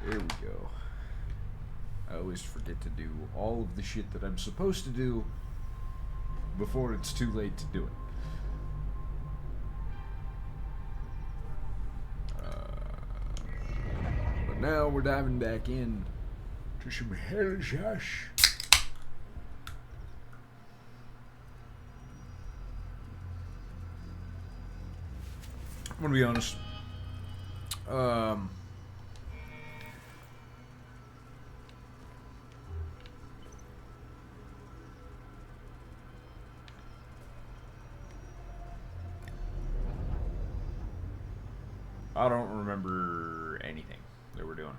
There we go. I always forget to do all of the shit that I'm supposed to do before it's too late to do it. But now we're diving back in to some Hell's Hush. I'm gonna be honest. I don't remember anything that we're doing.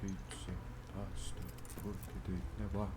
Pizza, pasta, put it in the box.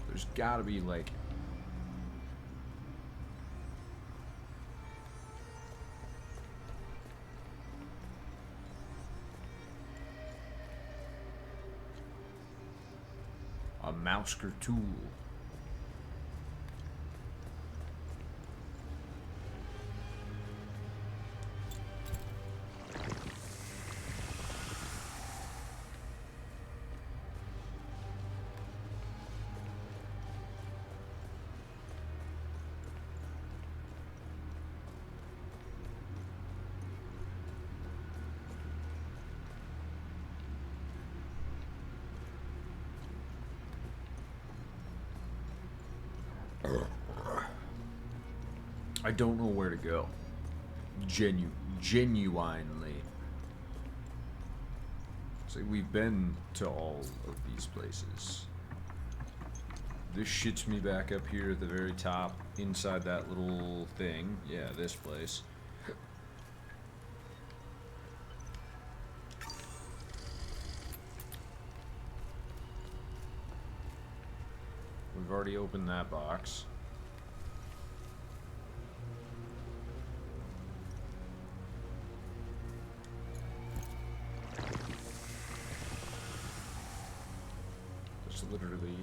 There's gotta be like a Mousker tool. I don't know where to go. Genuinely. So we've been to all of these places. This shits me back up here at the very top, inside that little thing. Yeah, this place. We've already opened that box. Literally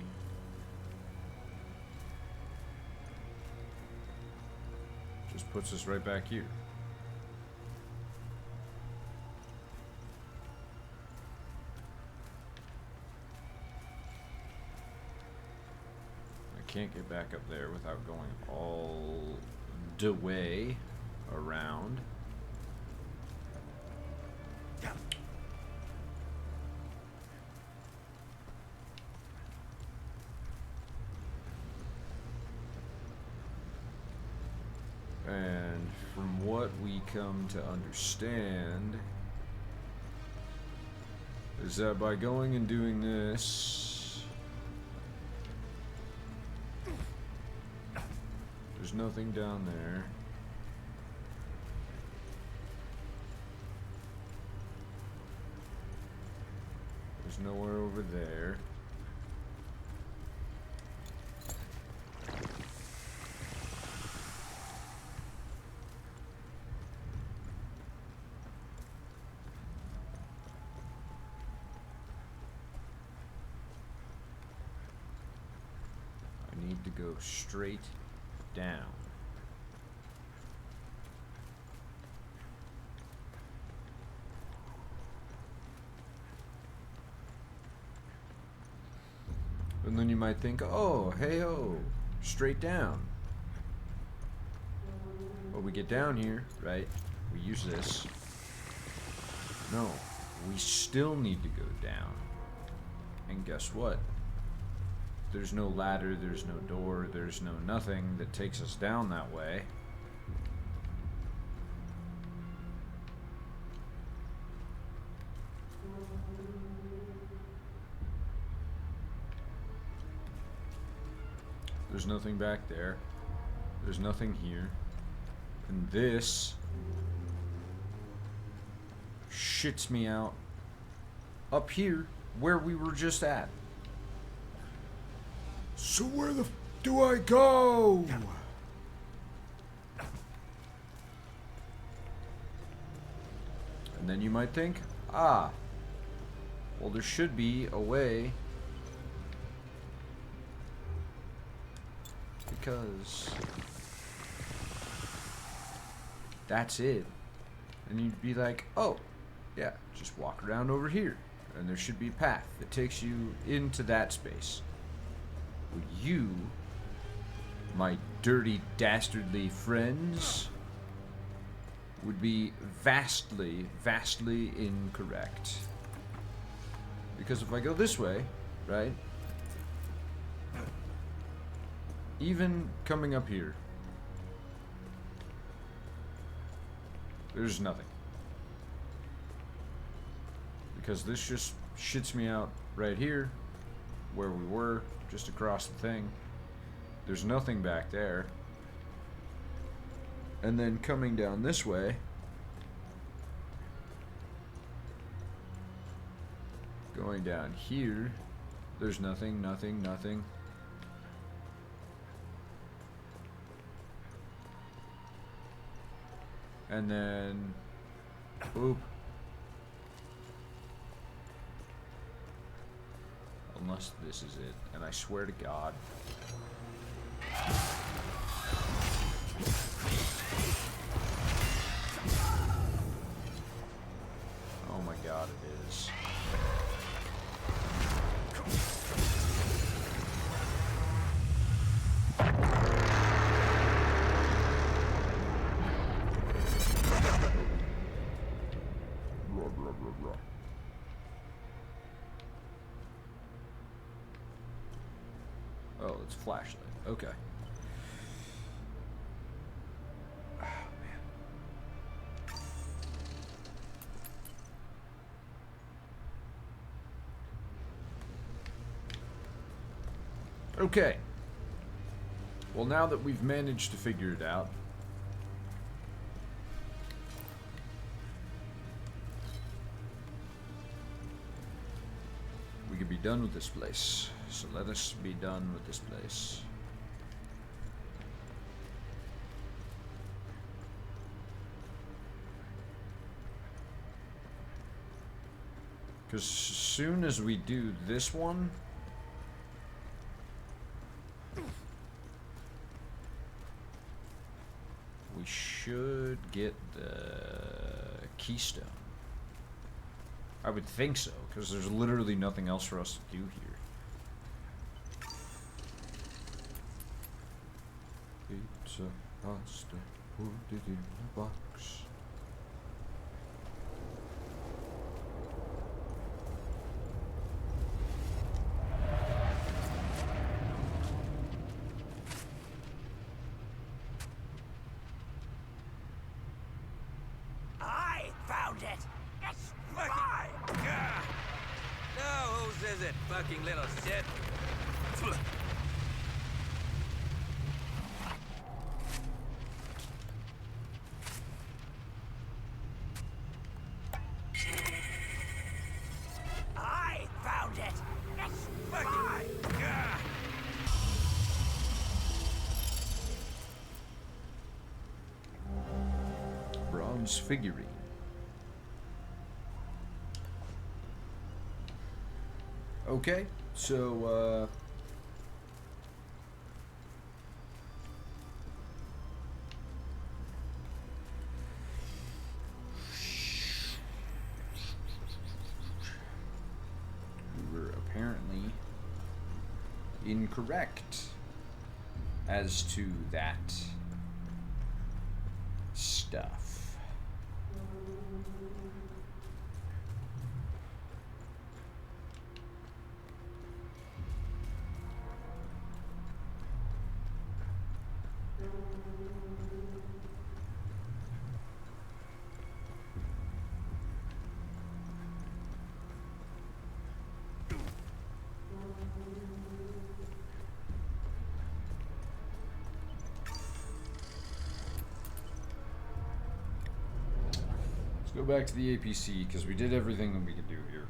just puts us right back here. I can't get back up there without going all the way around. And from what we come to understand is that by going and doing this, there's nothing down there. There's nowhere over there. To go straight down. And then you might think, oh, hey-ho, straight down. Well, we get down here, right? We use this. No, we still need to go down. And guess what? There's no ladder, there's no door, there's no nothing that takes us down that way. There's nothing back there. There's nothing here. And this shits me out up here where we were just at. So where the f do I go? And then you might think, ah, well, there should be a way, because that's it. And you'd be like, oh, yeah, just walk around over here, and there should be a path that takes you into that space. Well, you, my dirty, dastardly friends, would be vastly, vastly incorrect. Because if I go this way, right, even coming up here, there's nothing. Because this just shits me out right here, where we were, just across the thing. There's nothing back there. And then coming down this way, going down here, there's nothing, nothing, nothing. And then, boop. Unless this is it, and I swear to God. Oh my God, it is. Oh, it's a flashlight. Okay. Oh, man. Okay. Well, now that we've managed to figure it out, we could be done with this place. So let us be done with this place. Because as soon as we do this one, we should get the keystone. I would think so, because there's literally nothing else for us to do here. Pizza, pasta, put it in a box. I found it! It's mine! No, whose is it, fucking little shit? I found it! It's mine! Bronze figurine. Okay, so, we were apparently incorrect as to that stuff. go back to the APC, because we did everything that we could do here.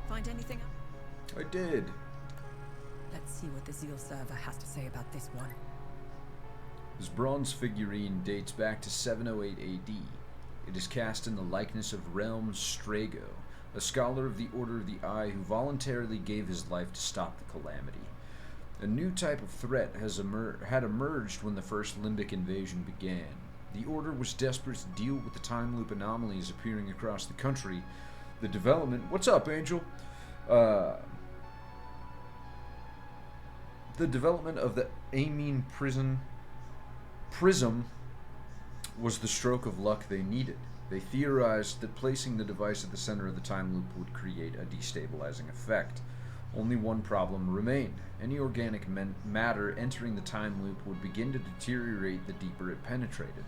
Find anything? I did. Let's see what the Zeal server has to say about this one. This bronze figurine dates back to 708 AD. It is cast in the likeness of Realm Strago, a scholar of the Order of the Eye who voluntarily gave his life to stop the calamity. A new type of threat had emerged when the first Limbic invasion began. The Order was desperate to deal with the time loop anomalies appearing across the country. The development... What's up, Angel? The development of the Amine Prism was the stroke of luck they needed. They theorized that placing the device at the center of the time loop would create a destabilizing effect. Only one problem remained. Any organic matter entering the time loop would begin to deteriorate the deeper it penetrated.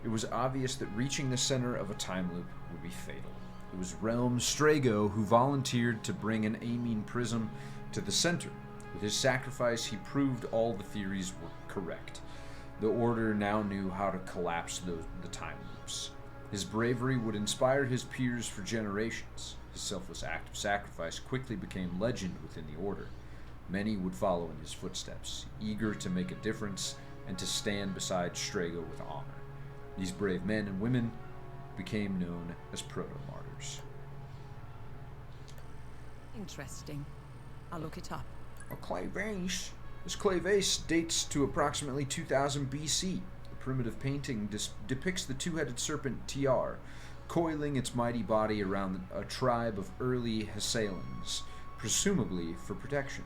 It was obvious that reaching the center of a time loop would be fatal. It was Realm Strago who volunteered to bring an Amine Prism to the center. With his sacrifice, he proved all the theories were correct. The Order now knew how to collapse the time loops. His bravery would inspire his peers for generations. His selfless act of sacrifice quickly became legend within the Order. Many would follow in his footsteps, eager to make a difference and to stand beside Strago with honor. These brave men and women became known as proto-martyrs. Interesting. I'll look it up. A clay vase. This clay vase dates to approximately 2000 BC. The primitive painting depicts the two-headed serpent Tiar, coiling its mighty body around a tribe of early Hessalans, presumably for protection.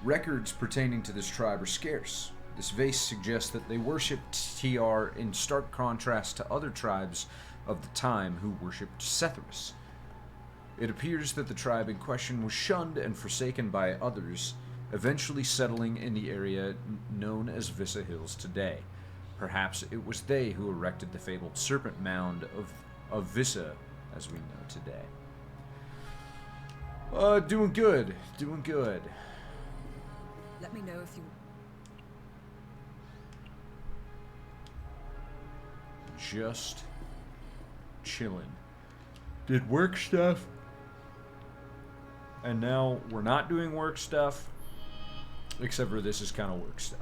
Records pertaining to this tribe are scarce. This vase suggests that they worshipped Tiar in stark contrast to other tribes of the time who worshipped Sethras. It appears that the tribe in question was shunned and forsaken by others, eventually settling in the area known as Vissa Hills today. Perhaps it was they who erected the fabled serpent mound of Vissa as we know today. Doing good. Doing good. Let me know if you... Just chilling. Did work stuff. And now we're not doing work stuff. Except for this is kind of work stuff.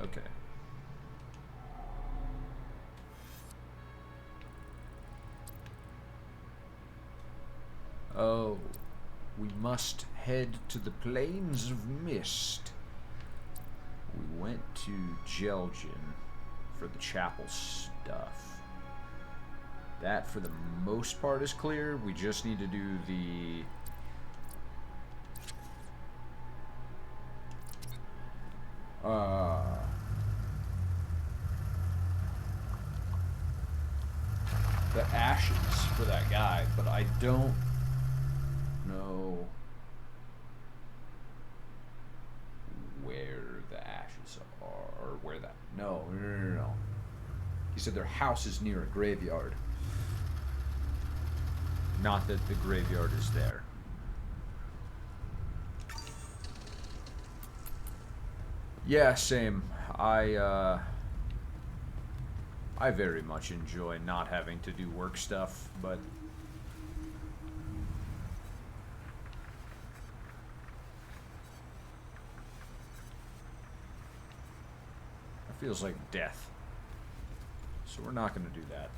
Okay. Oh, we must head to the Plains of Mist. We went to Jelgin for the chapel stuff. That, for the most part, is clear. We just need to do the... the ashes for that guy, but I don't know where the ashes are, or where that... No. He said their house is near a graveyard. Not that the graveyard is there. Yeah, same. I very much enjoy not having to do work stuff, but it feels like death. So we're not going to do that.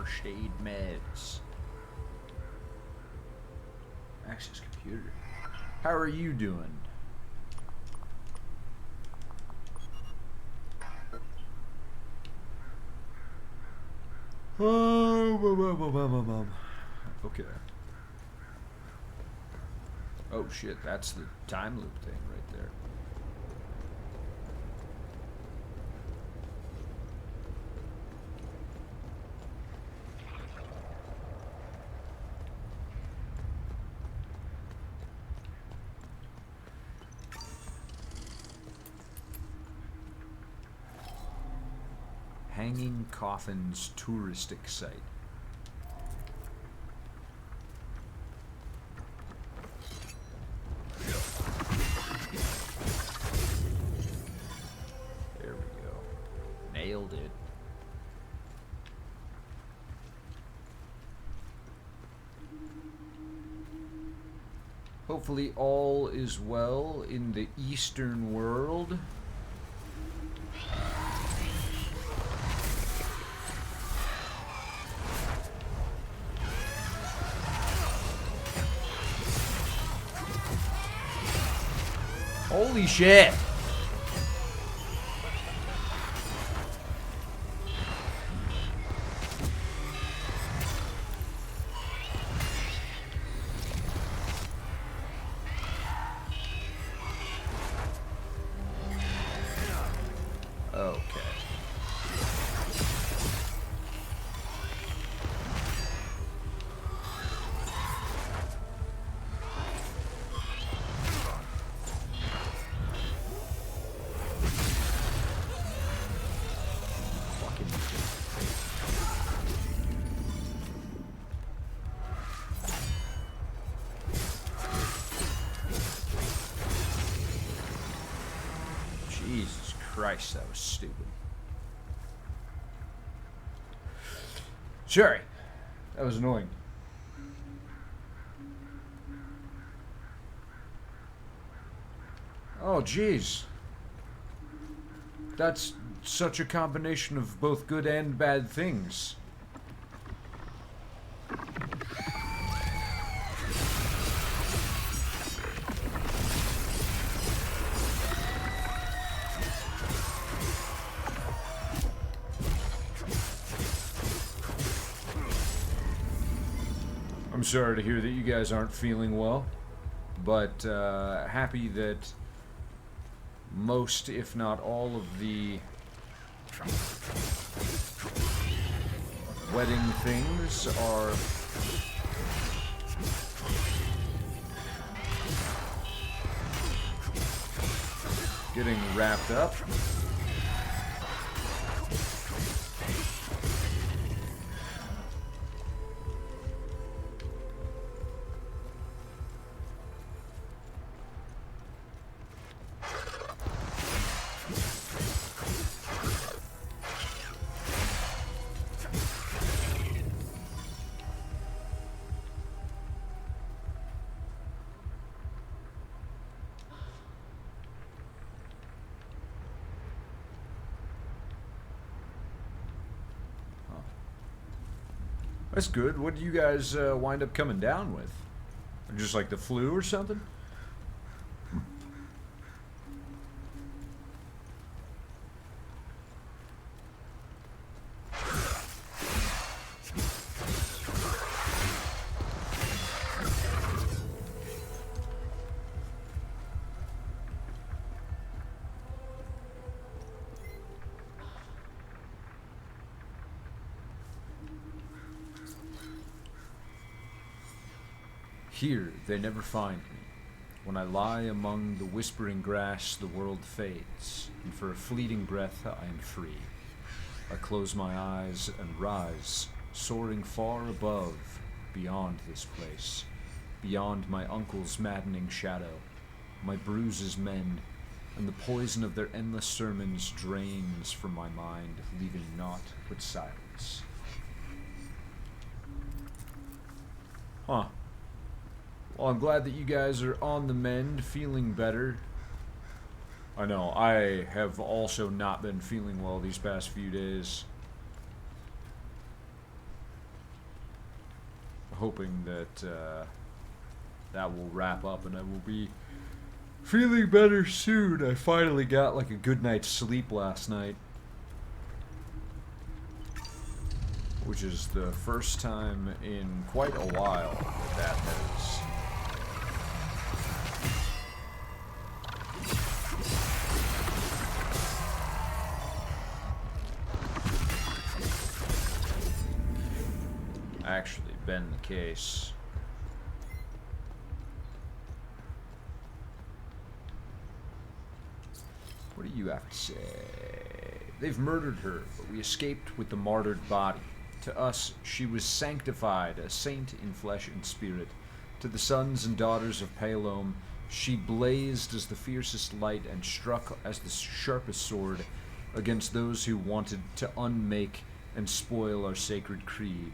first aid meds. Access computer. How are you doing? Okay. Oh shit, that's the time loop thing right there. Hanging Coffins touristic site. There we go. Nailed it. Hopefully all is well in the Eastern world. Holy shit! Okay. Jesus Christ, that was stupid. Sorry. That was annoying. Oh, jeez. That's such a combination of both good and bad things. I'm sorry to hear that you guys aren't feeling well, but happy that most, if not all, of the wedding things are getting wrapped up. That's good. What do you guys wind up coming down with? Just like the flu or something? Here they never find me. When I lie among the whispering grass, the world fades, and for a fleeting breath I am free. I close my eyes and rise, soaring far above, beyond this place, beyond my uncle's maddening shadow. My bruises mend, and the poison of their endless sermons drains from my mind, leaving naught but silence. Huh. Well, I'm glad that you guys are on the mend, feeling better. I know, I have also not been feeling well these past few days. hoping that that will wrap up and I will be feeling better soon. I finally got like a good night's sleep last night, which is the first time in quite a while that has actually been the case. What do you have to say? They've murdered her, but we escaped with the martyred body. To us, she was sanctified, a saint in flesh and spirit. To the sons and daughters of Palom, she blazed as the fiercest light and struck as the sharpest sword against those who wanted to unmake and spoil our sacred creed.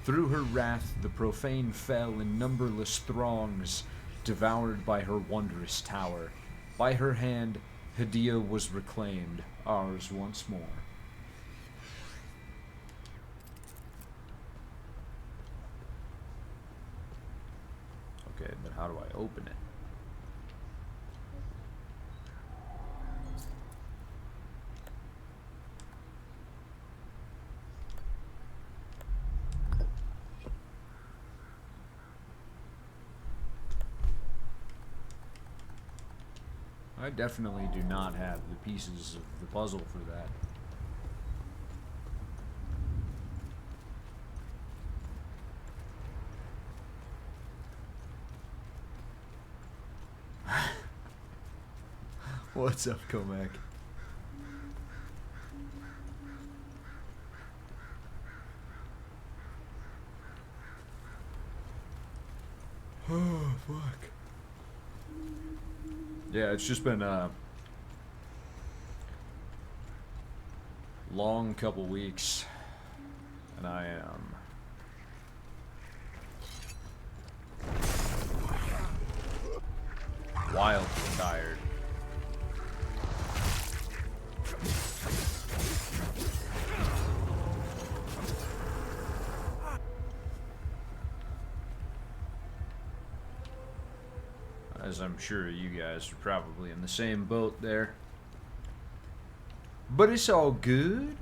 Through her wrath, the profane fell in numberless throngs, devoured by her wondrous tower. By her hand, Hadia was reclaimed, ours once more. Okay, but how do I open it? I definitely do not have the pieces of the puzzle for that. What's up, Comac? Oh, fuck. Yeah, it's just been a long couple weeks, and I am wildly tired. As I'm sure you guys are probably in the same boat there. But it's all good.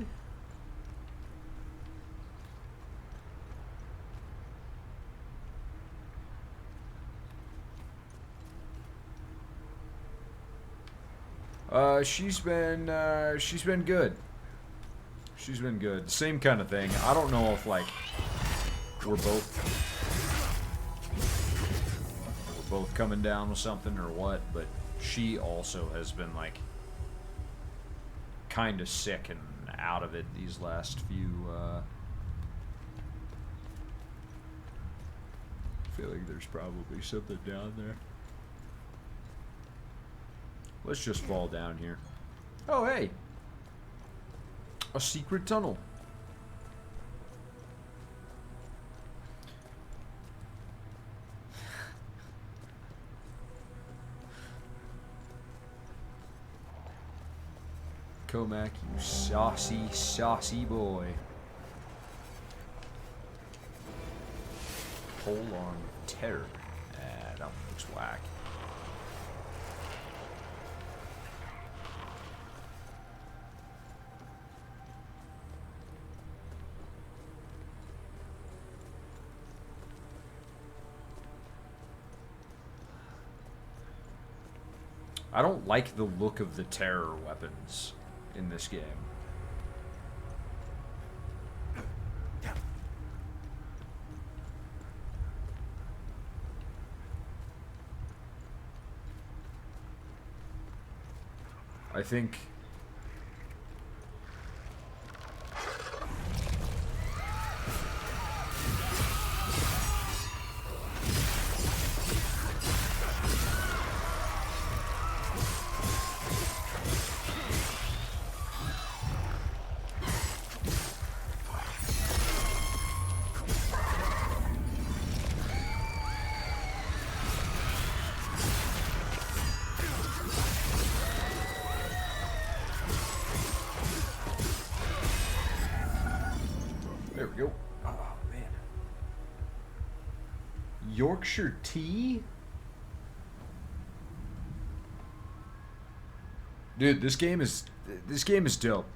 She's been good. She's been good. Same kind of thing. I don't know if like we're both coming down with something or what, but she also has been like kind of sick and out of it these last few I feel like there's probably something down there. Let's just fall down here. Oh hey, a secret tunnel. Comac, you saucy, saucy boy. Pole arm terror. That one looks whack. I don't like the look of the terror weapons in this game. I think there we go. Oh man. Yorkshire tea? Dude, this game is dope.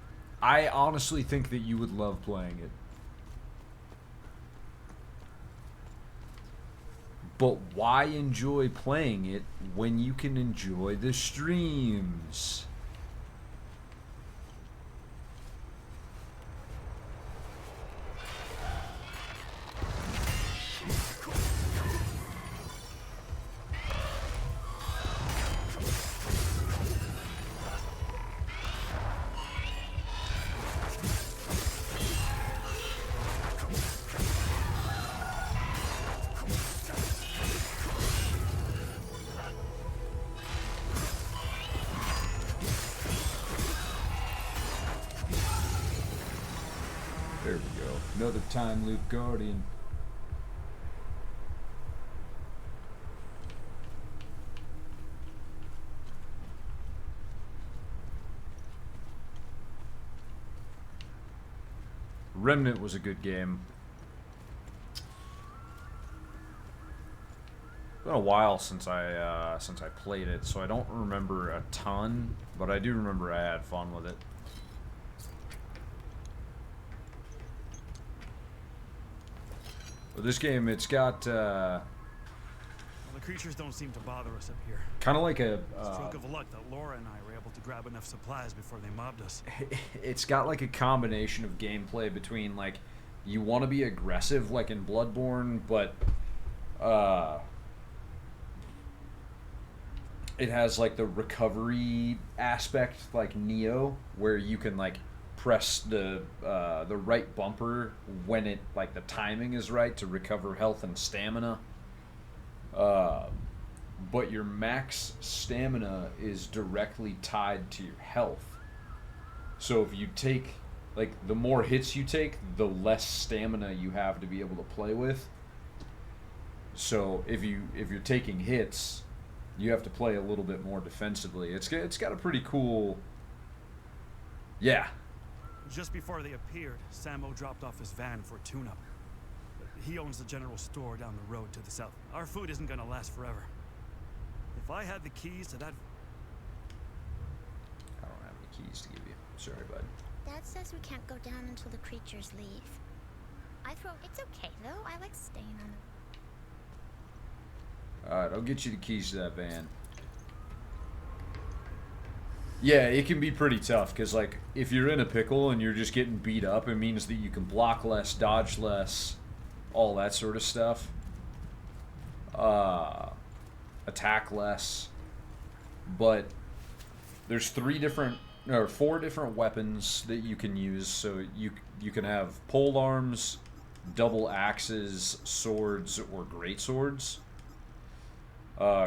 I honestly think that you would love playing it. But why enjoy playing it when you can enjoy the streams? There we go. Another time loop guardian. Remnant was a good game. It's been a while since I played it, so I don't remember a ton, but I do remember I had fun with it. But this game, it's got Well, the creatures don't seem to bother us up here. kind of like a Stroke of luck that Laura and I were able to grab enough supplies before they mobbed us. it's got like a combination of gameplay between like you want to be aggressive like in Bloodborne, but it has like the recovery aspect like Neo, where you can like press the right bumper when it like the timing is right to recover health and stamina. But your max stamina is directly tied to your health. So if you take, like, the more hits you take, the less stamina you have to be able to play with. So if you're taking hits, you have to play a little bit more defensively. It's got a pretty cool. Yeah. Just before they appeared, Samo dropped off his van for a tune-up. He owns the general store down the road to the south. Our food isn't gonna last forever. If I had the keys to that... I don't have any keys to give you. Sorry, bud. Dad says we can't go down until the creatures leave. It's okay though. I like staying on the... Alright, I'll get you the keys to that van. Yeah, it can be pretty tough, because, like, if you're in a pickle and you're just getting beat up, it means that you can block less, dodge less, all that sort of stuff. Attack less. But there's 4 different weapons that you can use. So you can have pole arms, double axes, swords, or great swords.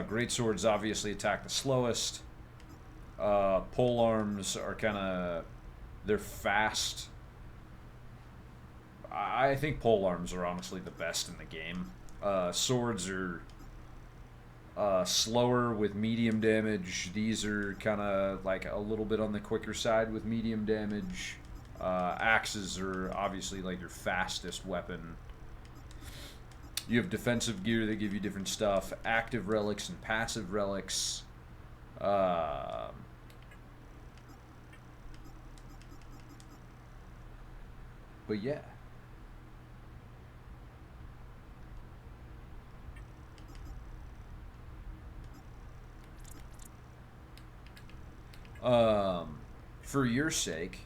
Great swords obviously attack the slowest. Pole arms are they're fast. I think pole arms are honestly the best in the game. Swords are slower with medium damage. These are kind of like a little bit on the quicker side with medium damage. Axes are obviously like your fastest weapon. You have defensive gear that give you different stuff. Active relics and passive relics. But yeah. For your sake,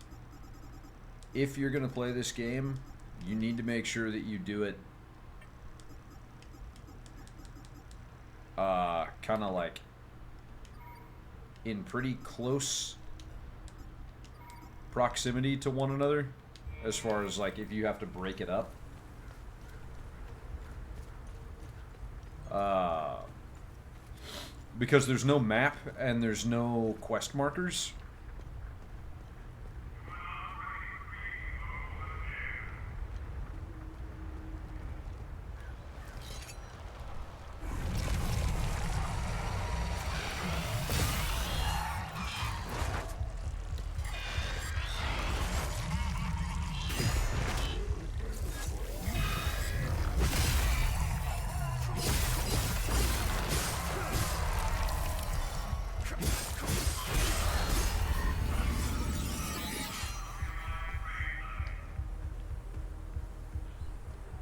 if you're gonna play this game, you need to make sure that you do it kind of like in pretty close proximity to one another, as far as like if you have to break it up. Because there's no map and there's no quest markers.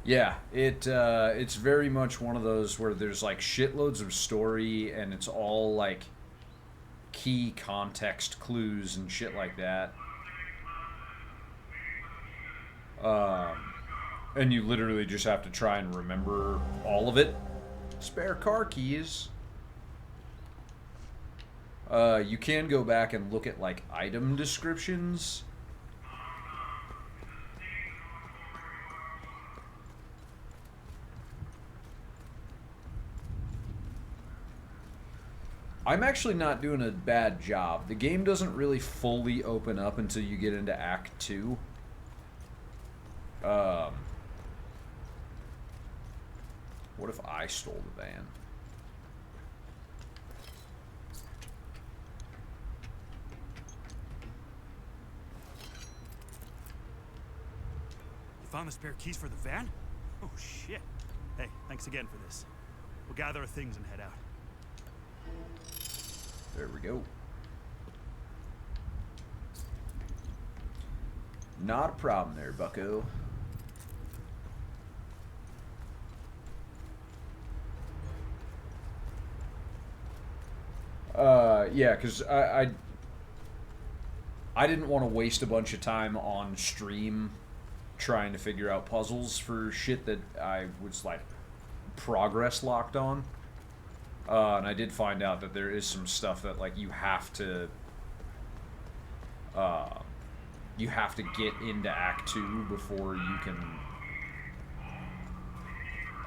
Yeah, it's very much one of those where there's like shitloads of story and it's all like key context clues and shit like that. And you literally just have to try and remember all of it. Spare car keys. You can go back and look at like item descriptions. I'm actually not doing a bad job. The game doesn't really fully open up until you get into Act 2. What if I stole the van? You found the spare keys for the van? Oh, shit. Hey, thanks again for this. We'll gather our things and head out. There we go. Not a problem there, bucko. Yeah, because I didn't want to waste a bunch of time on stream trying to figure out puzzles for shit that I was, like, progress locked on. And I did find out that there is some stuff that, like, you have to get into Act 2 before you can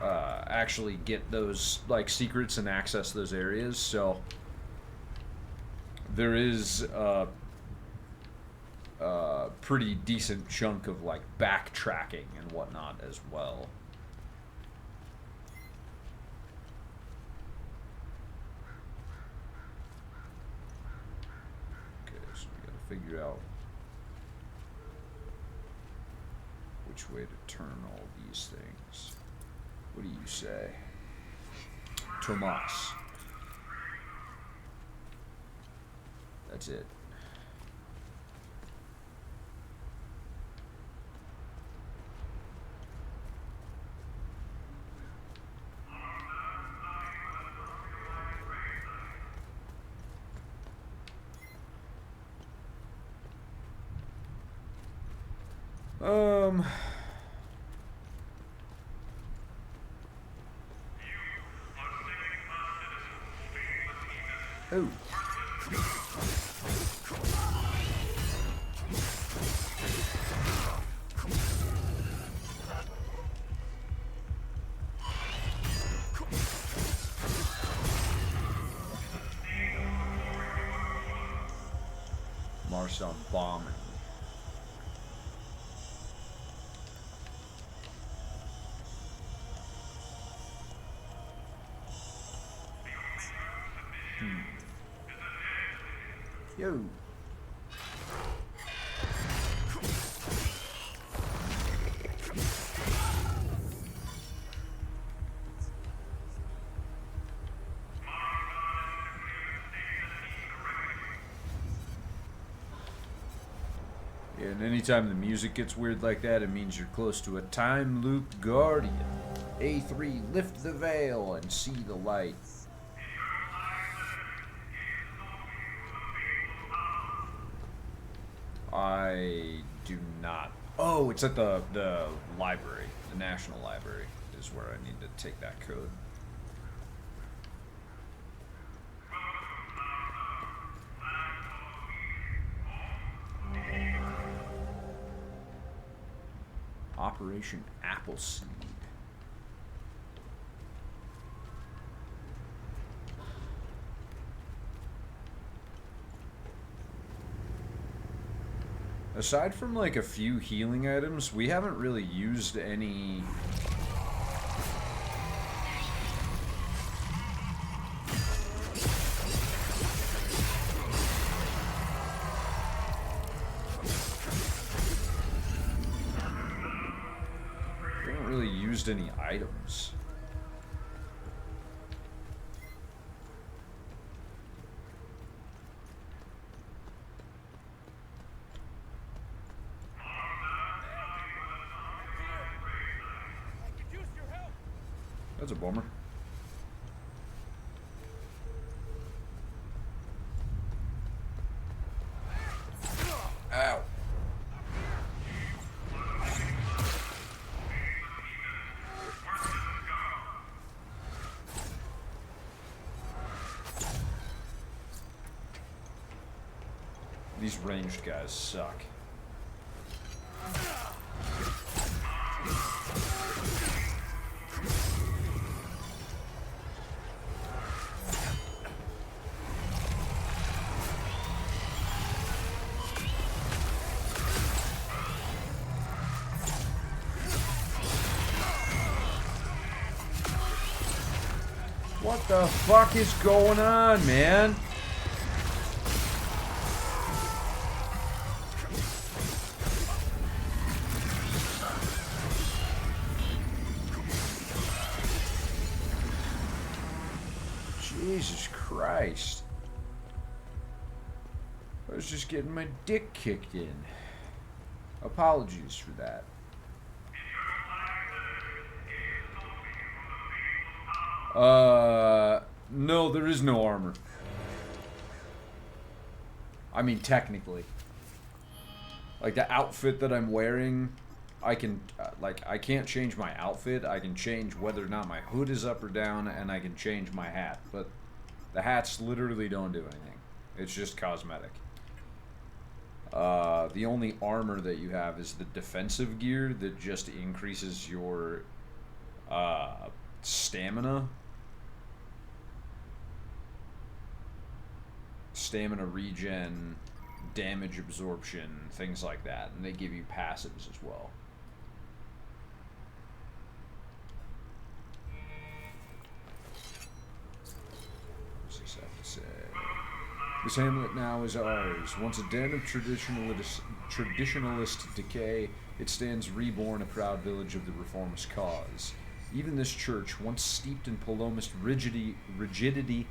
actually get those, like, secrets and access those areas. So there is a pretty decent chunk of, like, backtracking and whatnot as well. Figure out which way to turn all these things. What do you say, Tomas? That's it. Oh. Marcel bombing. Yo. Yeah, and anytime the music gets weird like that, it means you're close to a time loop guardian. A3, lift the veil and see the light. I do not. Oh, it's at the library. The National Library is where I need to take that code. Operation Appleseed. Aside from like a few healing items, we haven't really used any any items. That's a bummer. Ow. These ranged guys suck. What the fuck is going on, man? Jesus Christ. I was just getting my dick kicked in. Apologies for that. No, there is no armor. I mean, technically. Like, the outfit that I'm wearing, I can, I can't change my outfit. I can change whether or not my hood is up or down, and I can change my hat. But the hats literally don't do anything. It's just cosmetic. The only armor that you have is the defensive gear that just increases your, stamina regen, damage absorption, things like that, and they give you passives as well. What does this have to say? This hamlet now is ours. Once a den of traditionalist decay, it stands reborn, a proud village of the reformist cause. Even this church, once steeped in Palomist rigidity,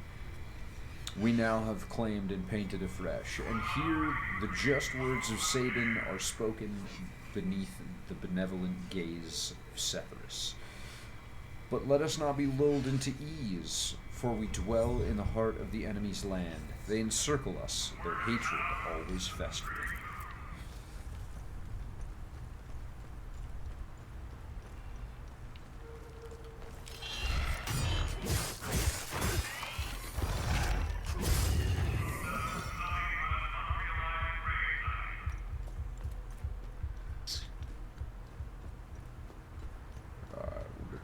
we now have claimed and painted afresh. And here, the just words of Sabin are spoken beneath the benevolent gaze of Severus. But let us not be lulled into ease, for we dwell in the heart of the enemy's land. They encircle us, their hatred always festering.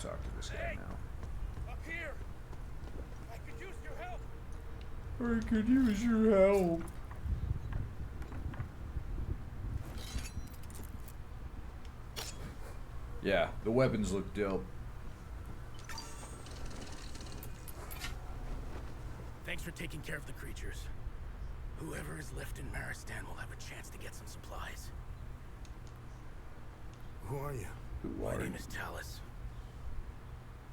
Talk to this guy now. Up here! I could use your help! I could use your help. Yeah, the weapons look dope. Thanks for taking care of the creatures. Whoever is left in Maristan will have a chance to get some supplies. Who are you? My name is Talus.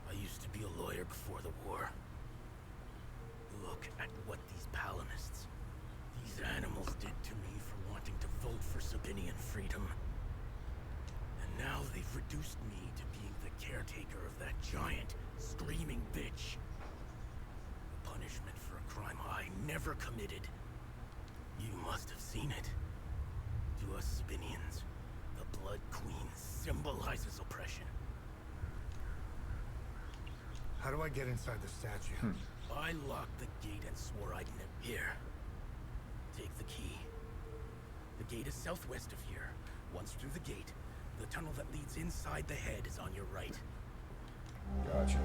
I used to be a lawyer before the war. Look at what these Palamists, these animals did to me for wanting to vote for Sabinian freedom. And now they've reduced me to being the caretaker of that giant, screaming bitch. A punishment for a crime I never committed. You must have seen it. To us Sabinians, the Blood Queen symbolizes oppression. How do I get inside the statue? I locked the gate and swore I'd never... Here. Take the key. The gate is southwest of here. Once through the gate, the tunnel that leads inside the head is on your right. Gotcha.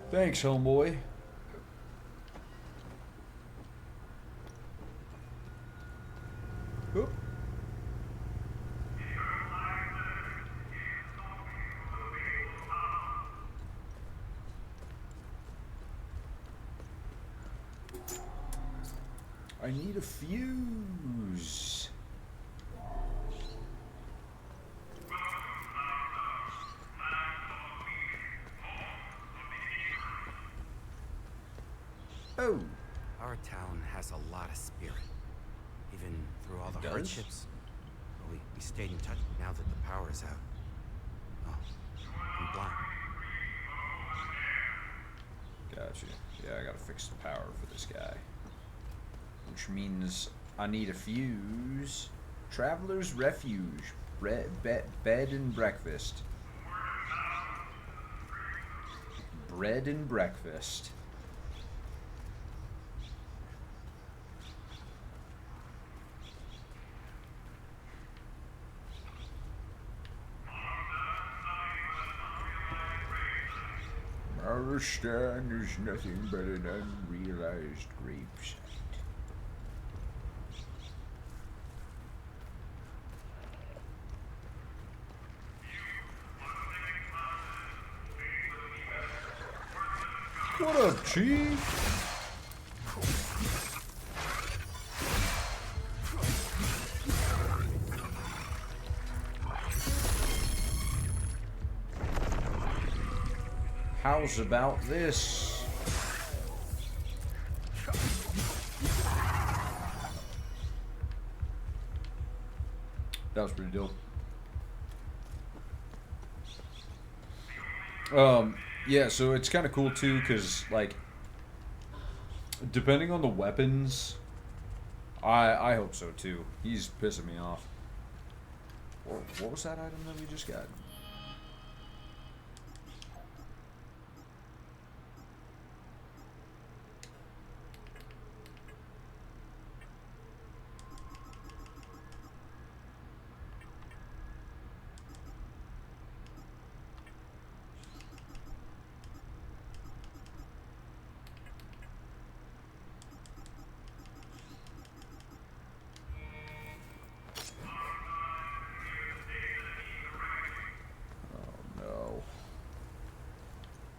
Thanks, homeboy. Oop. I need a fuse. Oh. Our town has a lot of spirit. Even through all the Does? hardships. We stayed in touch now that the power is out. Oh, I'm blind. Gotcha. Yeah, I gotta fix the power for this guy. Which means I need a fuse. Traveler's Refuge. Bed and breakfast. Bread and breakfast. Maristan is nothing but an unrealized gravesite. What up, Chief? How's about this? That was pretty dope. Yeah, so it's kind of cool too, cause like, depending on the weapons, I hope so too. He's pissing me off. What was that item that we just got?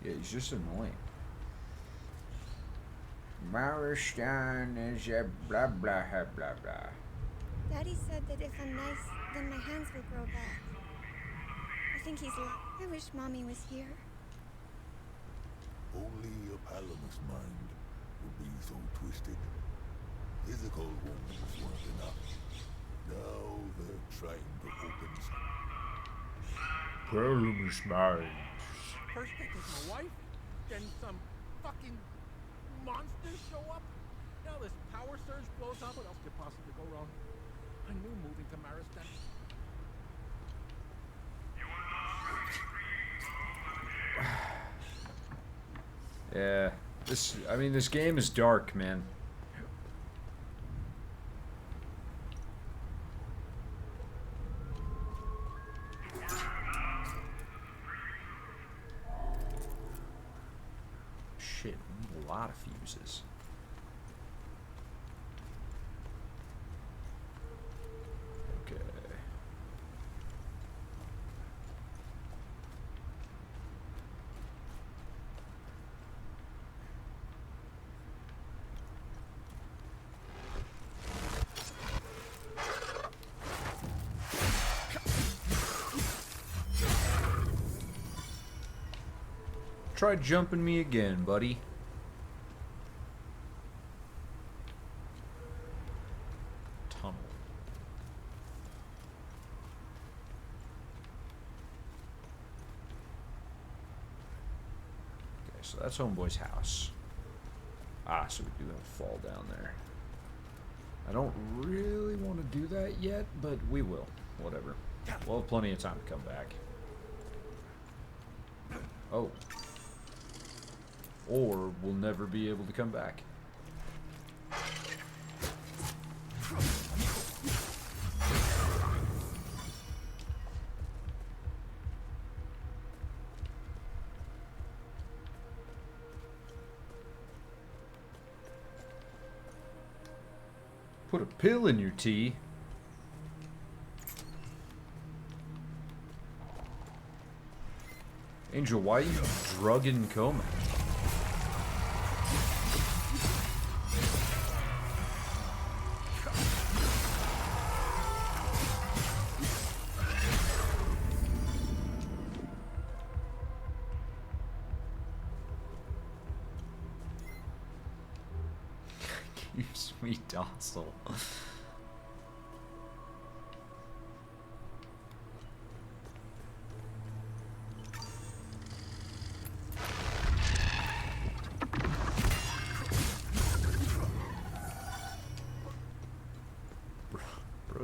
Yeah, he's just annoying. Maristan is a blah blah blah blah. Daddy said that if I'm nice, then my hands will grow back. I think he's lying. I wish Mommy was here. Only a Palamus mind would be so twisted. Physical wounds weren't enough. Now they're trying to open Palamus mind. First I take my wife, then some fucking monsters show up. Now this power surge blows up. What else could possibly go wrong? I knew moving to Maristan. Yeah, this game is dark, man. Shit, we need a lot of fuses. Okay. Try jumping me again, buddy. Tunnel. Okay, so that's Homeboy's house. Ah, so we do have a fall down there. I don't really want to do that yet, but we will. Whatever. We'll have plenty of time to come back. Oh. Or we'll never be able to come back. Put a pill in your tea. Angel, why are you drugging Coleman? You sweet docile.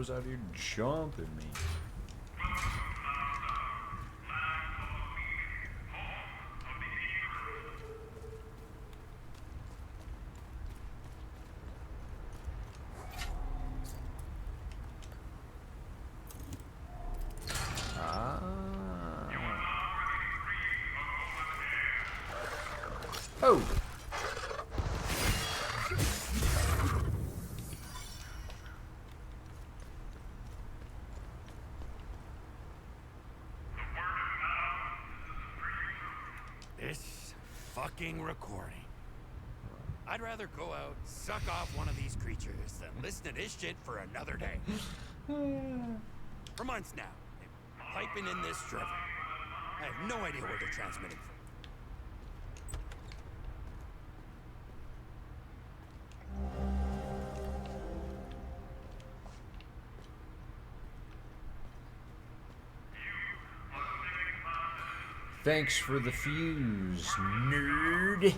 Shadows out here jumping me. Oh! This fucking recording. I'd rather go out, suck off one of these creatures than listen to this shit for another day. For months now, they've been piping in this drivel. I have no idea where they're transmitting from. Thanks for the fuse, nerd. He's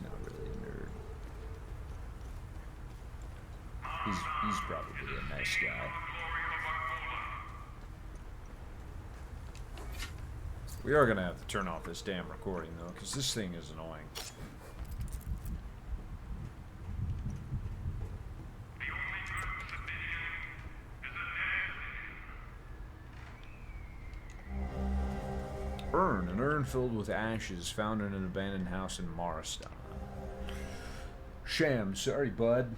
not really a nerd. He's probably a nice guy. We are gonna have to turn off this damn recording though, because this thing is annoying. An urn filled with ashes found in an abandoned house in Maristan. Sham, sorry bud,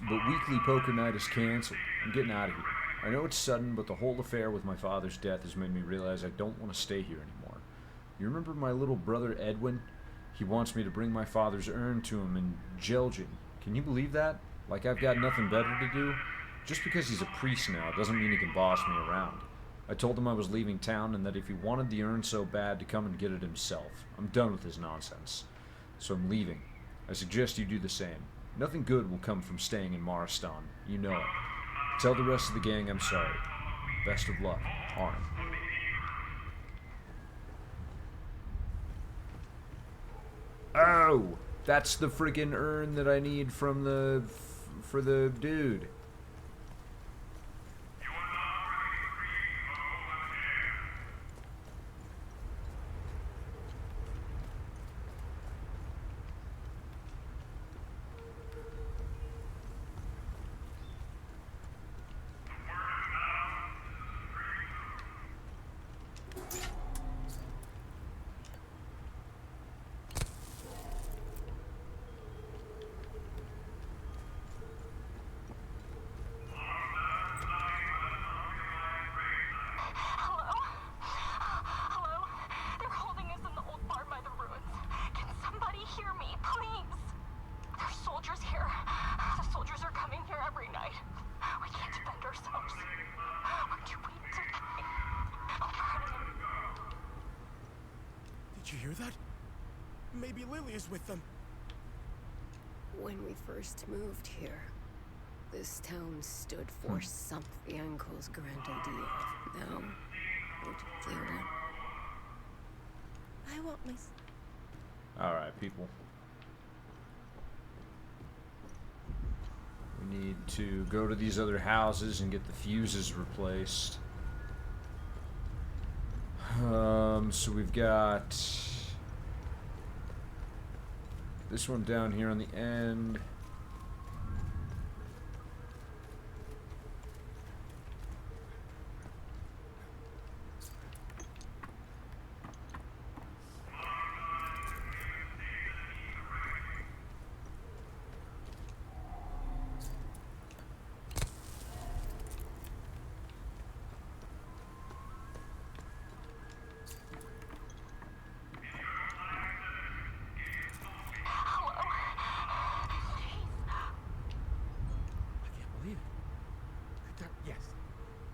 but weekly poker night is cancelled. I'm getting out of here. I know it's sudden, but the whole affair with my father's death has made me realize I don't want to stay here anymore. You remember my little brother Edwin? He wants me to bring my father's urn to him in Jelgin. Can you believe that? Like I've got nothing better to do? Just because he's a priest now doesn't mean he can boss me around. I told him I was leaving town and that if he wanted the urn so bad to come and get it himself. I'm done with his nonsense. So I'm leaving. I suggest you do the same. Nothing good will come from staying in Maristan. You know it. Tell the rest of the gang I'm sorry. Best of luck, Arn. Oh! That's the freaking urn that I need from for the dude. Did you hear that? Maybe Lily is with them. When we first moved here, this town stood for something Uncle's grand idea. Now, what do they want? I want my... Alright, people. We need to go to these other houses and get the fuses replaced. So we've got this one down here on the end.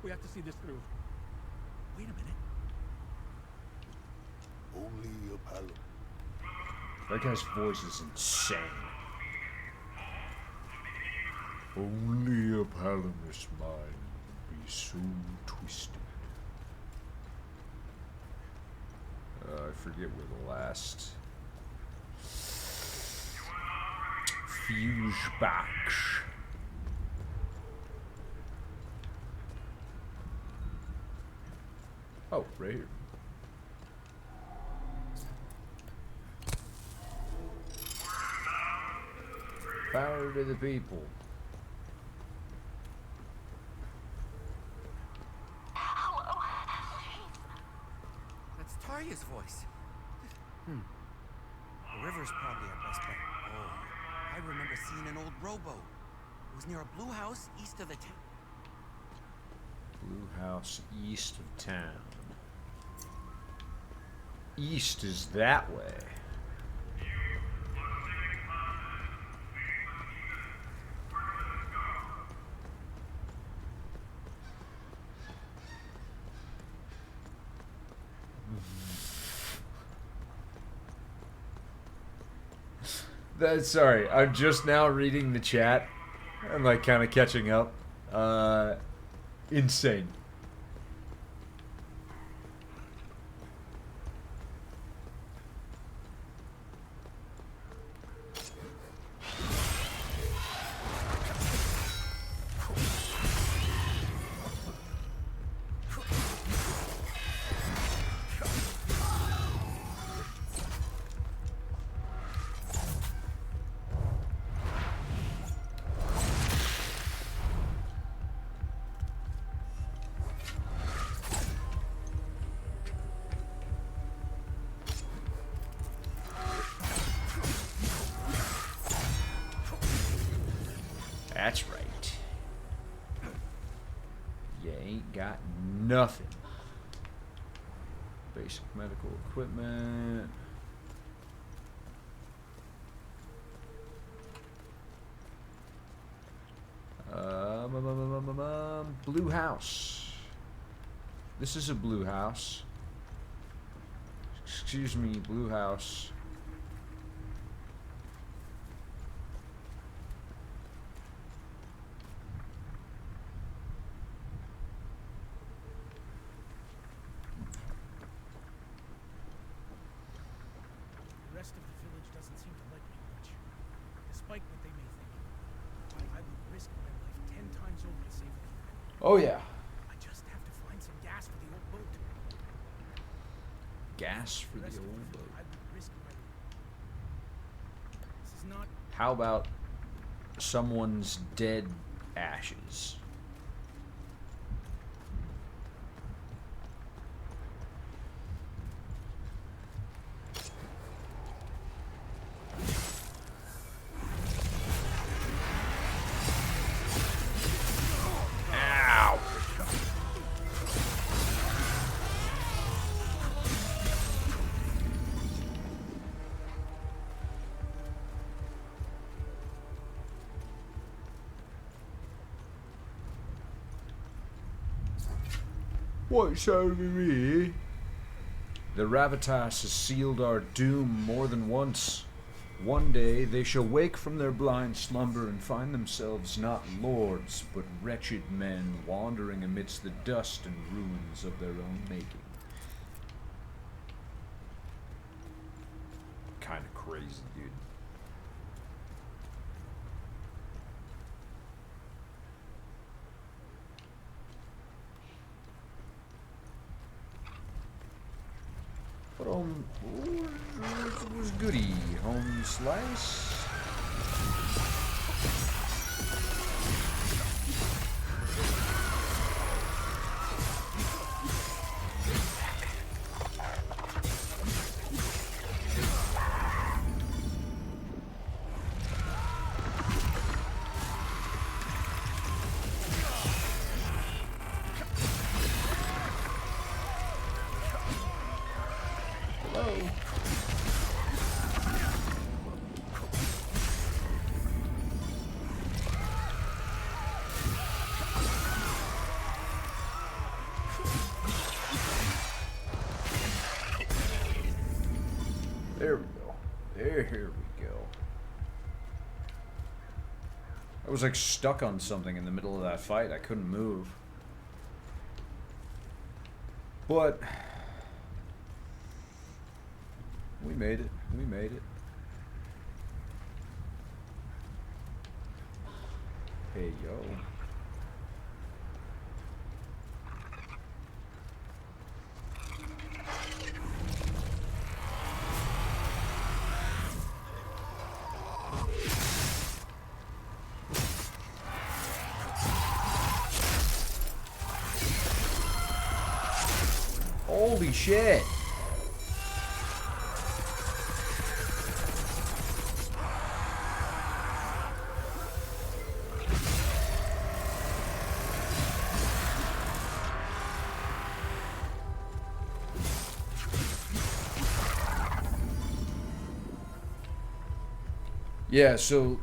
We have to see this through. Wait a minute. Only a Palom. That guy's voice is insane. Only a Palamus mind be so twisted. I forget where the last fuse box. Oh, right here. Power to the people. Hello? That's Tarya's voice. The river's probably our best bet. Oh, I remember seeing an old rowboat. It was near a blue house east of the town. Blue house east of town. East is that way. Sorry, I'm just now reading the chat. I'm like kind of catching up. Insane. That's right. You ain't got nothing. Basic medical equipment. Blue house. This is a blue house. Excuse me, blue house. The rest of the village doesn't seem to like me much, despite what they may think. I would risk my life 10 times over to save them. Oh yeah. I just have to find some gas for the old boat. Gas for the old boat. I would risk my life. This is not. How about someone's dead ashes? Ow! What's over here? The Ravatas has sealed our doom more than once. One day they shall wake from their blind slumber and find themselves not lords, but wretched men wandering amidst the dust and ruins of their own making. Kinda crazy, dude. From was goody home slice. There we go. There we go. I was like stuck on something in the middle of that fight. I couldn't move. But we made it. We made it. Hey, yo. Holy shit. Yeah, so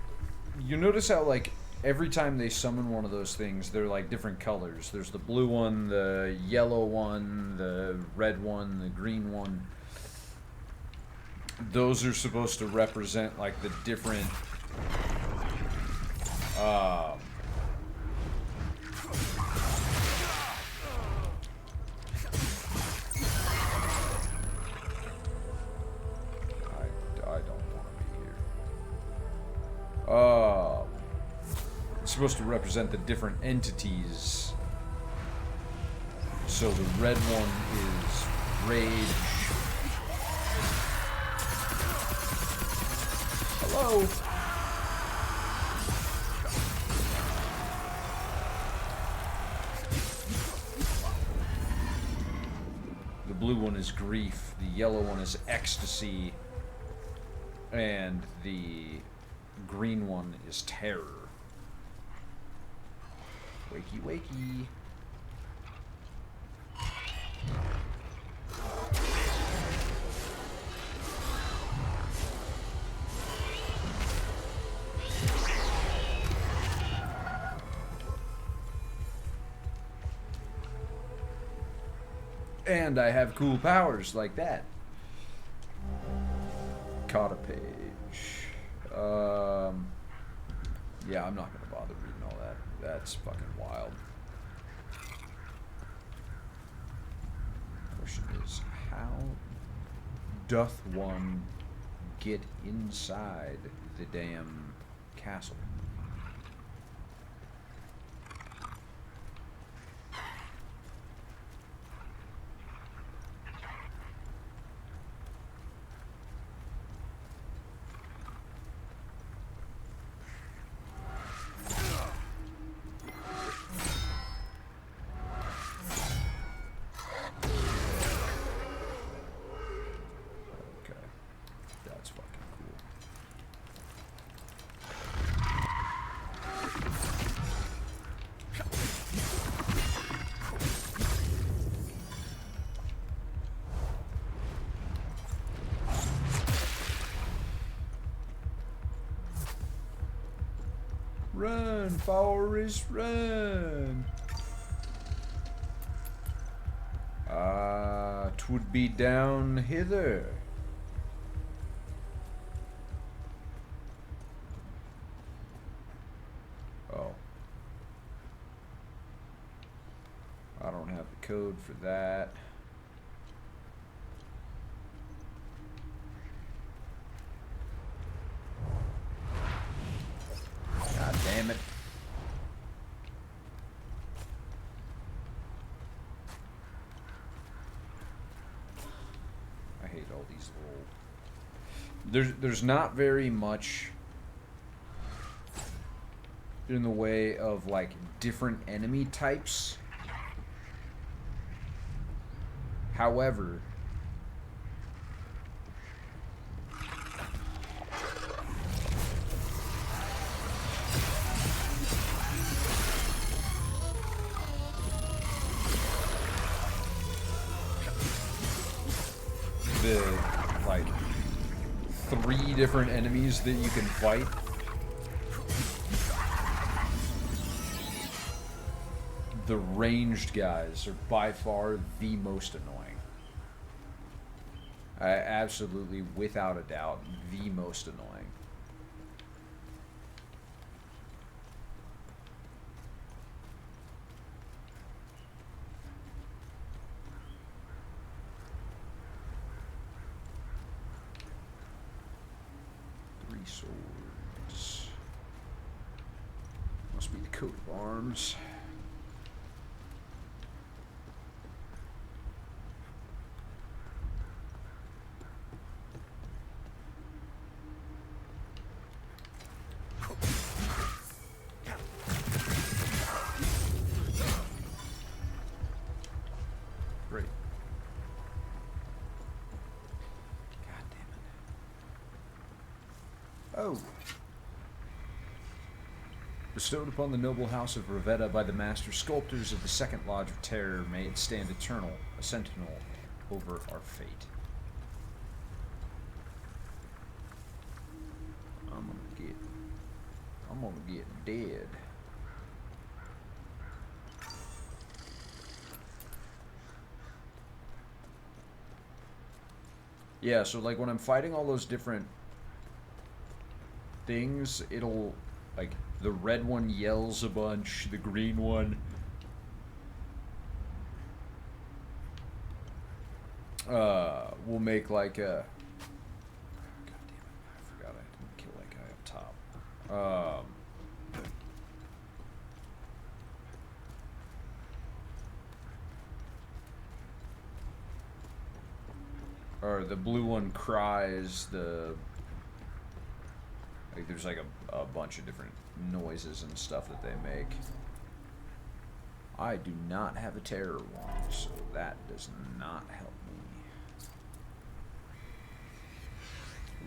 you notice how, like, every time they summon one of those things, they're like different colors. There's the blue one, the yellow one, the red one, the green one. Those are supposed to represent, like, the different I don't want to be here. It's supposed to represent the different entities. So the red one is rage. Hello. The blue one is grief. The yellow one is ecstasy. And the green one is terror. Wakey, wakey. And I have cool powers like that. Caught a page. Yeah, I'm not gonna bother reading all that. That's fucking wild. Question is, how doth one get inside the damn castle? Run, Forrest, run! 'Twould be down hither. Oh. I don't have the code for that. God damn it. I hate all these little... There's not very much in the way of, like, different enemy types. However, the, like, 3 different enemies that you can fight. The ranged guys are by far the most annoying. Absolutely, without a doubt, the most annoying. Swords. Must be the coat of arms. Great. God damn it. Oh. Bestowed upon the noble house of Rivetta by the master sculptors of the Second Lodge of Terror, may it stand eternal, a sentinel over our fate. I'm gonna get dead. Yeah, so like when I'm fighting all those different things, it'll like the red one yells a bunch, the green one will make like a God damn it, I forgot I didn't kill that guy up top. Or the blue one cries, like there's like a bunch of different noises and stuff that they make. I do not have a terror wand, so that does not help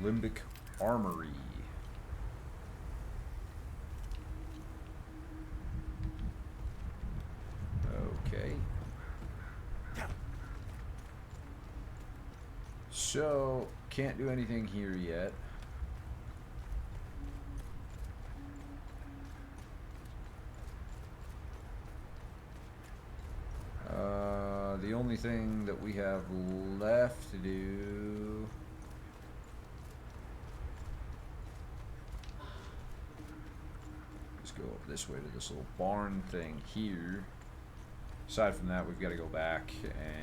me. Limbic Armory. Okay. So, can't do anything here yet. The only thing that we have left to do is go up this way to this little barn thing here. Aside from that, we've got to go back and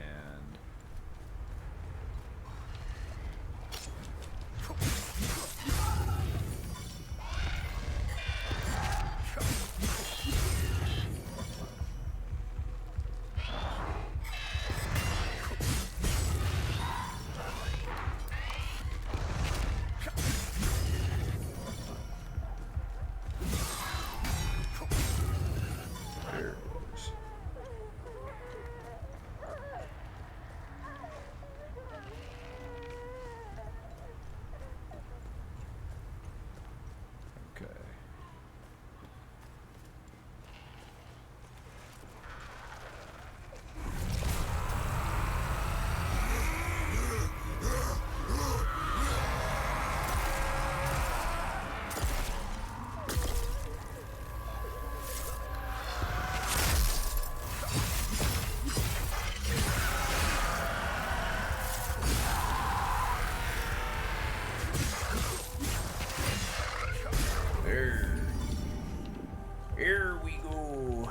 here we go.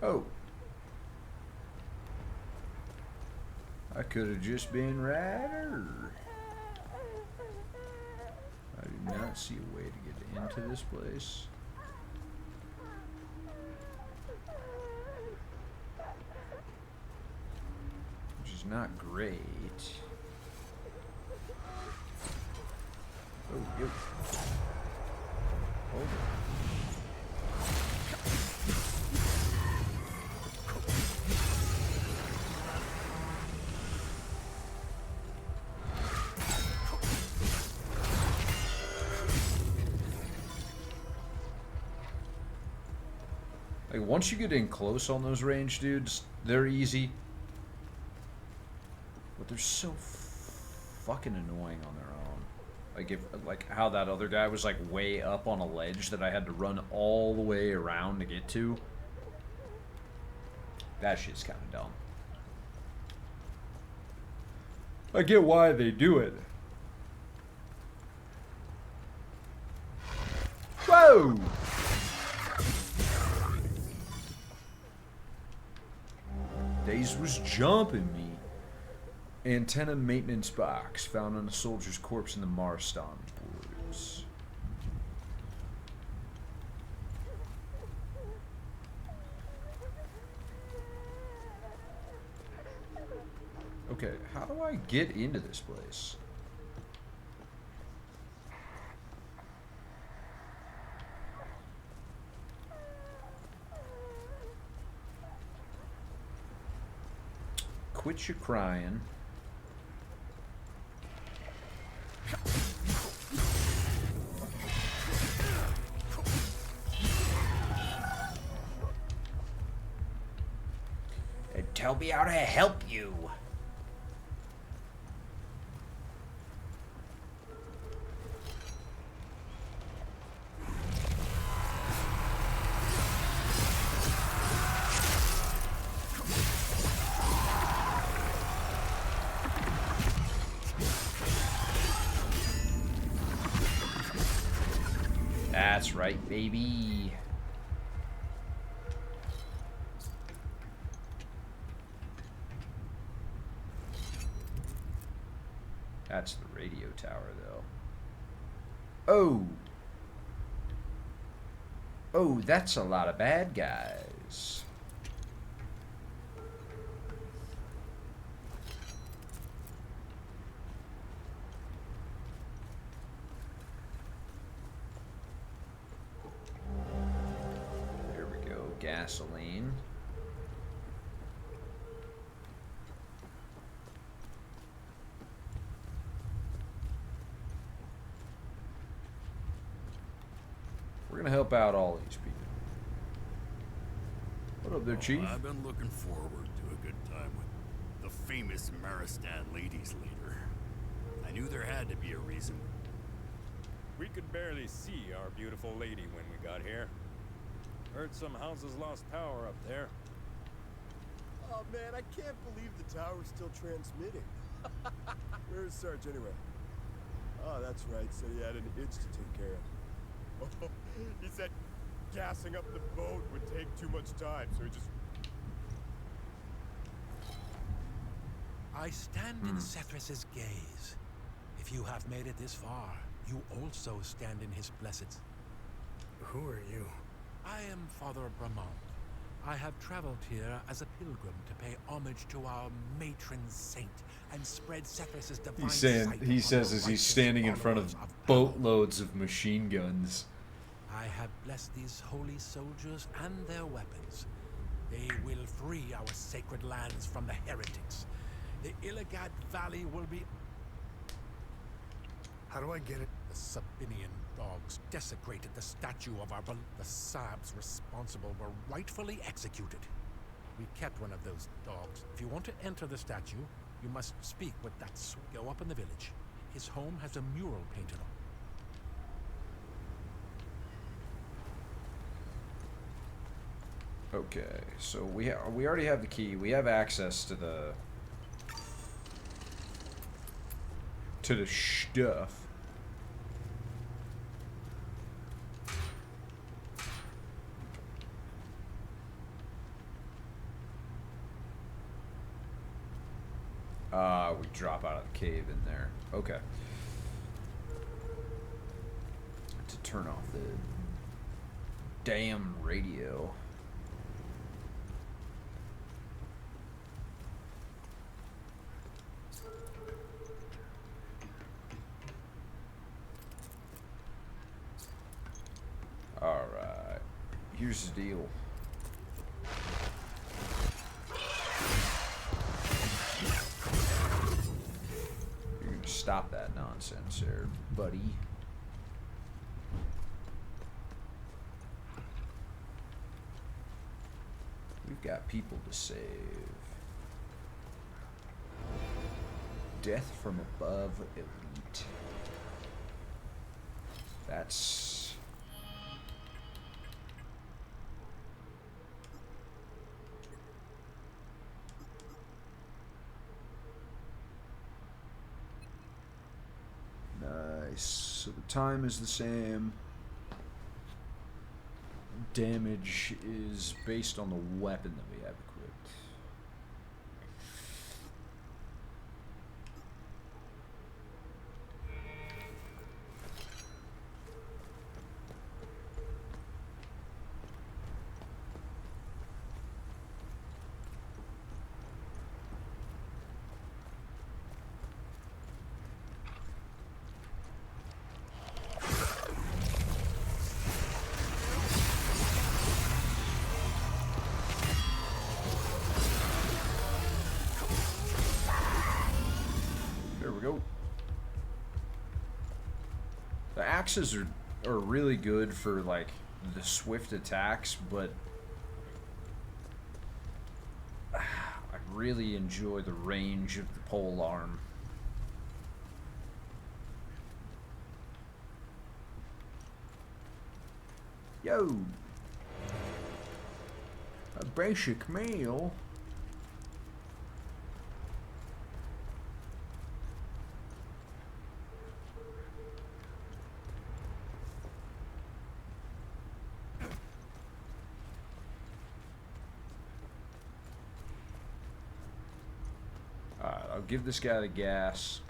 Oh. I could have just been right here. I do not see a way to get into this place. Which is not great. Oh, yo. Hold it. Like, once you get in close on those range dudes, they're easy. But they're so fucking annoying on their own. Like, like how that other guy was like way up on a ledge that I had to run all the way around to get to. That shit's kind of dumb. I get why they do it. Whoa! Daze was jumping me. Antenna maintenance box found on a soldier's corpse in the Marston Woods. house. Okay, how do I get into this place? Quit your crying. And tell me how to help you. That's right, baby. That's the radio tower, though. Oh. Oh, that's a lot of bad guys. Gasoline. We're gonna help out all these people. What up there, Chief? I've been looking forward to a good time with the famous Maristan ladies leader. I knew there had to be a reason. We could barely see our beautiful lady when we got here. Heard some houses lost power up there. Oh man, I can't believe the tower's still transmitting. Where's Sarge anyway? Oh, that's right. Said he had an itch to take care of. Oh, he said gassing up the boat would take too much time, so he just... I stand in Sethrus' gaze. If you have made it this far, you also stand in his blessed... Who are you? I am Father Bramont. I have traveled here as a pilgrim to pay homage to our matron saint and spread Sethrus' divine sight. He says as he's standing in front of boatloads of machine guns. I have blessed these holy soldiers and their weapons. They will free our sacred lands from the heretics. The Illigat Valley will be... How do I get it? The Sabinian dogs desecrated the statue of our... The Sabs responsible were rightfully executed. We kept one of those dogs. If you want to enter the statue, you must speak with that... Go up in the village. His home has a mural painted on. Okay, so we already have the key. We have access to the stuff. We drop out of the cave in there. Okay. To turn off the damn radio. Alright. Here's the deal. Stop that nonsense there, buddy. We've got people to save. Death from above elite. That's... So the time is the same. Damage is based on the weapon that we have equipped. The axes are really good for like the swift attacks, but I really enjoy the range of the pole arm. Yo, a basic meal. Alright, I'll give this guy the gas.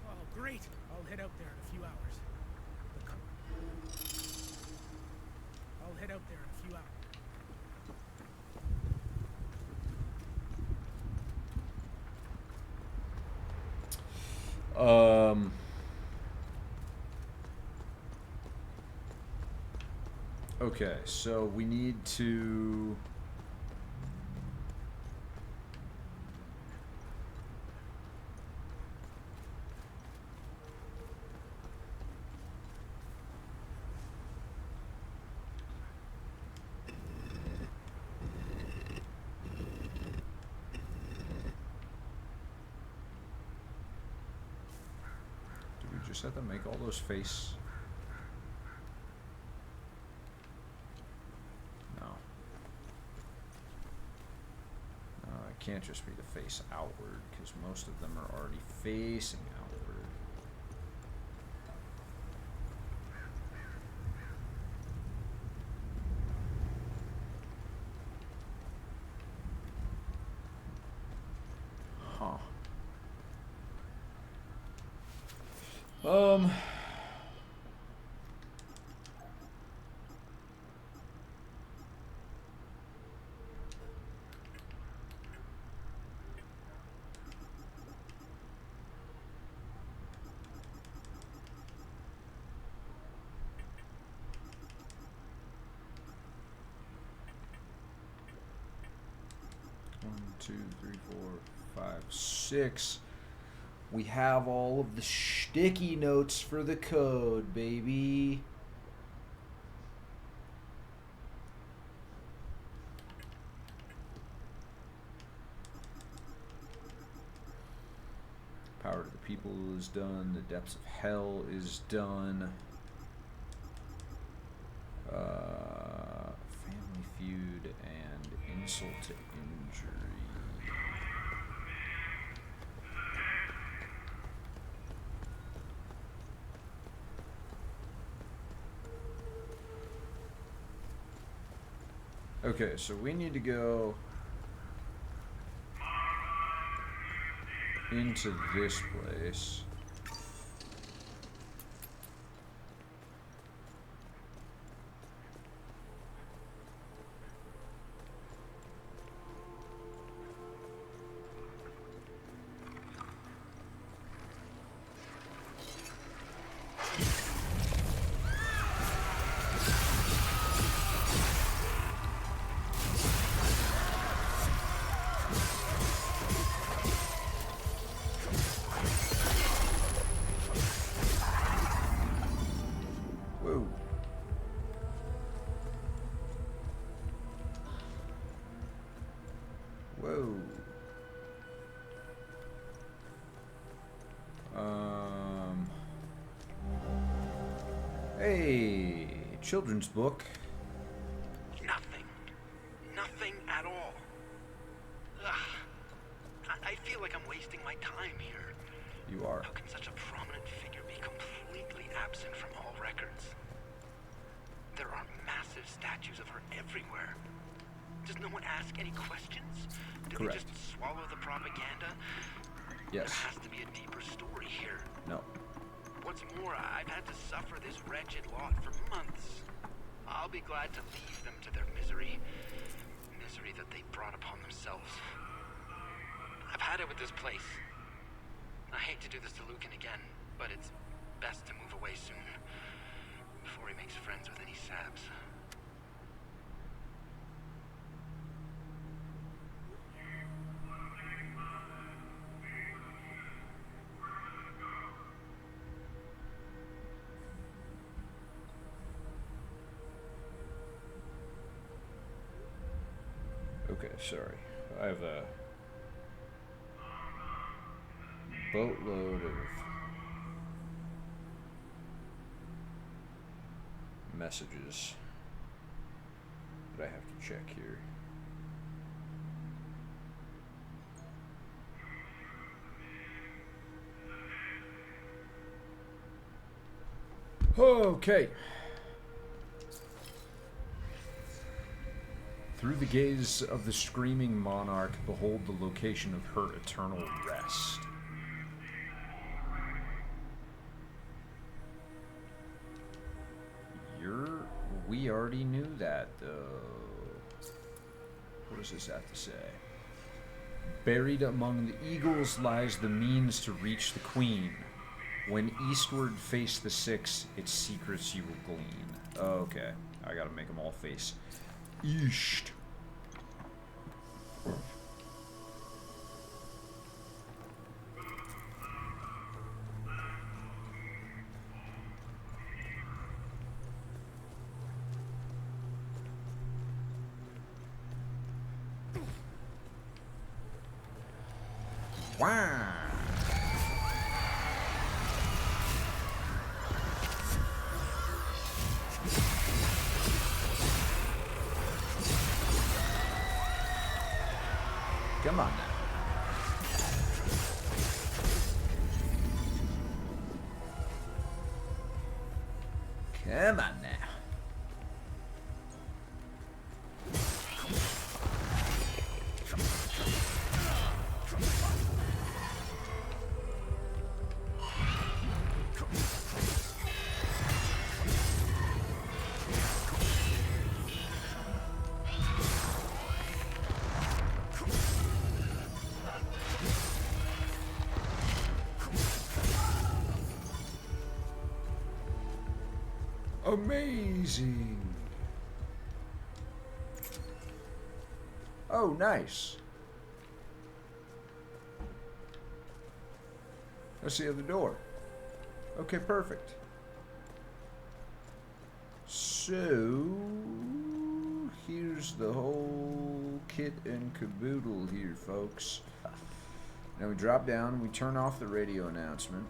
Oh, great! I'll head out there in a few hours. I'll head out there in a few hours. Okay, so we need to... Do we just have to make all those face... Can't just be the face outward, because most of them are already facing outward. Huh. Two, three, four, five, six. We have all of the sticky notes for the code, baby. Power to the People is done. The Depths of Hell is done. Family Feud and Insult to Injury. Okay, so we need to go into this place. Hey, children's book. Nothing. Nothing at all. Ugh. I feel like I'm wasting my time here. You are. How can such a prominent figure be completely absent from all records? There are massive statues of her everywhere. Does no one ask any questions? Do they just swallow the propaganda? Yes. There has to be a deeper story here. No. What's more, I've had to suffer this wretched lot for months. I'll be glad to leave them to their misery. Misery that they brought upon themselves. I've had it with this place. I hate to do this to Lucan again, but it's best to move away soon. Before he makes friends with any Sabs. sorry. I have a boatload of messages that I have to check here. Okay. Through the gaze of the screaming monarch, behold the location of her eternal rest. We already knew that, though. What does this have to say? Buried among the eagles lies the means to reach the queen. When eastward face the six, its secrets you will glean. Okay, I gotta make them all face east. Wow. Come on now. Come on now. Amazing. Oh, nice. That's the other door. Okay, perfect. So, here's the whole kit and caboodle here, folks. Now we drop down, we turn off the radio announcement.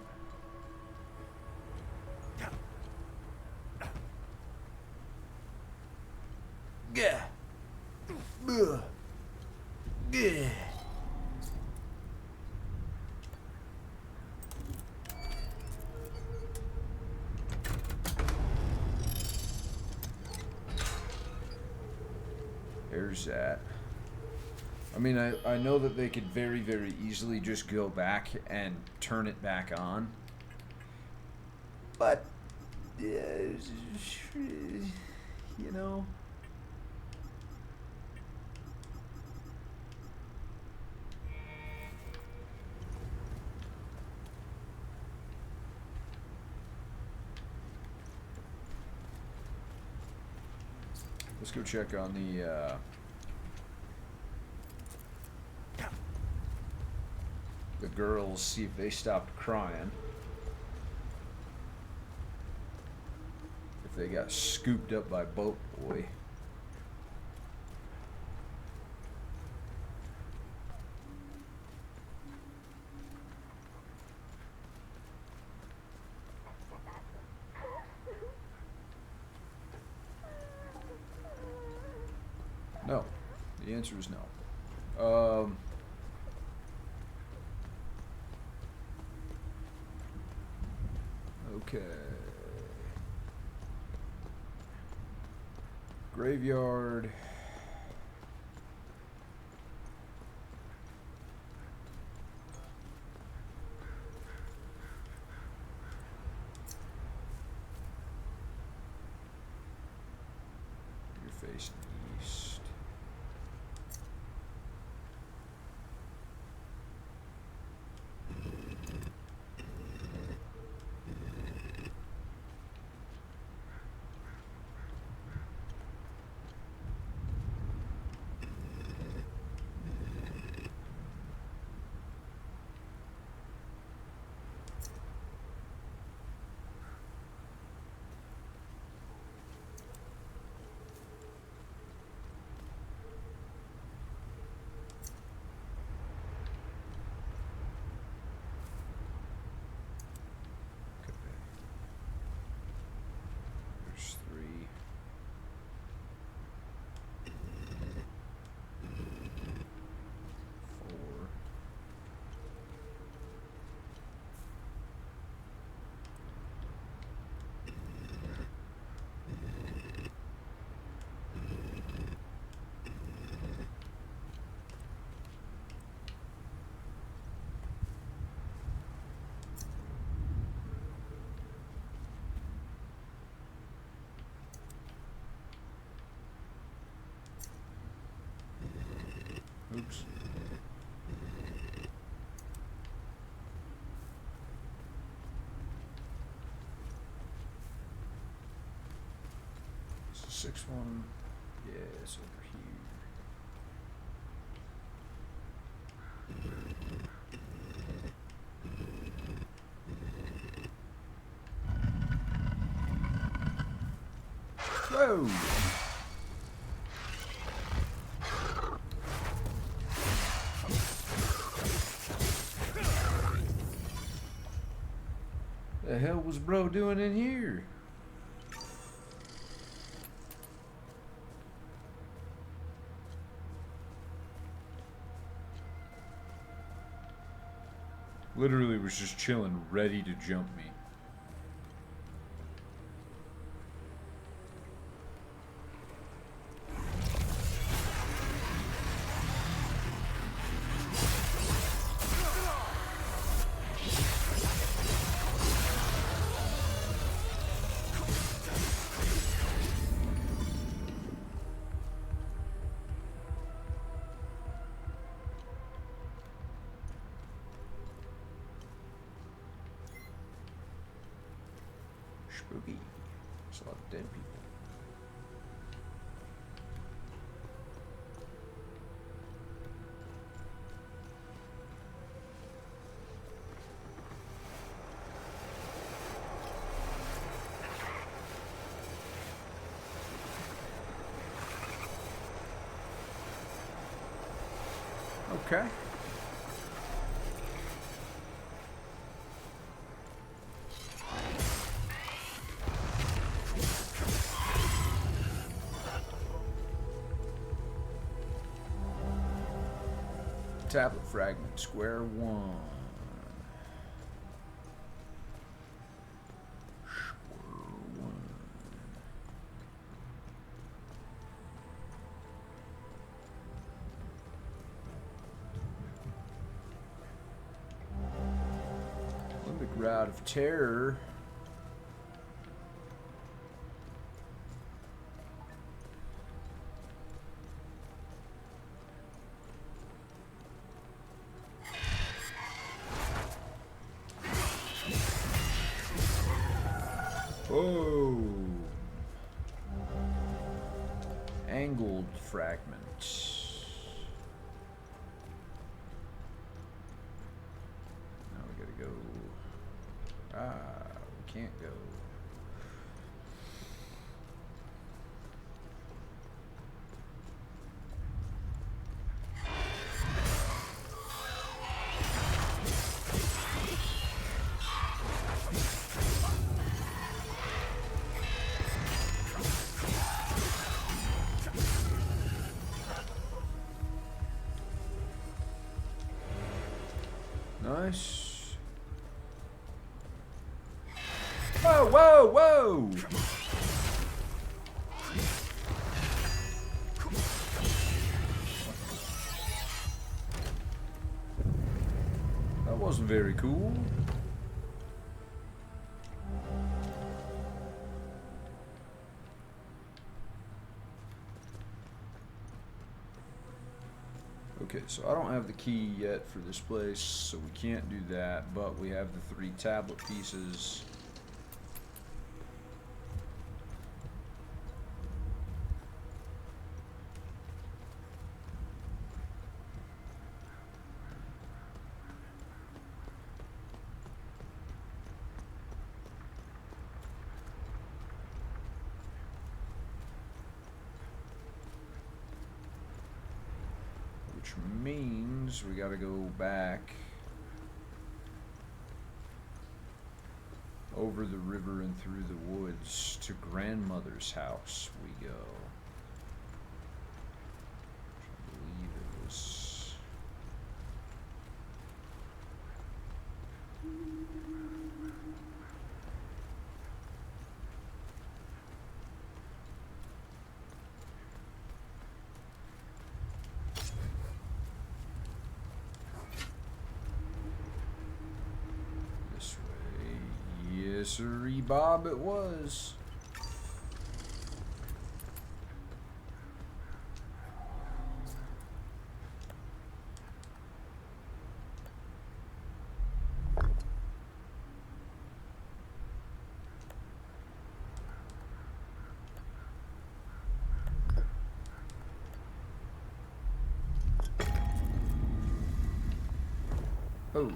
Yeah. Yeah. There's that. I mean, I know that they could very, very easily just go back and turn it back on. But, you know. Let's go check on the girls, see if they stopped crying. If they got scooped up by Boat Boy. No. The answer is no. Okay. Graveyard. You're facing east. Oops. It's the sixth one. Yeah, it's over here. Whoa! The hell was bro doing in here? Literally was just chilling, ready to jump me. Spooky. There's a lot of dead people. Okay. Tablet fragment, square one. Square one. Olympic Route of Terror. Oh, angled fragment. Now we gotta go. We can't go. Nice. Whoa, whoa, whoa! That wasn't very cool. Okay, so I don't have the key yet for this place, so we can't do that, but we have the 3 tablet pieces. Which means we gotta go back over the river and through the woods to grandmother's house we go. I believe it was... Yes, sirree, Bob, it was. Oh.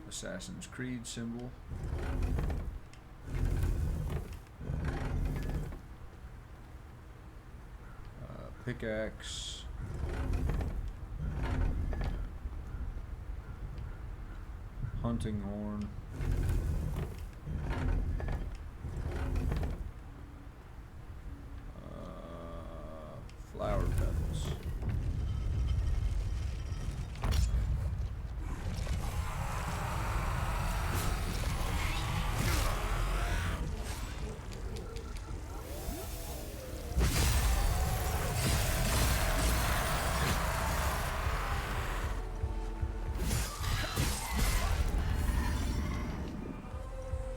Assassin's Creed symbol. Pickaxe. Hunting horn. Flower petals.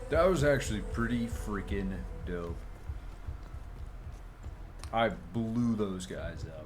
That was actually pretty freaking dope. I blew those guys up.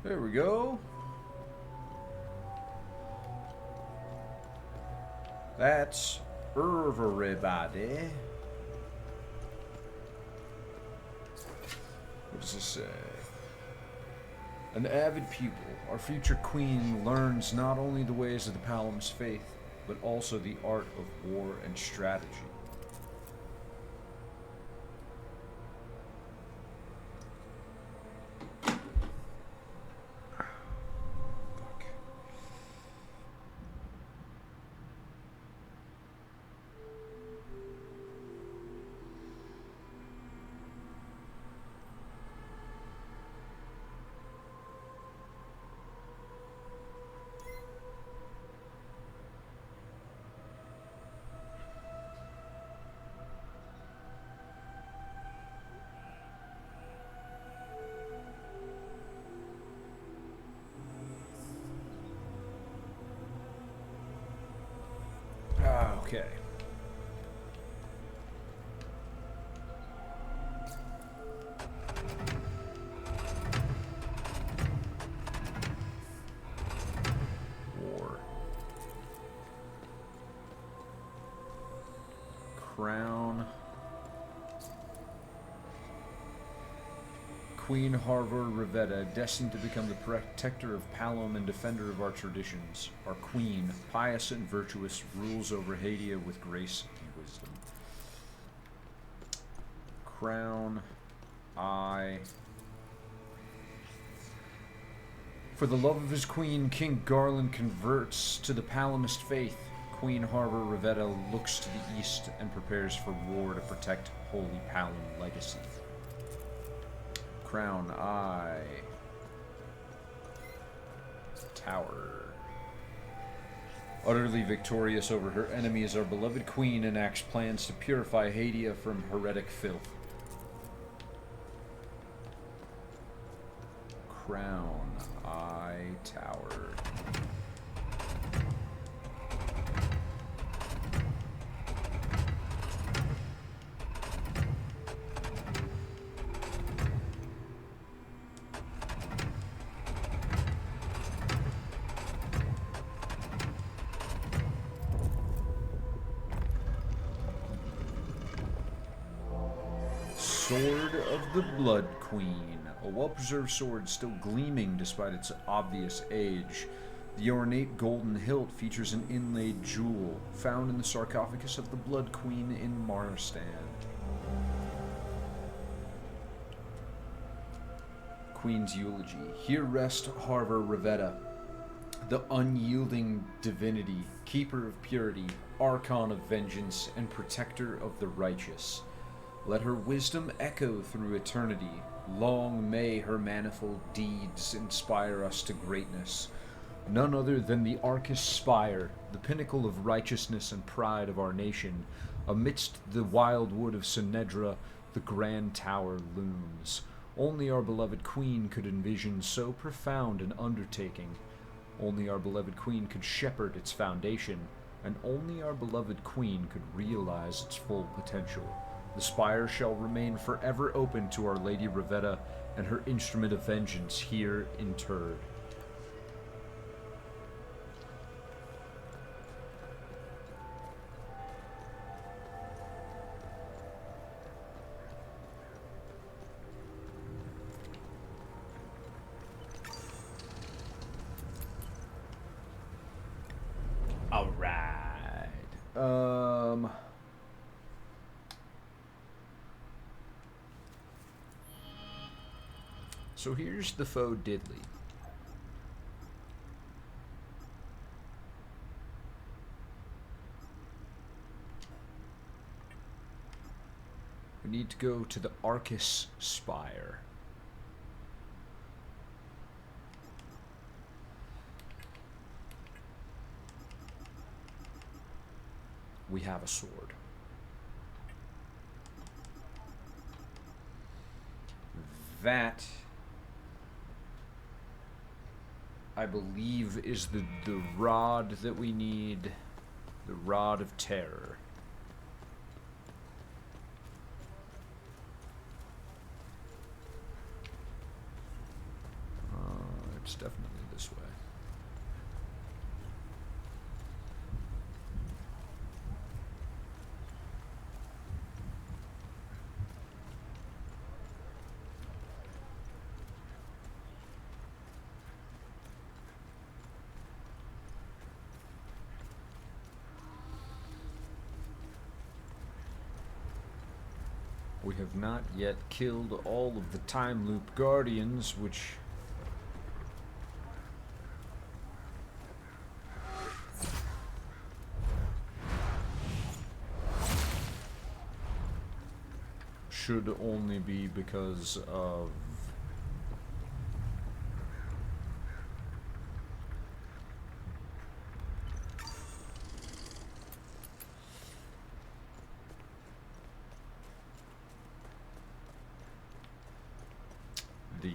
There we go. That's everybody. What does this say? An avid pupil, our future queen learns not only the ways of the Palam's faith, but also the art of war and strategy. Okay. War. Crown. Queen Harvor Rivetta, destined to become the protector of Palom and defender of our traditions. Our queen, pious and virtuous, rules over Hadia with grace and wisdom. Crown. I. For the love of his queen, King Garland converts to the Palamist faith. Queen Harvor Rivetta looks to the east and prepares for war to protect Holy Palam legacy. Crown Eye. Tower. Utterly victorious over her enemies, our beloved queen enacts plans to purify Hadia from heretic filth. Crown Eye Tower. Sword of the Blood Queen. A well-preserved sword still gleaming despite its obvious age. The ornate golden hilt features an inlaid jewel found in the sarcophagus of the Blood Queen in Marstrand. Queen's Eulogy. Here rest Harver Rivetta, the unyielding divinity, keeper of purity, archon of vengeance, and protector of the righteous. Let her wisdom echo through eternity. Long may her manifold deeds inspire us to greatness. None other than the Arcus Spire, the pinnacle of righteousness and pride of our nation. Amidst the wild wood of Sinedra, the grand tower looms. Only our beloved queen could envision so profound an undertaking. Only our beloved queen could shepherd its foundation, and only our beloved queen could realize its full potential. The spire shall remain forever open to Our Lady Rivetta and her instrument of vengeance here interred. Alright. So here's the foe Diddley. We need to go to the Arcus Spire. We have a sword. That, I believe, is the rod that we need. The Rod of Terror. It's definitely this way. We have not yet killed all of the Time Loop Guardians, which should only be because of the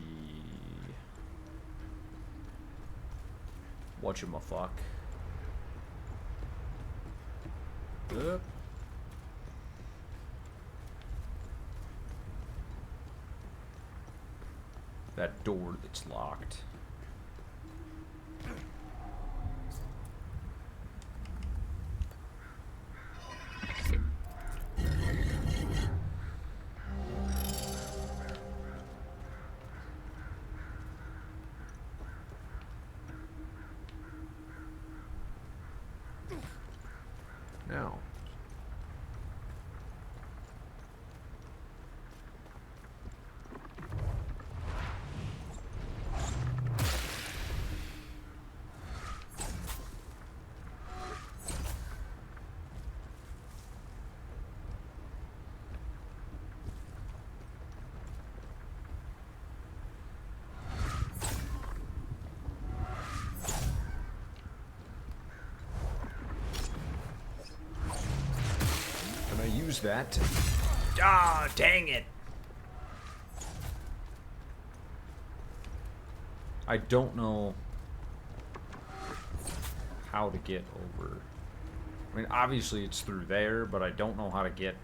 whatchamafuck. That door that's locked. Now. Use that. Ah, dang it. I don't know how to get over. I mean, obviously it's through there, but I don't know how to get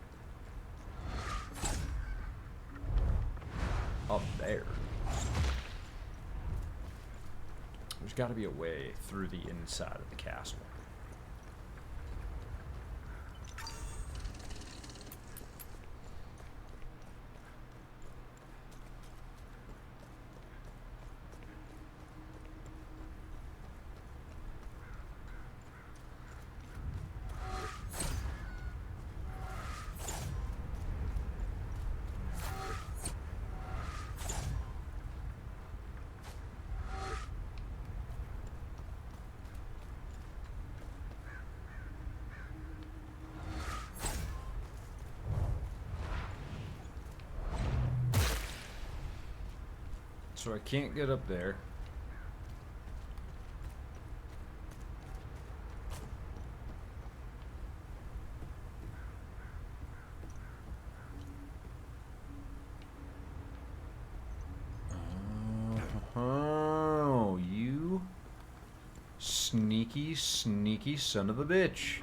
up there. There's got to be a way through the inside of the castle. So I can't get up there. Oh, you sneaky, sneaky son of a bitch.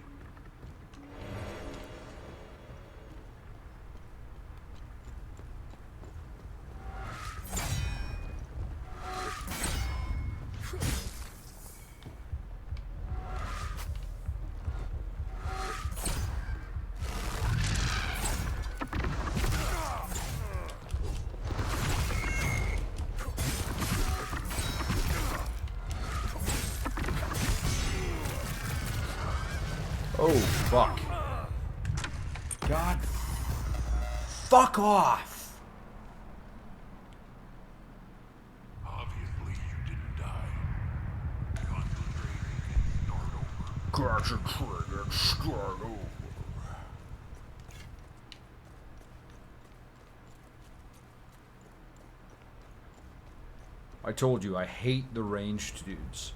Oh, fuck. God. Fuck off! Obviously, you didn't die. Concentrate and start over. I told you, I hate the ranged dudes.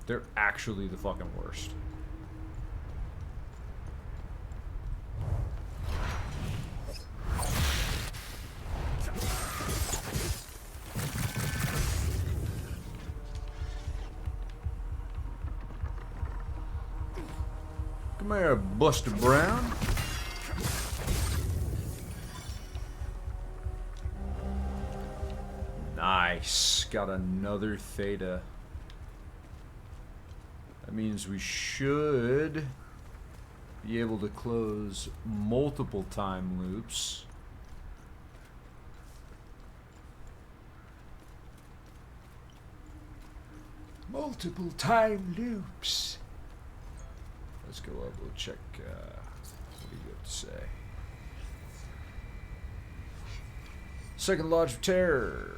They're actually the fucking worst. Come here, Buster Brown. Nice. Got another theta. That means we should be able to close multiple time loops. Multiple time loops. Let's go up, we'll check, what do you have to say? Second Lodge of Terror.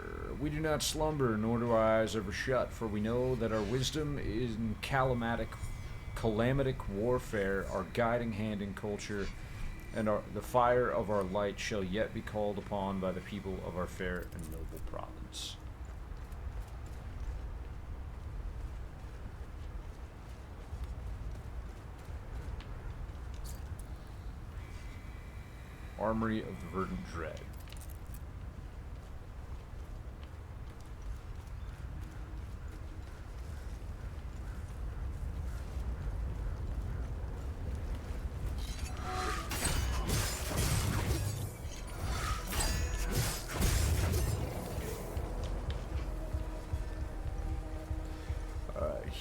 We do not slumber, nor do our eyes ever shut, for we know that our wisdom in calamatic warfare, our guiding hand in culture, and the fire of our light shall yet be called upon by the people of our fair and noble province. Armory of the Verdant Dread.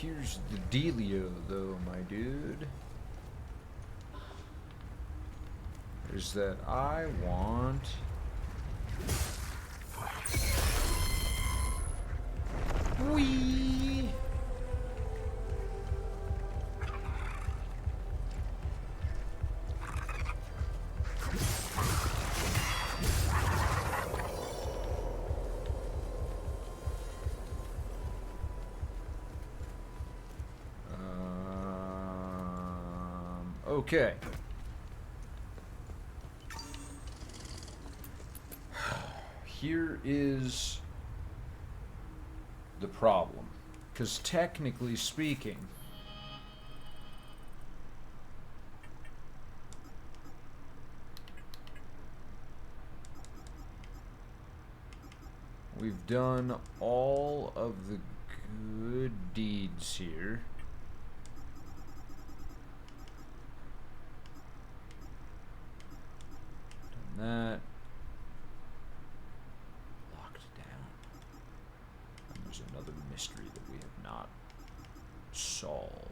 Here's the dealio, though, my dude. Is that I want... Whee! Okay. Here is the problem. Because technically speaking, we've done all of the good deeds here. That locked down. And there's another mystery that we have not solved.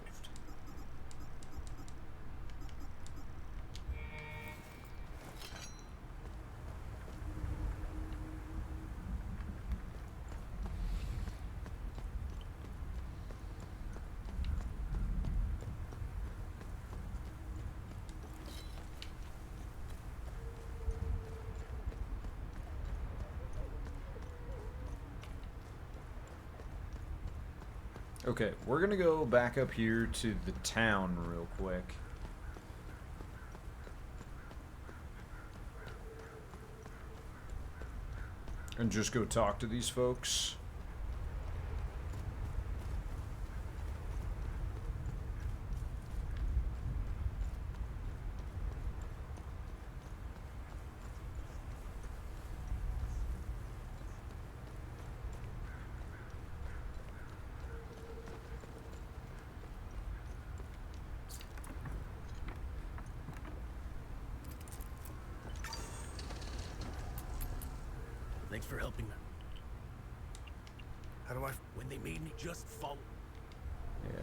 Okay, we're gonna go back up here to the town real quick. And just go talk to these folks. Thanks for helping them. How do I... When they made me just follow... Yeah.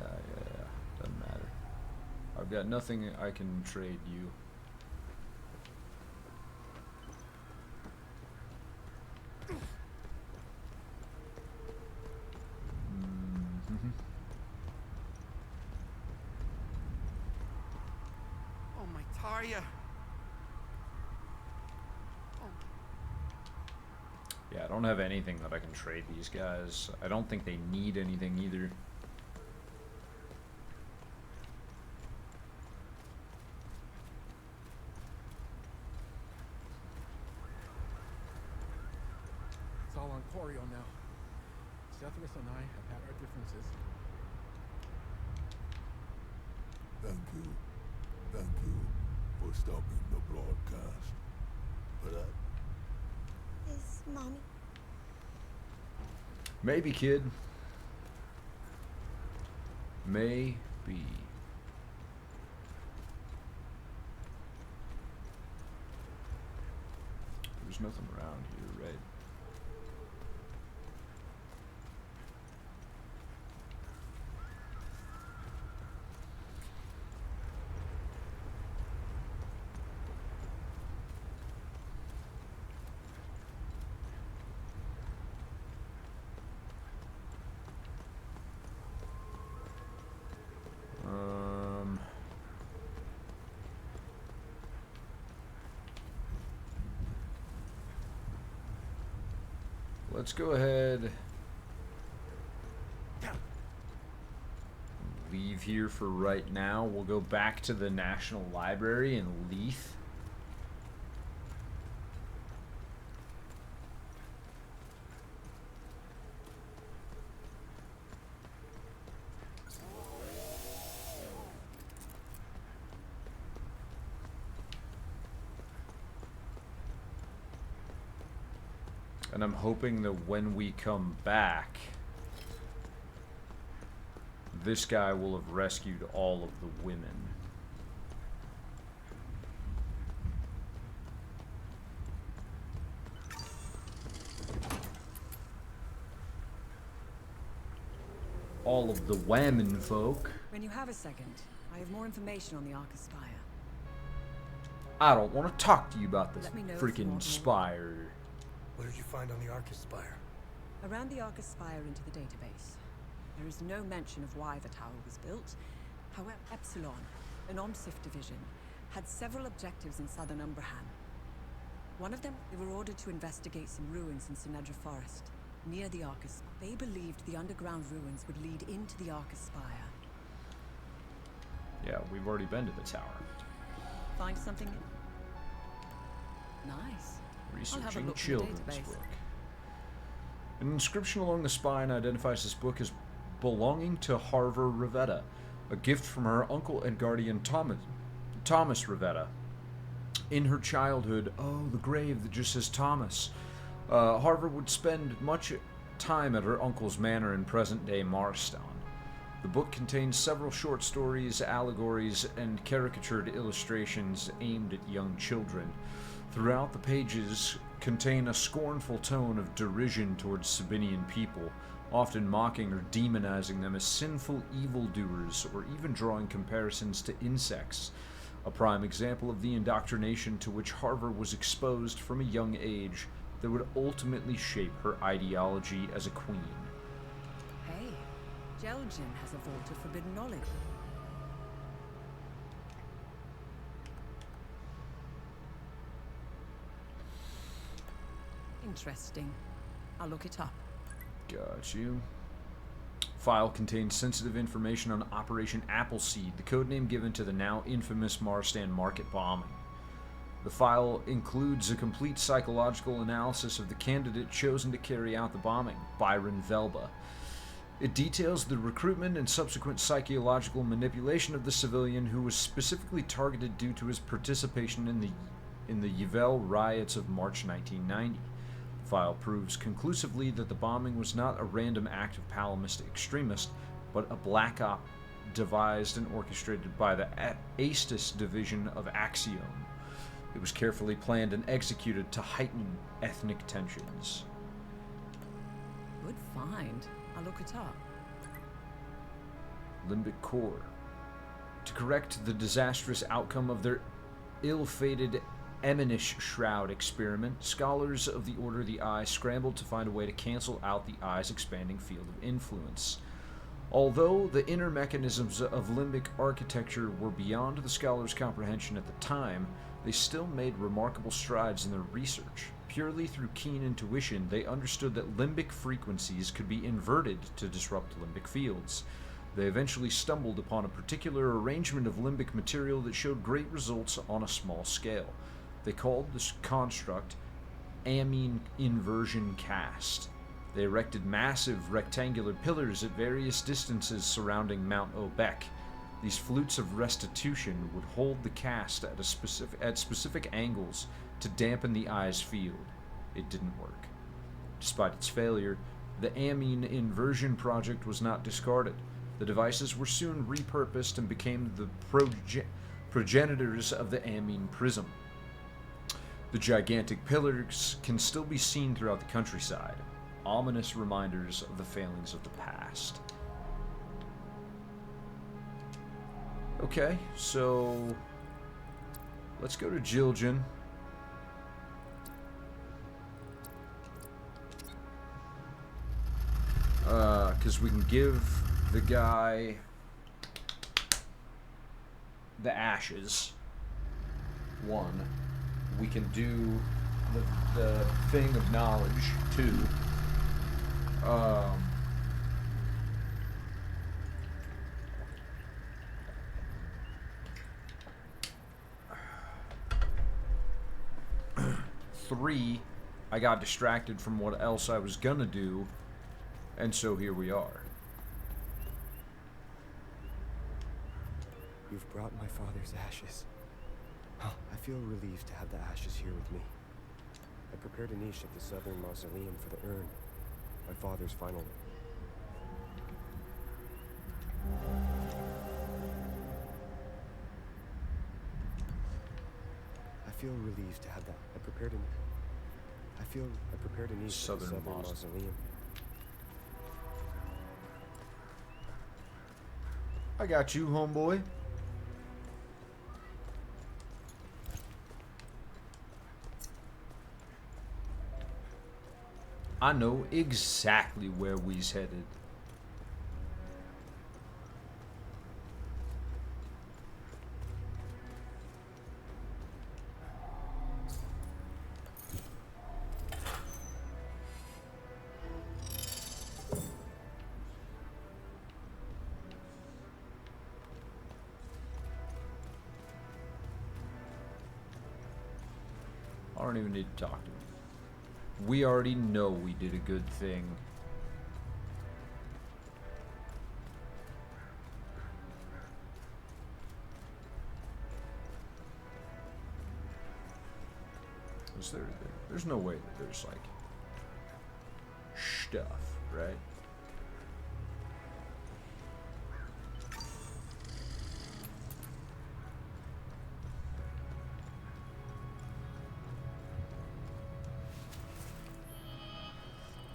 Doesn't matter. I've got nothing I can trade you. Oh, my Tarja. Yeah, I don't have anything that I can trade these guys. I don't think they need anything either. It's all on Corio now. Cephas and I have had our differences. Thank you. Thank you for stopping the broadcast. But Is Mommy? Maybe, kid. Maybe. There's nothing around here, right? Let's go ahead. Leave here for right now. We'll go back to the National Library in Leith. And I'm hoping that when we come back, this guy will have rescued all of the women. All of the women folk. When you have a second, I have more information on the Arcus Spire. I don't want to talk to you about this Let me know if you freaking want more. spire. What did you find on the Arcus Spire? Around the Arcus Spire into the database, there is no mention of why the tower was built. However, Epsilon, an OMSIF division, had several objectives in southern Umbrahan. One of them, they were ordered to investigate some ruins in Sinedra Forest, near the Arcus. They believed the underground ruins would lead into the Arcus Spire. Yeah, we've already been to the tower. Find something? Nice. I'll have a Researching look in the children's database. book. An inscription along the spine identifies this book as belonging to Harver Rivetta, a gift from her uncle and guardian Thomas Rivetta. In her childhood, oh, the grave that just says Thomas. Harver would spend much time at her uncle's manor in present-day Marston. The book contains several short stories, allegories, and caricatured illustrations aimed at young children. Throughout the pages contain a scornful tone of derision towards Sabinian people, often mocking or demonizing them as sinful evildoers, or even drawing comparisons to insects. A prime example of the indoctrination to which Harver was exposed from a young age that would ultimately shape her ideology as a queen. Hey, Jelgen has a vault of forbidden knowledge. Interesting. I'll look it up. Got you. File contains sensitive information on Operation Appleseed, the codename given to the now infamous Marstan Market bombing. The file includes a complete psychological analysis of the candidate chosen to carry out the bombing, Byron Velba. It details the recruitment and subsequent psychological manipulation of the civilian who was specifically targeted due to his participation in the Yvel riots of March 1990. The file proves conclusively that the bombing was not a random act of Palomist extremists, but a black op devised and orchestrated by the Aestus division of Axiom. It was carefully planned and executed to heighten ethnic tensions. Good find. I'll look it up. Limbic Core. To correct the disastrous outcome of their ill-fated Eminish Shroud experiment, scholars of the Order of the Eye scrambled to find a way to cancel out the Eye's expanding field of influence. Although the inner mechanisms of limbic architecture were beyond the scholars' comprehension at the time, they still made remarkable strides in their research. Purely through keen intuition, they understood that limbic frequencies could be inverted to disrupt limbic fields. They eventually stumbled upon a particular arrangement of limbic material that showed great results on a small scale. They called this construct amine inversion cast. They erected massive rectangular pillars at various distances surrounding Mount Obeck. These flutes of restitution would hold the cast at specific angles to dampen the Eye's field. It didn't work. Despite its failure, the amine inversion project was not discarded. The devices were soon repurposed and became the progenitors of the amine prism. The gigantic pillars can still be seen throughout the countryside, ominous reminders of the failings of the past. Okay, so let's go to Jil'jain. Because we can give the guy the ashes. One. We can do the thing of knowledge. Two. Three, I got distracted from what else I was gonna do, and so here we are. You've brought my father's ashes. I feel relieved to have the ashes here with me. I prepared a niche at the southern mausoleum for the urn, my father's final. I feel relieved to have that. I prepared a niche at the southern mausoleum. I got you, homeboy. I know exactly where we's headed. I don't even need to talk to him. We already know we did a good thing. There's no way that there's like stuff, right?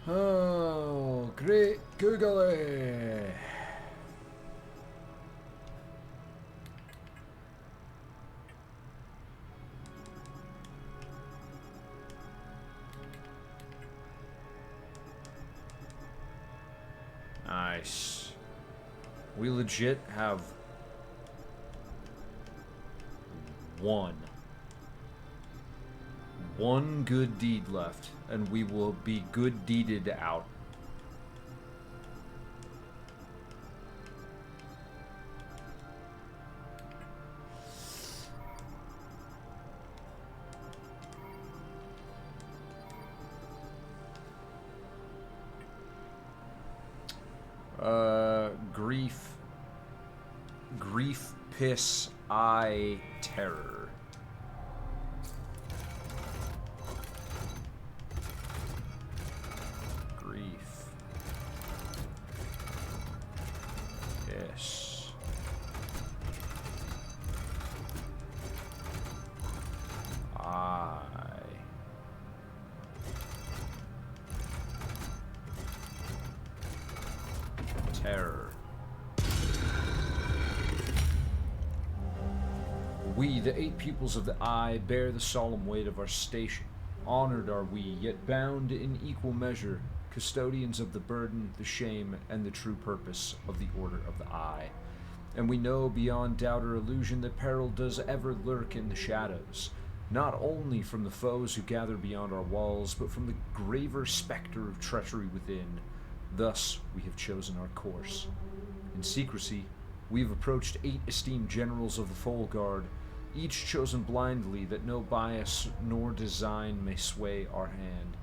Oh, great googly. Nice. We legit have one good deed left, and we will be good deeded out. Grief, Piss, Eye, Terror. Grief. Piss. Eye. Terror. We, the 8 pupils of the Eye, bear the solemn weight of our station. Honored are we, yet bound in equal measure, custodians of the burden, the shame, and the true purpose of the Order of the Eye. And we know beyond doubt or illusion that peril does ever lurk in the shadows, not only from the foes who gather beyond our walls, but from the graver specter of treachery within. Thus we have chosen our course. In secrecy, we have approached 8 esteemed generals of the Full Guard, each chosen blindly that no bias nor design may sway our hand.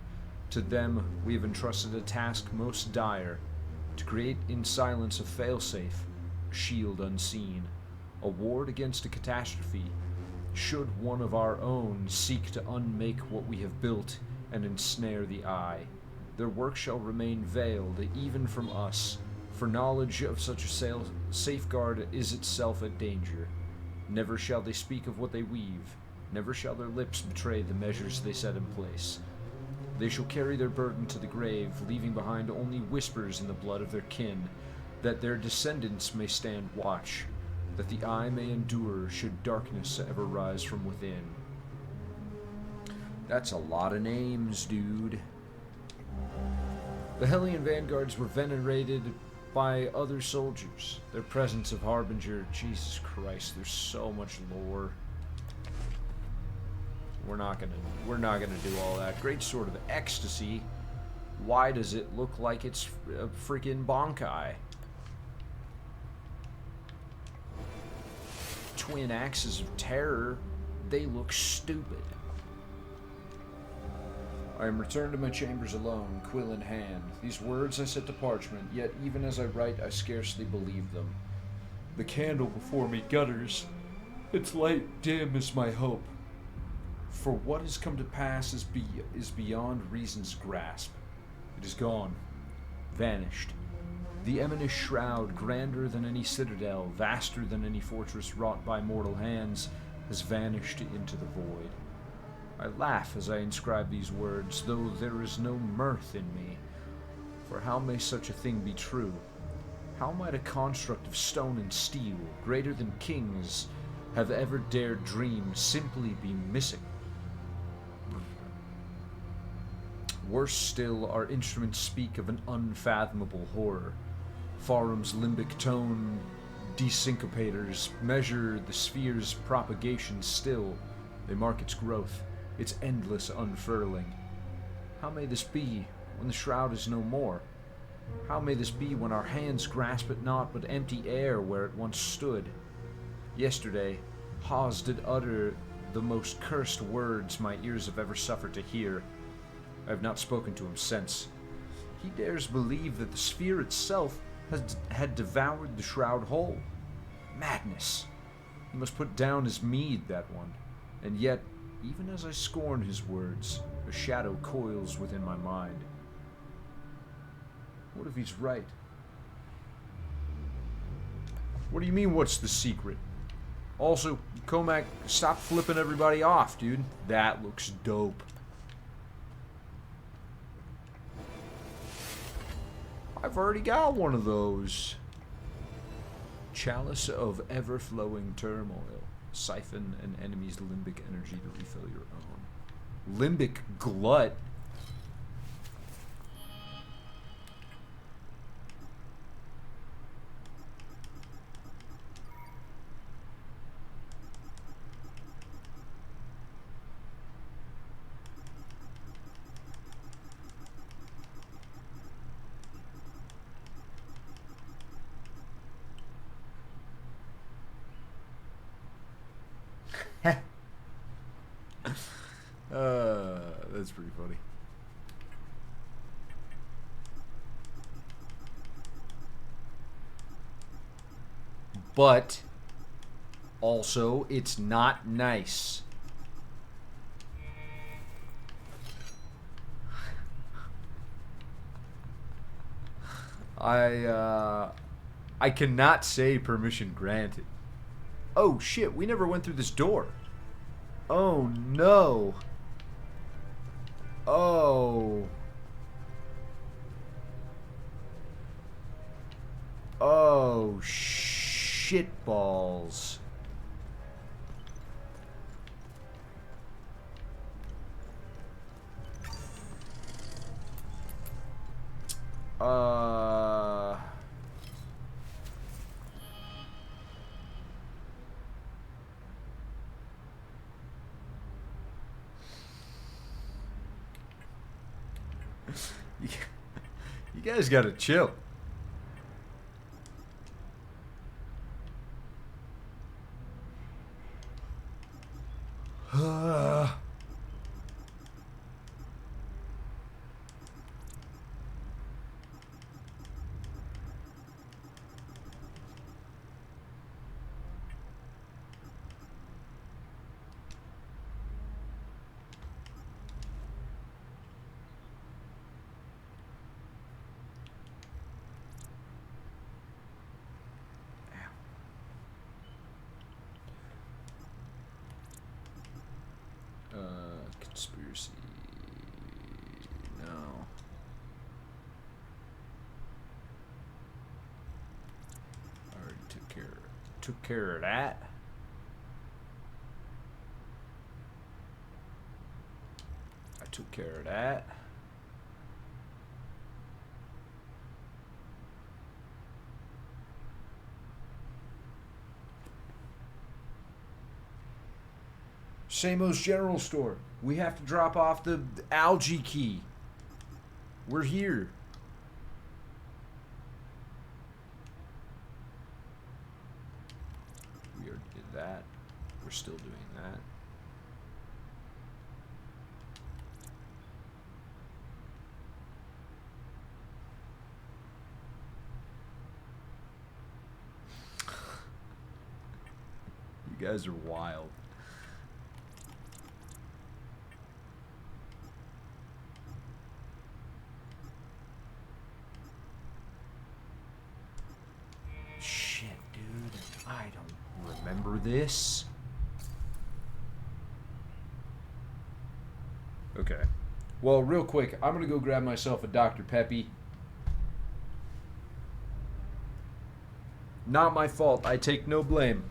To them we have entrusted a task most dire, to create in silence a failsafe, a shield unseen, a ward against a catastrophe, should one of our own seek to unmake what we have built and ensnare the Eye. Their work shall remain veiled, even from us, for knowledge of such a safeguard is itself a danger. Never shall they speak of what they weave, never shall their lips betray the measures they set in place. They shall carry their burden to the grave, leaving behind only whispers in the blood of their kin, that their descendants may stand watch, that the Eye may endure should darkness ever rise from within. That's a lot of names, dude. The Hellion Vanguards were venerated by other soldiers. Their presence of Harbinger, Jesus Christ, there's so much lore. We're not gonna do all that. Great Sword of Ecstasy. Why does it look like it's a freaking Bonkai? Twin Axes of Terror. They look stupid. I am returned to my chambers alone, quill in hand. These words I set to parchment, yet even as I write, I scarcely believe them. The candle before me gutters. Its light dim is my hope. For what has come to pass is beyond reason's grasp. It is gone. Vanished. The eminent shroud, grander than any citadel, vaster than any fortress wrought by mortal hands, has vanished into the void. I laugh as I inscribe these words, though there is no mirth in me. For how may such a thing be true? How might a construct of stone and steel, greater than kings, have ever dared dream simply be missing? Worse still, our instruments speak of an unfathomable horror. Farum's limbic tone desyncopators measure the sphere's propagation still. They mark its growth, its endless unfurling. How may this be when the shroud is no more? How may this be when our hands grasp at naught but empty air where it once stood? Yesterday, Haz did utter the most cursed words my ears have ever suffered to hear. I have not spoken to him since. He dares believe that the sphere itself had devoured the shroud whole. Madness. He must put down his mead, that one. And yet, even as I scorn his words, a shadow coils within my mind. What if he's right? What do you mean, what's the secret? Also, Comac, stop flipping everybody off, dude. That looks dope. I've already got one of those. Chalice of ever-flowing turmoil. Siphon an enemy's limbic energy to refill your own. Limbic glut? That's pretty funny. But Also, it's not nice. I cannot say permission granted. Oh shit, we never went through this door. Oh no. Oh. Oh shit balls. You guys gotta chill. Conspiracy. No. Already took care of that. I took care of that. Samo's General Store. We have to drop off the algae key. We're here. We already did that. We're still doing that. You guys are wild. I don't remember this. Okay. Well, real quick, I'm gonna go grab myself a Dr. Peppy. Not my fault. I take no blame.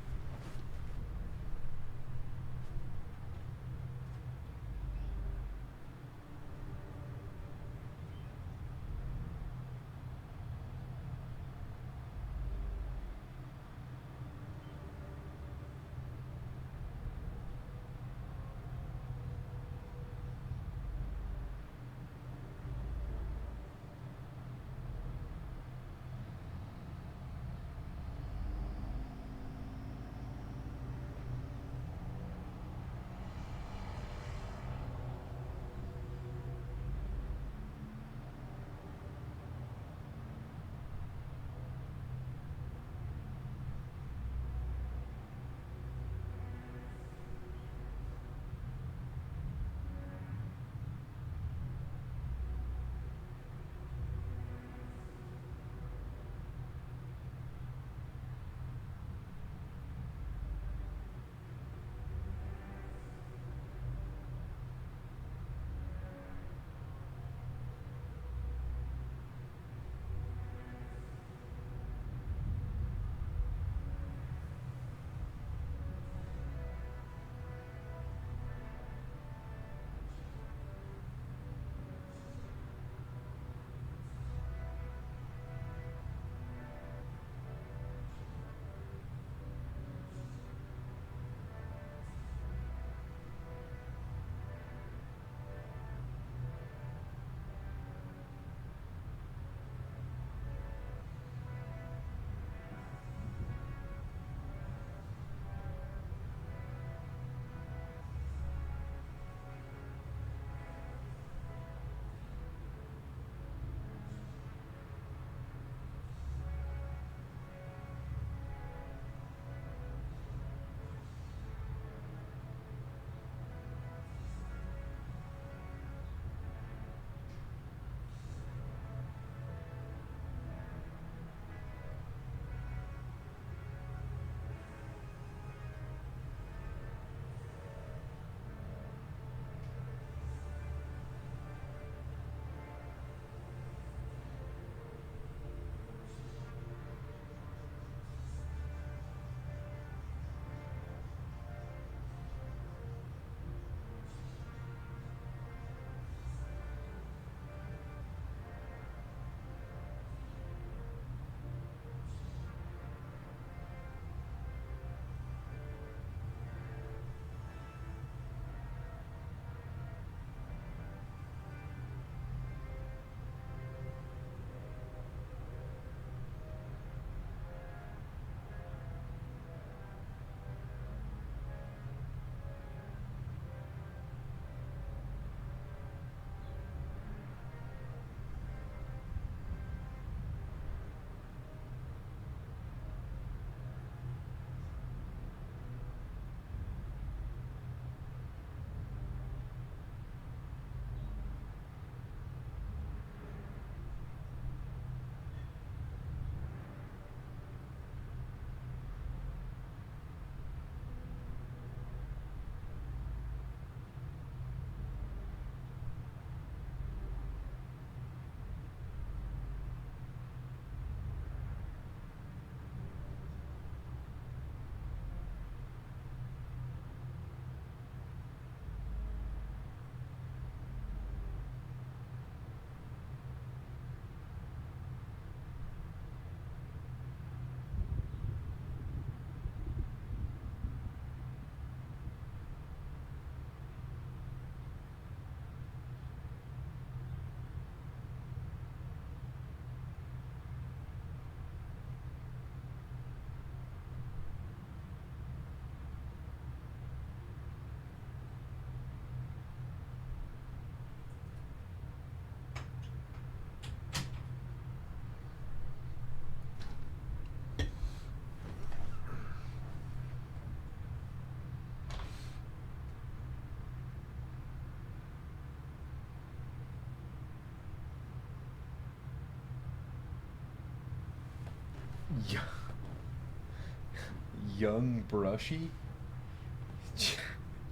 Young Brushy?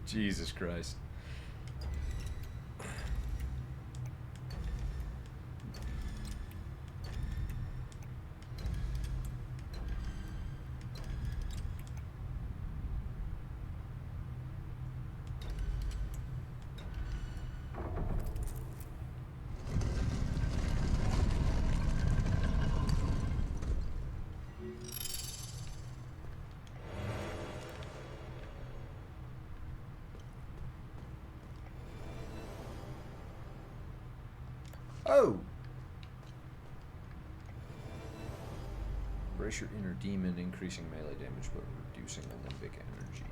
Jesus Christ. Oh! Brace your inner demon, increasing melee damage but reducing limbic energy.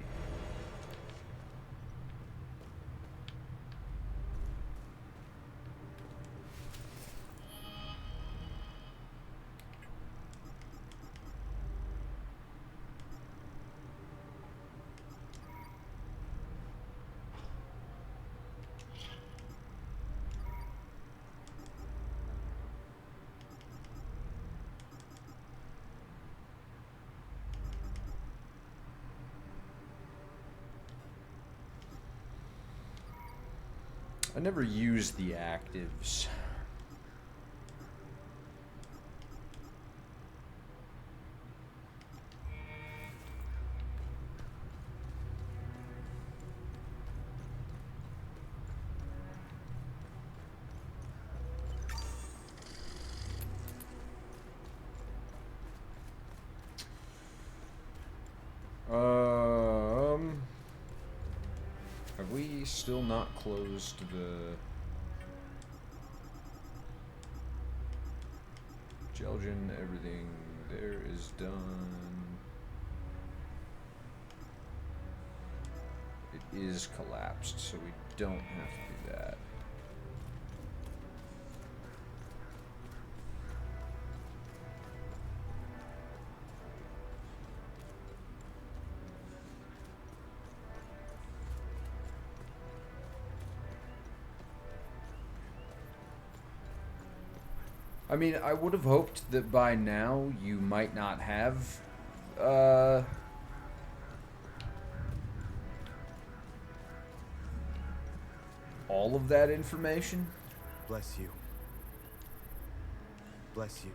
I never use the actives. Have we still not closed the Gelgen? Everything there is done. It is collapsed, so we don't have to do that. I mean, I would have hoped that by now you might not have, all of that information. Bless you. Bless you.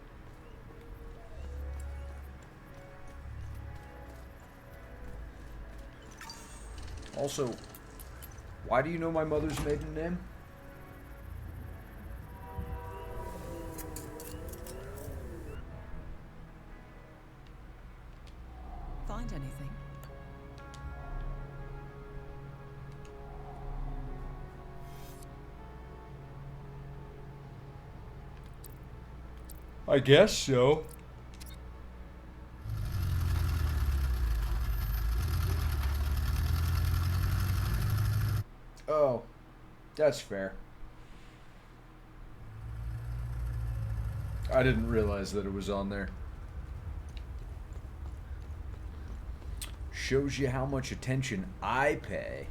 Also, why do you know my mother's maiden name? Find anything? I guess so. Oh, that's fair. I didn't realize that it was on there. Shows you how much attention I pay.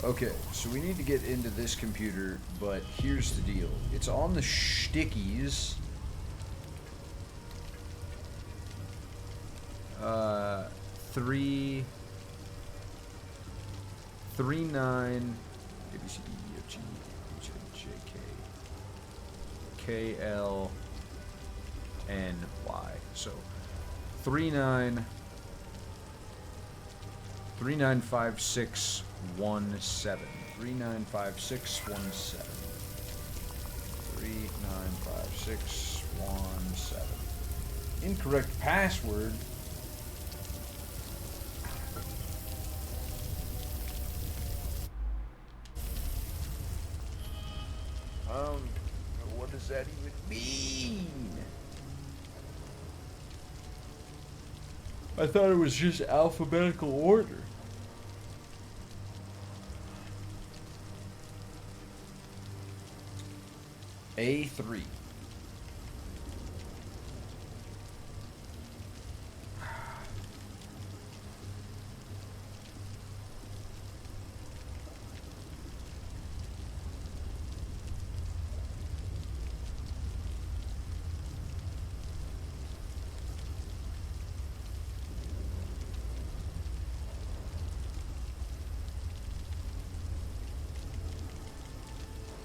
Okay, so we need to get into this computer, but here's the deal. It's on the stickies. 3, 9, A, B, C, D, E, F, G, H, I, J, K, L, N, Y. So 395617. 395617. 395617. Incorrect password. What does that even mean? I thought it was just alphabetical order. A3.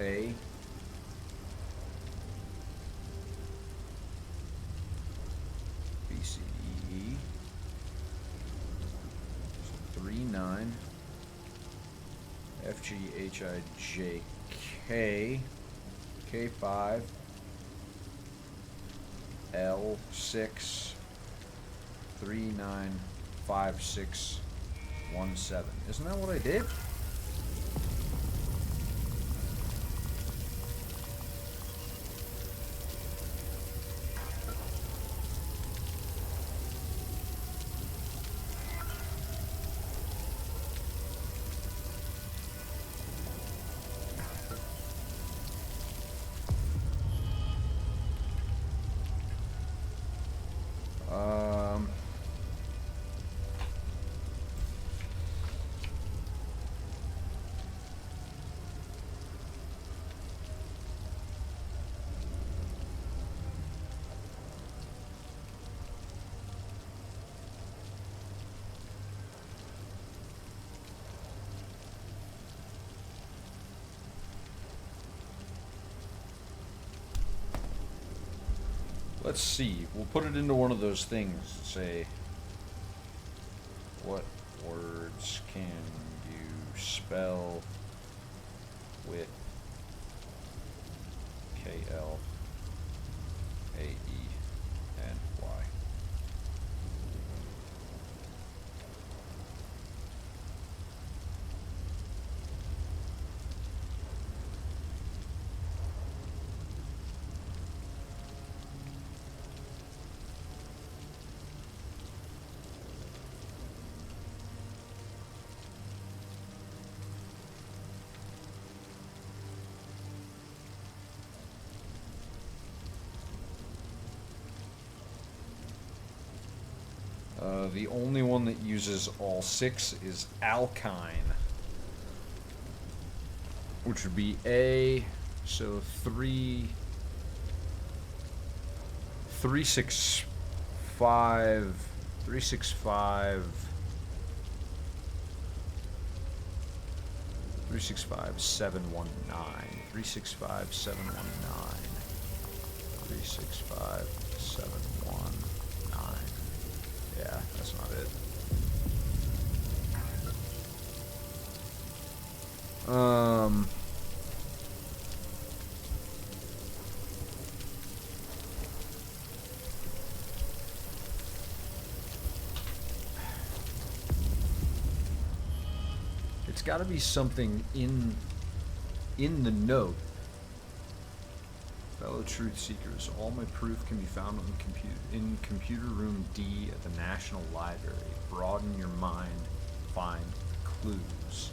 A. BCE. So 39. FGHIJK. K5. L6. 395617. Isn't that what I did? Let's see. We'll put it into one of those things. Say, what words can you spell with K-L-A-E-N-Y? The only one that uses all 6 is alkyne, which would be A, so 365 719 365 719. Yeah, that's not it. It's got to be something in the note. Fellow truth seekers, all my proof can be found on in computer room D at the National Library. Broaden your mind, find clues.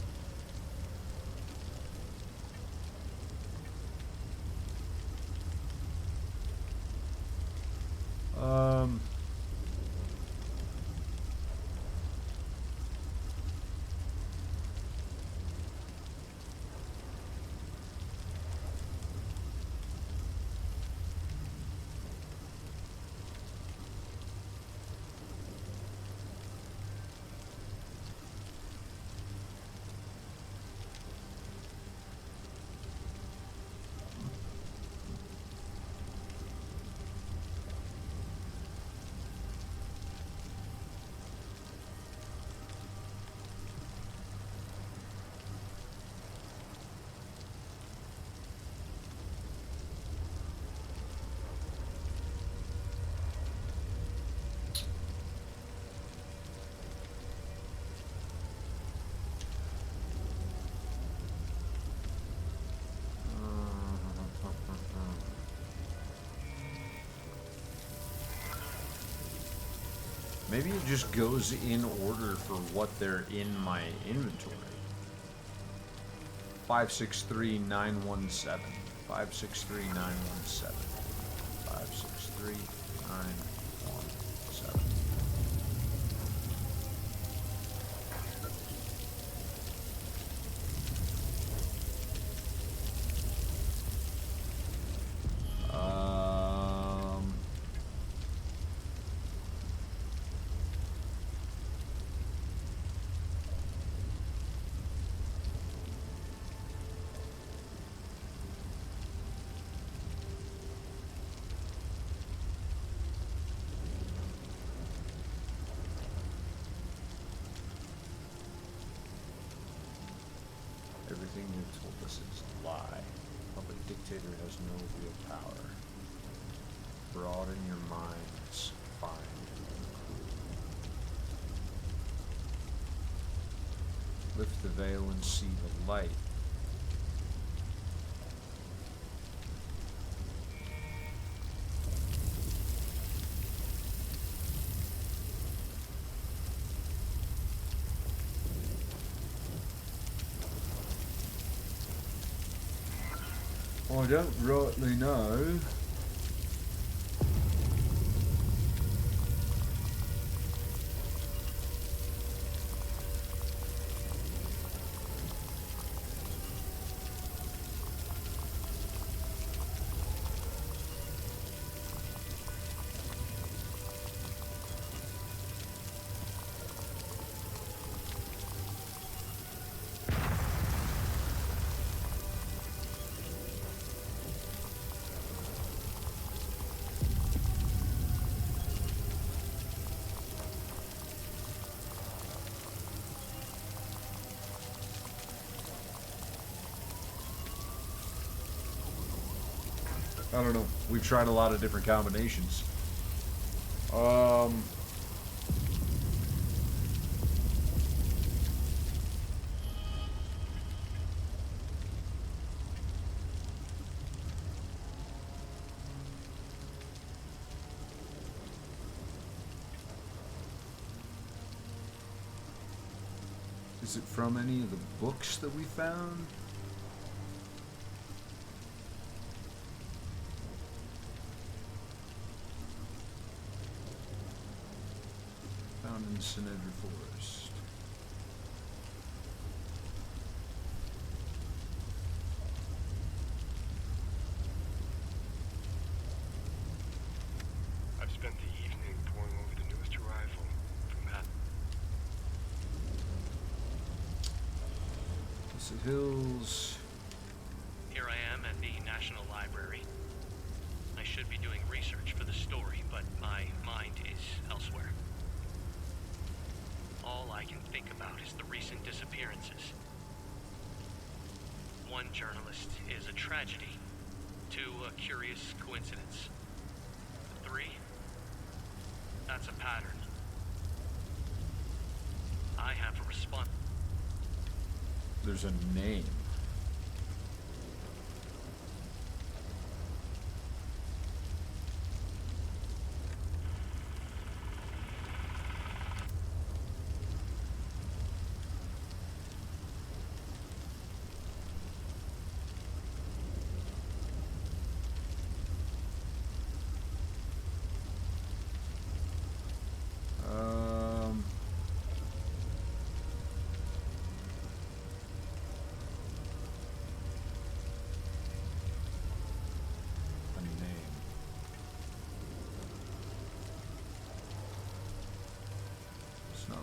Maybe it just goes in order for what they're in my inventory. 563917. 563917. 563917. everything they've told us is a lie. Puppet dictator has no real power. Broaden your minds, find a clue. Lift the veil and see the light. I don't rightly know. I don't know. We've tried a lot of different combinations. Is it from any of the books that we found? Found in Sinedra Forest. I've spent the evening poring over the newest arrival from that. Desert Hills. Here I am at the National Library. I should be doing research for the story, but my mind is elsewhere. All I can think about is the recent disappearances. One journalist is a tragedy, two a curious coincidence. Three, that's a pattern. I have a response. There's a name.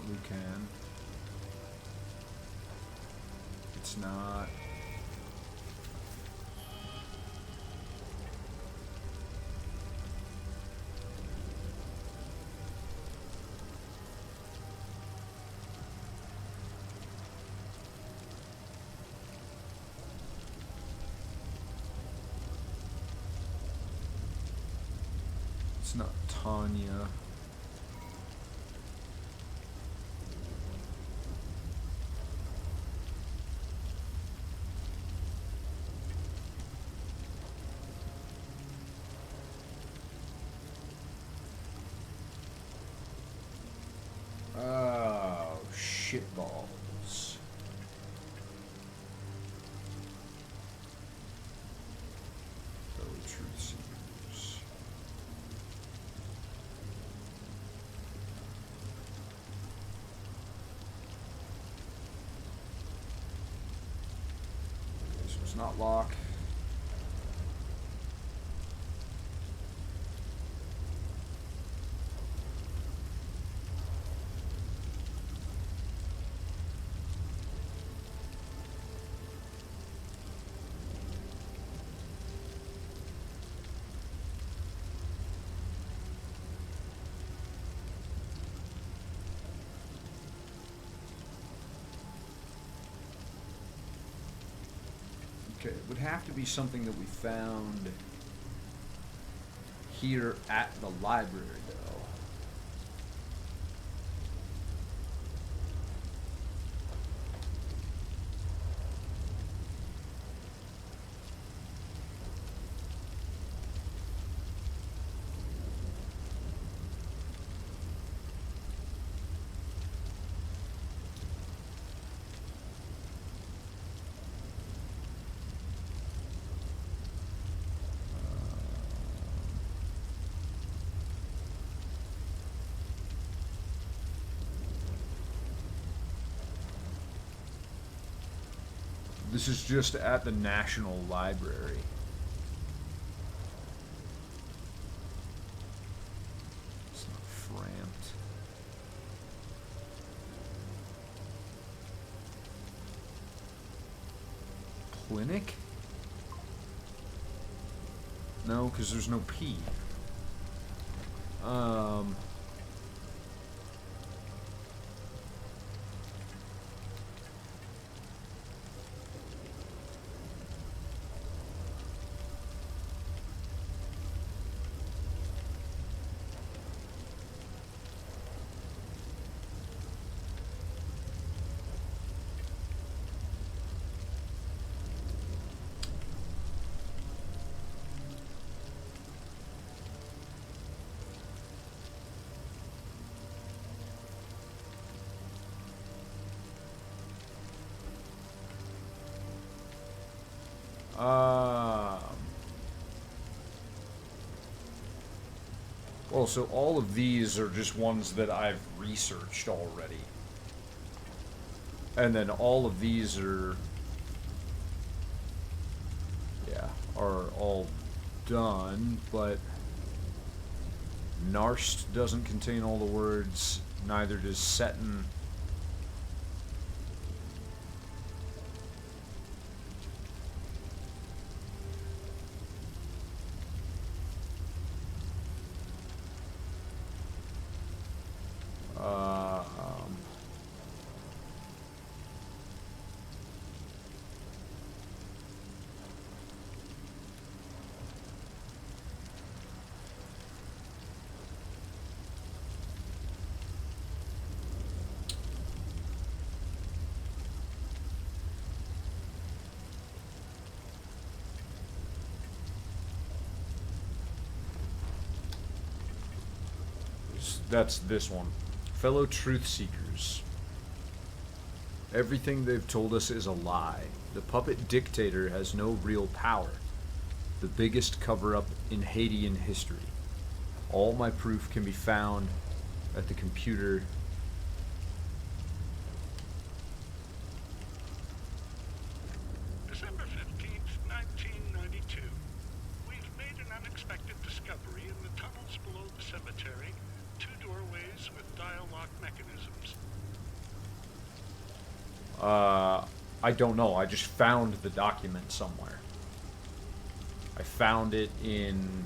Lucan. It's not. It's not Tanya. Oh, shitballs. Fellow truth seekers. Okay, so it's not Locke. have to be something that we found here at the library, though. This is just at the National Library. It's not framed. Clinic? No, because there's no P. Well, so all of these are just ones that I've researched already. And then all of these are... yeah, are all done, but... Narst doesn't contain all the words, neither does Seton. That's this one. Fellow truth seekers. Everything they've told us is a lie. The puppet dictator has no real power. The biggest cover-up in Haitian history. All my proof can be found at the computer. December 15th, 1992. We've made an unexpected discovery in the tunnels below the cemetery. 2 doorways with dial-lock mechanisms. I don't know. I just found the document somewhere. I found it in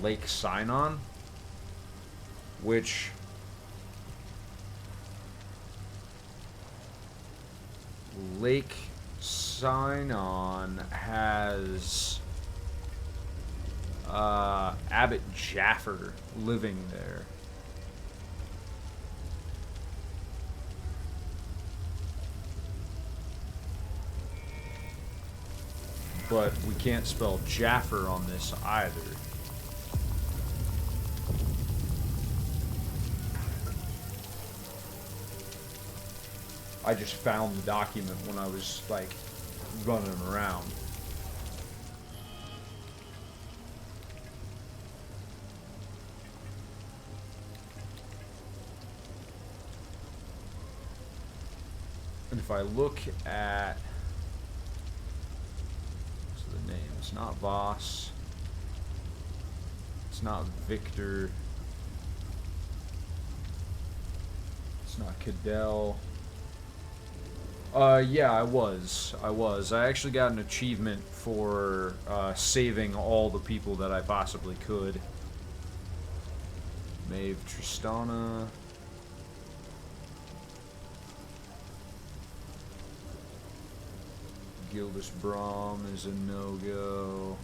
Lake Sinon, which Lake Sinon has Abbot Jaffer living there. But we can't spell Jaffer on this either. I just found the document when I was, like, running around. And if I look at... what's the name? It's not Voss. It's not Victor. It's not Cadell. Yeah, I was. I actually got an achievement for saving all the people that I possibly could. Maeve Tristana. Gildas Brahm is a no-go.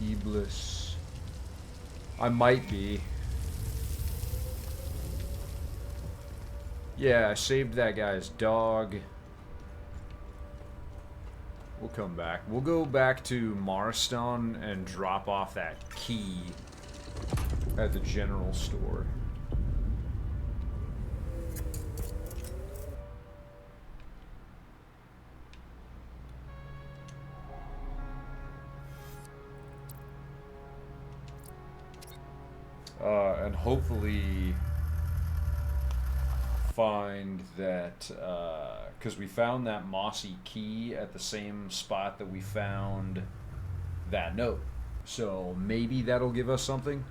Iblis. I might be. Yeah, I saved that guy's dog. We'll come back. We'll go back to Marston and drop off that key at the general store. And hopefully find that, because we found that mossy key at the same spot that we found that note. So maybe that'll give us something.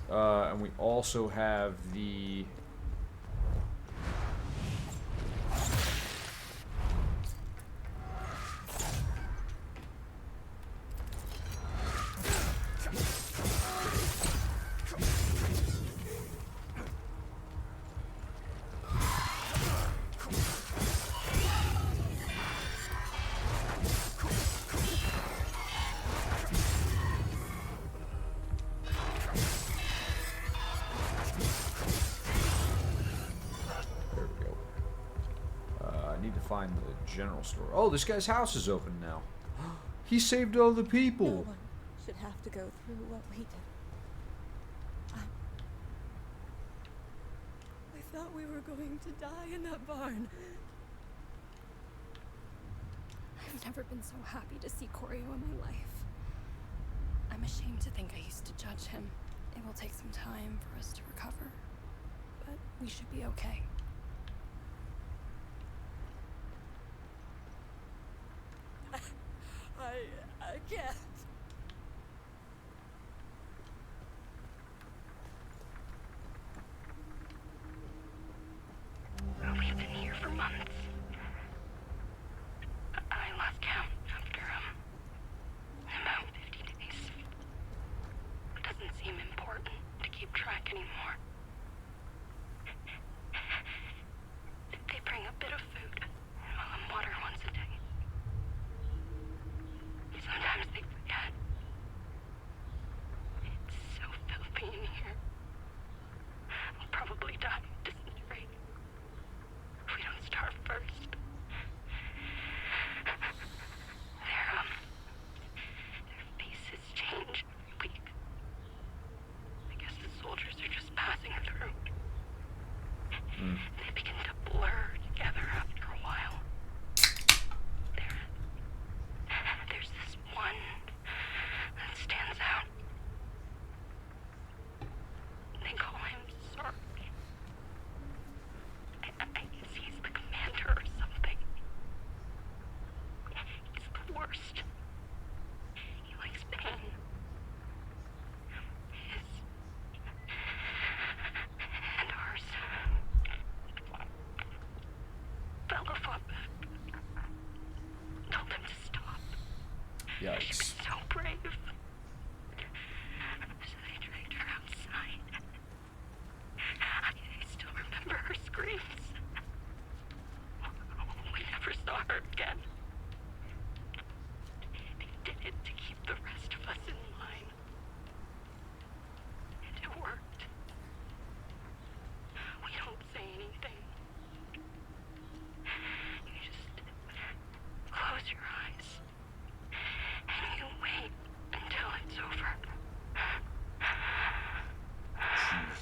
And we also have the... find the general store. Oh, this guy's house is open now. He saved all the people. No one should have to go through what we did. I thought we were going to die in that barn. I've never been so happy to see Corio in my life. I'm ashamed to think I used to judge him. It will take some time for us to recover, but we should be okay. I can't. We've been here for months. I lost count after, about 50 days. It doesn't seem important to keep track anymore. They bring a bit of food and water once a day. Sometimes they forget. It's so filthy in here. I'll probably die of dysentery if we don't starve first. Their faces change every week. I guess the soldiers are just passing through. They begin to blur together after a while. There's this one that stands out. They call him Sark. I guess he's the commander or something. He's the worst. He likes pain. His and ours. Bella fought back. Told him to stop. Yikes. She was so brave. So they dragged her outside. I still remember her screams. We never saw her again. They did it to keep the rest of us in line. And it worked. We don't say anything. You just close your eyes. And you wait until it's over.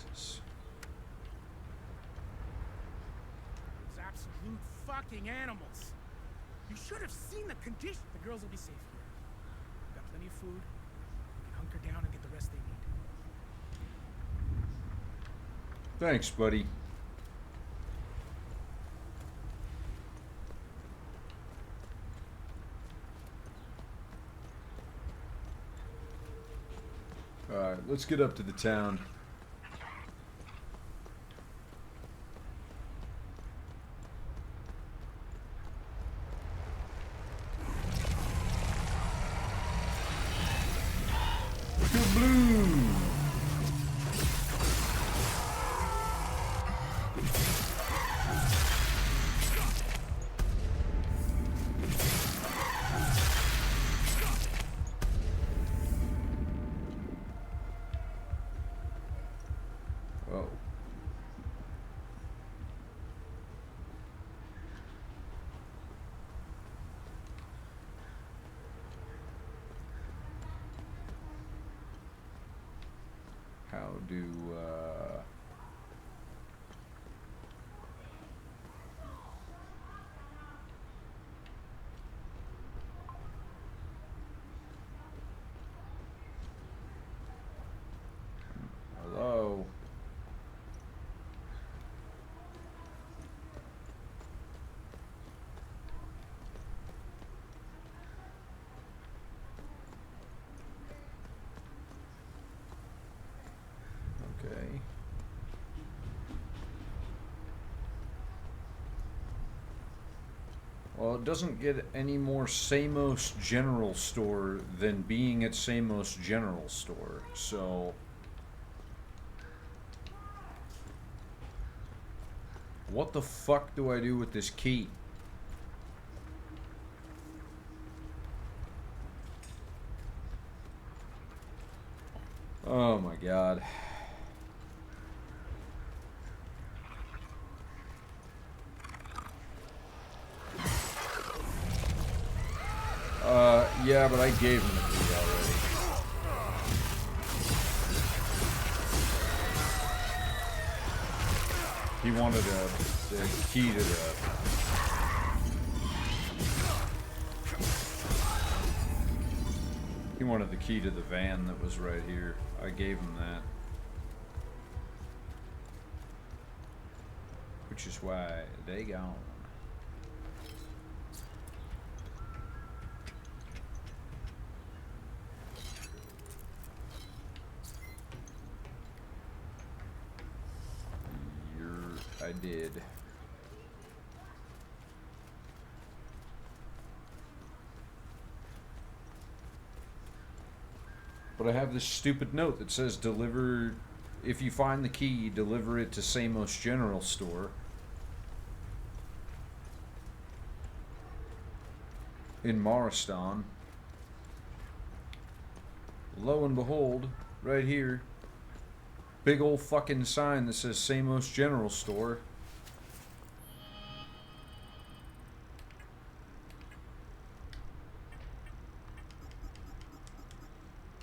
Jesus. Those absolute fucking animals. You should have seen the condition. The girls will be safe here. We've got plenty of food. We can hunker down and get the rest they need. Thanks, buddy. Alright, let's get up to the town. Oh. How do, hello? Okay. Well, it doesn't get any more Samos General Store than being at Samos General Store, so... What the fuck do I do with this key? Oh my god. Yeah, but I gave him the key already. He wanted the key to the... He wanted the key to the van that was right here. I gave him that. Which is why they gone. I did. But I have this stupid note that says deliver, if you find the key, deliver it to Samos General Store. In Maristan. Lo and behold, right here. Big old fucking sign that says Samos General Store.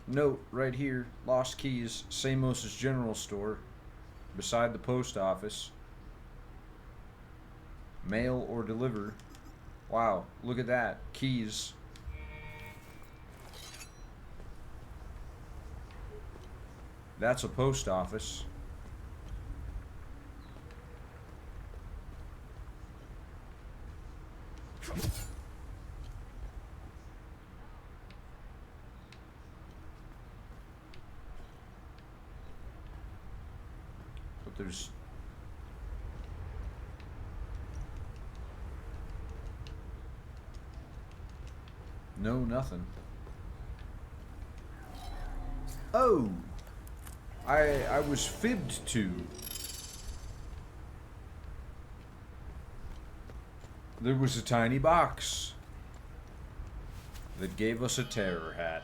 Note right here, lost keys, Samos' General Store, beside the post office. Mail or deliver. Wow, look at that. Keys. That's a post office. But there's... no, nothing. Oh! I was fibbed to. There was a tiny box that gave us a terror hat.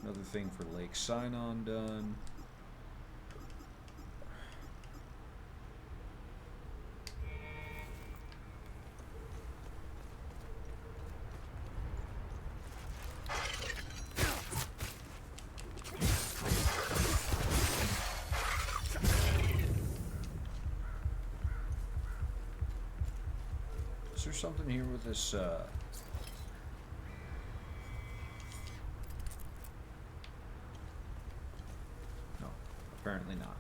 Another thing for Lake Sign-On done. Is there something here with this, no, apparently not.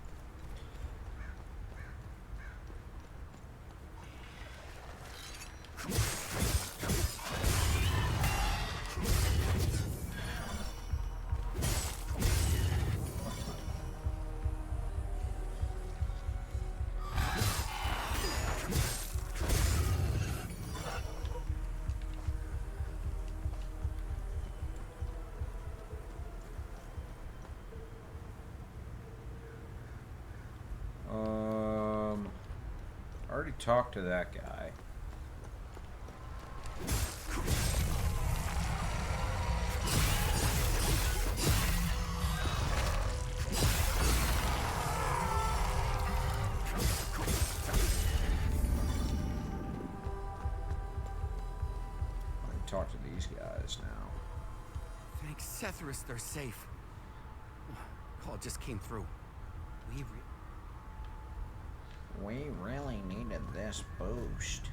talked to that guy. Talk to these guys now. Thank Sethris, they're safe. Call just came through. We really needed this boost.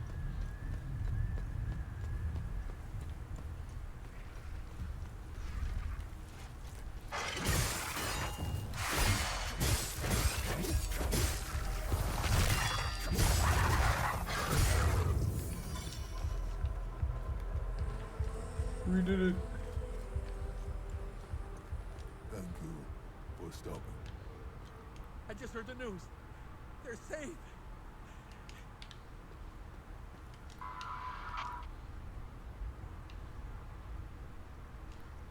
We did it. Thank you for stopping. I just heard the news. They're safe.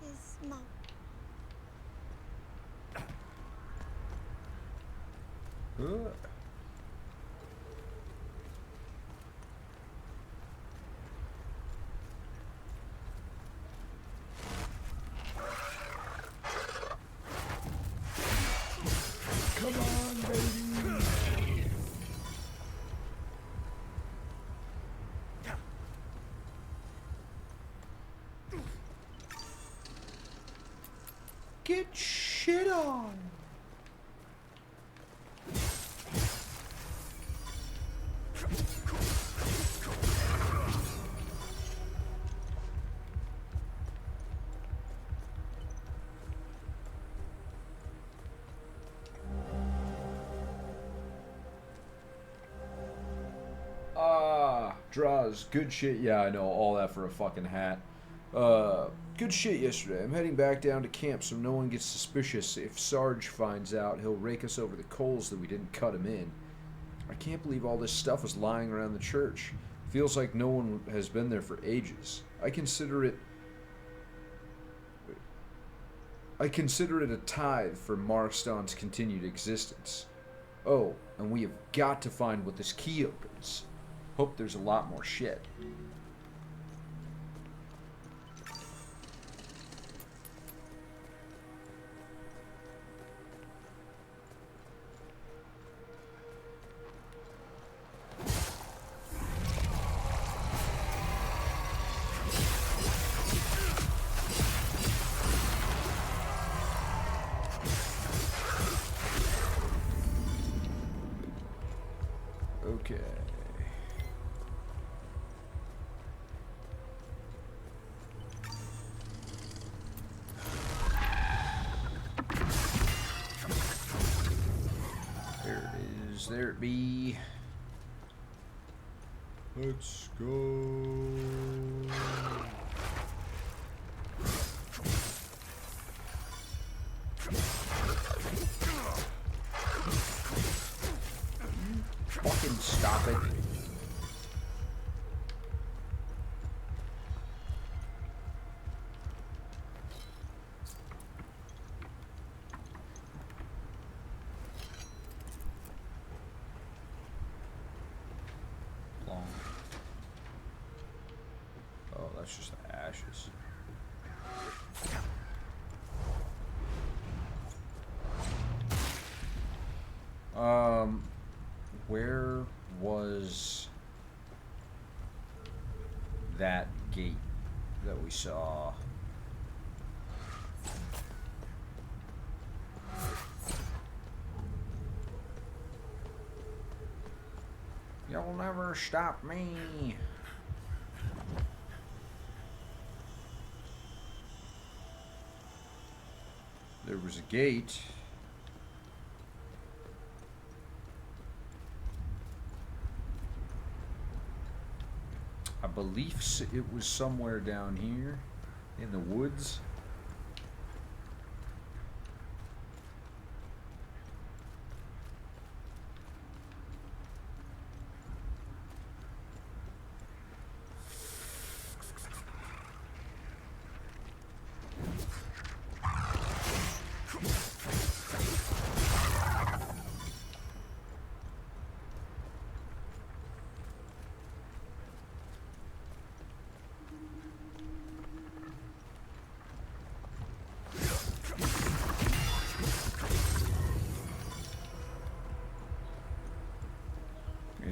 His mom. Good. Come on, baby. Get shit on. Draws, good shit. Yeah, I know, all that for a fucking hat. Good shit yesterday. I'm heading back down to camp so no one gets suspicious. If Sarge finds out, he'll rake us over the coals that we didn't cut him in. I can't believe all this stuff was lying around the church. Feels like no one has been there for ages. I consider it a tithe for Marston's continued existence. Oh, and we have got to find what this key opens. Hope there's a lot more shit. Okay. There it is. There it be. Let's go. Fucking stop it. Long. Oh, that's just the ashes. Where was that gate that we saw? You'll never stop me. There was a gate. I believe it was somewhere down here in the woods.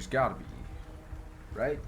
gotta be, right?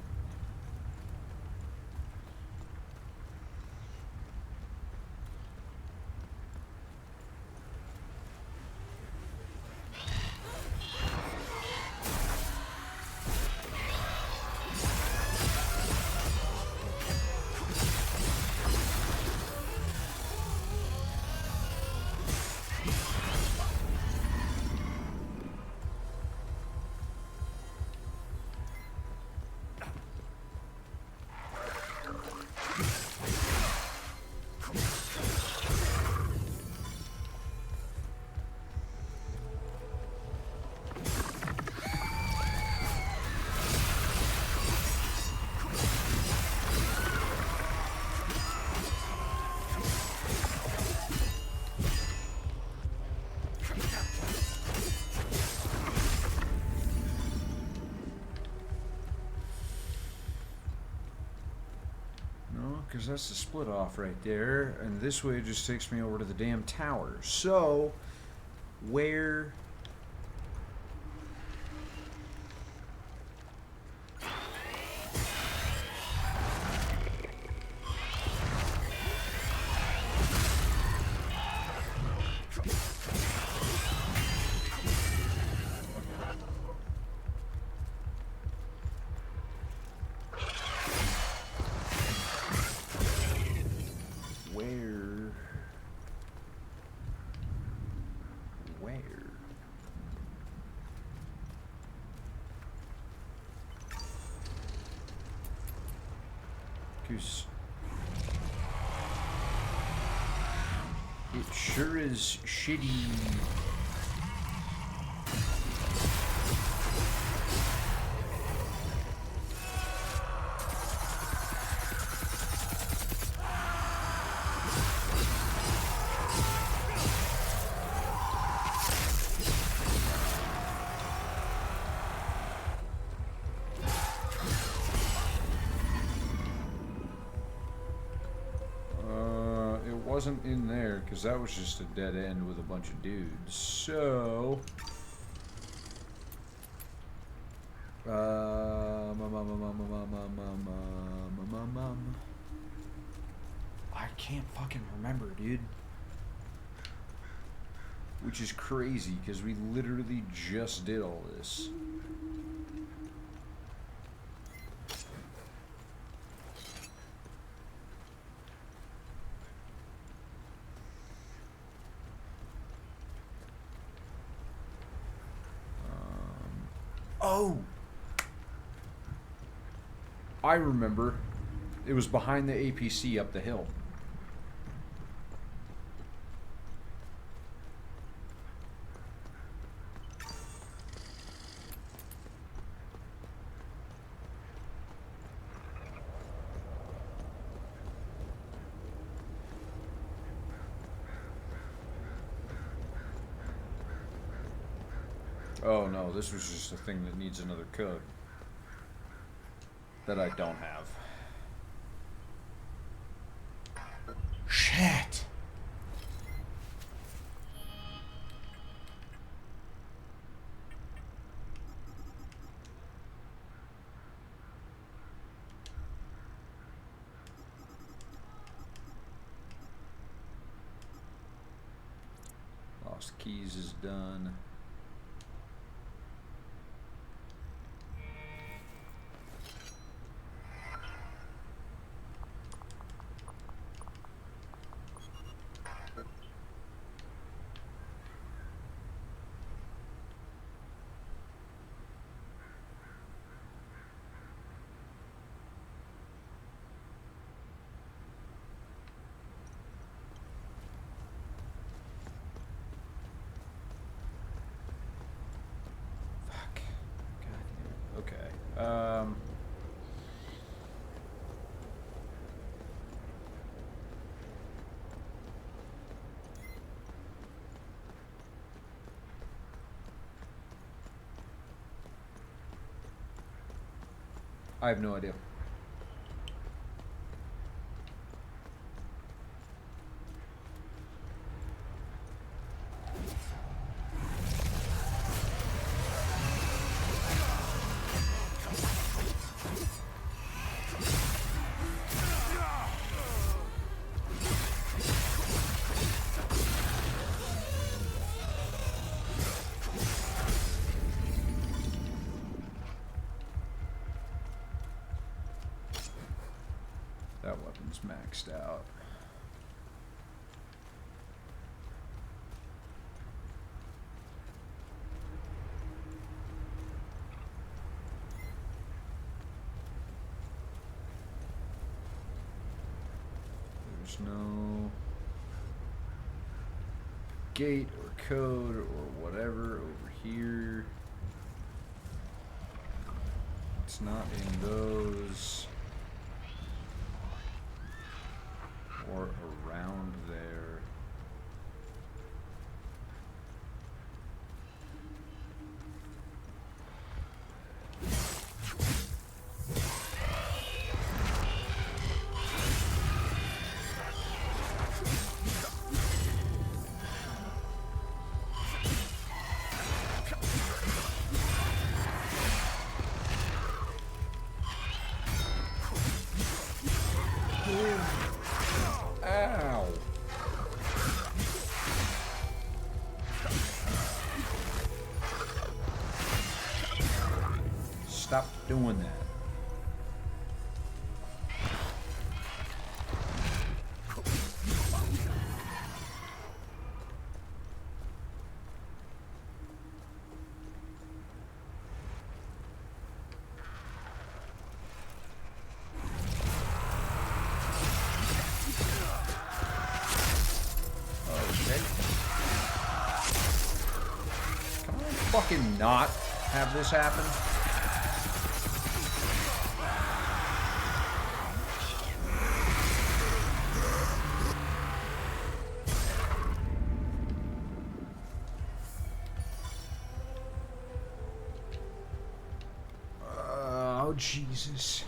Because that's the split off right there, and this way it just takes me over to the damn tower. So, where... It sure is shitty. Wasn't in there because that was just a dead end with a bunch of dudes. So I can't fucking remember, dude. Which is crazy because we literally just did all this. Oh! I remember. It was behind the APC up the hill. Oh no, this was just a thing that needs another code that I don't have. Shit! Lost keys is done. I have no idea. That weapon's maxed out. There's no gate or code or whatever over here. It's not in those or around there. Ow. Stop doing that. Fucking not have this happen. Oh, Jesus.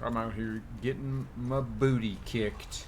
I'm out here getting my booty kicked.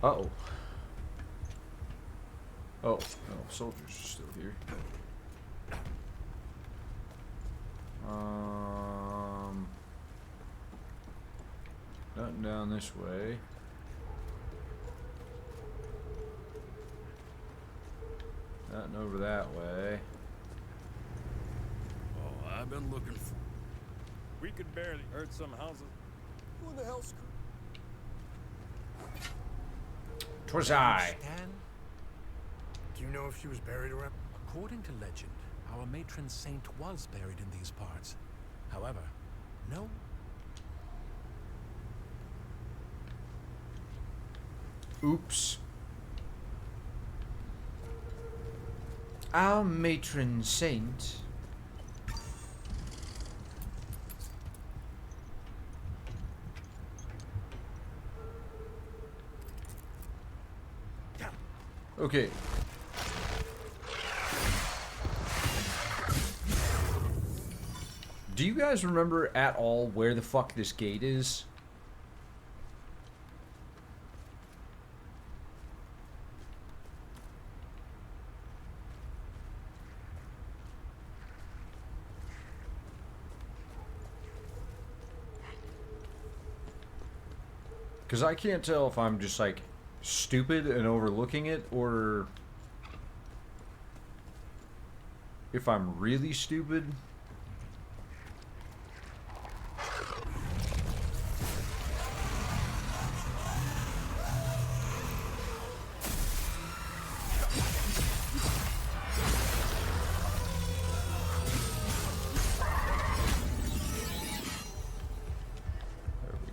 Uh-oh. Oh, no, soldiers are still here. Nothing down this way. Nothing over that way. Oh, I've been looking for... We could barely hurt some houses. Who in the hell's... 'Twas I. Do you know if she was buried around? According to legend, our matron saint was buried in these parts. However, no. Oops. Our matron saint. Okay. Do you guys remember at all where the fuck this gate is? Because I can't tell if I'm just like stupid and overlooking it, or if I'm really stupid.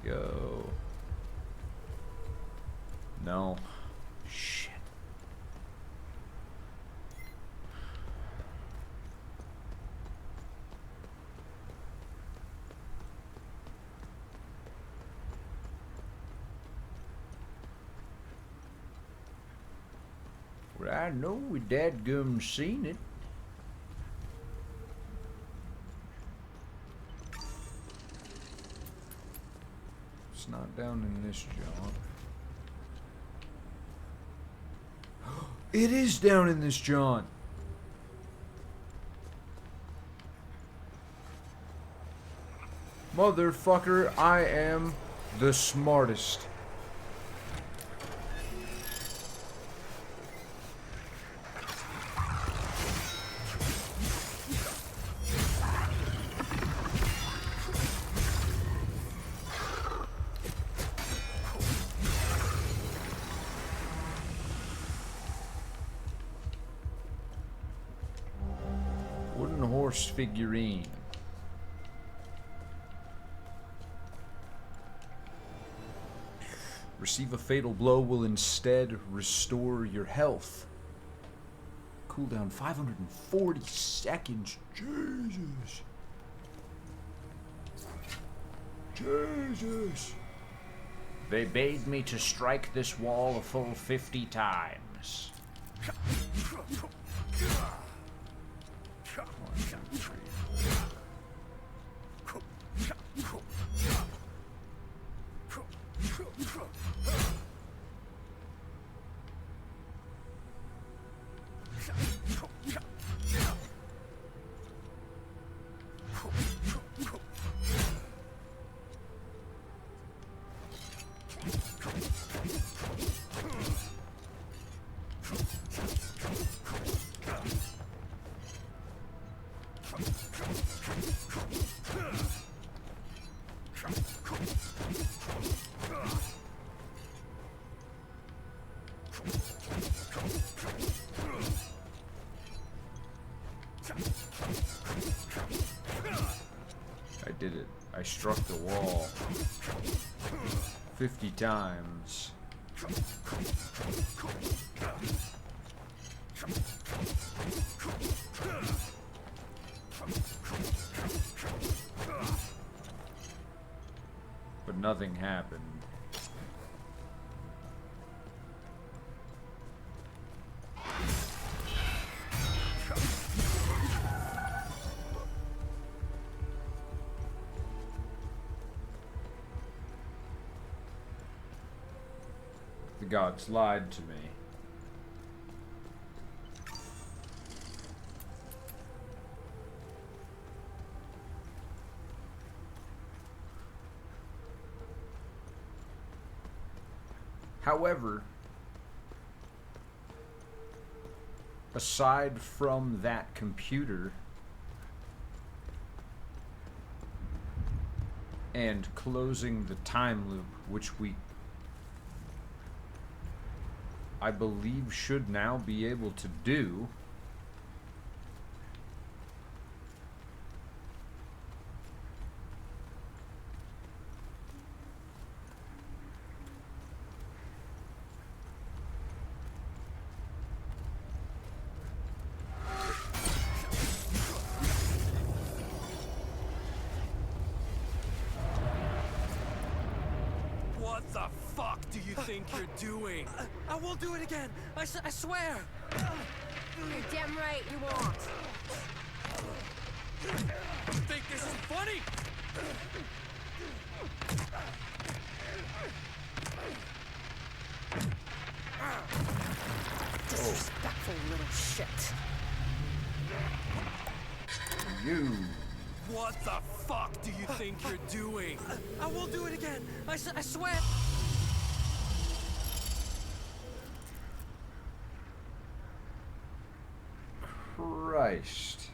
go. No. Shit. Well, I know we dadgum seen it. It's not down in this jaunt. It is down in this jaunt. Motherfucker, I am the smartest. Wooden horse figurine. Receive a fatal blow will instead restore your health. Cooldown 540 seconds. Jesus. Jesus. They bade me to strike this wall a full 50 times. 1, 2, 3, 4. I did it. I struck the wall 50 times. But nothing happened. The gods lied to me. However, aside from that computer and closing the time loop, which I believe should now be able to do, What the fuck do you think you're doing? I won't do it again. I swear. You're damn right you won't. You think this is funny? Disrespectful little shit. You. What the fuck do you think you're doing? I won't do it again. I swear. Christ.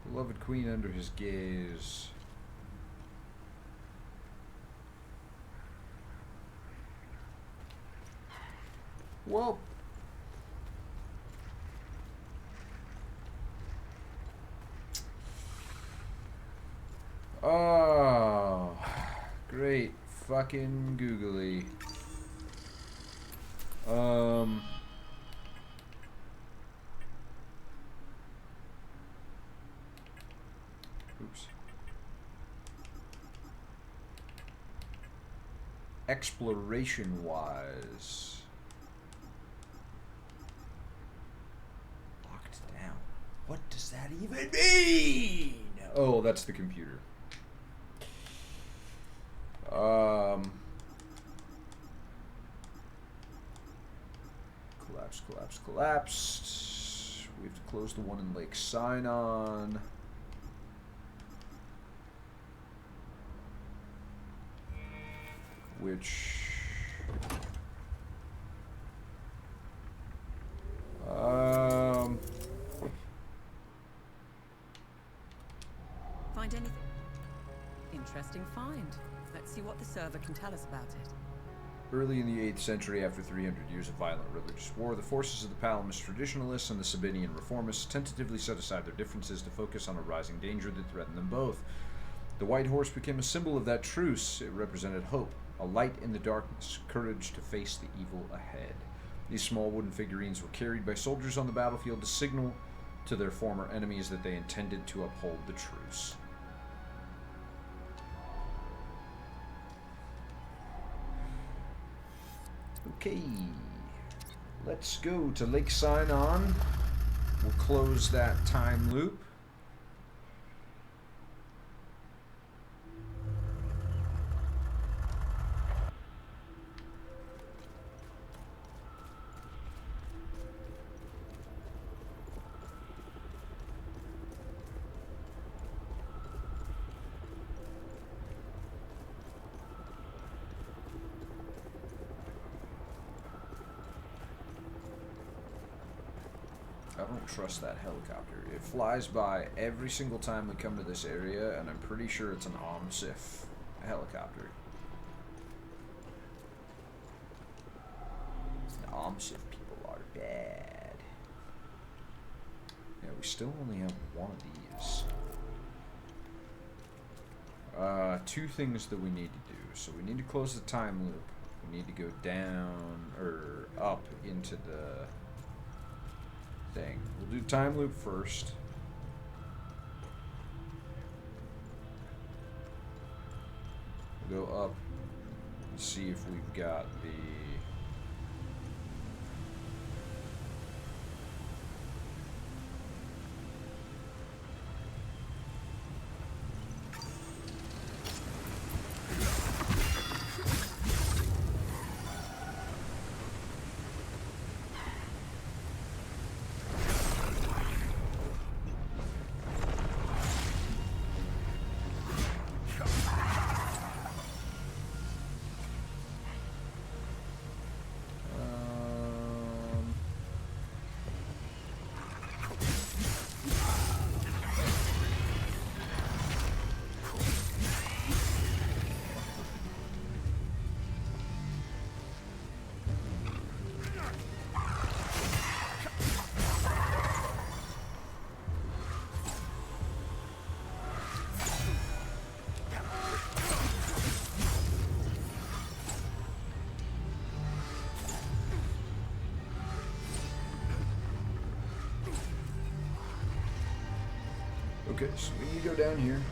Beloved queen under his gaze. Well. Oh, great fucking googly. Oops. Exploration wise. Locked down. What does that even mean? Oh, that's the computer. Collapsed. We have to close the one in Lake Sinon. Which... Find anything? Interesting find. Let's see what the server can tell us about it. Early in the 8th century, after 300 years of violent religious war, the forces of the Palamist traditionalists and the Sabinian reformists tentatively set aside their differences to focus on a rising danger that threatened them both. The White Horse became a symbol of that truce. It represented hope, a light in the darkness, courage to face the evil ahead. These small wooden figurines were carried by soldiers on the battlefield to signal to their former enemies that they intended to uphold the truce. Okay, let's go to Lake Sinon. We'll close that time loop. I don't trust that helicopter. It flies by every single time we come to this area, and I'm pretty sure it's an OMSIF helicopter. The OMSIF people are bad. Yeah, we still only have one of these. Two things that we need to do. So we need to close the time loop. We need to go down, or up into the thing. We'll do time loop first. We'll go up and see if we've got the... Okay, so we need to go down here.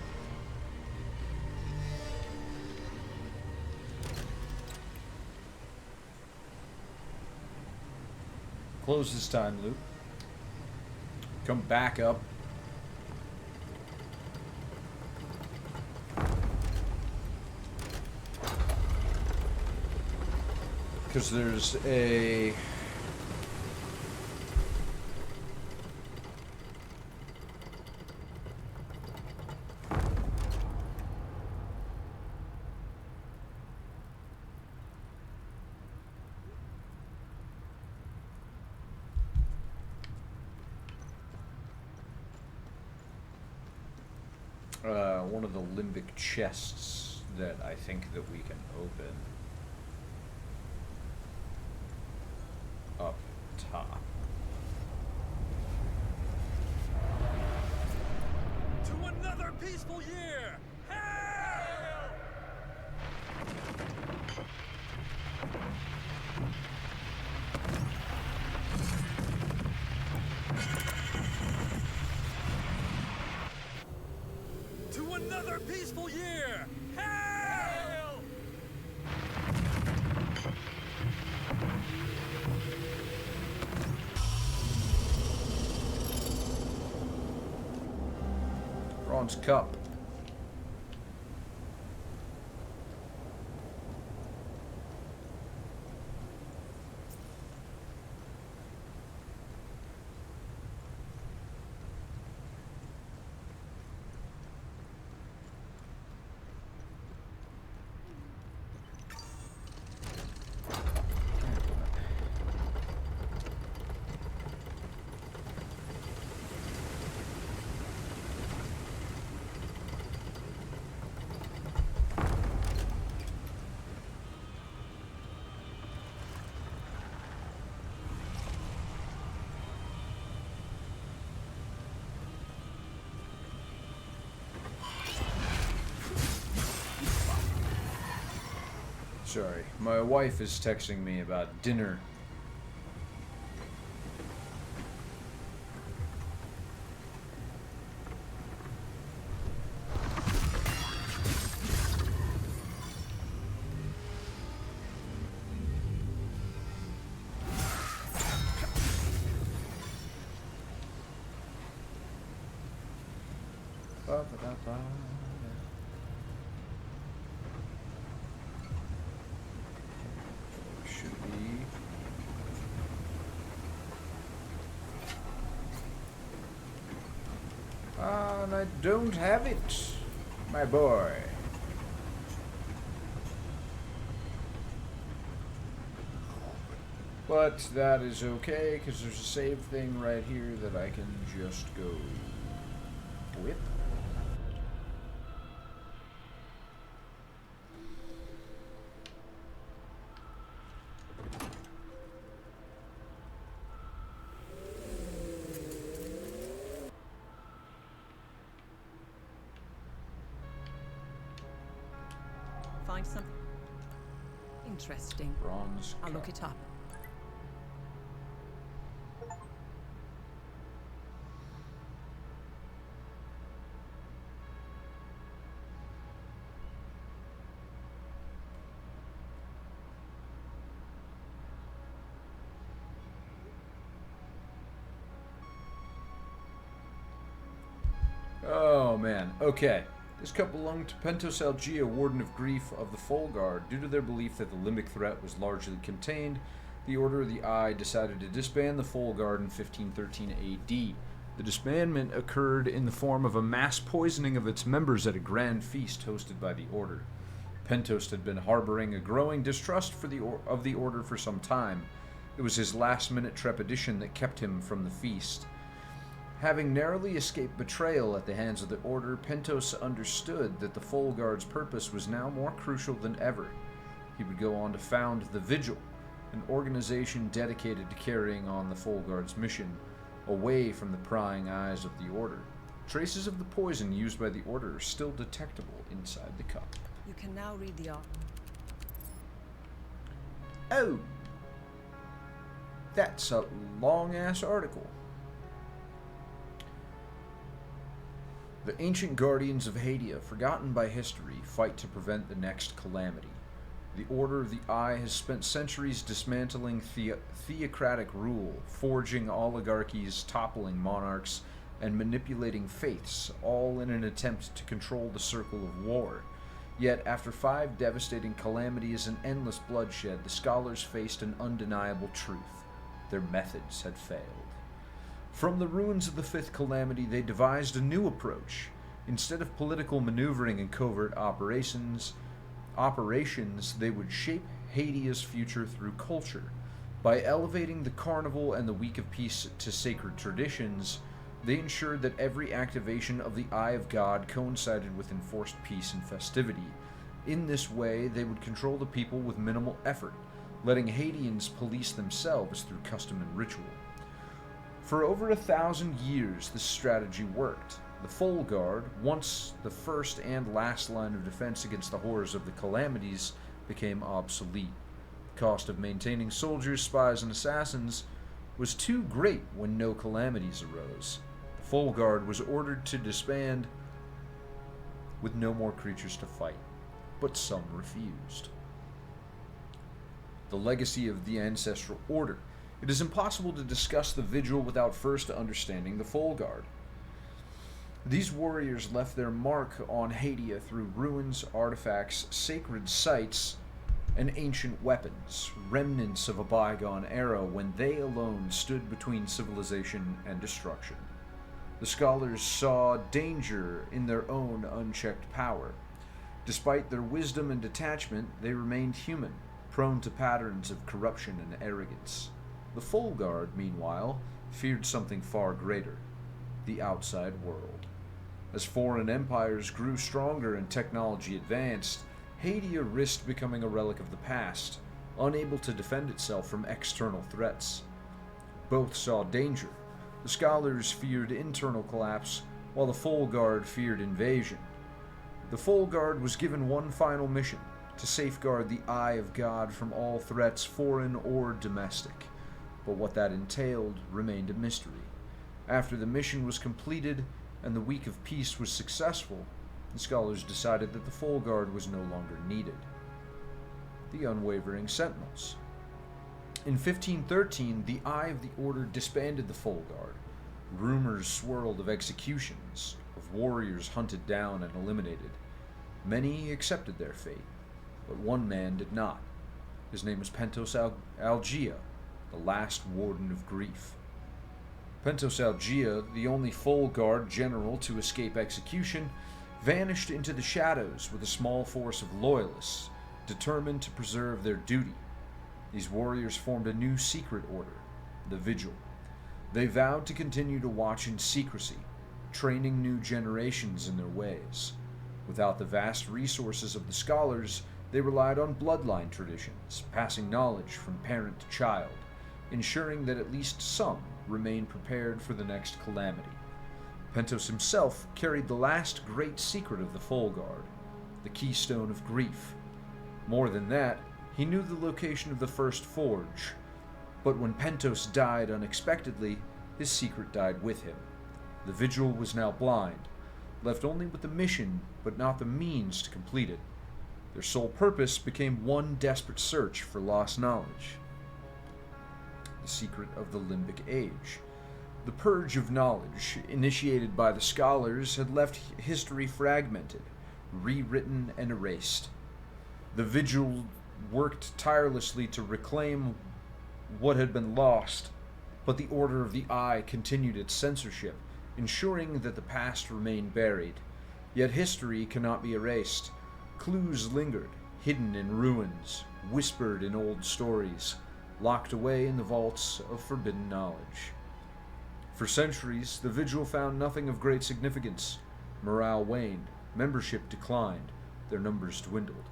Close this time loop. Come back up. Because there's a... one of the limbic chests that I think that we can open up top. To another peaceful year! To another peaceful year! Hail! Bronze Cup. Sorry, my wife is texting me about dinner. Ba-ba-da-ba. Should be. And I don't have it, my boy. But that is okay, because there's a save thing right here that I can just go whip. Find something interesting. Bronze I'll look it up. Oh man, okay. This cup belonged to Pentos Algia, Warden of Grief of the Folguard. Due to their belief that the limbic threat was largely contained, the Order of the Eye decided to disband the Folguard in 1513 AD. The disbandment occurred in the form of a mass poisoning of its members at a grand feast hosted by the Order. Pentos had been harboring a growing distrust of the Order for some time. It was his last-minute trepidation that kept him from the feast. Having narrowly escaped betrayal at the hands of the Order, Pentos understood that the Folguard's purpose was now more crucial than ever. He would go on to found the Vigil, an organization dedicated to carrying on the Folguard's mission, away from the prying eyes of the Order. Traces of the poison used by the Order are still detectable inside the cup. You can now read the art. Oh! That's a long-ass article. The ancient guardians of Hadia, forgotten by history, fight to prevent the next calamity. The Order of the Eye has spent centuries dismantling theocratic rule, forging oligarchies, toppling monarchs, and manipulating faiths, all in an attempt to control the circle of war. Yet, after 5 devastating calamities and endless bloodshed, the scholars faced an undeniable truth. Their methods had failed. From the ruins of the 5th calamity, they devised a new approach. Instead of political maneuvering and covert operations, they would shape Hadia's future through culture. By elevating the carnival and the Week of Peace to sacred traditions, they ensured that every activation of the Eye of God coincided with enforced peace and festivity. In this way, they would control the people with minimal effort, letting Hadians police themselves through custom and ritual. For over 1,000 years, this strategy worked. The Folguard, once the first and last line of defense against the horrors of the Calamities, became obsolete. The cost of maintaining soldiers, spies, and assassins was too great when no calamities arose. The Folguard was ordered to disband with no more creatures to fight, but some refused. The legacy of the Ancestral Order. It is impossible to discuss the Vigil without first understanding the Folguard. These warriors left their mark on Hadia through ruins, artifacts, sacred sites, and ancient weapons, remnants of a bygone era when they alone stood between civilization and destruction. The scholars saw danger in their own unchecked power. Despite their wisdom and detachment, they remained human, prone to patterns of corruption and arrogance. The Folguard, meanwhile, feared something far greater: the outside world. As foreign empires grew stronger and technology advanced, Hadia risked becoming a relic of the past, unable to defend itself from external threats. Both saw danger. The scholars feared internal collapse, while the Folguard feared invasion. The Folguard was given one final mission: to safeguard the Eye of God from all threats, foreign or domestic. But what that entailed remained a mystery. After the mission was completed and the Week of Peace was successful, the scholars decided that the Folguard was no longer needed. The Unwavering Sentinels. In 1513, the Eye of the Order disbanded the Folguard. Rumors swirled of executions, of warriors hunted down and eliminated. Many accepted their fate, but one man did not. His name was Pentos Algia, the last Warden of Grief. Pentos Algia, the only Folguard general to escape execution, vanished into the shadows with a small force of loyalists, determined to preserve their duty. These warriors formed a new secret order, the Vigil. They vowed to continue to watch in secrecy, training new generations in their ways. Without the vast resources of the scholars, they relied on bloodline traditions, passing knowledge from parent to child, ensuring that at least some remained prepared for the next calamity. Pentos himself carried the last great secret of the Folguard, the Keystone of Grief. More than that, he knew the location of the first forge, but when Pentos died unexpectedly, his secret died with him. The Vigil was now blind, left only with the mission, but not the means to complete it. Their sole purpose became one desperate search for lost knowledge. The secret of the Limbic Age. The purge of knowledge, initiated by the scholars, had left history fragmented, rewritten and erased. The Vigil worked tirelessly to reclaim what had been lost, but the Order of the Eye continued its censorship, ensuring that the past remained buried. Yet history cannot be erased. Clues lingered, hidden in ruins, whispered in old stories, locked away in the vaults of forbidden knowledge. For centuries, the Vigil found nothing of great significance. Morale waned, membership declined, their numbers dwindled.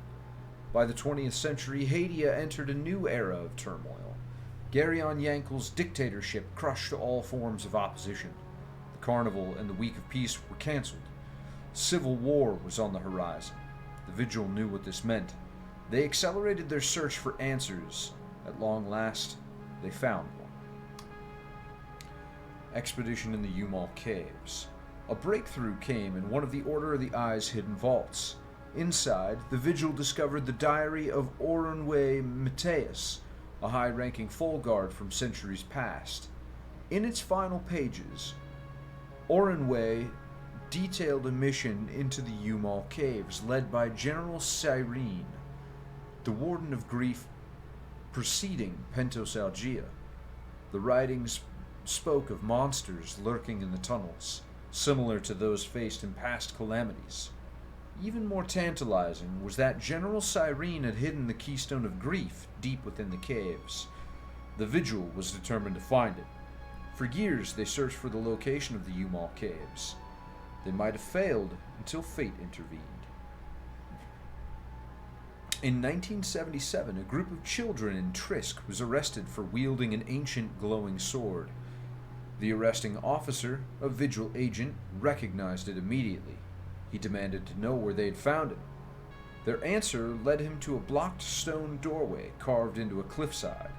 By the 20th century, Hadia entered a new era of turmoil. Geryon Yankel's dictatorship crushed all forms of opposition. The Carnival and the Week of Peace were cancelled. Civil war was on the horizon. The Vigil knew what this meant. They accelerated their search for answers. At long last, they found one. Expedition in the Umal Caves. A breakthrough came in one of the Order of the Eye's hidden vaults. Inside, the Vigil discovered the diary of Oronwe Mateus, a high-ranking Folguard from centuries past. In its final pages, Oronwe detailed a mission into the Umal Caves led by General Cyrene, the Warden of Grief preceding Pentos Algia. The writings spoke of monsters lurking in the tunnels, similar to those faced in past calamities. Even more tantalizing was that General Cyrene had hidden the Keystone of Grief deep within the caves. The Vigil was determined to find it. For years they searched for the location of the Umal Caves. They might have failed until fate intervened. In 1977, a group of children in Trisk was arrested for wielding an ancient glowing sword. The arresting officer, a Vigil agent, recognized it immediately. He demanded to know where they had found it. Their answer led him to a blocked stone doorway carved into a cliffside.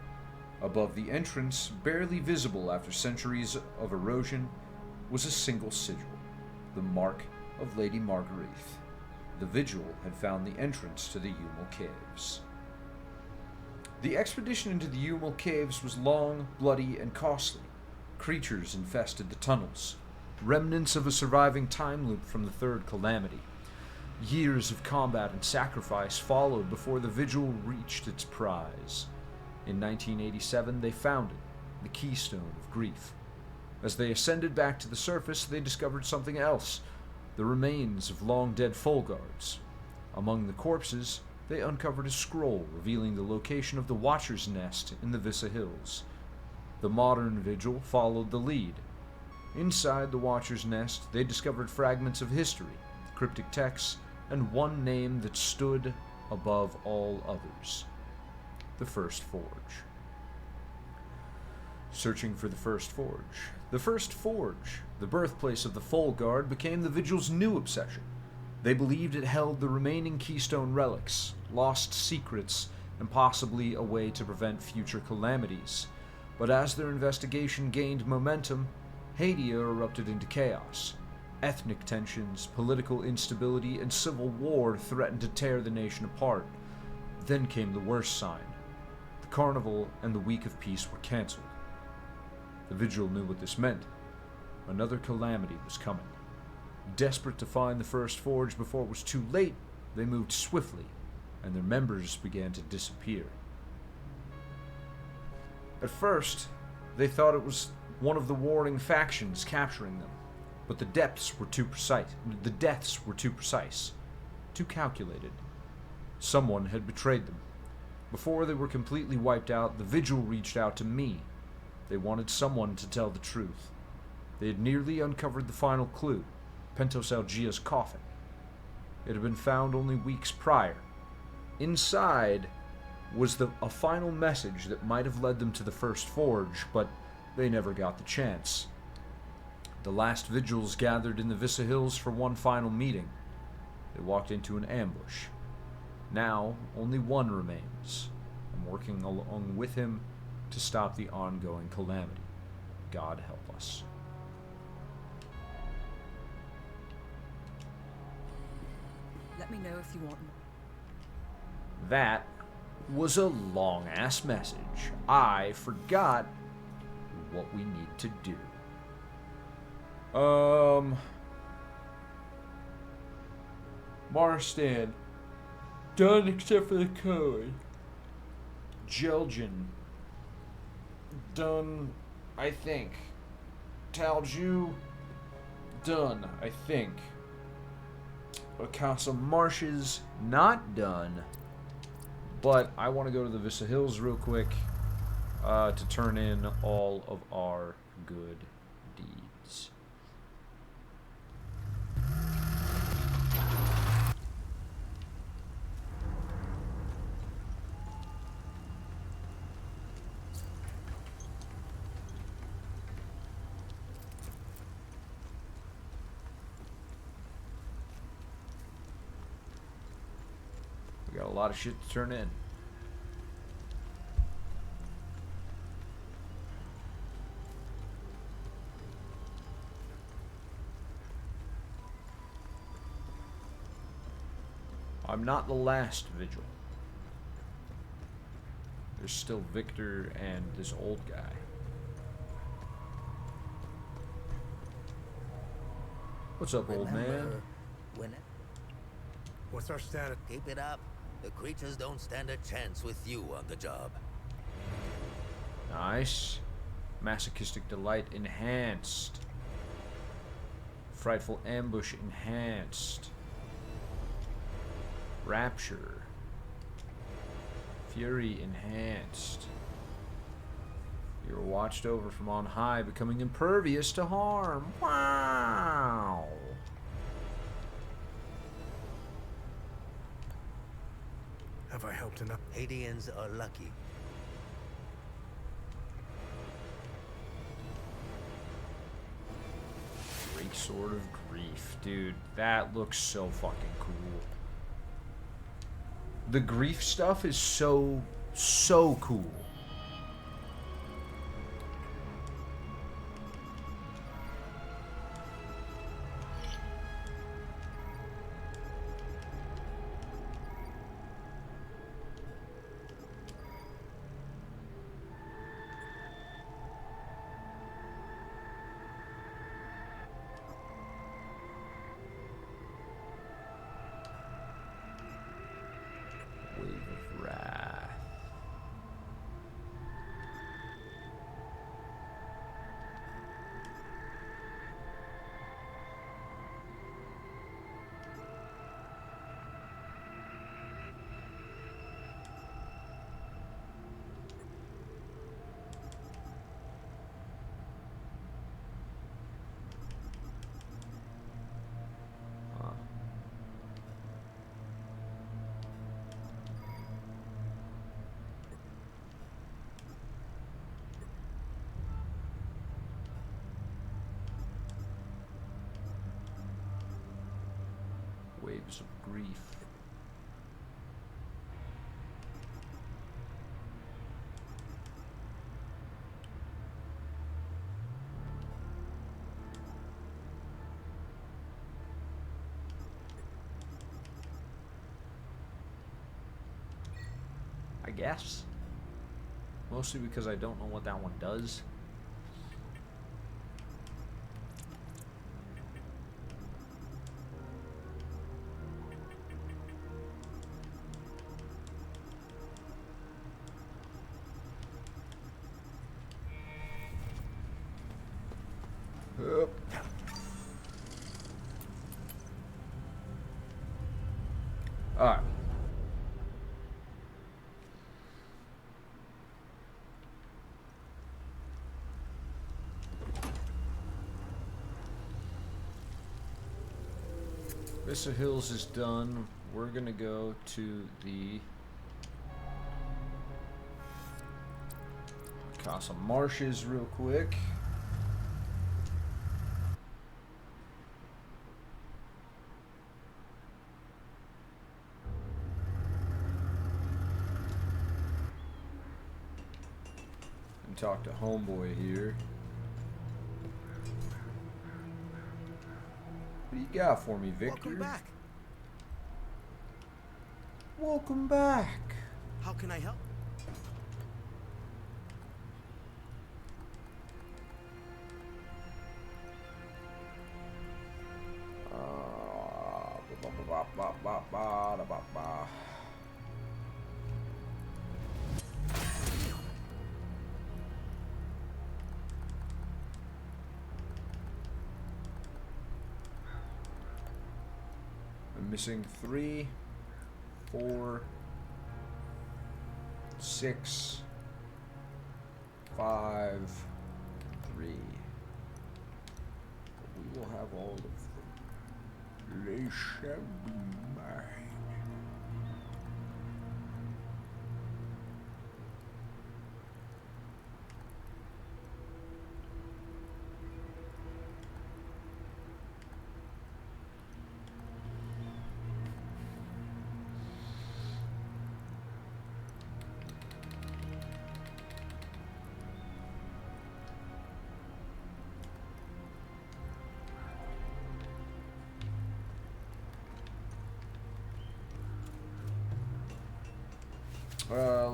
Above the entrance, barely visible after centuries of erosion, was a single sigil, the mark of Lady Marguerite. The Vigil had found the entrance to the Umel Caves. The expedition into the Umel Caves was long, bloody, and costly. Creatures infested the tunnels, remnants of a surviving time loop from the Third Calamity. Years of combat and sacrifice followed before the Vigil reached its prize. In 1987, they found it, the Keystone of Grief. As they ascended back to the surface, they discovered something else, the remains of long-dead Folgards. Among the corpses, they uncovered a scroll revealing the location of the Watcher's Nest in the Vissa Hills. The modern Vigil followed the lead. Inside the Watcher's Nest, they discovered fragments of history, cryptic texts, and one name that stood above all others: the First Forge. Searching for the First Forge. The First Forge, the birthplace of the Folgard, became the Vigil's new obsession. They believed it held the remaining Keystone relics, lost secrets, and possibly a way to prevent future calamities. But as their investigation gained momentum, Hadia erupted into chaos. Ethnic tensions, political instability, and civil war threatened to tear the nation apart. Then came the worst sign. The carnival and the week of peace were cancelled. The Vigil knew what this meant. Another calamity was coming. Desperate to find the First Forge before it was too late, they moved swiftly, and their members began to disappear. At first, they thought it was one of the warring factions capturing them, but the deaths were too precise, too calculated. Someone had betrayed them. Before they were completely wiped out, the Vigil reached out to me. They wanted someone to tell the truth. They had nearly uncovered the final clue, Pentos Algia's coffin. It had been found only weeks prior. Inside was a final message that might have led them to the First Forge, but they never got the chance. The last Vigils gathered in the Vissa Hills for one final meeting. They walked into an ambush. Now, only one remains. I'm working along with him to stop the ongoing calamity. God help us. Let me know if you want more. That was a long-ass message. I forgot what we need to do. Marstan. Done except for the code. Jelgen. Done, I think. Talju. Done, I think. Casa Marshes, not done. But I want to go to the Vissa Hills real quick to turn in all of our good deeds. We got a lot of shit to turn in. I'm not the last Vigil. There's still Victor and this old guy. What's up, old man? What's our status? Keep it up. The creatures don't stand a chance with you on the job. Nice. Masochistic Delight enhanced. Frightful Ambush enhanced. Rapture. Fury enhanced. You're watched over from on high, becoming impervious to harm. Wow. Have I helped enough? Hadians are lucky. Sword of Grief. Dude, that looks so fucking cool. The grief stuff is so cool. Waves of Grief. I guess. Mostly because I don't know what that one does. Alright. Vista Hills is done. We're gonna go to the Casa Marshes real quick. And talk to homeboy here. What do you got for me, Victor? Welcome back. Welcome back. How can I help? I'm missing 3, 4, 6, 5, 3. We will have all of them. They shall be mine.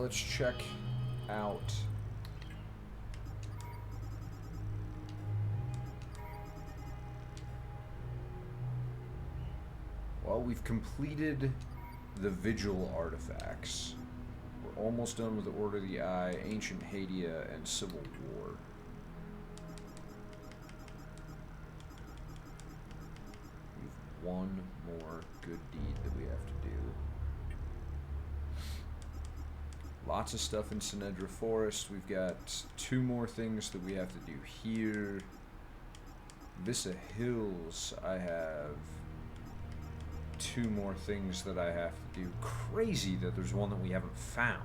Let's check out. Well, we've completed the Vigil artifacts. We're almost done with the Order of the Eye, Ancient Hadia, and Civil War. We've one more good deed that we have to do. Lots of stuff in Sinedra Forest. We've got 2 more things that we have to do here. Vista Hills, I have 2 more things that I have to do. Crazy that there's one that we haven't found.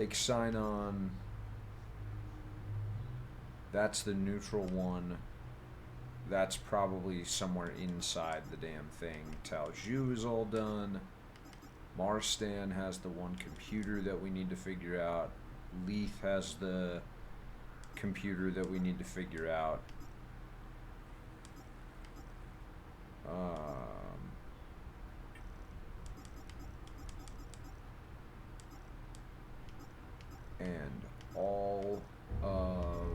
Lake Sinon. That's the neutral one. That's probably somewhere inside the damn thing. Talju is all done. Marstan has the one computer that we need to figure out. Leith has the computer that we need to figure out. And all of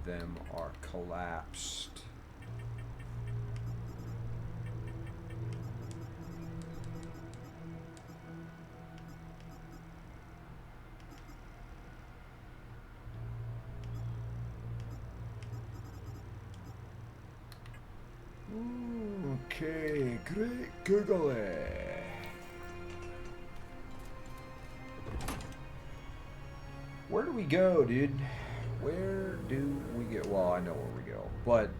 them are collapsed. Okay, great Google it. Where do we go, dude? Where do we go? Well, I know where we go, but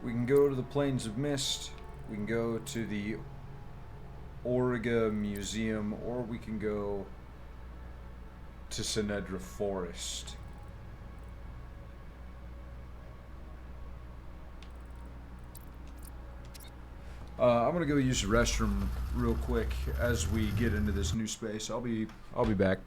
we can go to the Plains of Mist, we can go to the Auriga Museum, or we can go to Sinedra Forest. I'm gonna go use the restroom real quick as we get into this new space. I'll be back.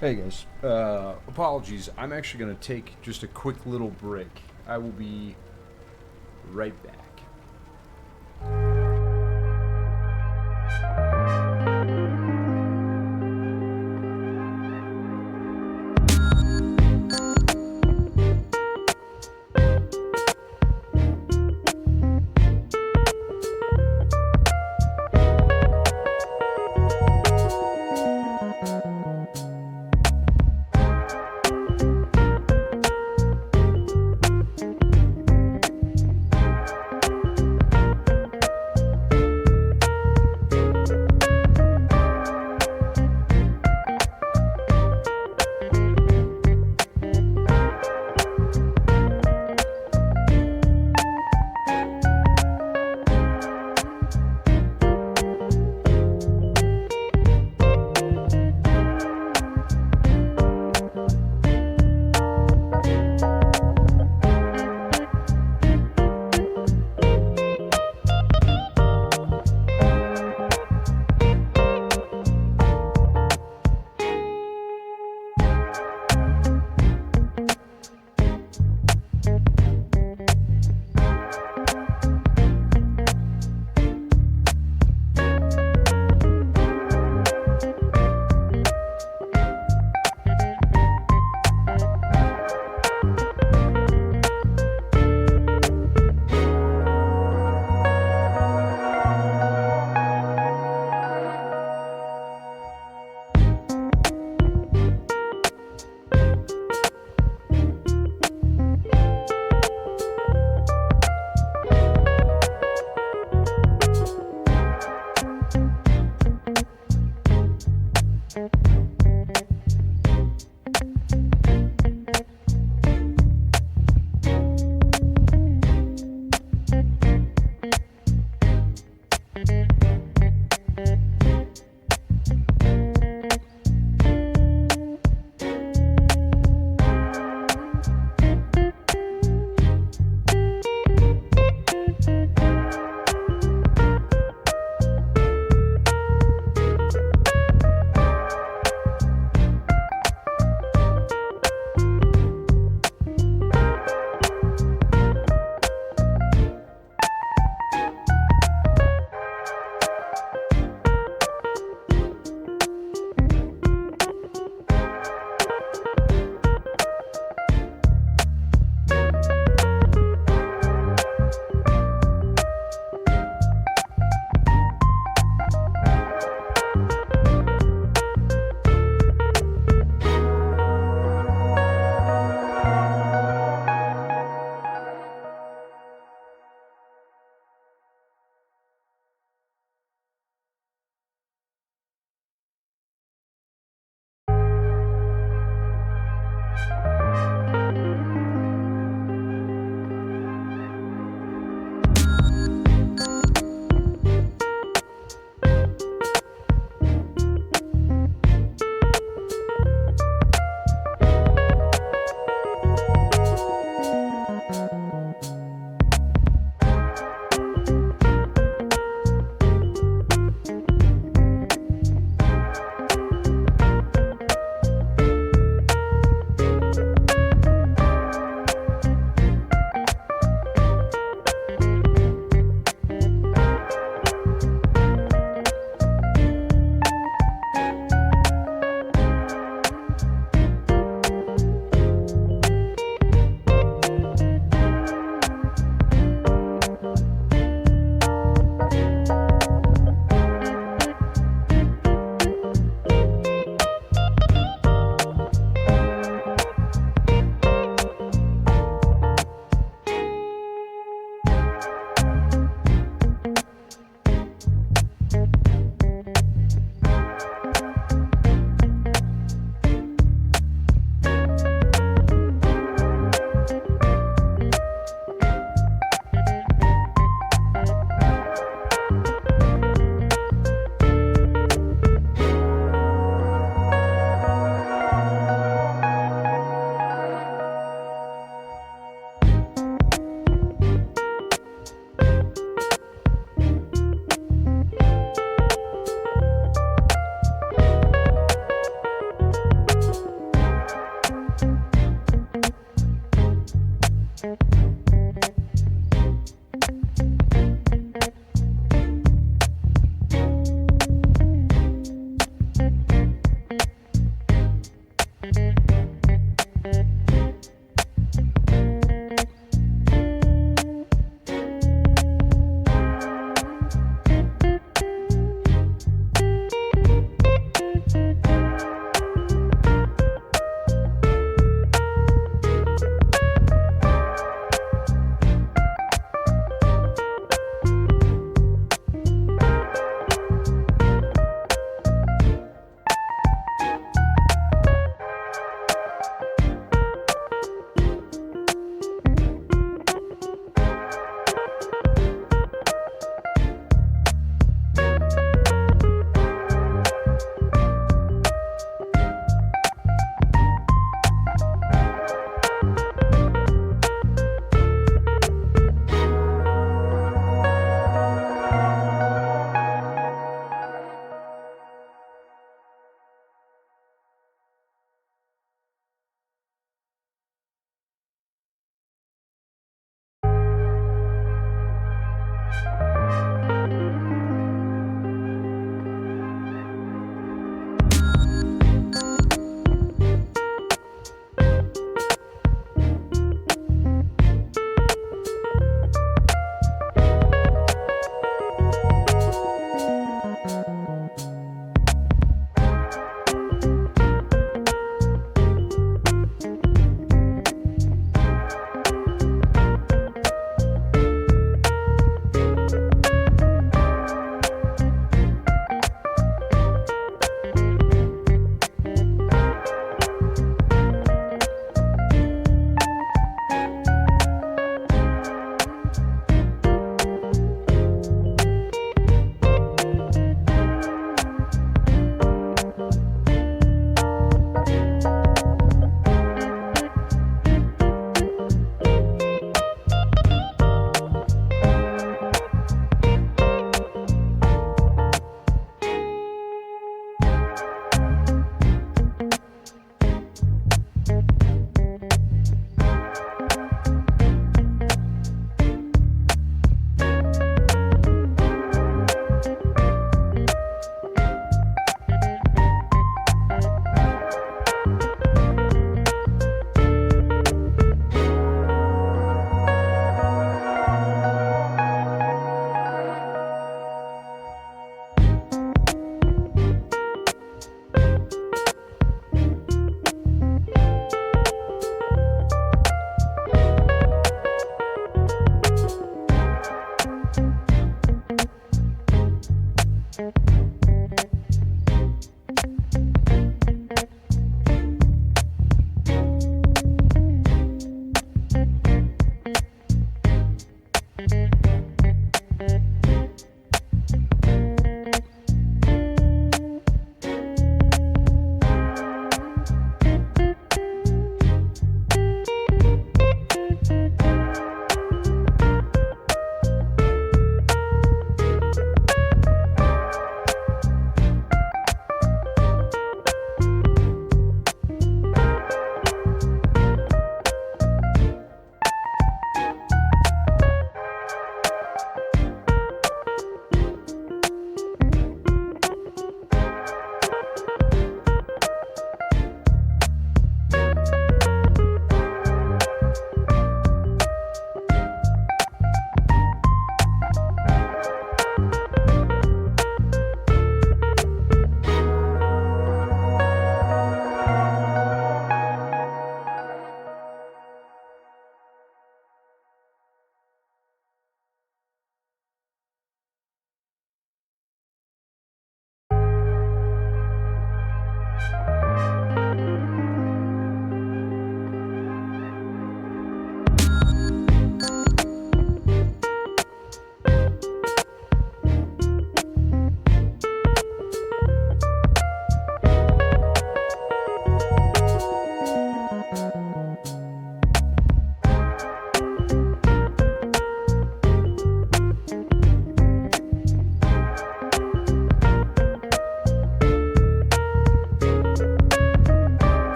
Hey guys, apologies. I'm actually going to take just a quick little break. I will be right back.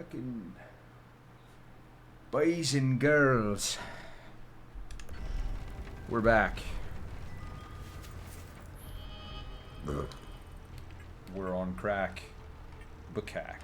fucking boys and girls. We're back. We're on crack. Bacack.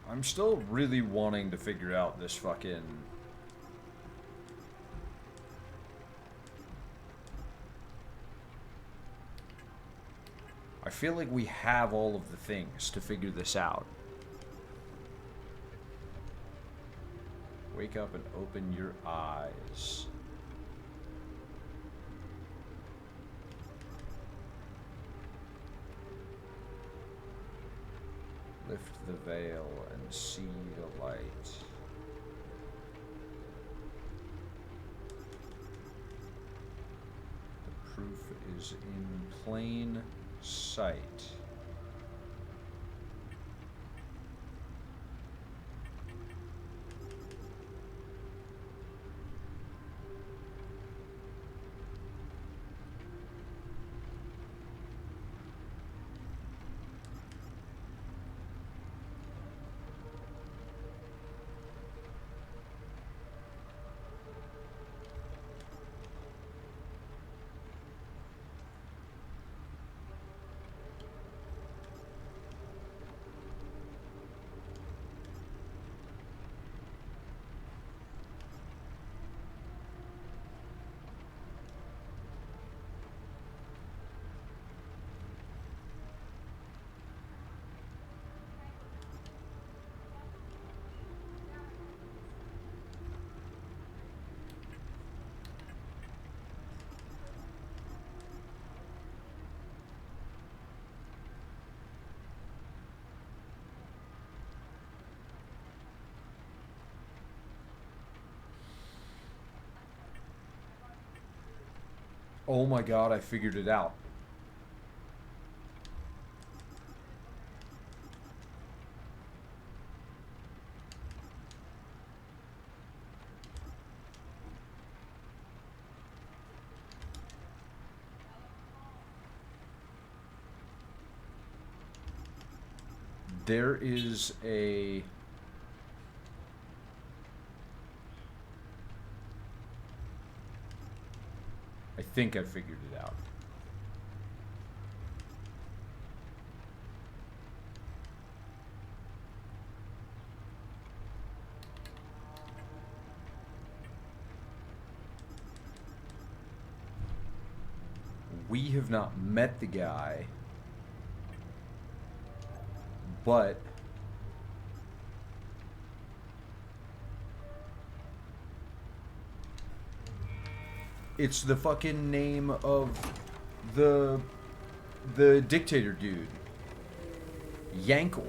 I'm still really wanting to figure out this fucking... I feel like we have all of the things to figure this out. Wake up and open your eyes. Lift the veil and see the light. The proof is in plain sight. Oh my god, I figured it out. There is a... I think I figured it out. We have not met the guy, but it's the fucking name of the dictator dude. Yankel.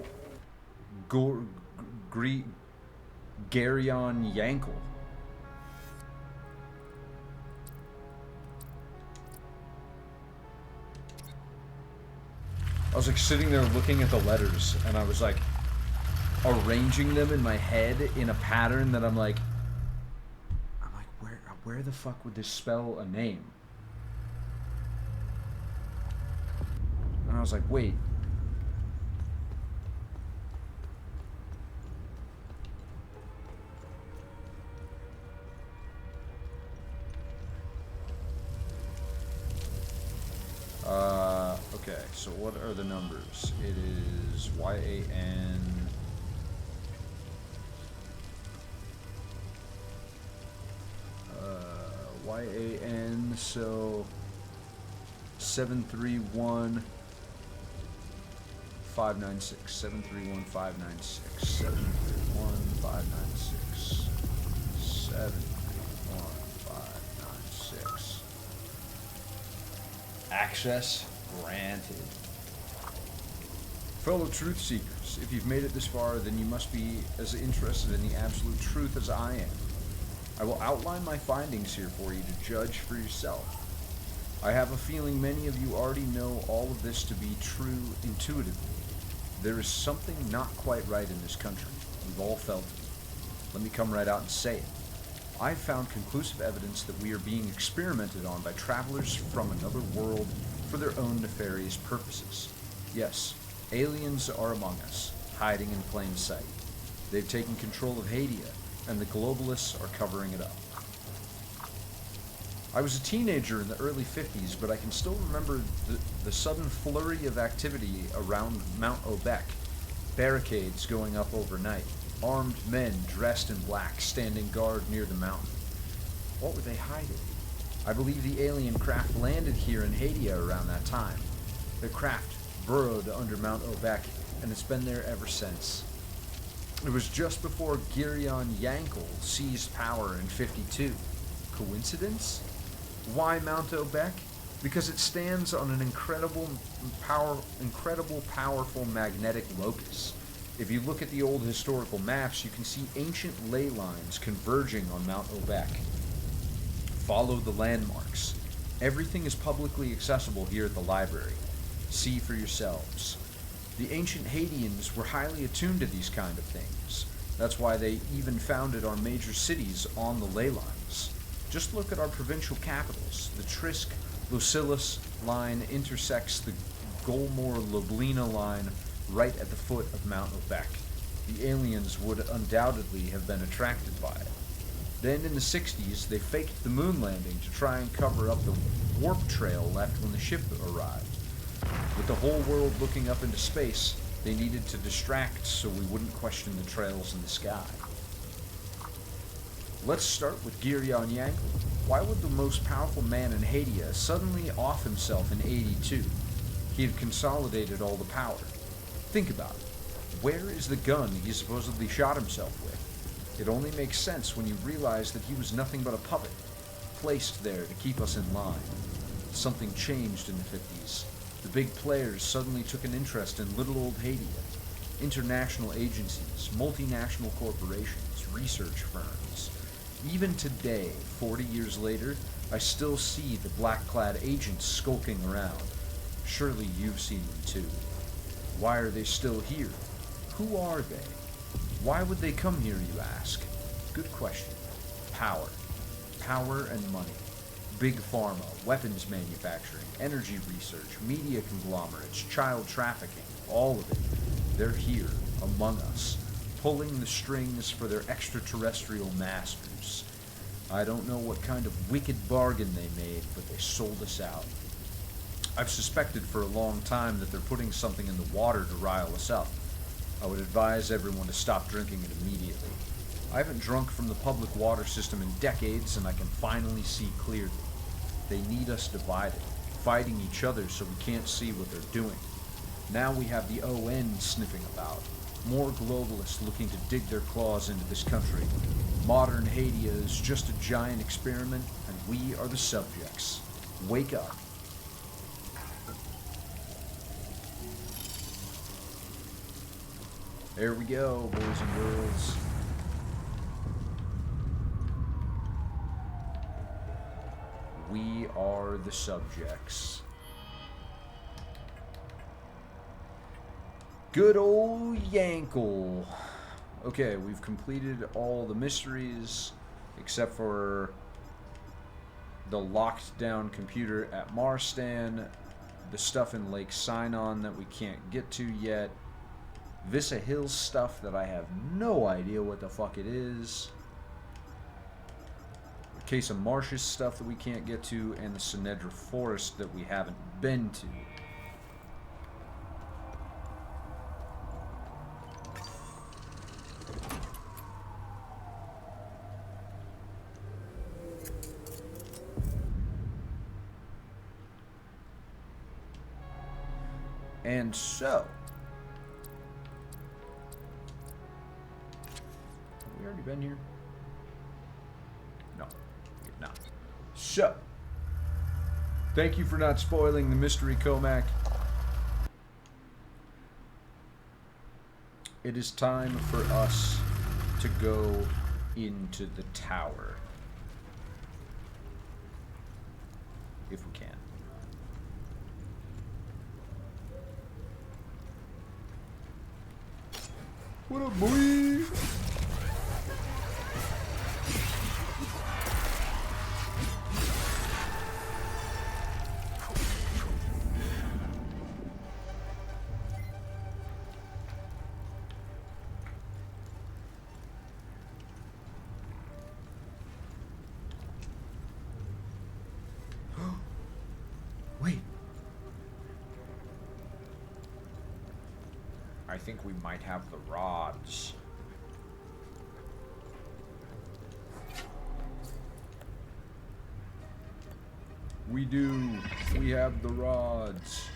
Garyon Yankel. I was like sitting there looking at the letters and I was like arranging them in my head in a pattern that I'm like, where the fuck would this spell a name? And I was like, wait. Okay, so what are the numbers? It is YAN... YAN, so 731 596 731 596 731 596 731 596. Access granted. Fellow truth seekers, if you've made it this far, then you must be as interested in the absolute truth as I am. I will outline my findings here for you to judge for yourself. I have a feeling many of you already know all of this to be true intuitively. There is something not quite right in this country. We've all felt it. Let me come right out and say it. I've found conclusive evidence that we are being experimented on by travelers from another world for their own nefarious purposes. Yes, aliens are among us, hiding in plain sight. They've taken control of Hadia, and the globalists are covering it up. I was a teenager in the early 50s, but I can still remember the sudden flurry of activity around Mount Obek, barricades going up overnight, armed men dressed in black standing guard near the mountain. What were they hiding? I believe the alien craft landed here in Hadia around that time. The craft burrowed under Mount Obek, and it's been there ever since. It was just before Girion Yankel seized power in 52. Coincidence? Why Mount Obek? Because it stands on an incredible powerful magnetic locus. If you look at the old historical maps, you can see ancient ley lines converging on Mount Obek. Follow the landmarks. Everything is publicly accessible here at the library. See for yourselves. The ancient Hadians were highly attuned to these kind of things. That's why they even founded our major cities on the ley lines. Just look at our provincial capitals. The Trisk-Lucillus line intersects the Golmor-Lublina line right at the foot of Mount Obek. The aliens would undoubtedly have been attracted by it. Then in the 60s, they faked the moon landing to try and cover up the warp trail left when the ship arrived. With the whole world looking up into space, they needed to distract so we wouldn't question the trails in the sky. Let's start with Girion Yankel. Why would the most powerful man in Hadia suddenly off himself in 82? He had consolidated all the power. Think about it. Where is the gun he supposedly shot himself with? It only makes sense when you realize that he was nothing but a puppet, placed there to keep us in line. Something changed in the 50s. The big players suddenly took an interest in little old Hadia. International agencies, multinational corporations, research firms. Even today, 40 years later, I still see the black-clad agents skulking around. Surely you've seen them too. Why are they still here? Who are they? Why would they come here, you ask? Good question. Power. Power and money. Big pharma, weapons manufacturing, energy research, media conglomerates, child trafficking, all of it. They're here, among us, pulling the strings for their extraterrestrial masters. I don't know what kind of wicked bargain they made, but they sold us out. I've suspected for a long time that they're putting something in the water to rile us up. I would advise everyone to stop drinking it immediately. I haven't drunk from the public water system in decades, and I can finally see clearly. They need us divided, fighting each other so we can't see what they're doing. Now we have the ON sniffing about. More globalists looking to dig their claws into this country. Modern Hadia is just a giant experiment, and we are the subjects. Wake up. There we go, boys and girls. We are the subjects. Good old Yankel. Okay, we've completed all the mysteries except for the locked down computer at Marstan, the stuff in Lake Sinon that we can't get to yet, Vissa Hills stuff that I have no idea what the fuck it is, the Case of Marshes stuff that we can't get to, and the Sinedra Forest that we haven't been to. And so, have we already been here? No, we have not. So, thank you for not spoiling the mystery, Comac. It is time for us to go into the tower. If we can. What up, boy? Wait. I think we might have the rods. We do. We have the rods.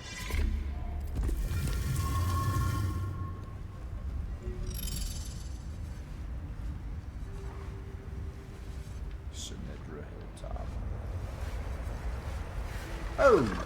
Sinedra Hilltop. Oh!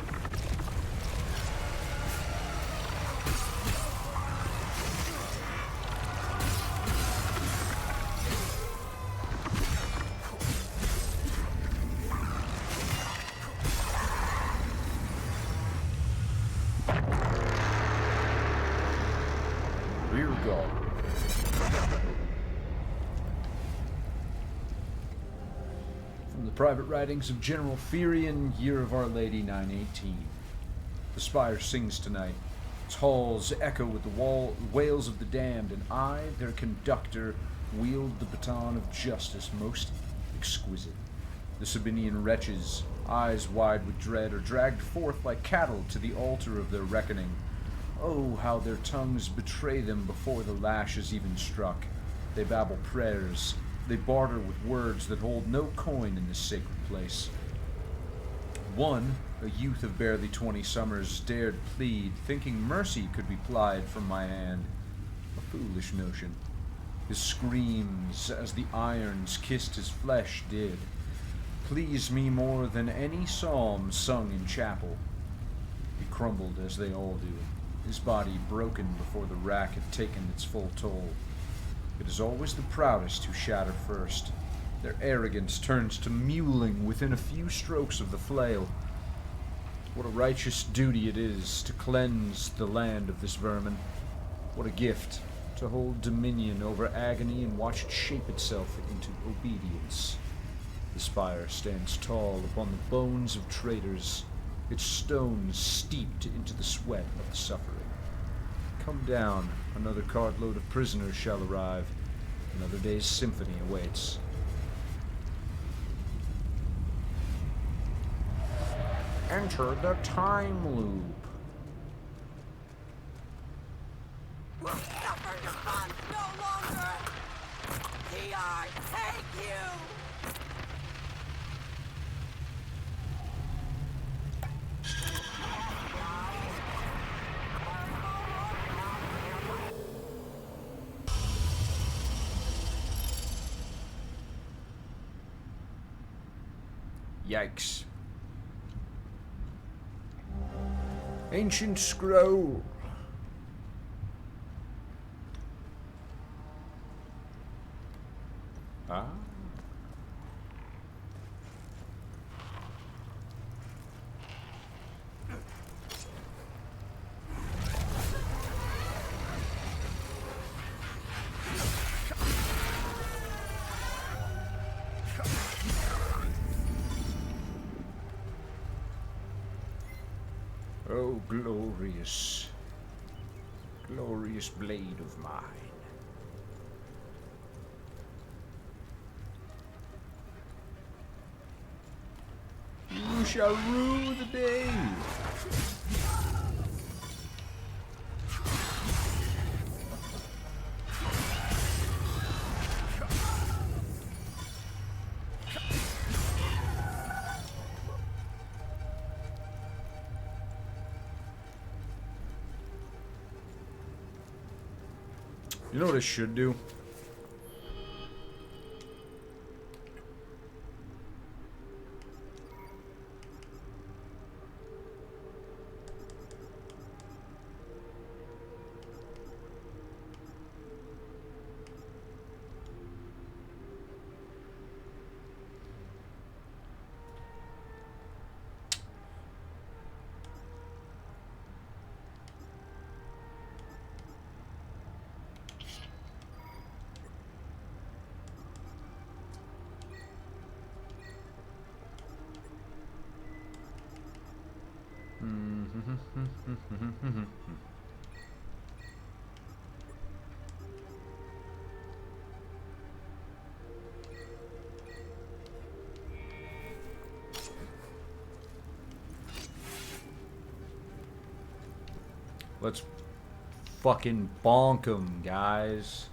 Rear guard. From the private writings of General Furion, Year of Our Lady 918. The spire sings tonight. Its halls echo with the wails of the damned, and I, their conductor, wield the baton of justice most exquisite. The Sabinian wretches, eyes wide with dread, are dragged forth like cattle to the altar of their reckoning. Oh, how their tongues betray them before the lash is even struck. They babble prayers. They barter with words that hold no coin in this sacred place. One, a youth of barely 20 summers, dared plead, thinking mercy could be plied from my hand. A foolish notion. His screams, as the irons kissed his flesh, did please me more than any psalm sung in chapel. He crumbled as they all do, his body broken before the rack had taken its full toll. It is always the proudest who shatter first. Their arrogance turns to mewling within a few strokes of the flail. What a righteous duty it is to cleanse the land of this vermin. What a gift to hold dominion over agony and watch it shape itself into obedience. The spire stands tall upon the bones of traitors, its stones steeped into the sweat of the suffering. Come down, another cartload of prisoners shall arrive. Another day's symphony awaits. Enter the time loop. We'll suffer your funds no longer! TR, take you! Yikes. Ancient scroll. Ah. Oh, glorious, glorious blade of mine. You shall rue the day. You know what I should do? Let's fucking bonk 'em, guys.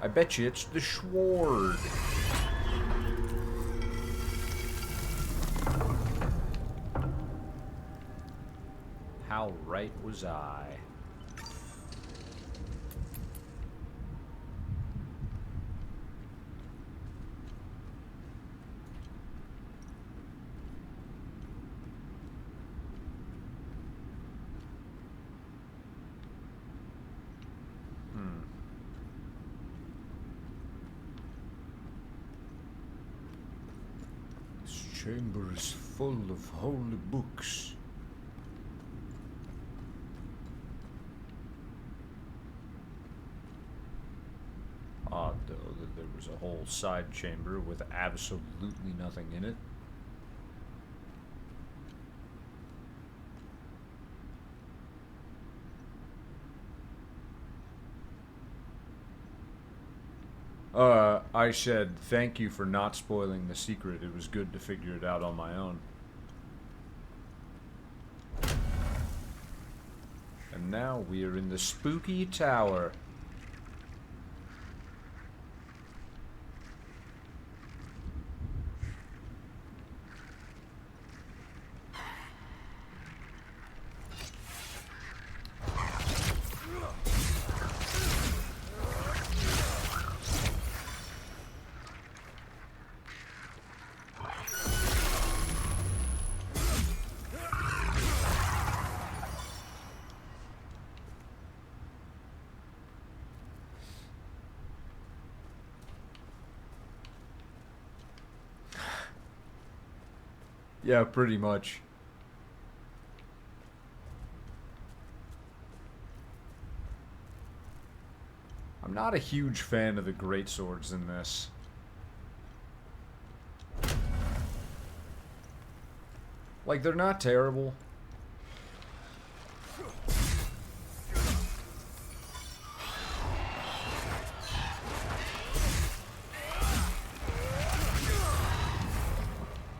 I bet you it's the Sword. How right was I? This chamber is full of holy books. Odd, though, that there was a whole side chamber with absolutely nothing in it. I said thank you for not spoiling the secret. It was good to figure it out on my own. And now we are in the spooky tower. Yeah, pretty much. I'm not a huge fan of the greatswords in this. Like, they're not terrible.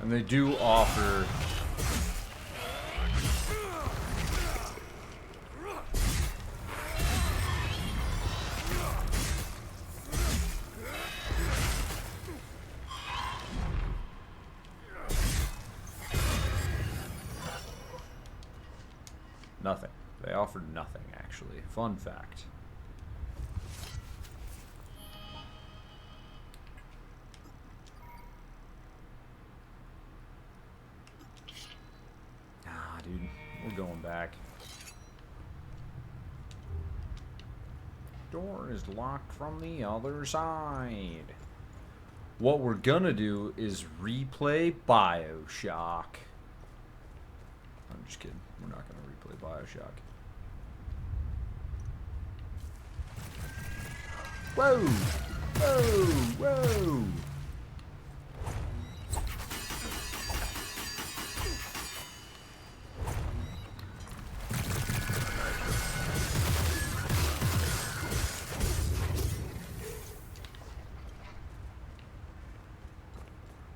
And they do offer nothing. They offered nothing, actually. Fun fact. Dude, we're going back. Door is locked from the other side. What we're gonna do is replay BioShock. I'm just kidding. We're not gonna replay BioShock. Whoa! Whoa! Whoa!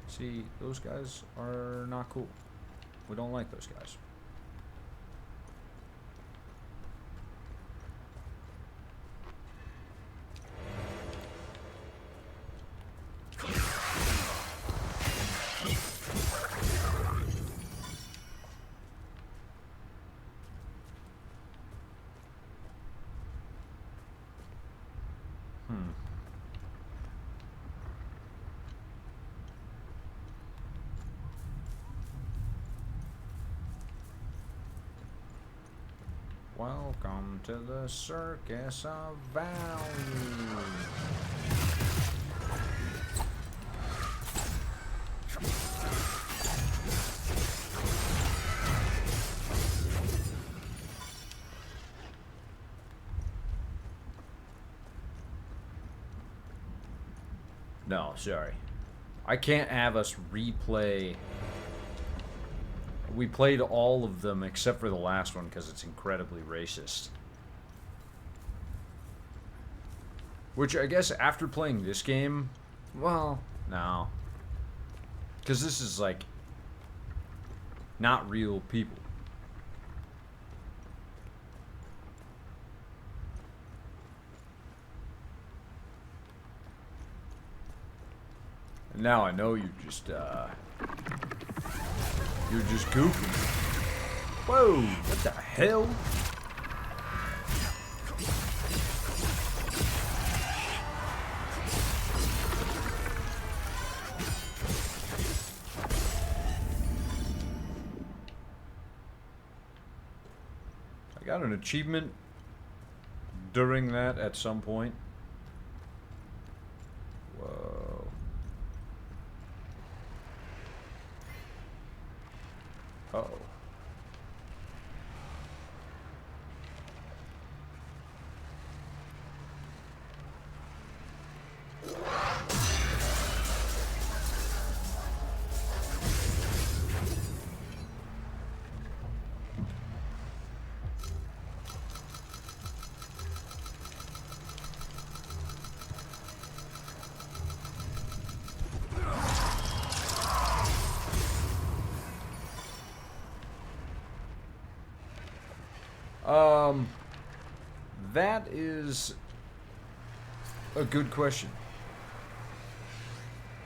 See, those guys are not cool. We don't like those guys. Welcome to the circus of value. No, sorry. I can't have us replay. We played all of them except for the last one because it's incredibly racist. Which I guess after playing this game, well, no. Because this is like not real people. And now I know you're just goofing. Whoa, what the hell? I got an achievement during that at some point. Whoa. Uh-oh. That is a good question.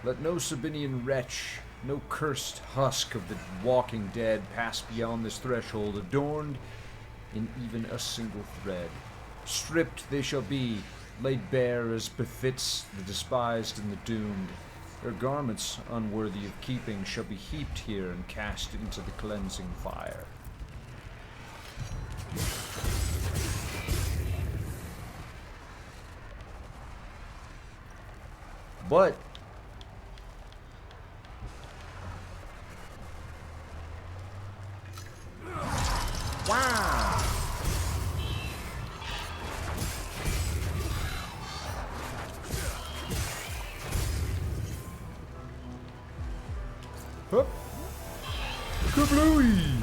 Let no Sabinian wretch, no cursed husk of the walking dead pass beyond this threshold adorned in even a single thread. Stripped they shall be, laid bare as befits the despised and the doomed. Their garments, unworthy of keeping, shall be heaped here and cast into the cleansing fire. But wow. Hup. Kablooey.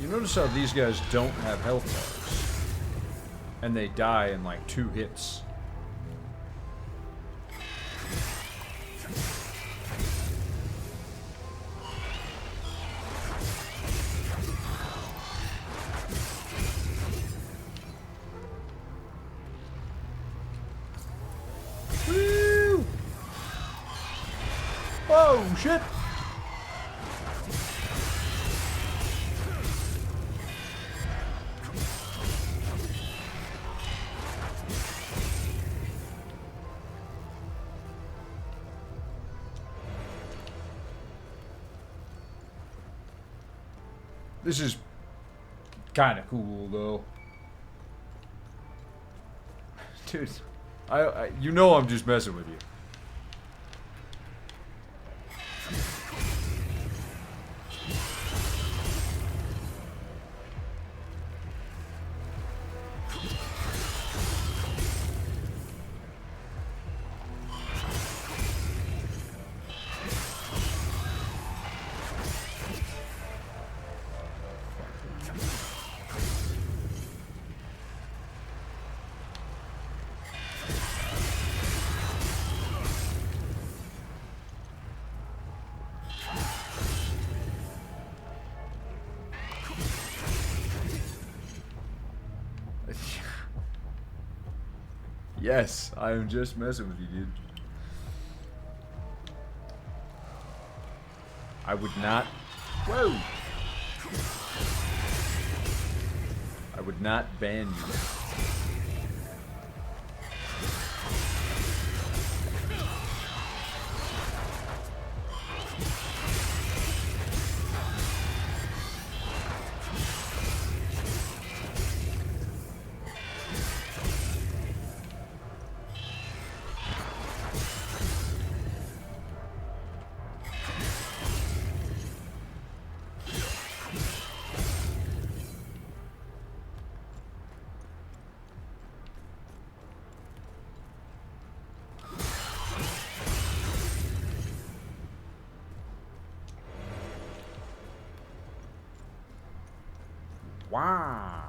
Notice how these guys don't have health bars. And they die in like 2 hits. Woo! Oh shit! This is kind of cool, though. Dude, you know I'm just messing with you. Yes, I am just messing with you, dude. I would not... Whoa! I would not ban you. Wah.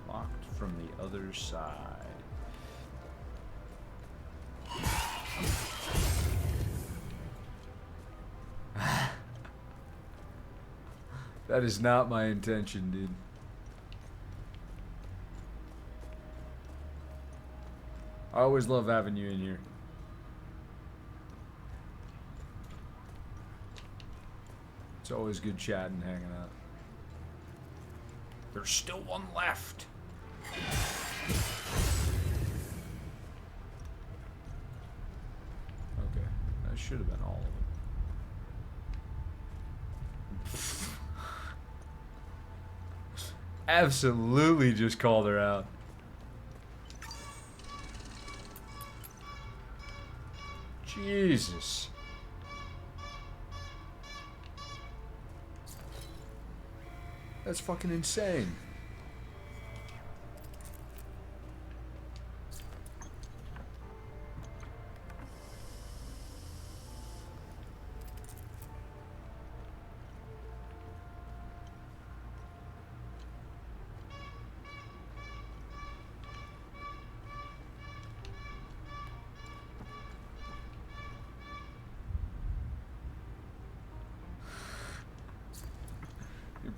Locked from the other side. That is not my intention, dude. I always love having you in here. It's always good chatting, hanging out. There's still one left. Okay, that should have been all of it. Absolutely just called her out. Jesus. That's fucking insane.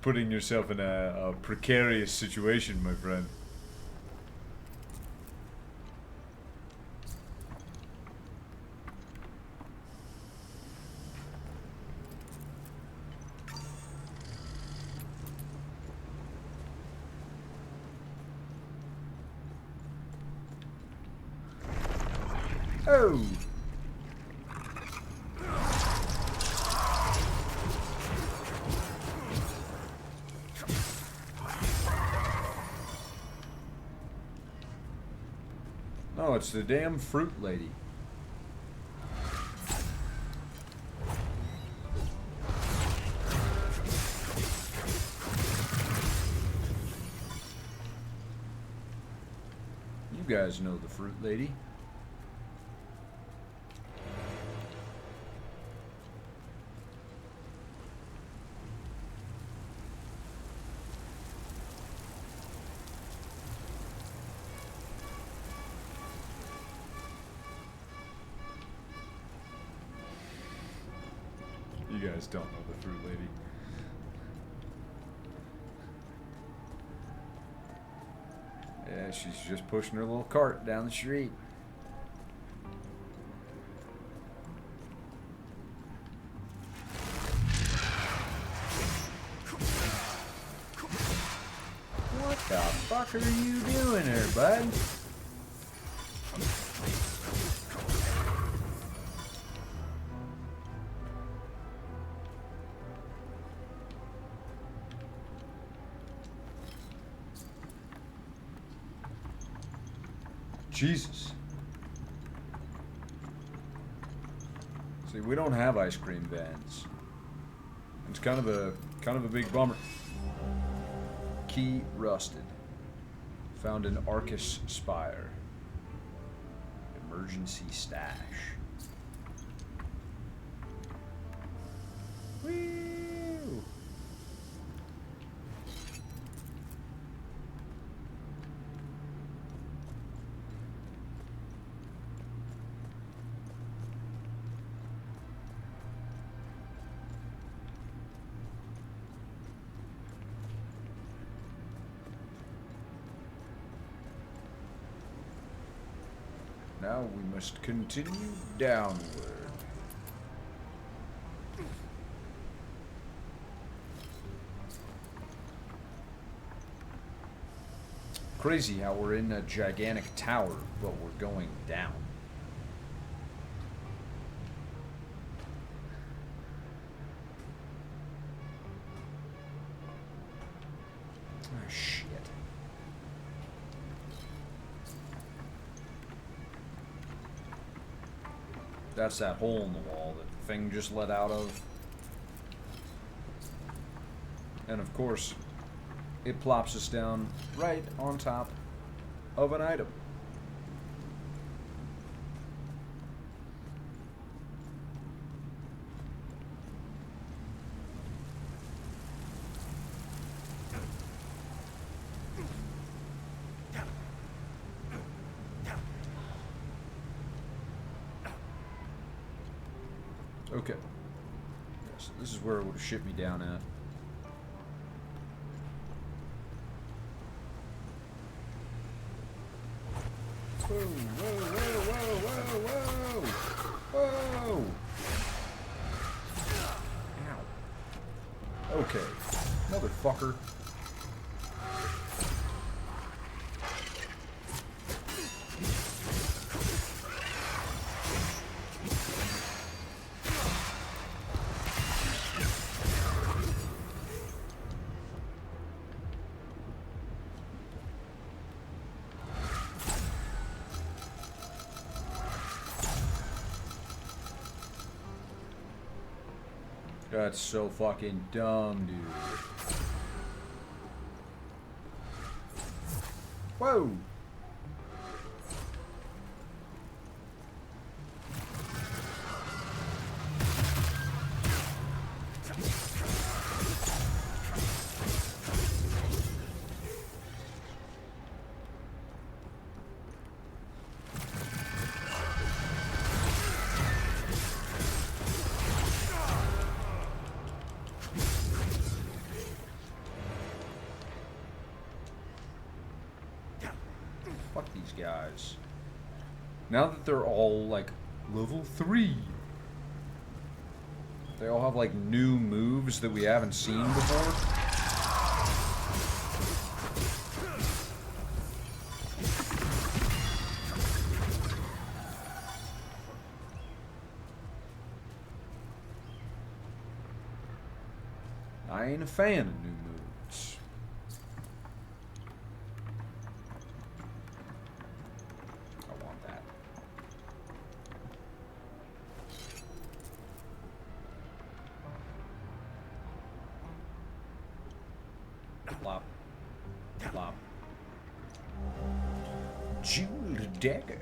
Putting yourself in a precarious situation, my friend. Oh! No, it's the damn fruit lady. You guys know the fruit lady. You guys don't know the fruit lady. Yeah, she's just pushing her little cart down the street. What the fuck are you doing here, bud? Jesus. See, we don't have ice cream vans. It's kind of a big bummer. Key rusted. Found in Arcus Spire. Emergency stash. Whee! Now we must continue downward. Crazy how we're in a gigantic tower, but we're going down. Oh, shit. That's that hole in the wall that the thing just let out of. And of course, it plops us down right on top of an item. Okay. Yeah, so this is where it would have shipped me down at. Whoa, whoa, whoa, whoa, whoa, whoa! Whoa! Ow. Okay. Motherfucker. That's so fucking dumb, dude. Whoa! Fuck these guys. Now that they're all like level 3, they all have like new moves that we haven't seen before. I ain't a fan of new moves. I want that. Plop. Plop. Jeweled dagger.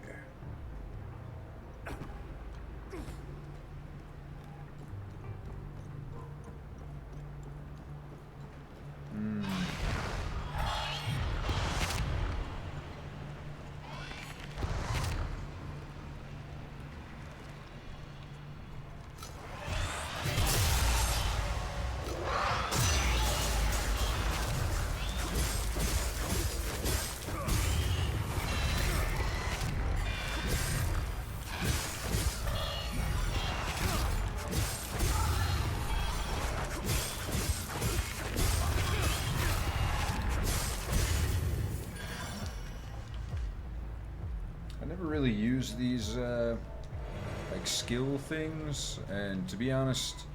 I never really use these like skill things, and to be honest,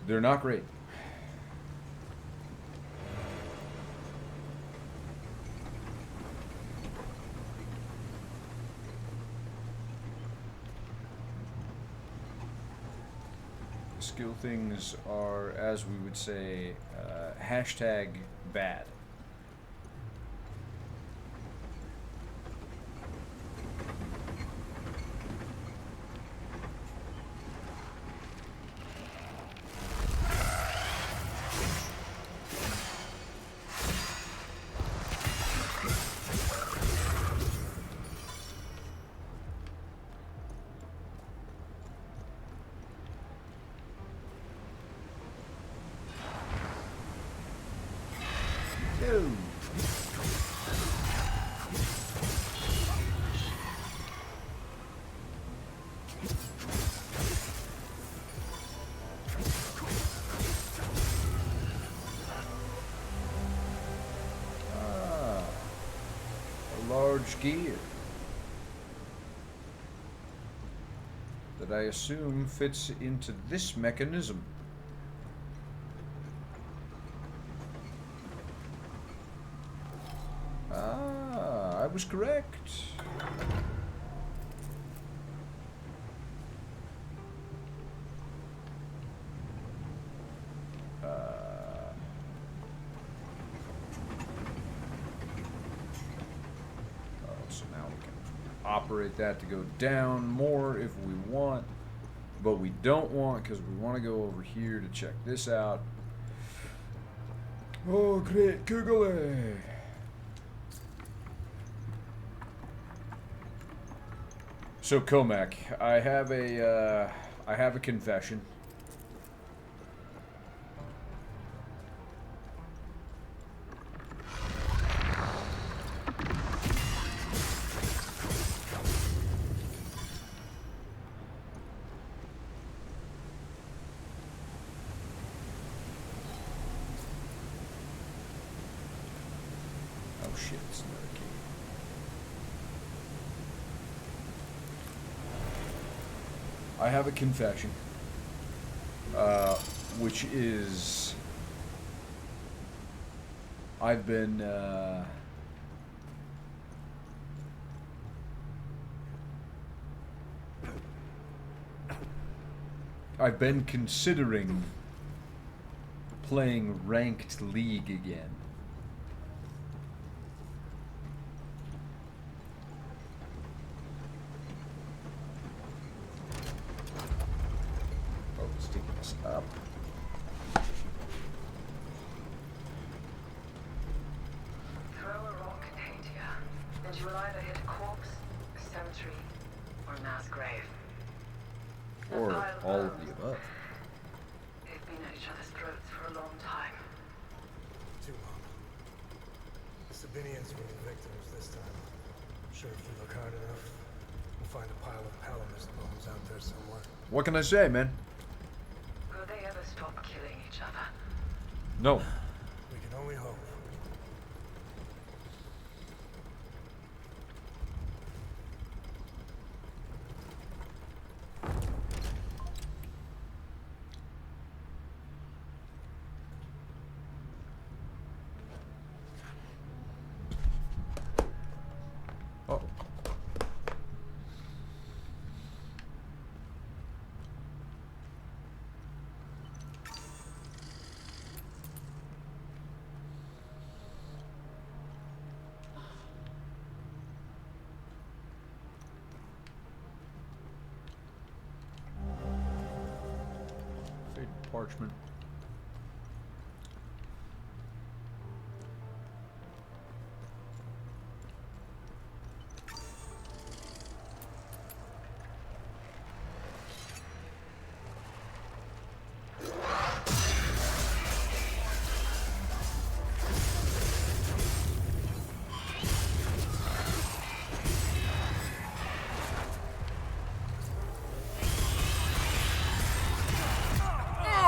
they're not great. Skill things are, as we would say, hashtag bad. Yo. Ah, a large gear that I assume fits into this mechanism. Ah, I was correct. So now we can operate that to go down more if we want, but we don't want because we want to go over here to check this out. Oh, great googly. 'Eh? So Comac, I have a confession. Oh shit, it's another key. I have a confession, which is I've been considering playing ranked League again. Oh, it's taking us up. Throw a rock here, and you will either hit a corpse, a cemetery, or a mass grave. Or all of the above. They've been at each other's throats for a long time. Too long. The Sabinians were the victims this time. I'm sure if we look hard enough, we'll find a pile of Palamist bones out there somewhere. What can I say, man? Will they ever stop killing each other? No. We can only hope. Oh. Faded parchment.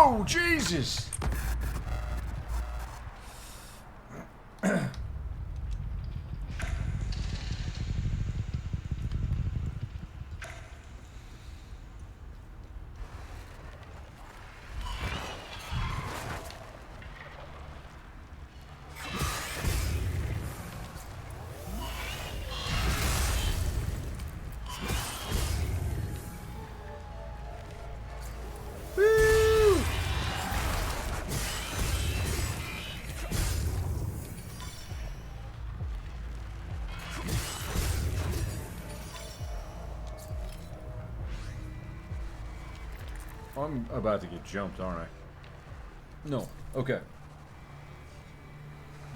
Oh, Jesus! I'm about to get jumped, aren't I? No. Okay.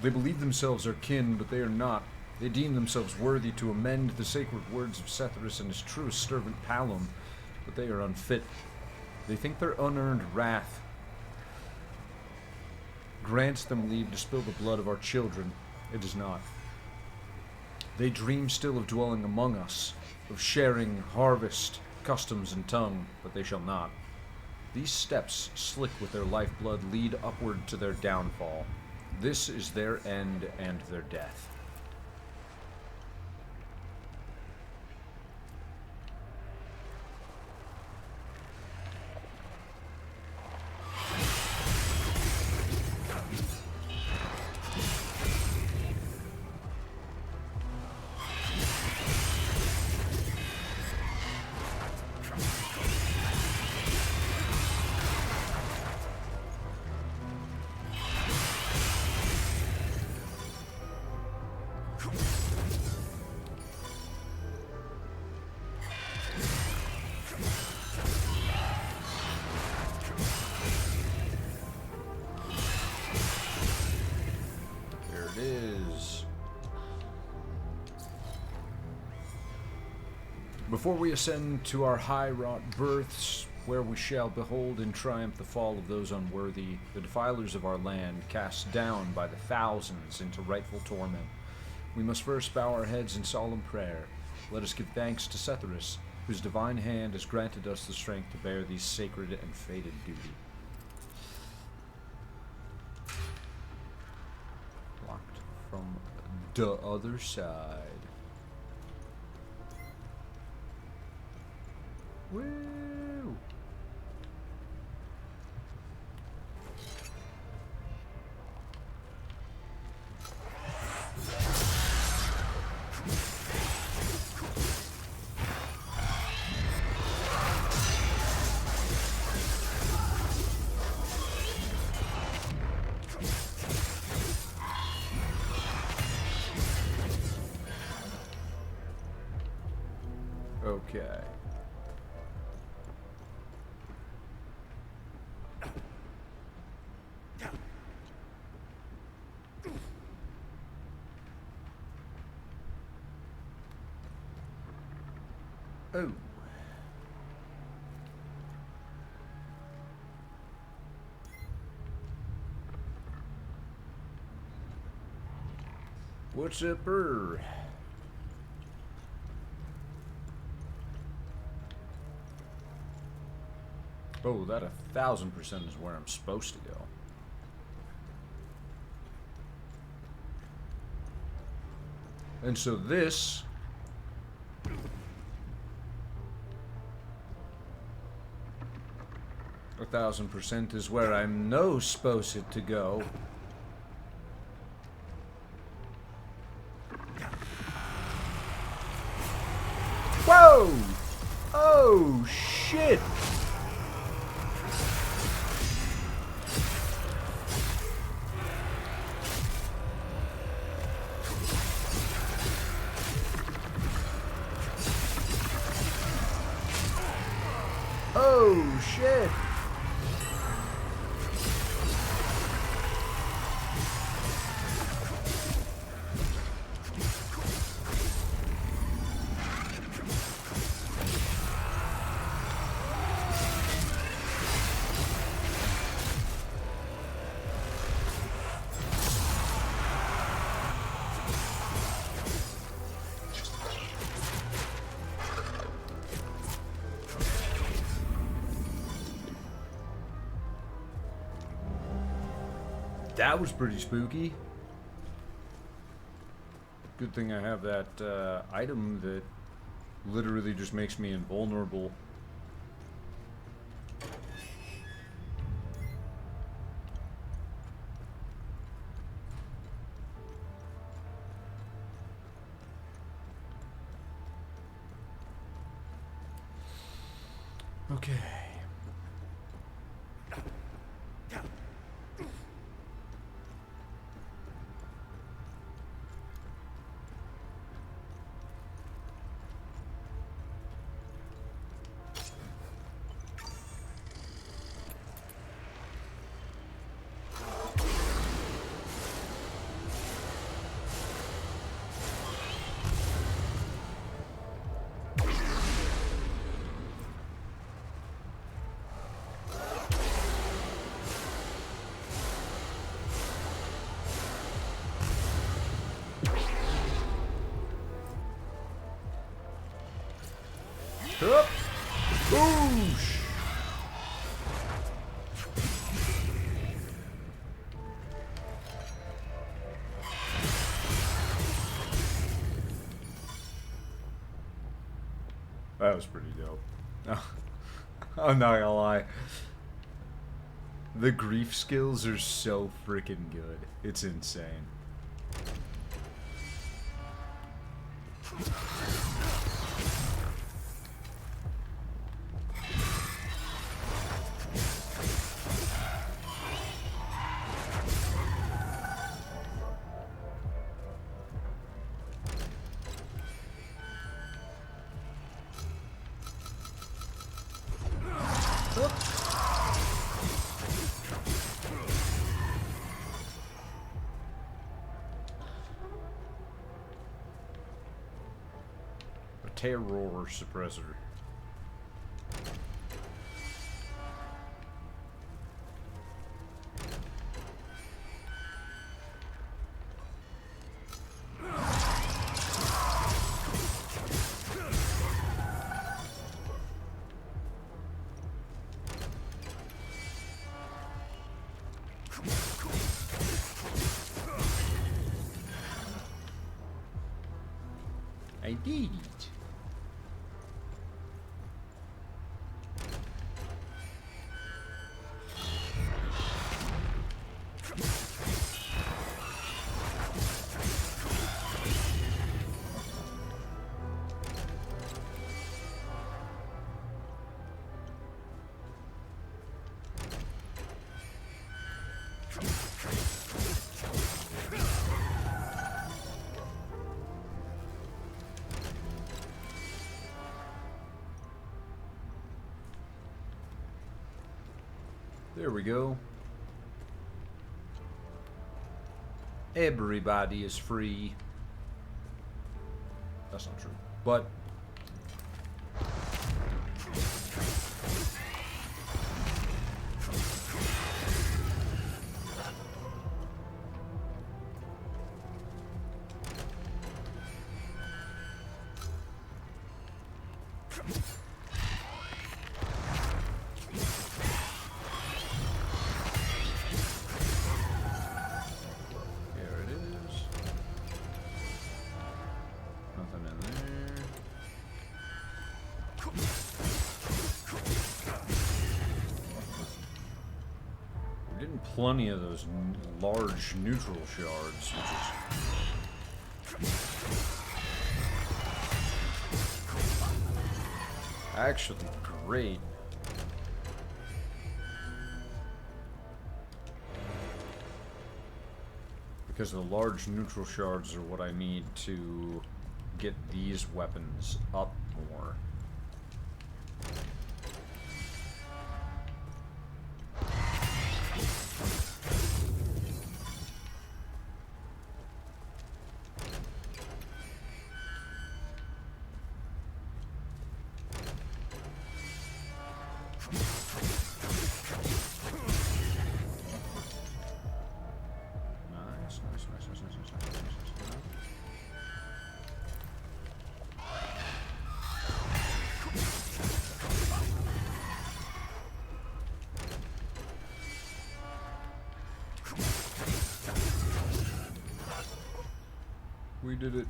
They believe themselves are kin, but they are not. They deem themselves worthy to amend the sacred words of Sethrus and his truest servant Palom, but they are unfit. They think their unearned wrath grants them leave to spill the blood of our children. It does not. They dream still of dwelling among us, of sharing harvest, customs, and tongue, but they shall not. These steps, slick with their lifeblood, lead upward to their downfall. This is their end and their death. Before we ascend to our high-wrought berths, where we shall behold in triumph the fall of those unworthy, the defilers of our land, cast down by the thousands into rightful torment, we must first bow our heads in solemn prayer. Let us give thanks to Setherus, whose divine hand has granted us the strength to bear these sacred and fated duty. Locked from the other side. Woo! Okay. Oh. What's up, brr? Oh, that 1000% is where I'm supposed to go. And so this 1000% is where I'm no supposed to go. Whoa! Oh shit! Oh shit! That was pretty spooky. Good thing I have that item that literally just makes me invulnerable. Okay. Up. Boosh. That was pretty dope. I'm not gonna lie. The grief skills are so freaking good. It's insane. terror suppressor. I did it. There we go. Everybody is free. That's not true. But plenty of those large neutral shards, which is actually great. Because the large neutral shards are what I need to get these weapons up more. We did it.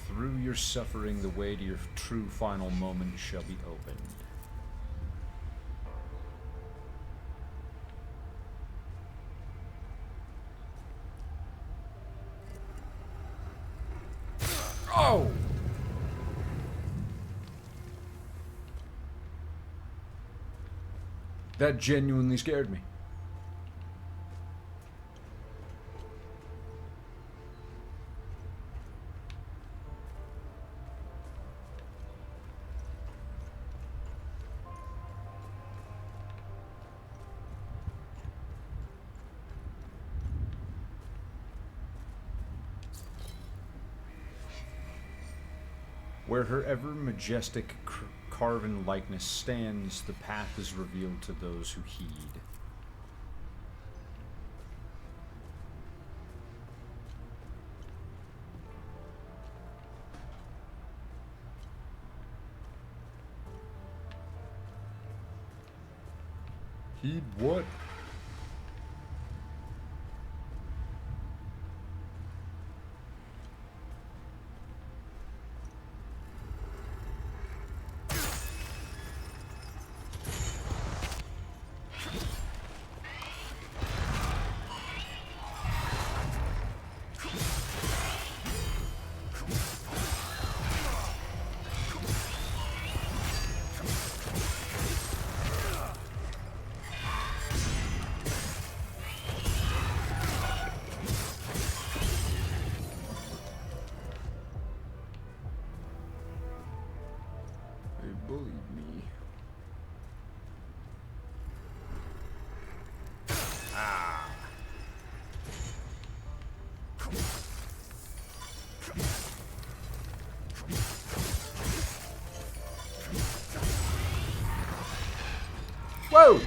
Through your suffering, the way to your true final moment shall be opened. Oh! That genuinely scared me. Where her ever majestic carven likeness stands, the path is revealed to those who heed. Heed what? Whoa!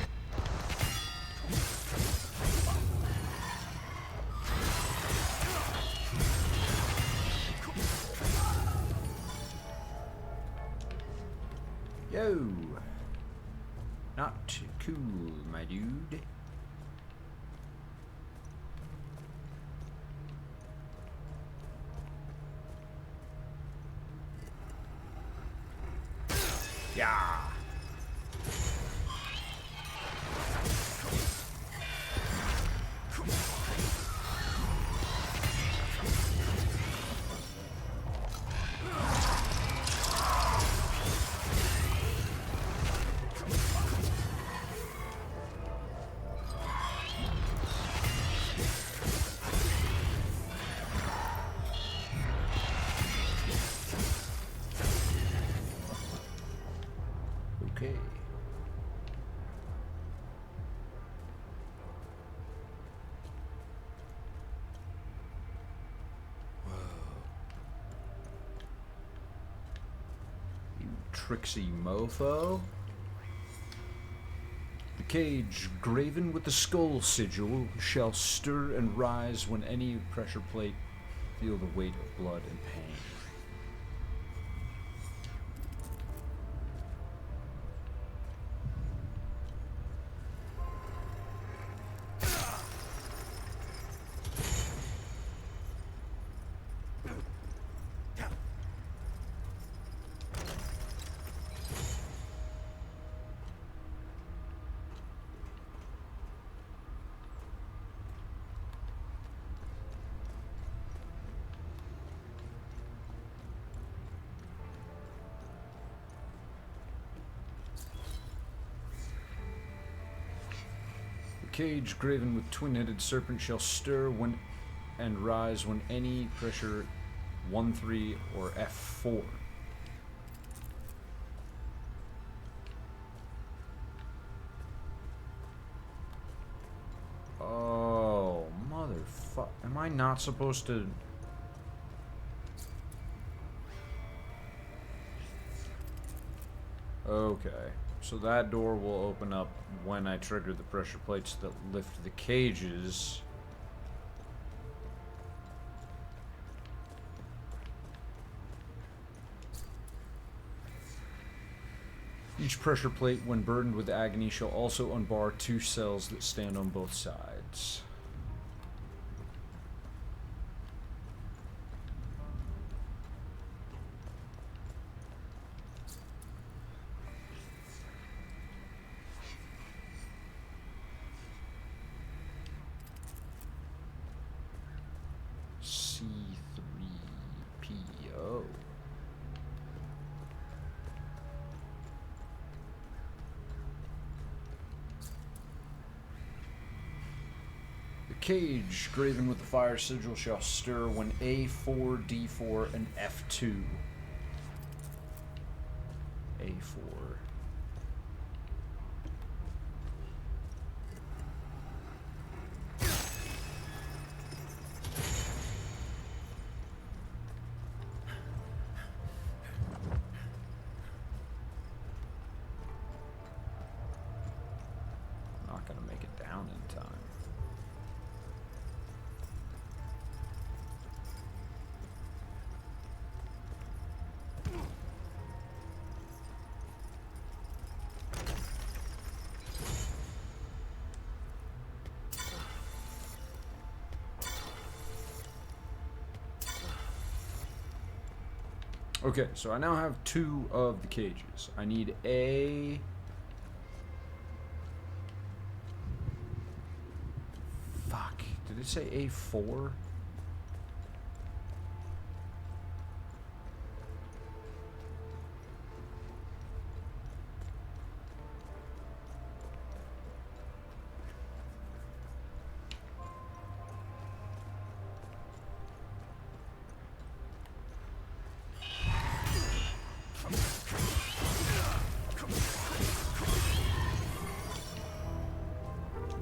Yo! Not too cool, my dude. Yeah. Okay. You tricksy mofo. The cage, graven with the skull sigil, shall stir and rise when any pressure plate feel the weight of blood and pain. Cage graven with twin-headed serpent shall stir when and rise when any pressure 1-3 or F4. Oh, motherfuck. Am I not supposed to... Okay. So that door will open up when I trigger the pressure plates that lift the cages. Each pressure plate, when burdened with agony, shall also unbar 2 cells that stand on both sides. C3PO. The cage, graven with the fire sigil, shall stir when A4, D4, and F2. A4. Not gonna make it down in time. Okay, so I now have 2 of the cages. I need a... Fuck. Did it say A4?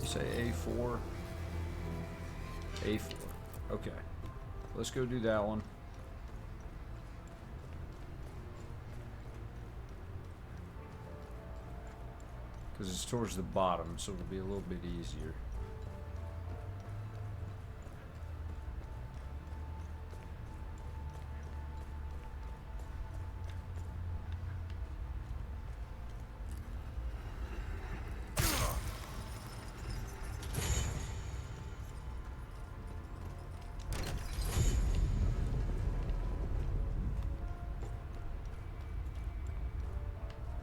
Say A4. A4. Okay. Let's go do that one. Because it's towards the bottom, so it'll be a little bit easier.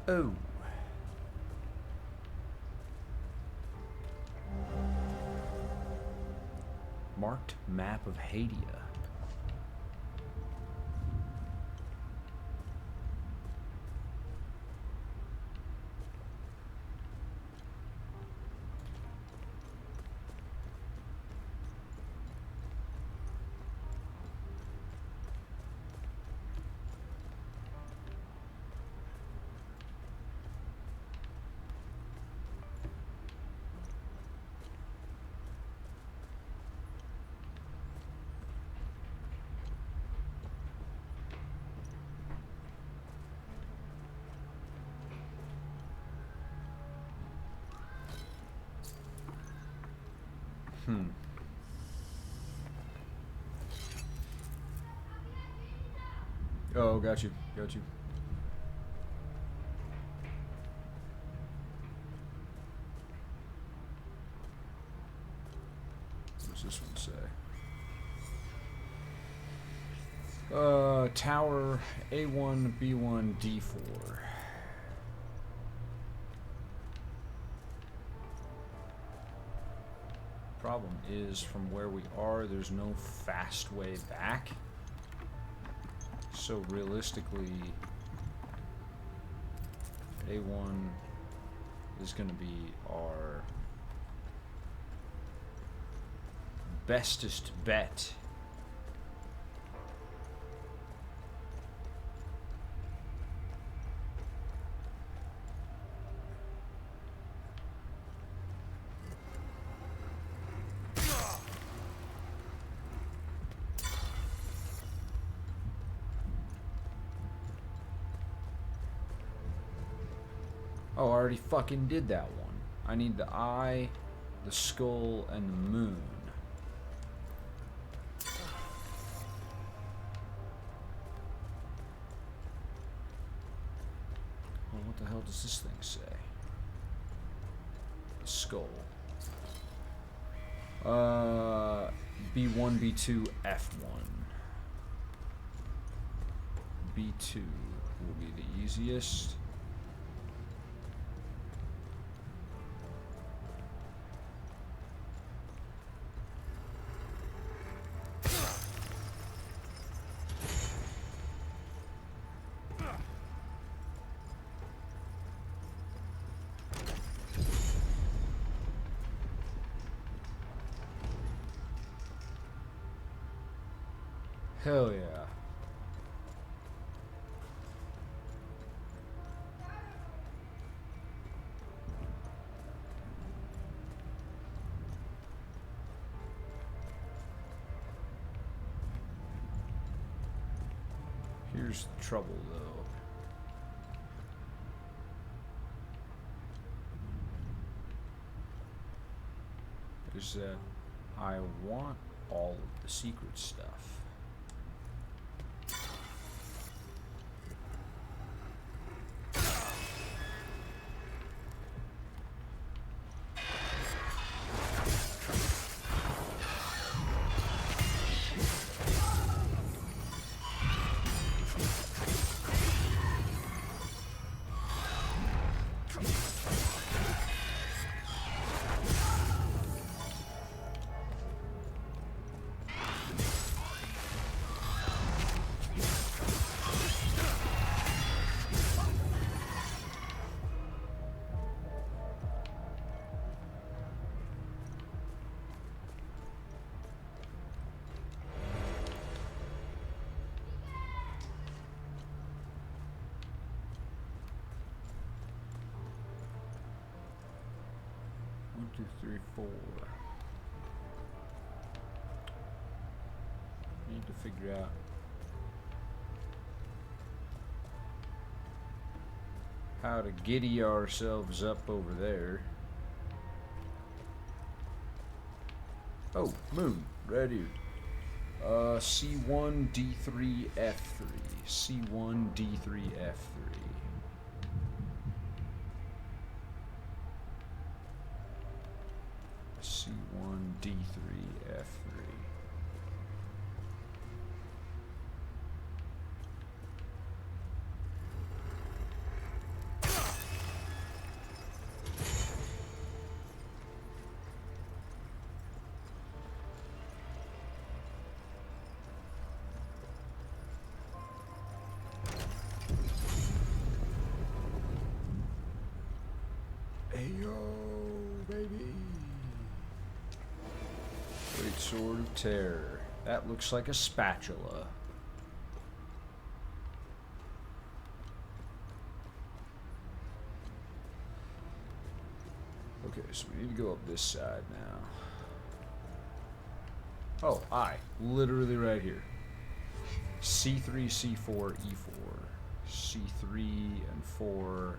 Oh. Marked map of Hadia. Oh, got you. Got you. What's this one say? Tower A1, B1, D4. Problem is, from where we are, there's no fast way back. So realistically, A1 is going to be our bestest bet. Oh, I already fucking did that one. I need the eye, the skull, and the moon. Well, what the hell does this thing say? The skull. B1, B2, F1. B2 will be the easiest. Hell yeah. Here's the trouble though. Is that I want all of the secret stuff. One, two, three, four. Need to figure out how to giddy ourselves up over there. Oh, moon, right here. C1, D3, F3. C1, D3, F3. C1, D3, F3. Ayo, baby. Great Sword of Terror. That looks like a spatula. Okay, so we need to go up this side now. Oh, literally right here. C3, C4, E4. C3 and 4.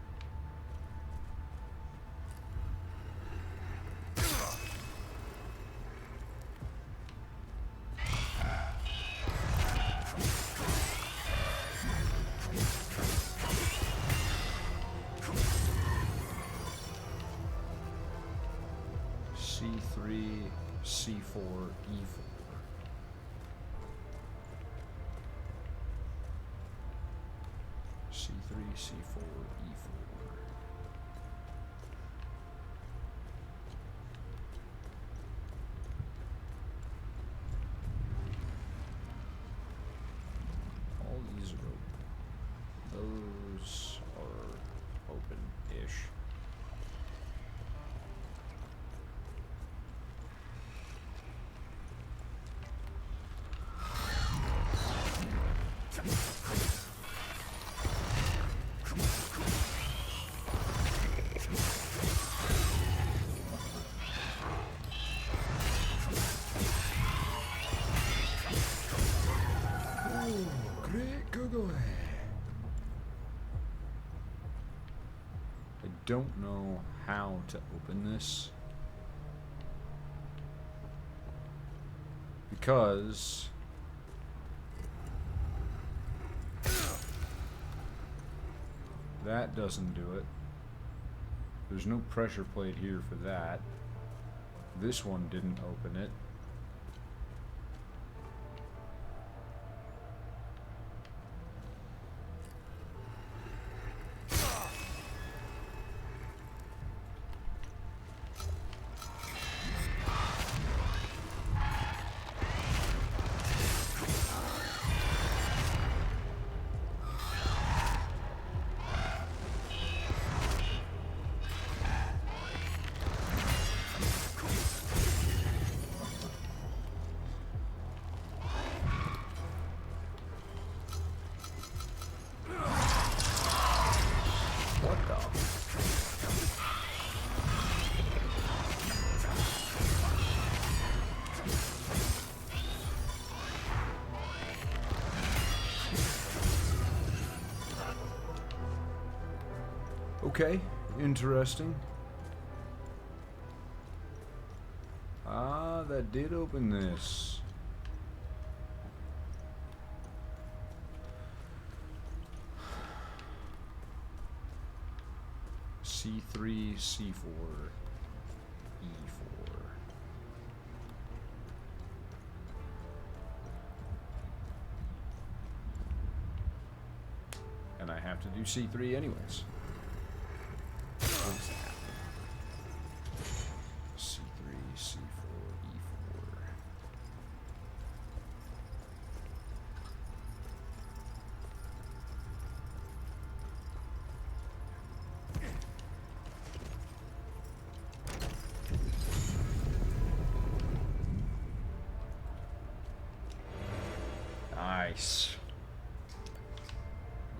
C3, C4, E4. C3, C4, E4. All these are open. Those are open-ish. Great Google. I don't know how to open this because that doesn't do it. There's no pressure plate here for that. This one didn't open it. Okay, interesting. Ah, that did open this. C3, C4, E4. And I have to do C3 anyways. C3, C4, E4. Nice.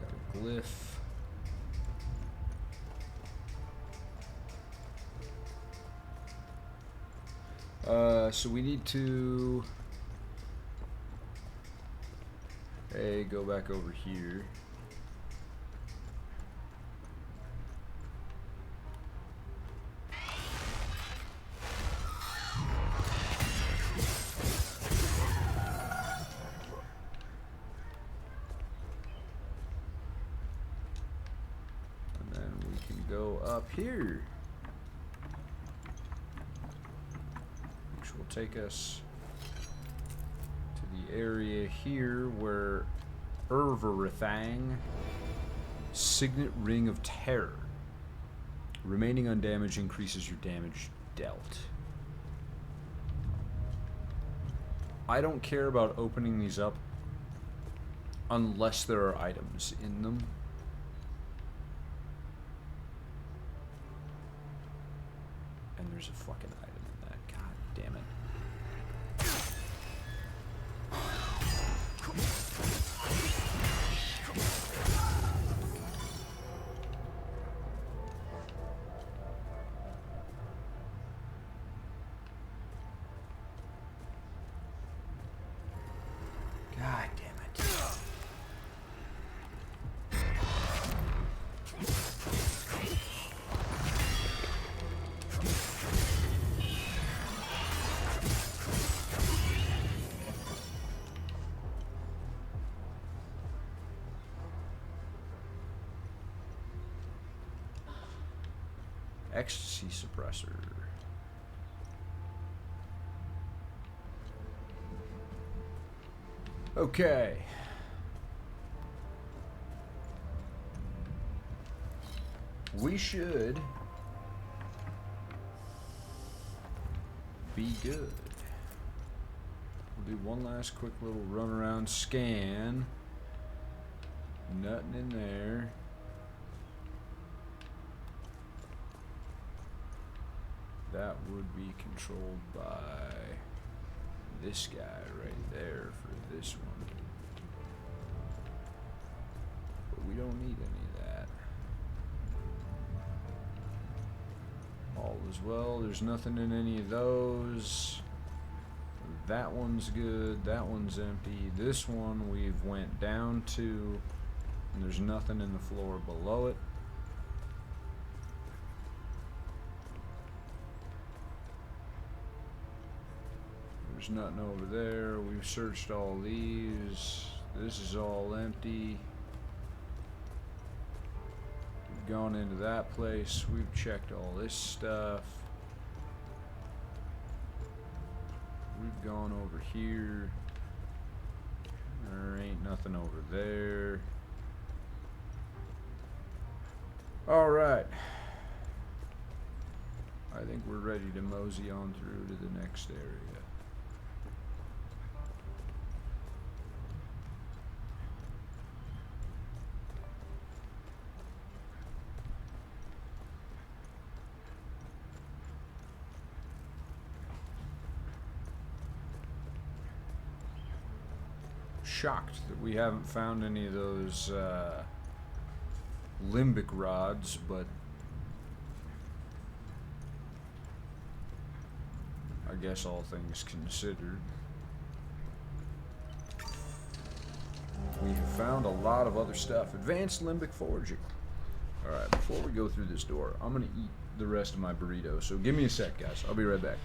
Got a glyph. So we need to go back over here. up here. Which will take us to the area here where Urvarithang, Signet Ring of Terror. Remaining undamaged increases your damage dealt. I don't care about opening these up unless there are items in them. And there's a fucking item in that. God damn it. God damn it. Ecstasy suppressor. Okay. We should be good. We'll do one last quick little run around scan. Nothing in there. That would be controlled by this guy right there for this one. But we don't need any of that. All is well. There's nothing in any of those. That one's good. That one's empty. This one we've went down to, and there's nothing in the floor below it. There's nothing over there. We've searched all these. This is all empty. We've gone into that place. We've checked all this stuff. We've gone over here. There ain't nothing over there. Alright. I think we're ready to mosey on through to the next area. Shocked that we haven't found any of those limbic rods, but I guess all things considered, we have found a lot of other stuff. Advanced limbic foraging. Alright, before we go through this door, I'm gonna eat the rest of my burrito, so give me a sec, guys. I'll be right back.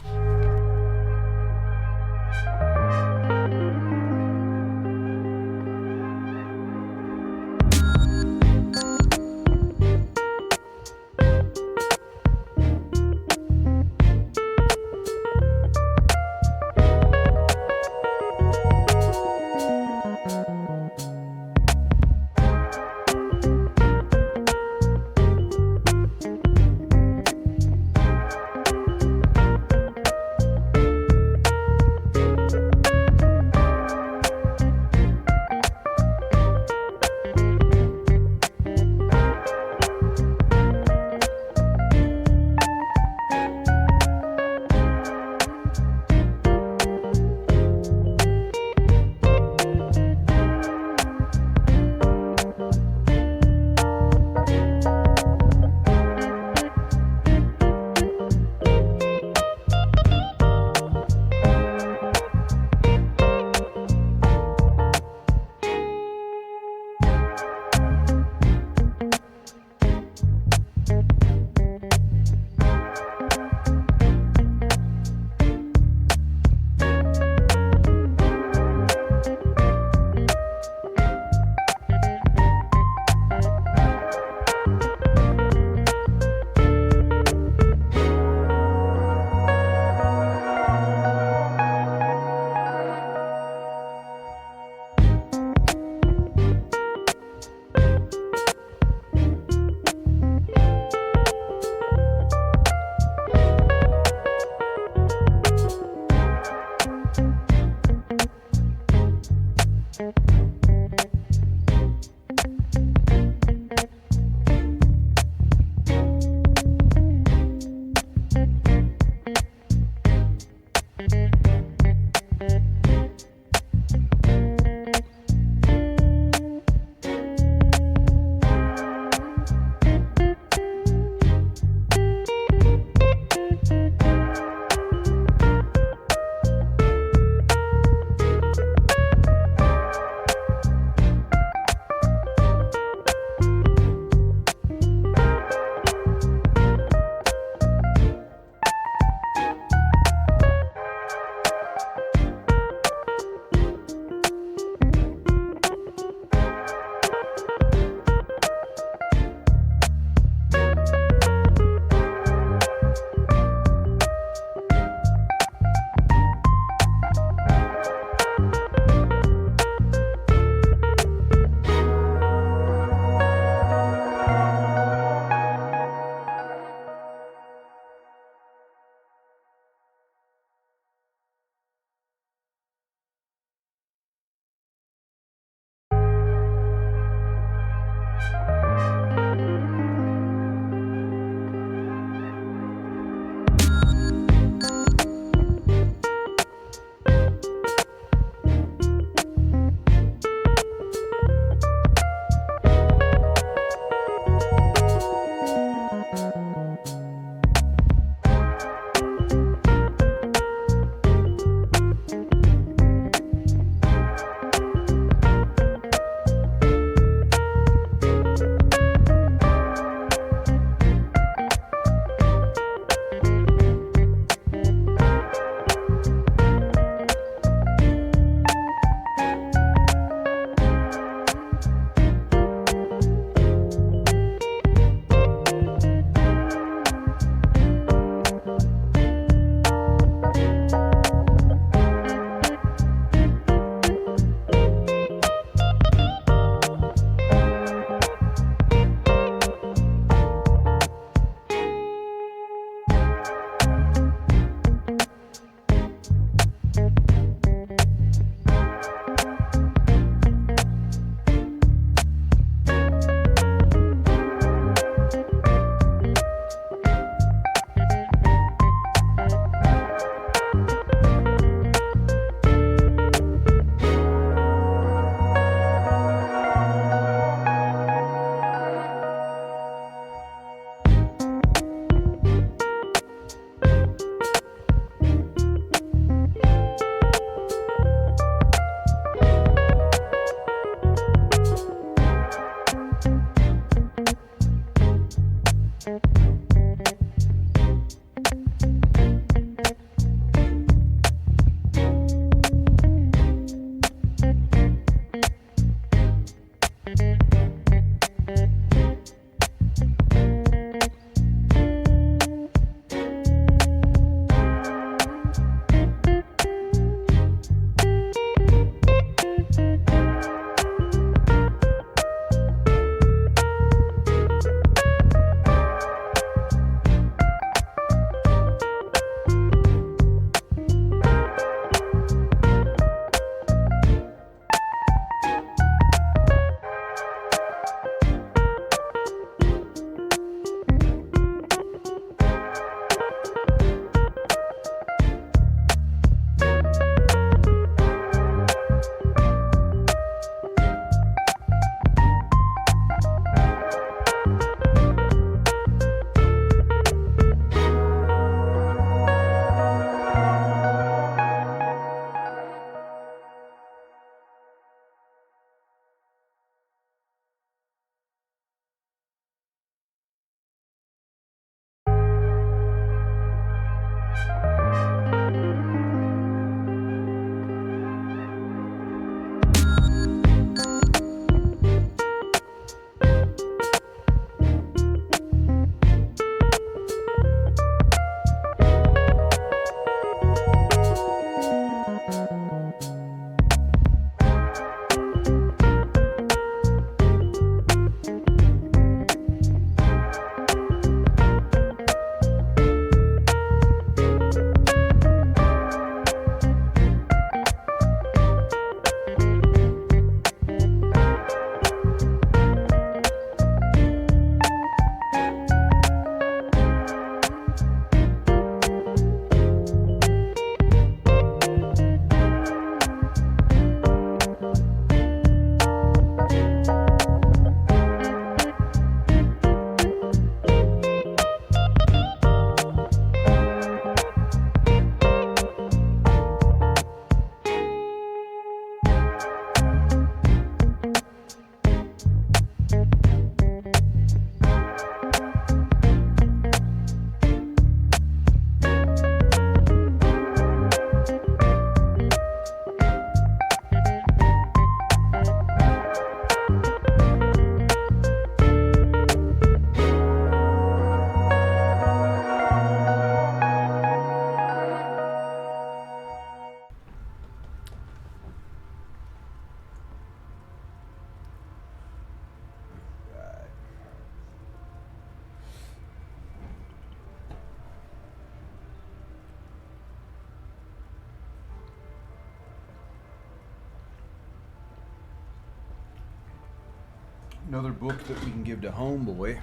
Another book that we can give to Homeboy.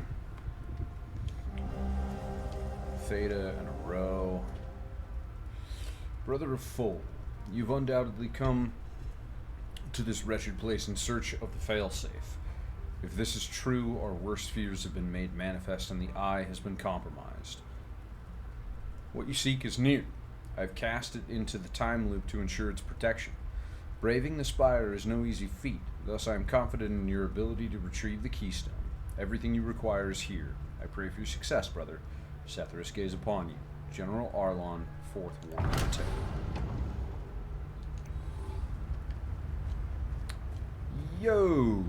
Theta and a row. Brother of Foal, you've undoubtedly come to this wretched place in search of the failsafe. If this is true, our worst fears have been made manifest and the eye has been compromised. What you seek is near. I've cast it into the time loop to ensure its protection. Braving the spire is no easy feat, thus I am confident in your ability to retrieve the keystone. Everything you require is here. I pray for your success, brother. Sethris gaze upon you. General Arlon, 4th War Military. Yo!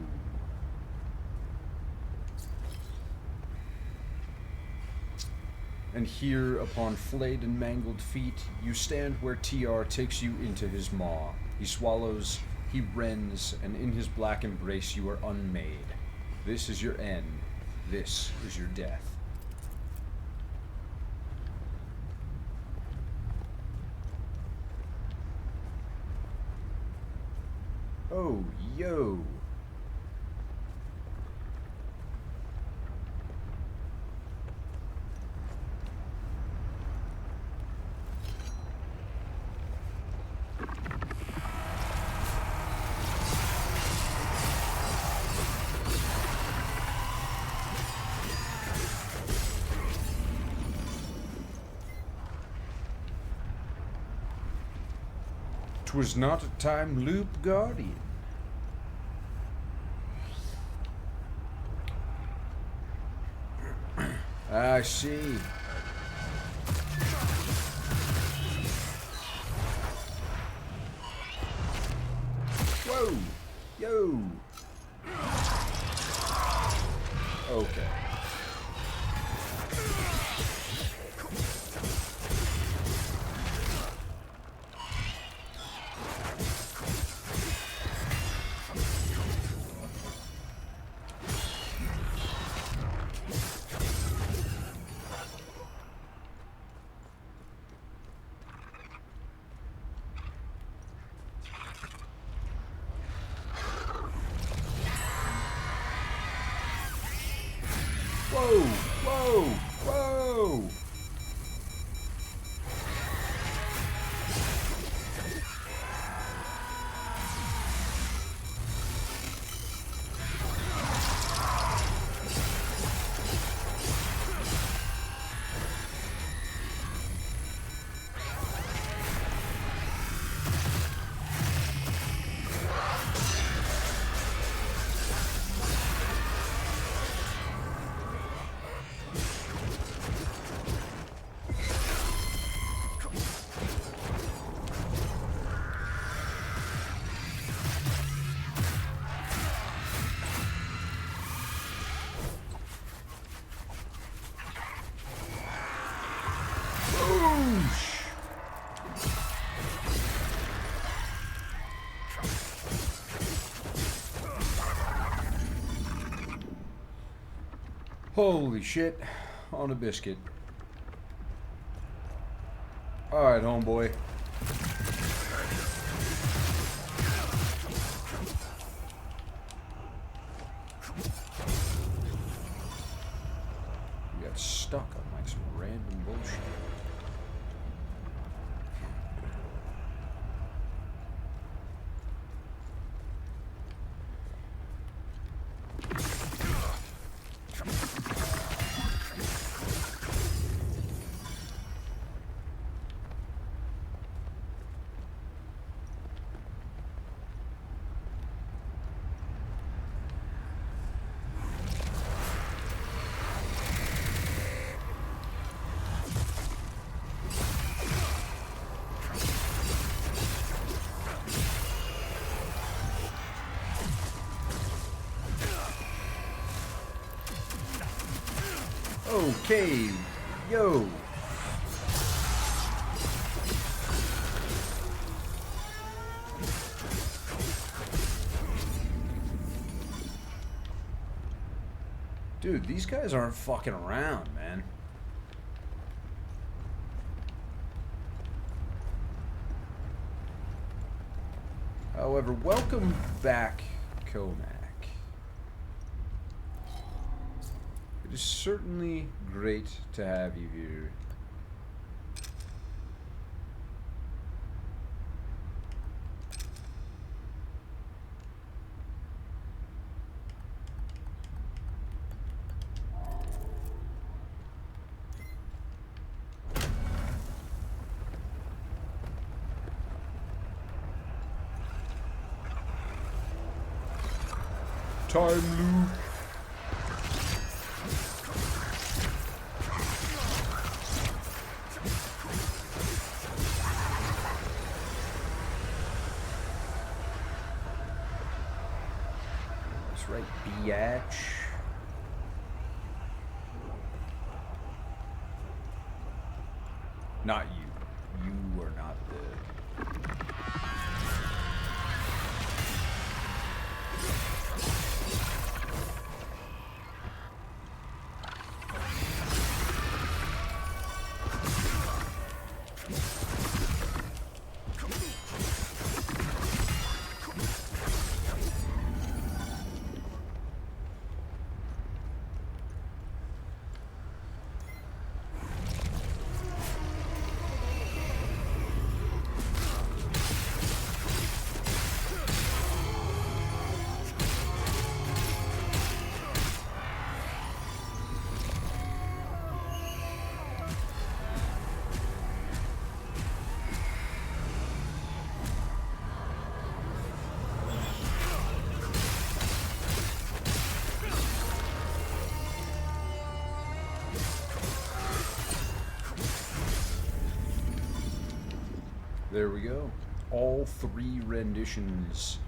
And here, upon flayed and mangled feet, you stand where TR takes you into his maw. He swallows, he rends, and in his black embrace you are unmade. This is your end. This is your death. Oh, yo. Was not a time loop guardian. I see. Whoa! Yo! Okay. Whoa! Whoa! Whoa! Holy shit, on a biscuit. Alright, homeboy. You got stuck on like some random bullshit. Okay, yo. Dude, these guys aren't fucking around, man. However, welcome back, Comac. It is certainly great to have you here. Time loop. That's right, biatch. Not you. You are not the... There we go. All 3 renditions,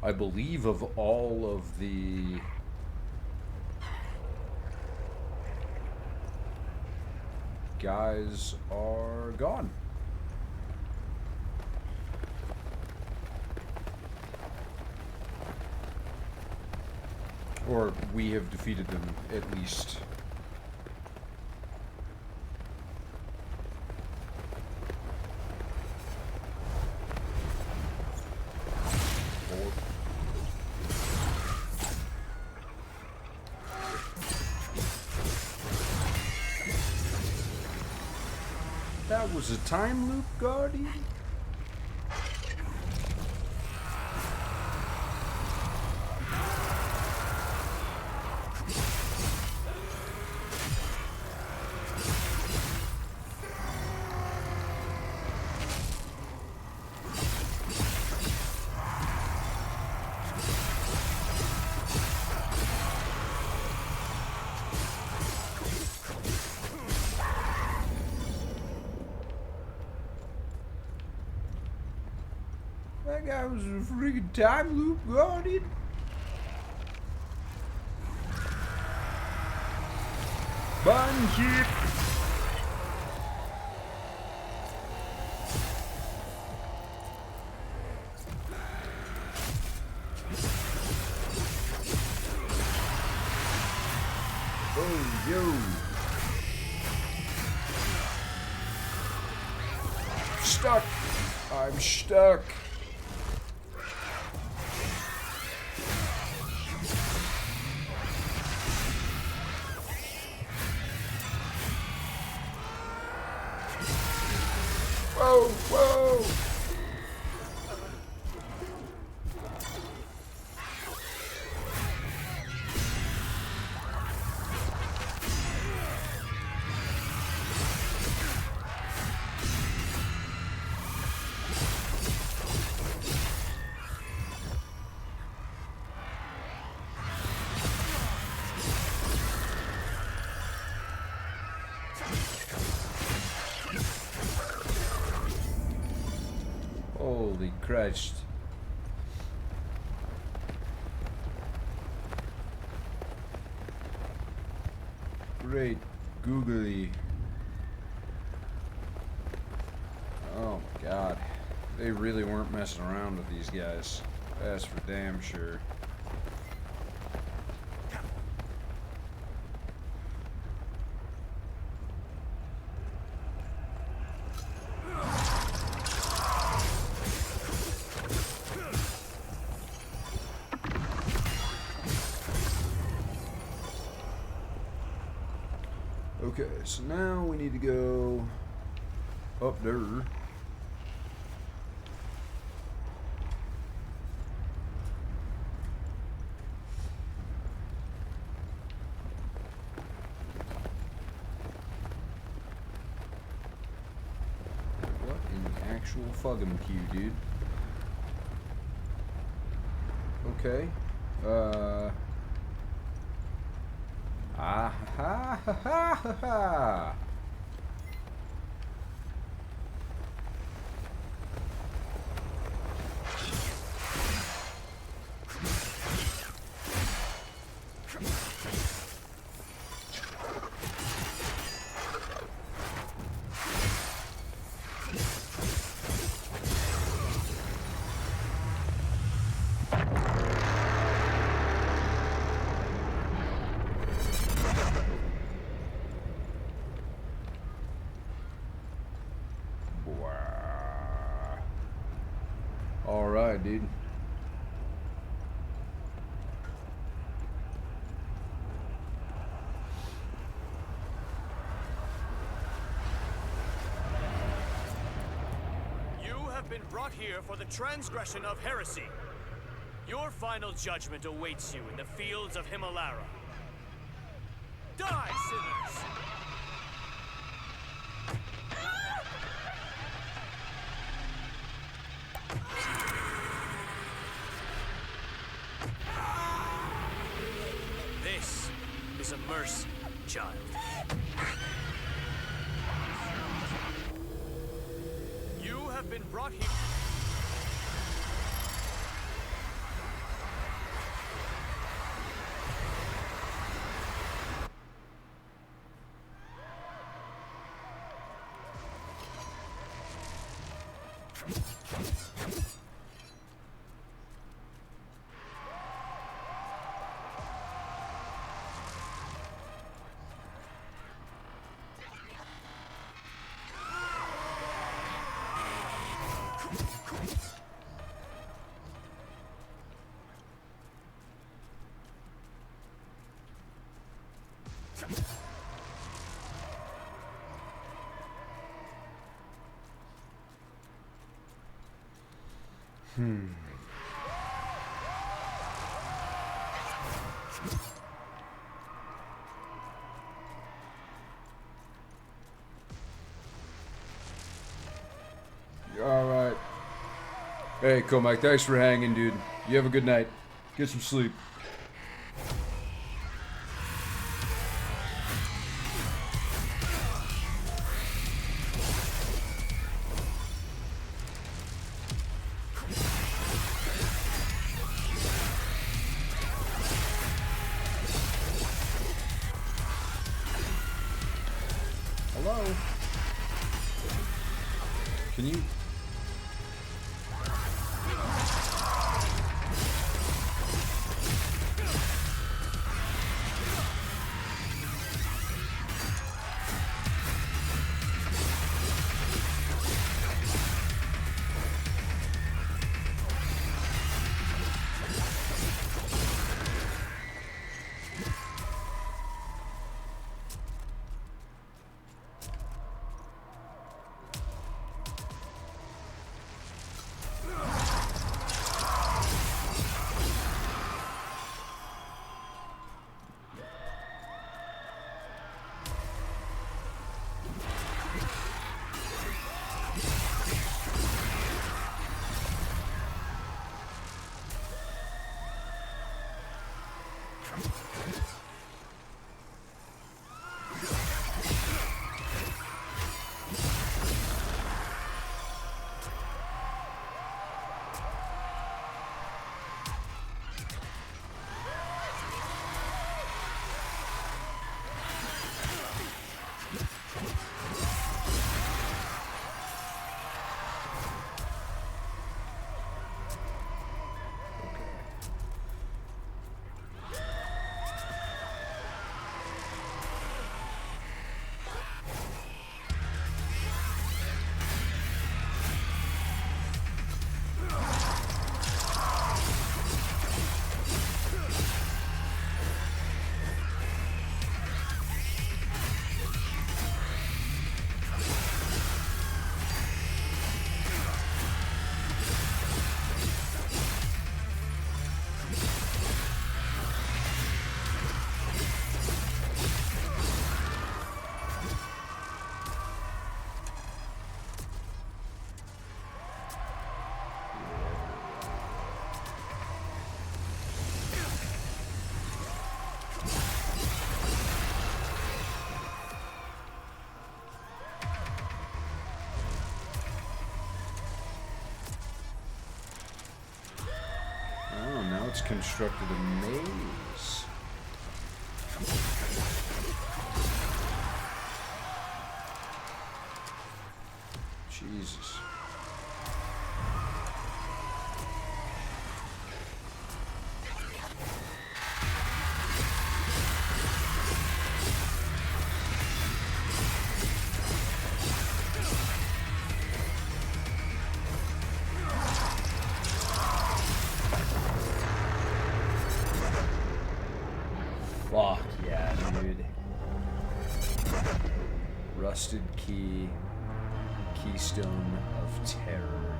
I believe, of all of the guys are gone. Or we have defeated them, at least. That was a time loop, Guardian? That guy was a freaking time loop guardian. Bunship. Oh, yo. Stuck. I'm stuck. Whoa, whoa! Holy Christ. Great googly. Oh my god. They really weren't messing around with these guys. That's for damn sure. so now we need to go up there. What in the actual fuggum queue, dude? Okay. Ah ha ha ha ha ha. Alright, dude. You have been brought here for the transgression of heresy. Your final judgment awaits you in the fields of Himalara. Die, sinners! This is a mercy, child. You have been brought here. Alright. Hey, Comac, thanks for hanging, dude. You have a good night. Get some sleep. Hello? Can you... It's constructed a maze. Jesus. Fuck yeah, dude. Rusted key. Keystone of Terror.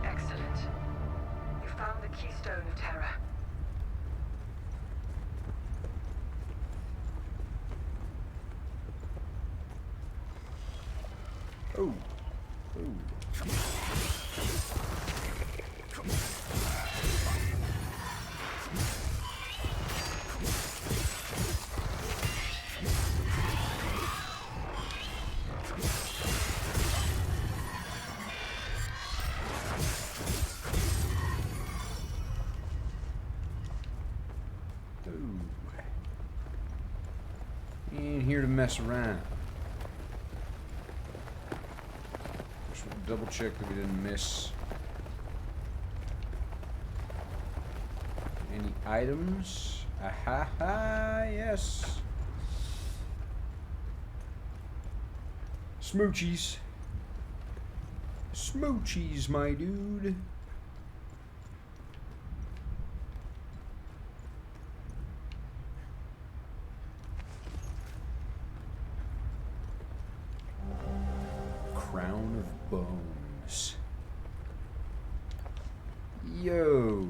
Excellent. You found the Keystone of Terror. Oh. Oh. Ain't here to mess around. Just want to double check that we didn't miss any items. Aha, yes. Smoochies. Smoochies, my dude. Crown of Bones. Yo.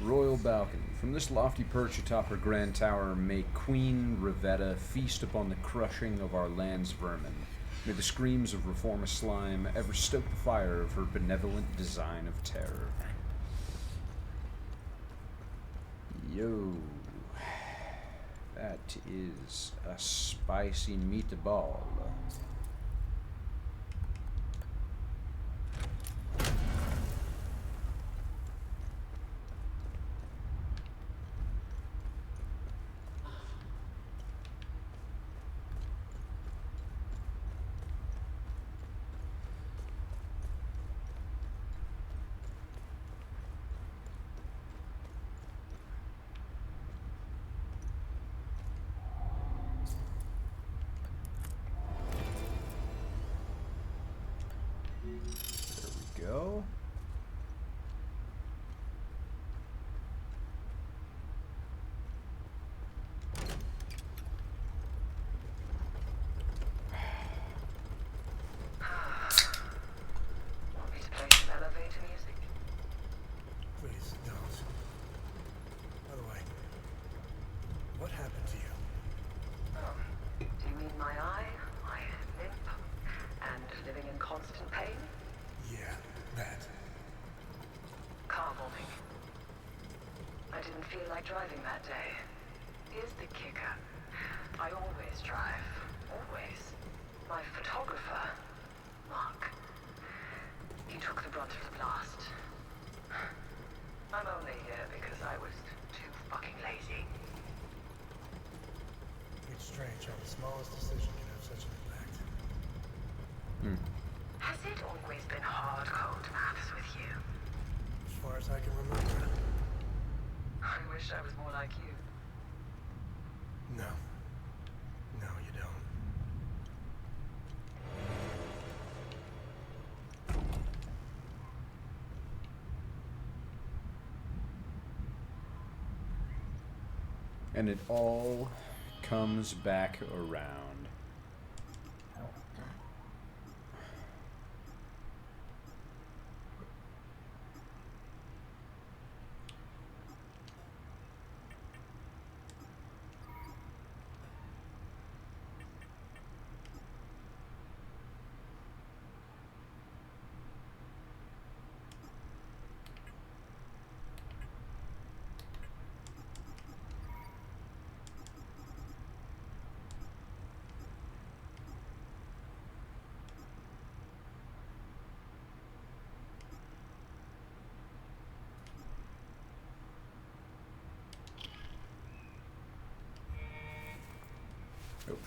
Royal balcony. From this lofty perch atop her grand tower, may Queen Rivetta feast upon the crushing of our land's vermin. May the screams of reformist slime ever stoke the fire of her benevolent design of terror. Yo, that is a spicy meatball. Go. Want me to play some elevator music? Please, don't. By the way, what happened to you? Do you mean my eye, my limp, and living in constant pain? Yeah, that. Car bombing. I didn't feel like driving that day. Here's the kicker. I always drive. Always. My photographer, Mark, he took the brunt of the blast. I'm only here because I was too fucking lazy. It's strange how the smallest decision can have such an impact. Has it always been hard code maths with you? As far as I can remember. I wish I was more like you. No. No, you don't. And it all comes back around.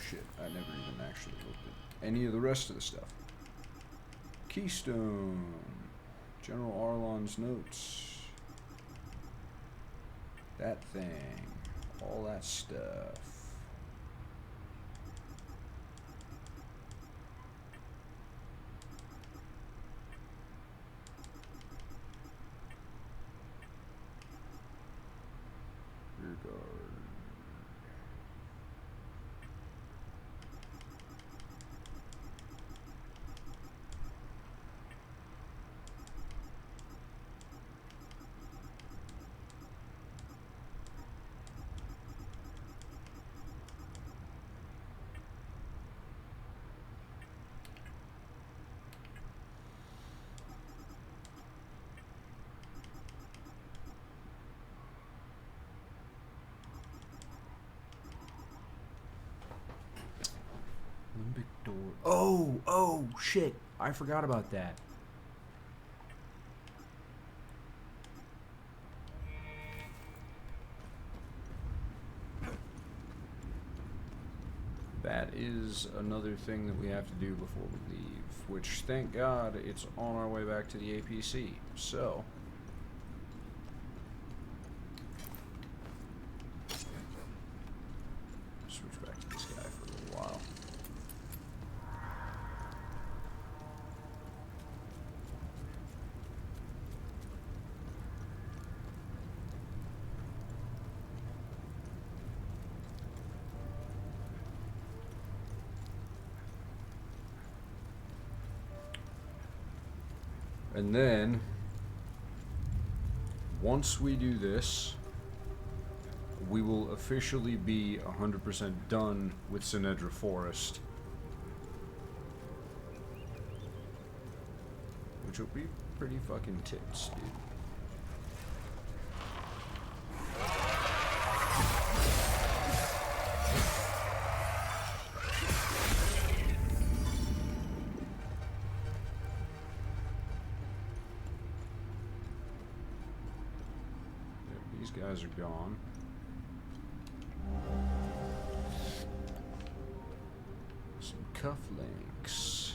shit, I never even actually looked at any of the rest of the stuff. Keystone. General Arlon's notes. That thing. All that stuff. Rear guard. Limbic door. Oh, shit. I forgot about that. That is another thing that we have to do before we leave, which, thank God, it's on our way back to the APC. So, switch back to this guy for a little while. And then, once we do this, we will officially be 100% done with Sinedra Forest. Which will be pretty fucking tits, dude. These guys are gone. Some cufflinks.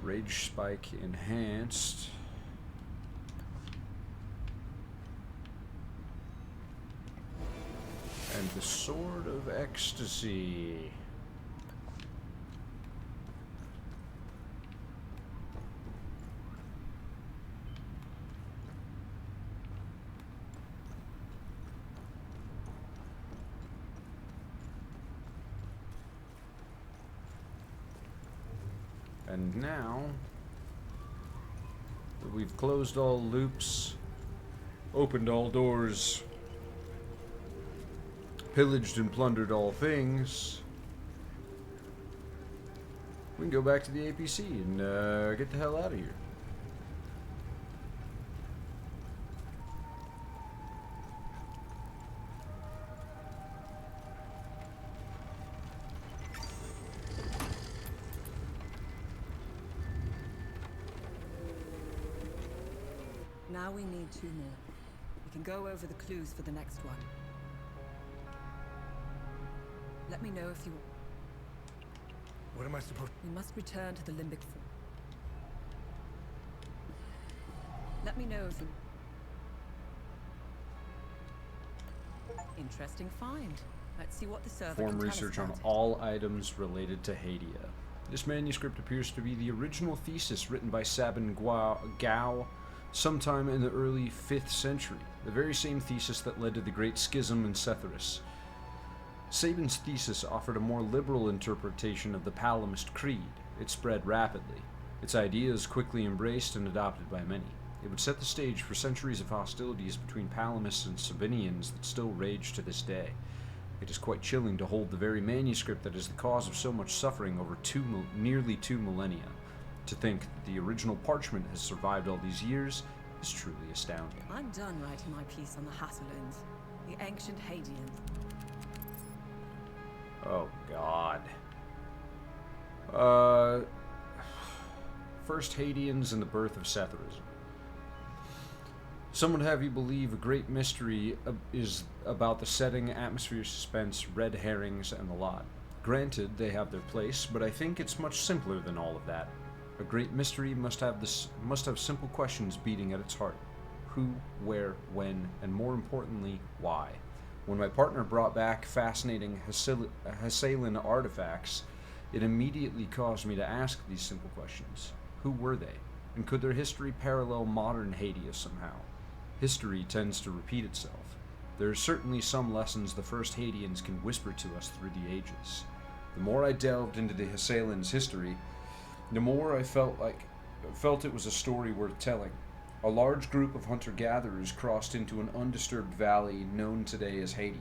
Rage spike enhanced. And the Sword of Ecstasy. And now that we've closed all loops, opened all doors, pillaged and plundered all things, we can go back to the APC and get the hell out of here. Now we need 2 more. We can go over the clues for the next one. Let me know if you... What am I supposed... We must return to the Limbic Force. Let me know if you... Interesting find. Let's see what the server Perform can tell us research on about it. all items related to Hadia. This manuscript appears to be the original thesis written by Sabin Gao sometime in the early 5th century, the very same thesis that led to the Great Schism in Setharus. Sabin's thesis offered a more liberal interpretation of the Palamist Creed. It spread rapidly. Its ideas quickly embraced and adopted by many. It would set the stage for centuries of hostilities between Palamists and Sabinians that still rage to this day. It is quite chilling to hold the very manuscript that is the cause of so much suffering over nearly 2 millennia. To think that the original parchment has survived all these years is truly astounding. I'm done writing my piece on the Hasselins, the ancient Hadians. Oh, God. First Hadeans and the birth of Sethurism. Some would have you believe a great mystery is about the setting, atmosphere, suspense, red herrings, and the lot. Granted, they have their place, but I think it's much simpler than all of that. A great mystery must have simple questions beating at its heart. Who, where, when, and more importantly, why. When my partner brought back fascinating Hessalan artifacts, it immediately caused me to ask these simple questions. Who were they? And could their history parallel modern Hadia somehow? History tends to repeat itself. There are certainly some lessons the first Hadians can whisper to us through the ages. The more I delved into the Hessalan's history, the more I felt it was a story worth telling. A large group of hunter-gatherers crossed into an undisturbed valley known today as Hadia.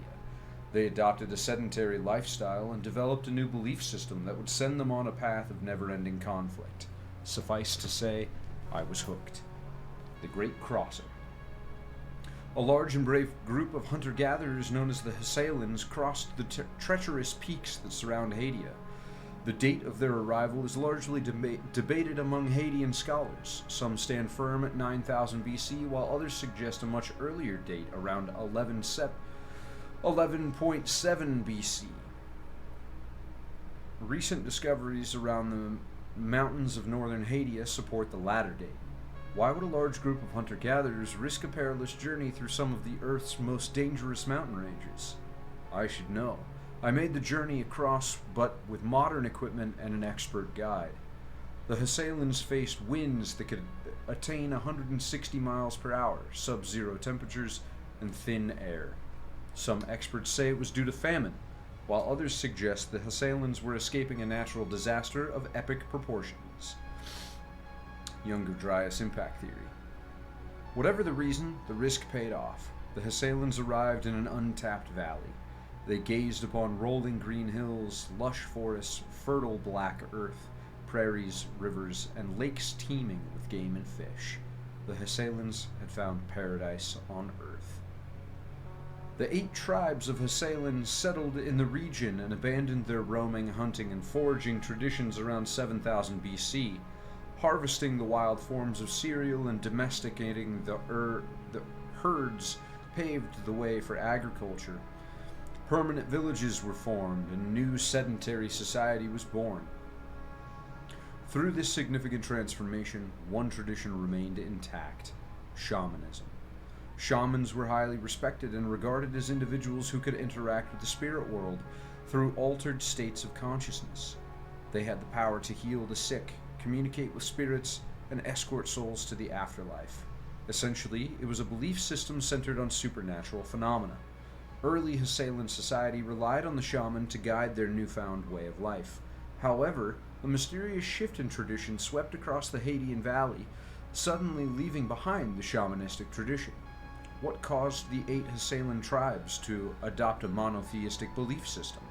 They adopted a sedentary lifestyle and developed a new belief system that would send them on a path of never-ending conflict. Suffice to say, I was hooked. The Great Crosser. A large and brave group of hunter-gatherers known as the Hessalans crossed the treacherous peaks that surround Hadia. The date of their arrival is largely debated among Hadian scholars. Some stand firm at 9000 BC, while others suggest a much earlier date, around 11.7 BC. Recent discoveries around the mountains of northern Hadia support the latter date. Why would a large group of hunter-gatherers risk a perilous journey through some of the Earth's most dangerous mountain ranges? I should know. I made the journey across, but with modern equipment and an expert guide. The Hessalans faced winds that could attain 160 miles per hour, sub-zero temperatures, and thin air. Some experts say it was due to famine, while others suggest the Hessalans were escaping a natural disaster of epic proportions. Younger Dryas impact theory. Whatever the reason, the risk paid off. The Hessalans arrived in an untapped valley. They gazed upon rolling green hills, lush forests, fertile black earth, prairies, rivers, and lakes teeming with game and fish. The Hessalans had found paradise on earth. The 8 tribes of Hessalans settled in the region and abandoned their roaming, hunting, and foraging traditions around 7000 BC. Harvesting the wild forms of cereal and domesticating the herds paved the way for agriculture. Permanent villages were formed, and a new sedentary society was born. Through this significant transformation, one tradition remained intact: shamanism. Shamans were highly respected and regarded as individuals who could interact with the spirit world through altered states of consciousness. They had the power to heal the sick, communicate with spirits, and escort souls to the afterlife. Essentially, it was a belief system centered on supernatural phenomena. Early Hessalan society relied on the shaman to guide their newfound way of life. However, a mysterious shift in tradition swept across the Hadean Valley, suddenly leaving behind the shamanistic tradition. What caused the 8 Hessalan tribes to adopt a monotheistic belief system?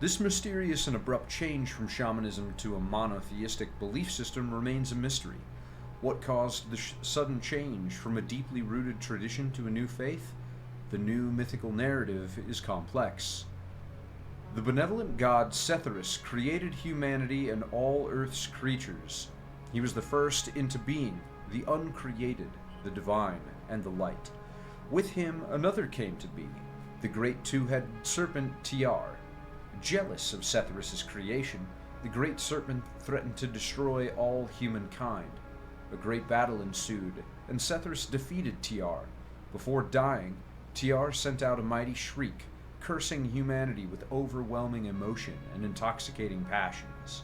This mysterious and abrupt change from shamanism to a monotheistic belief system remains a mystery. What caused the sudden change from a deeply rooted tradition to a new faith? The new mythical narrative is complex. The benevolent god Sethuris created humanity and all Earth's creatures. He was the first into being, the uncreated, the divine, and the light. With him, another came to be, the great two-headed serpent Tiar. Jealous of Sethuris' creation, the great serpent threatened to destroy all humankind. A great battle ensued, and Sethuris defeated Tiar. Before dying, Tiar sent out a mighty shriek, cursing humanity with overwhelming emotion and intoxicating passions,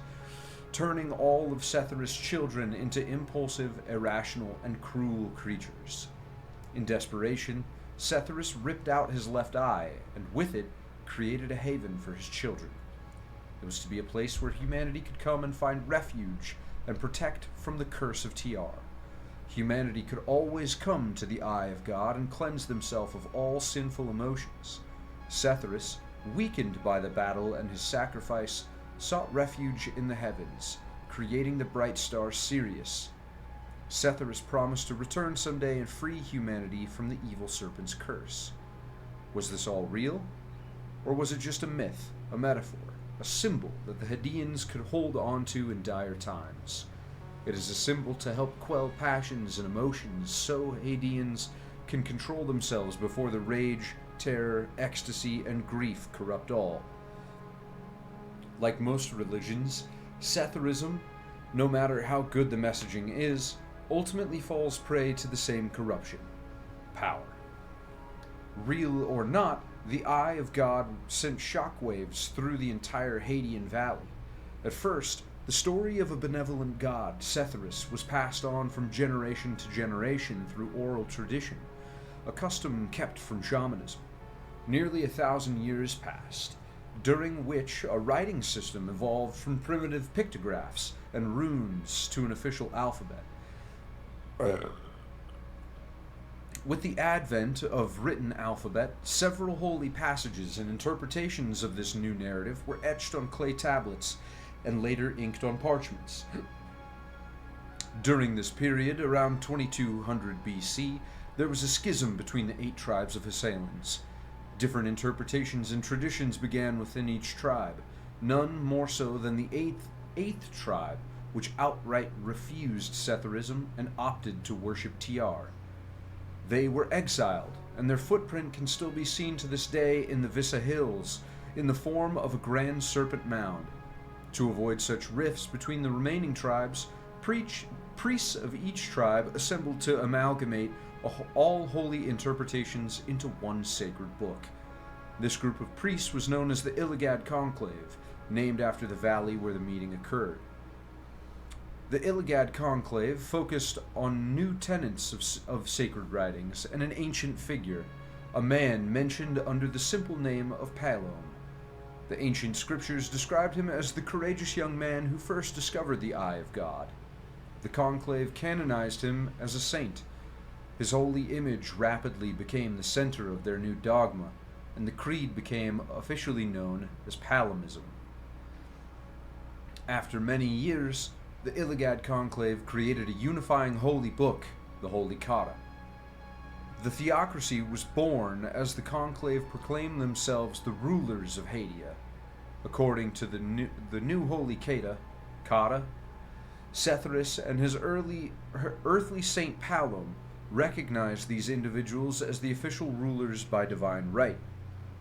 turning all of Sethuris' children into impulsive, irrational, and cruel creatures. In desperation, Sethuris ripped out his left eye, and with it, created a haven for his children. It was to be a place where humanity could come and find refuge and protect from the curse of Tiar. Humanity could always come to the eye of God and cleanse themselves of all sinful emotions. Sethuris, weakened by the battle and his sacrifice, sought refuge in the heavens, creating the bright star Sirius. Sethuris promised to return someday and free humanity from the evil serpent's curse. Was this all real? Or was it just a myth, a metaphor? a symbol that the Hadeans could hold on to in dire times. It is a symbol to help quell passions and emotions so Hadeans can control themselves before the rage, terror, ecstasy, and grief corrupt all. Like most religions, Setharism, no matter how good the messaging is, ultimately falls prey to the same corruption: power. Real or not, the Eye of God sent shockwaves through the entire Hadean Valley. At first, the story of a benevolent god, Setharis, was passed on from generation to generation through oral tradition, a custom kept from shamanism. Nearly 1,000 years passed, during which a writing system evolved from primitive pictographs and runes to an official alphabet. With the advent of written alphabet, several holy passages and interpretations of this new narrative were etched on clay tablets and later inked on parchments. During this period, around 2200 BC, there was a schism between the 8 tribes of Hessaelans. Different interpretations and traditions began within each tribe, none more so than the eighth tribe, which outright refused Setharism and opted to worship Tiar. They were exiled, and their footprint can still be seen to this day in the Vissa Hills, in the form of a grand serpent mound. To avoid such rifts between the remaining tribes, priests of each tribe assembled to amalgamate all holy interpretations into one sacred book. This group of priests was known as the Illigad Conclave, named after the valley where the meeting occurred. The Illigad Conclave focused on new tenets of sacred writings and an ancient figure, a man mentioned under the simple name of Palom. The ancient scriptures described him as the courageous young man who first discovered the Eye of God. The Conclave canonized him as a saint. His holy image rapidly became the center of their new dogma, and the creed became officially known as Palomism. After many years, the Illigad Conclave created a unifying holy book, the Holy Kata. The theocracy was born as the Conclave proclaimed themselves the rulers of Hadia. According to the new Holy Kata, Setharis and his earthly saint Palom recognized these individuals as the official rulers by divine right.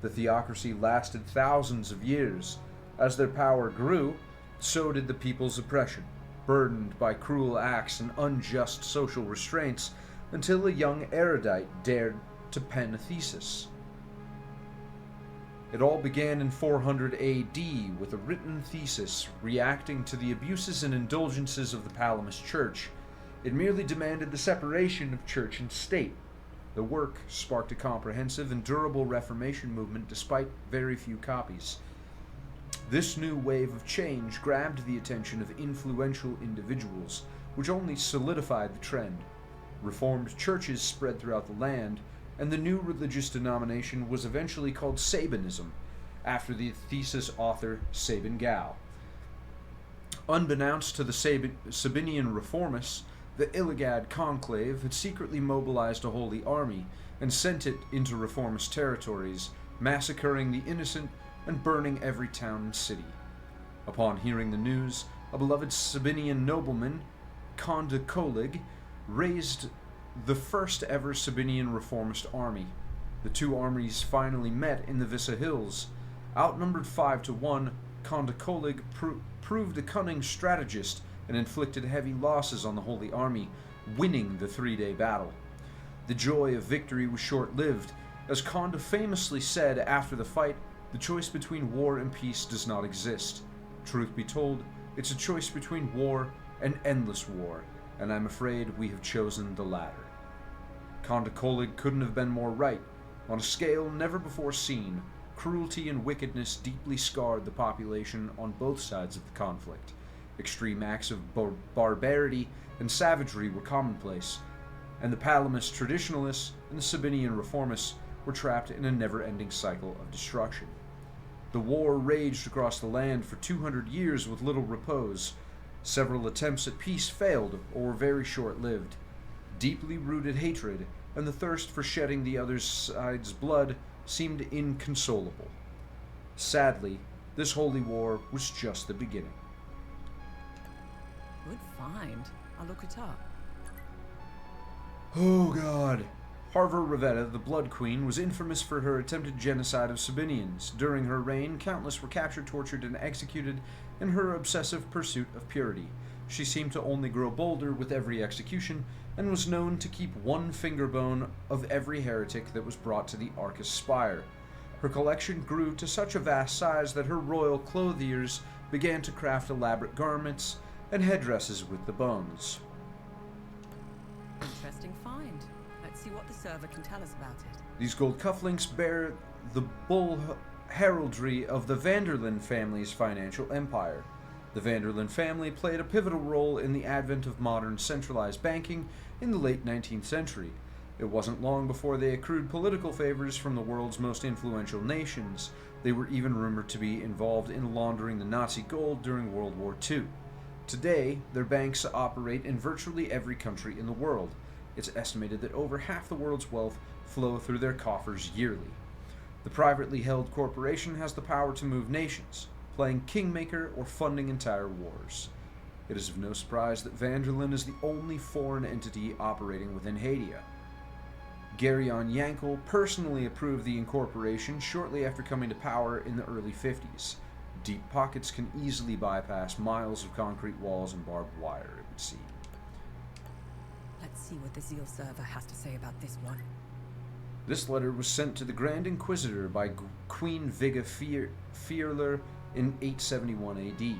The theocracy lasted thousands of years. As their power grew, so did the people's oppression, burdened by cruel acts and unjust social restraints, until a young erudite dared to pen a thesis. It all began in 400 AD with a written thesis reacting to the abuses and indulgences of the Palomist Church. It merely demanded the separation of church and state. The work sparked a comprehensive and durable Reformation movement despite very few copies. This new wave of change grabbed the attention of influential individuals, which only solidified the trend. Reformed churches spread throughout the land, and the new religious denomination was eventually called Sabinism, after the thesis author Sabin Gao. Unbeknownst to the Sabinian reformists, the Illigad Conclave had secretly mobilized a holy army and sent it into reformist territories, massacring the innocent and burning every town and city. Upon hearing the news, a beloved Sabinian nobleman, Conde Colig, raised the first ever Sabinian reformist army. The two armies finally met in the Vissa Hills. Outnumbered 5-1, Conde Colig proved a cunning strategist and inflicted heavy losses on the Holy Army, winning the 3-day battle. The joy of victory was short-lived. As Conde famously said after the fight, the choice between war and peace does not exist. Truth be told, it's a choice between war and endless war, and I'm afraid we have chosen the latter. Conde Colig couldn't have been more right. On a scale never before seen, cruelty and wickedness deeply scarred the population on both sides of the conflict. Extreme acts of barbarity and savagery were commonplace, and the Palomist traditionalists and the Sabinian reformists were trapped in a never-ending cycle of destruction. The war raged across the land for 200 years with little repose. Several attempts at peace failed or were very short-lived. Deeply rooted hatred and the thirst for shedding the other side's blood seemed inconsolable. Sadly, This holy war was just the beginning. Good find. I'll look it up. Oh god. Harver Revetta, the Blood Queen, was infamous for her attempted genocide of Sabinians. During her reign, countless were captured, tortured, and executed in her obsessive pursuit of purity. She seemed to only grow bolder with every execution, and was known to keep one finger bone of every heretic that was brought to the Arcus Spire. Her collection grew to such a vast size that her royal clothiers began to craft elaborate garments and headdresses with the bones. Interesting find. Let's see what the server can tell us about it. These gold cufflinks bear the bull heraldry of the Vanderlyn family's financial empire. The Vanderlyn family played a pivotal role in the advent of modern centralized banking in the late 19th century. It wasn't long before they accrued political favors from the world's most influential nations. They were even rumored to be involved in laundering the Nazi gold during World War II. Today, their banks operate in virtually every country in the world. It's estimated that over half the world's wealth flow through their coffers yearly. The privately held corporation has the power to move nations, playing kingmaker or funding entire wars. It is of no surprise that Vanderlyn is the only foreign entity operating within Hadia. Garyon Yankel personally approved the incorporation shortly after coming to power in the early 50s. Deep pockets can easily bypass miles of concrete walls and barbed wire, it would seem. Let's see what the Zeal server has to say about this one. This letter was sent to the Grand Inquisitor by Queen Viga Fierler in 871 AD.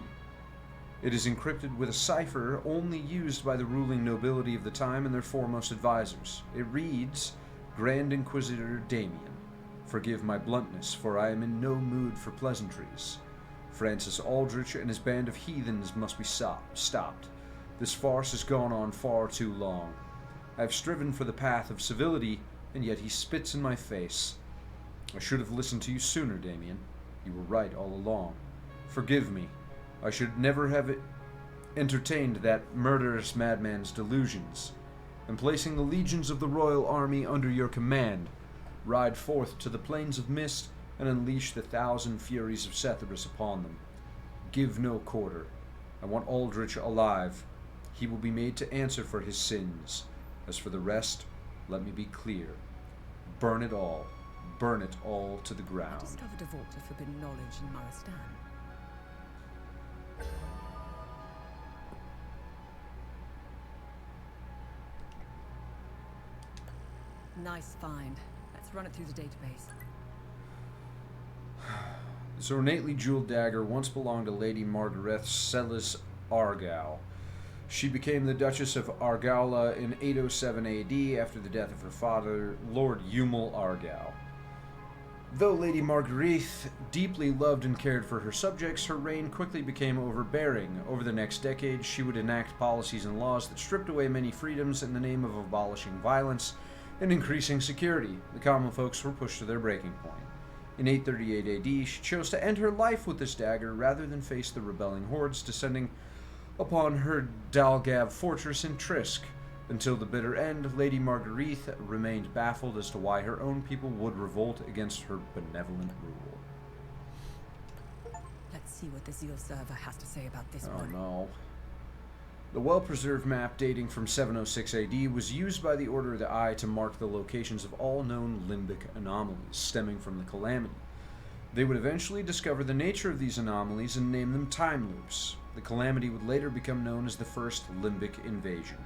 It is encrypted with a cipher only used by the ruling nobility of the time and their foremost advisors. It reads, Grand Inquisitor Damien, forgive my bluntness, for I am in no mood for pleasantries. Francis Aldrich and his band of heathens must be stopped. This farce has gone on far too long. I have striven for the path of civility, and yet he spits in my face. I should have listened to you sooner, Damien. You were right all along. Forgive me. I should never have entertained that murderous madman's delusions. And placing the legions of the royal army under your command, ride forth to the plains of mist and unleash the 1,000 furies of Setherus upon them. Give no quarter. I want Aldrich alive. He will be made to answer for his sins. As for the rest, let me be clear. Burn it all. Burn it all to the I ground. discovered a vault of forbidden knowledge in Maristan. Nice find. Let's run it through the database. This ornately jeweled dagger once belonged to Lady Margareth Celis Argyll. She became the Duchess of Argylla in 807 AD after the death of her father, Lord Eumel Argyll. Though Lady Marguerite deeply loved and cared for her subjects, her reign quickly became overbearing. Over the next decade, she would enact policies and laws that stripped away many freedoms in the name of abolishing violence and increasing security. The common folks were pushed to their breaking point. In 838 AD, she chose to end her life with this dagger rather than face the rebelling hordes descending upon her Dalgav fortress in Trisk. Until the bitter end, Lady Marguerite remained baffled as to why her own people would revolt against her benevolent rule. Let's see what the Zeal server has to say about this Oh one. no. The well-preserved map dating from 706 AD was used by the Order of the Eye to mark the locations of all known limbic anomalies stemming from the Calamity. They would eventually discover the nature of these anomalies and name them time loops. The Calamity would later become known as the First Limbic Invasion.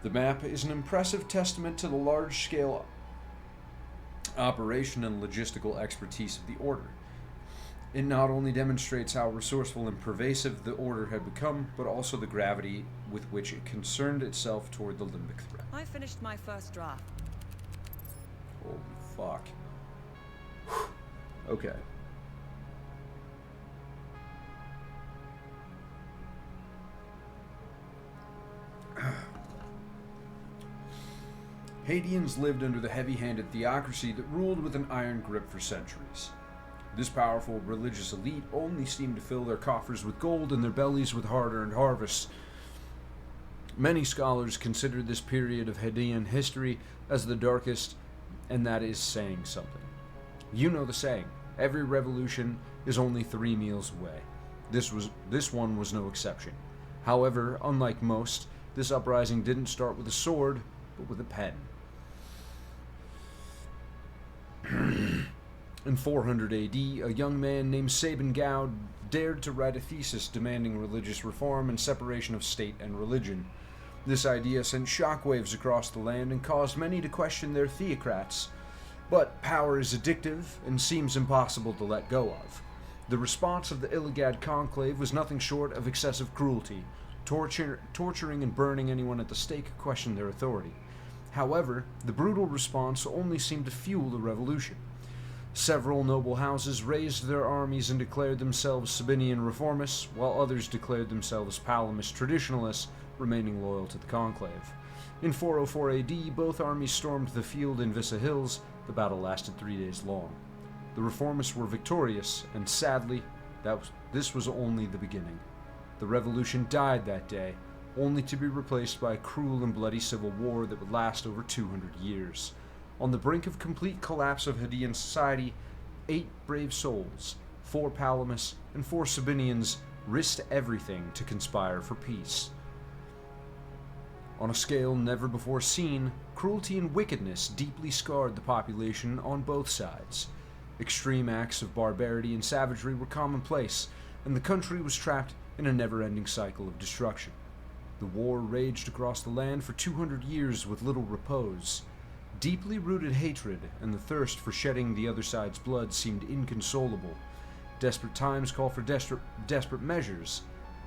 The map is an impressive testament to the large-scale operation and logistical expertise of the Order. It not only demonstrates how resourceful and pervasive the Order had become, but also the gravity with which it concerned itself toward the limbic threat. I finished my first draft. Holy fuck. Okay. Hadians lived under the heavy-handed theocracy that ruled with an iron grip for centuries. This powerful religious elite only seemed to fill their coffers with gold and their bellies with hard-earned harvests. Many scholars consider this period of Hadean history as the darkest, and that is saying something. You know the saying, Every revolution is only 3 meals away. This one was no exception. However, unlike most, this uprising didn't start with a sword, but with a pen. In 400 AD, a young man named Sabin Gau dared to write a thesis demanding religious reform and separation of state and religion. This idea sent shockwaves across the land and caused many to question their theocrats. But power is addictive and seems impossible to let go of. The response of the Illigad Conclave was nothing short of excessive cruelty, torturing and burning anyone at the stake who questioned their authority. However, the brutal response only seemed to fuel the revolution. Several noble houses raised their armies and declared themselves Sabinian reformists, while others declared themselves Palamist traditionalists, remaining loyal to the Conclave. In 404 AD, both armies stormed the field in Vissa Hills. The battle lasted 3 days long. The reformists were victorious, and sadly, this was only the beginning. The revolution died that day, only to be replaced by a cruel and bloody civil war that would last over 200 years. On the brink of complete collapse of Hadean society, 8 brave souls, 4 Palamists, and 4 Sabinians risked everything to conspire for peace. On a scale never before seen, cruelty and wickedness deeply scarred the population on both sides. Extreme acts of barbarity and savagery were commonplace, and the country was trapped in a never-ending cycle of destruction. The war raged across the land for 200 years with little repose. Deeply rooted hatred and the thirst for shedding the other side's blood seemed inconsolable. Desperate times called for desperate measures.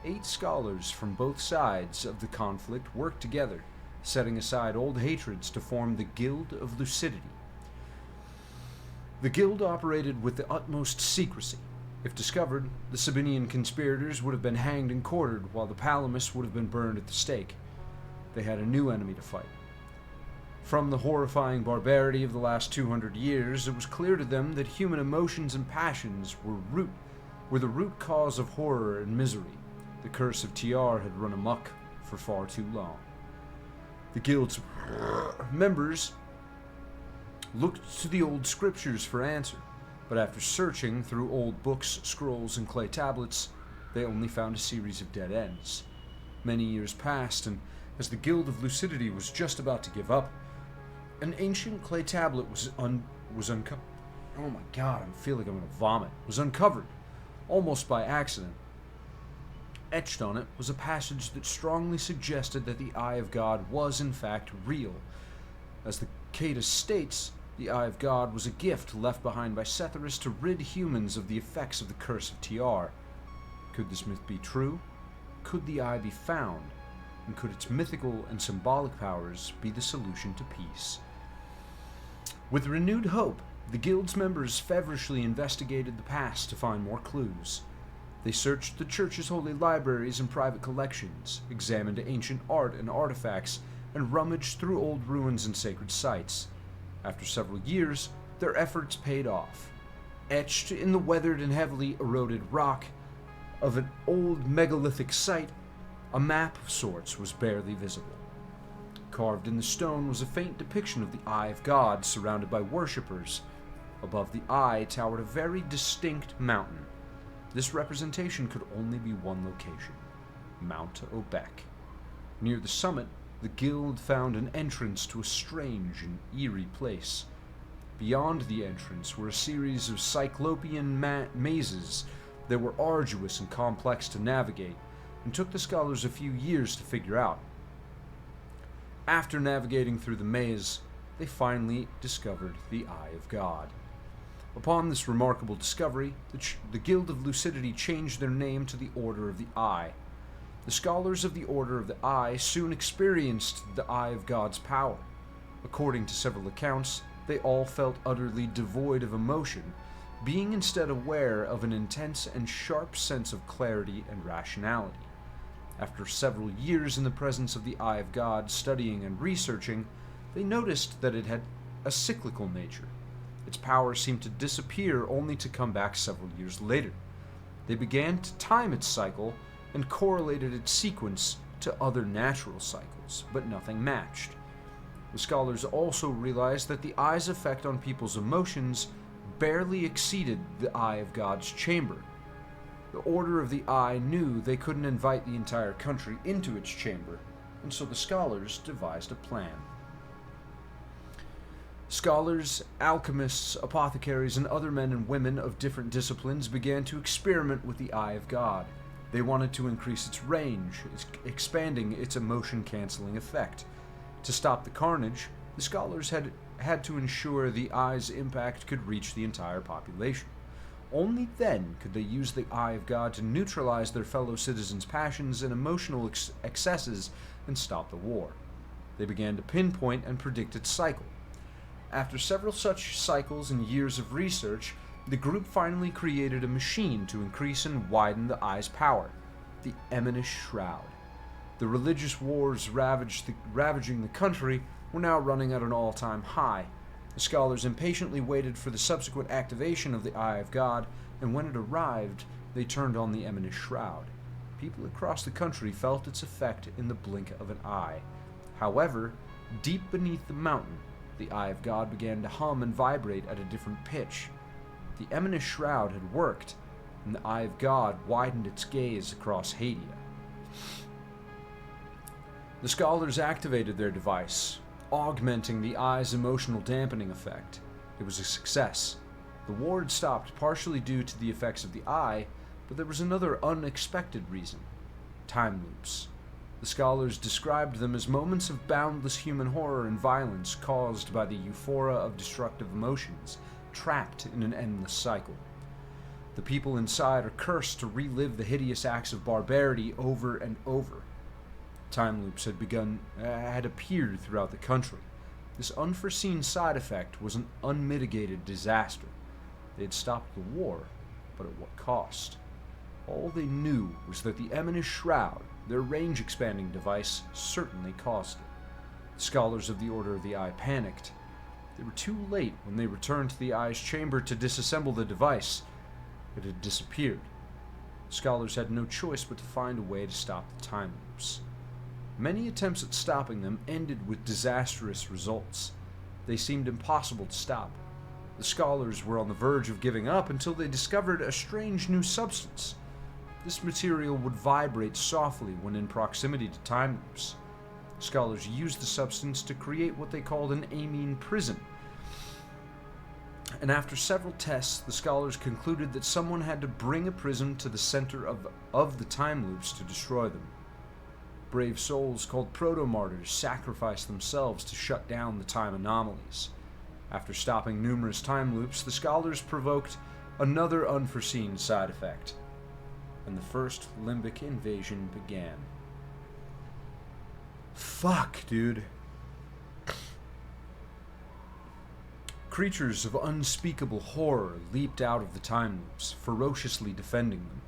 8 scholars from both sides of the conflict worked together, setting aside old hatreds to form the Guild of Lucidity. The guild operated with the utmost secrecy. If discovered, the Sabinian conspirators would have been hanged and quartered, while the Palamists would have been burned at the stake. They had a new enemy to fight. From the horrifying barbarity of the last 200 years, it was clear to them that human emotions and passions were the root cause of horror and misery. The curse of TR had run amok for far too long. The guild's members looked to the old scriptures for answer, but after searching through old books, scrolls, and clay tablets, they only found a series of dead ends. Many years passed, and as the Guild of Lucidity was just about to give up, an ancient clay tablet was uncovered. Oh my god, I feel like I'm gonna vomit. Was uncovered, almost by accident. Etched on it was a passage that strongly suggested that the Eye of God was in fact real. As the Catus states, the Eye of God was a gift left behind by Setharus to rid humans of the effects of the curse of TR. Could this myth be true? Could the Eye be found? And could its mythical and symbolic powers be the solution to peace? With renewed hope, the Guild's members feverishly investigated the past to find more clues. They searched the church's holy libraries and private collections, examined ancient art and artifacts, and rummaged through old ruins and sacred sites. After several years, their efforts paid off. Etched in the weathered and heavily eroded rock of an old megalithic site, a map of sorts was barely visible. Carved in the stone was a faint depiction of the Eye of God surrounded by worshippers. Above the eye towered a very distinct mountain. This representation could only be one location, Mount Obek. Near the summit, the guild found an entrance to a strange and eerie place. Beyond the entrance were a series of cyclopean mazes that were arduous and complex to navigate, and took the scholars a few years to figure out. After navigating through the maze, they finally discovered the Eye of God. Upon this remarkable discovery, the Guild of Lucidity changed their name to the Order of the Eye. The scholars of the Order of the Eye soon experienced the Eye of God's power. According to several accounts, they all felt utterly devoid of emotion, being instead aware of an intense and sharp sense of clarity and rationality. After several years in the presence of the Eye of God, studying and researching, they noticed that it had a cyclical nature. Its power seemed to disappear only to come back several years later. They began to time its cycle and correlated its sequence to other natural cycles, but nothing matched. The scholars also realized that the eye's effect on people's emotions barely exceeded the Eye of God's chamber. The Order of the Eye knew they couldn't invite the entire country into its chamber, and so the scholars devised a plan. Scholars, alchemists, apothecaries, and other men and women of different disciplines began to experiment with the Eye of God. They wanted to increase its range, expanding its emotion-canceling effect. To stop the carnage, the scholars had to ensure the Eye's impact could reach the entire population. Only then could they use the Eye of God to neutralize their fellow citizens' passions and emotional excesses and stop the war. They began to pinpoint and predict its cycle. After several such cycles and years of research, the group finally created a machine to increase and widen the Eye's power, the Eminous Shroud. The religious wars ravaging the country were now running at an all-time high. The scholars impatiently waited for the subsequent activation of the Eye of God, and when it arrived, they turned on the Eminous Shroud. People across the country felt its effect in the blink of an eye. However, deep beneath the mountain, the Eye of God began to hum and vibrate at a different pitch. The Eminous Shroud had worked, and the Eye of God widened its gaze across Hadia. The scholars activated their device, augmenting the Eye's emotional dampening effect. It was a success. The war had stopped partially due to the effects of the Eye, but there was another unexpected reason: time loops. The scholars described them as moments of boundless human horror and violence caused by the euphoria of destructive emotions, trapped in an endless cycle. The people inside are cursed to relive the hideous acts of barbarity over and over. Time loops had appeared throughout the country. This unforeseen side effect was an unmitigated disaster. They had stopped the war, but at what cost? All they knew was that the Eminous Shroud, their range-expanding device, certainly caused it. The scholars of the Order of the Eye panicked. They were too late when they returned to the Eye's chamber to disassemble the device. It had disappeared. Scholars had no choice but to find a way to stop the time loops. Many attempts at stopping them ended with disastrous results. They seemed impossible to stop. The scholars were on the verge of giving up until they discovered a strange new substance. This material would vibrate softly when in proximity to time loops. Scholars used the substance to create what they called an amine prison. And after several tests, the scholars concluded that someone had to bring a prism to the center of the time loops to destroy them. Brave souls called proto-martyrs sacrificed themselves to shut down the time anomalies. After stopping numerous time loops, the scholars provoked another unforeseen side effect, and the first limbic invasion began. Fuck, dude. Creatures of unspeakable horror leaped out of the time loops, ferociously defending them.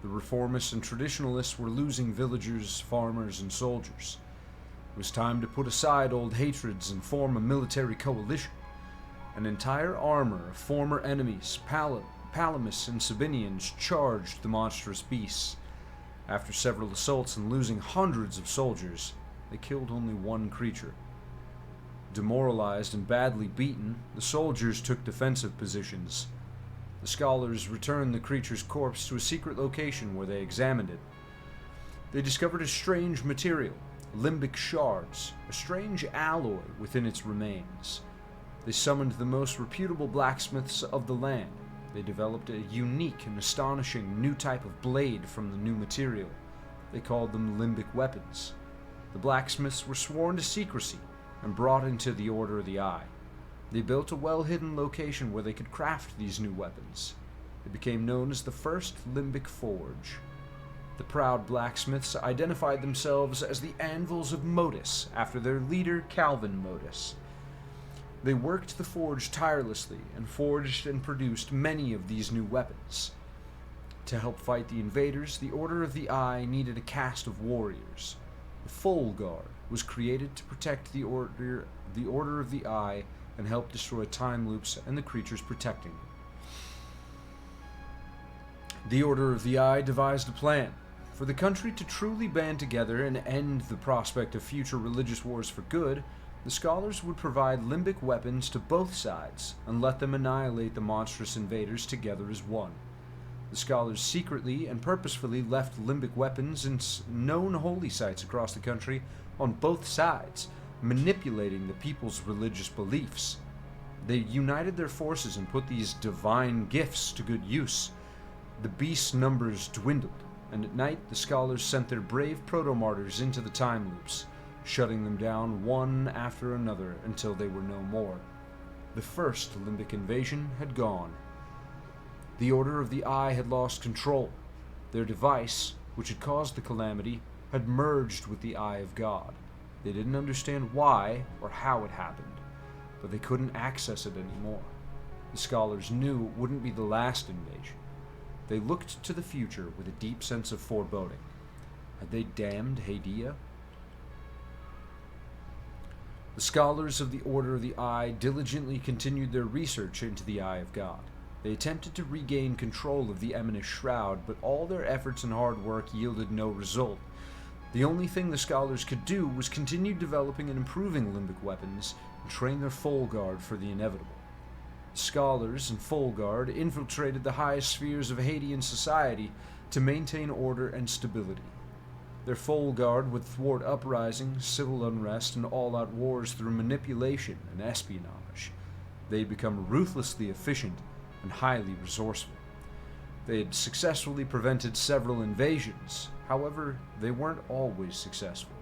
The reformists and traditionalists were losing villagers, farmers, and soldiers. It was time to put aside old hatreds and form a military coalition. An entire armor of former enemies, Palamus and Sabinians, charged the monstrous beasts. After several assaults and losing hundreds of soldiers, they killed only one creature. Demoralized and badly beaten, the soldiers took defensive positions. The scholars returned the creature's corpse to a secret location where they examined it. They discovered a strange material, limbic shards, a strange alloy within its remains. They summoned the most reputable blacksmiths of the land. They developed a unique and astonishing new type of blade from the new material. They called them limbic weapons. The blacksmiths were sworn to secrecy and brought into the Order of the Eye. They built a well-hidden location where they could craft these new weapons. It became known as the First Limbic Forge. The proud blacksmiths identified themselves as the Anvils of Modus after their leader Calvin Modus. They worked the forge tirelessly and forged and produced many of these new weapons. To help fight the invaders, the Order of the Eye needed a caste of warriors. The Full Guard was created to protect the Order of the Eye and help destroy time loops and the creatures protecting them. The Order of the Eye devised a plan. For the country to truly band together and end the prospect of future religious wars for good, The scholars would provide limbic weapons to both sides and let them annihilate the monstrous invaders together as one. The scholars secretly and purposefully left limbic weapons in known holy sites across the country on both sides, manipulating the people's religious beliefs. They united their forces and put these divine gifts to good use. The beast's numbers dwindled, and at night the scholars sent their brave proto-martyrs into the time loops, shutting them down one after another until they were no more. The first limbic invasion had gone. The Order of the Eye had lost control. Their device, which had caused the calamity, had merged with the Eye of God. They didn't understand why or how it happened, but they couldn't access it anymore. The scholars knew it wouldn't be the last invasion. They looked to the future with a deep sense of foreboding. Had they damned Hadia? The scholars of the Order of the Eye diligently continued their research into the Eye of God. They attempted to regain control of the Eminous Shroud, but all their efforts and hard work yielded no result. The only thing the scholars could do was continue developing and improving limbic weapons and train their Folguard for the inevitable. Scholars and Folguard infiltrated the highest spheres of Hadean society to maintain order and stability. Their Folguard would thwart uprisings, civil unrest, and all-out wars through manipulation and espionage. They had become ruthlessly efficient and highly resourceful. They had successfully prevented several invasions. However, they weren't always successful.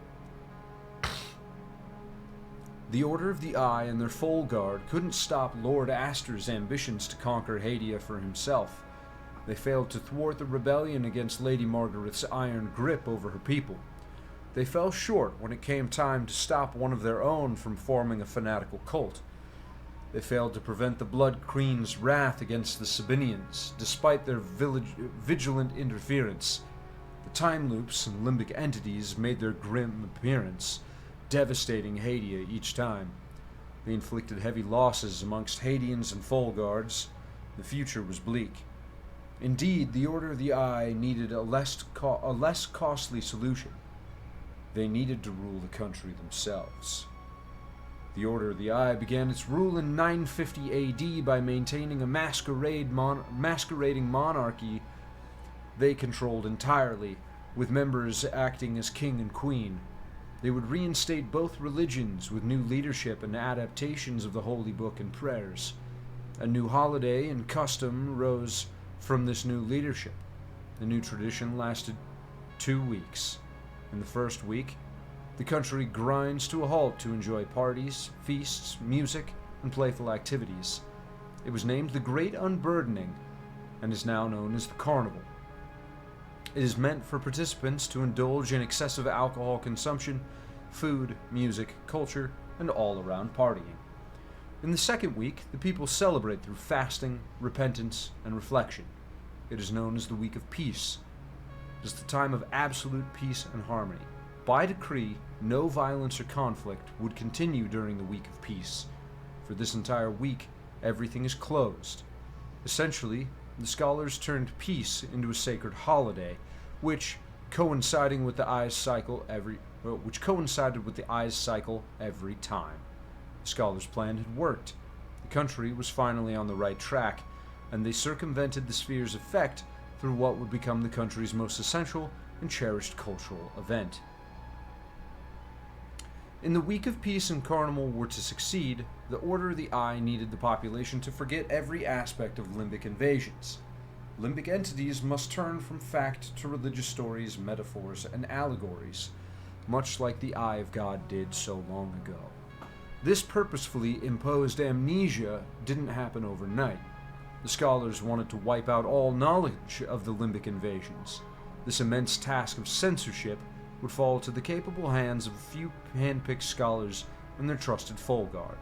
The Order of the Eye and their Folguard couldn't stop Lord Astor's ambitions to conquer Hadia for himself. They failed to thwart the rebellion against Lady Margaret's iron grip over her people. They fell short when it came time to stop one of their own from forming a fanatical cult. They failed to prevent the Blood Queen's wrath against the Sabinians, despite their vigilant interference. The time loops and limbic entities made their grim appearance, devastating Hadia each time. They inflicted heavy losses amongst Hadians and Folguards. The future was bleak. Indeed, the Order of the Eye needed a less costly solution. They needed to rule the country themselves. The Order of the Eye began its rule in 950 AD by maintaining a masquerading monarchy they controlled entirely, with members acting as king and queen. They would reinstate both religions with new leadership and adaptations of the Holy Book and prayers. A new holiday and custom rose from this new leadership. The new tradition lasted 2 weeks. In the first week, the country grinds to a halt to enjoy parties, feasts, music, and playful activities. It was named the Great Unburdening and is now known as the Carnival. It is meant for participants to indulge in excessive alcohol consumption, food, music, culture, and all-around partying. In the second week, the people celebrate through fasting, repentance, and reflection. It is known as the Week of Peace. It is the time of absolute peace and harmony. By decree, no violence or conflict would continue during the Week of Peace. For this entire week, everything is closed. Essentially, the scholars turned peace into a sacred holiday, which coincided with the Eye's cycle every time. The scholars' plan had worked. The country was finally on the right track, and they circumvented the sphere's effect through what would become the country's most essential and cherished cultural event. In the Week of Peace and Carnival were to succeed, the Order of the Eye needed the population to forget every aspect of limbic invasions. Limbic entities must turn from fact to religious stories, metaphors, and allegories, much like the Eye of God did so long ago. This purposefully imposed amnesia didn't happen overnight. The scholars wanted to wipe out all knowledge of the limbic invasions. This immense task of censorship would fall to the capable hands of a few hand-picked scholars and their trusted Folguard.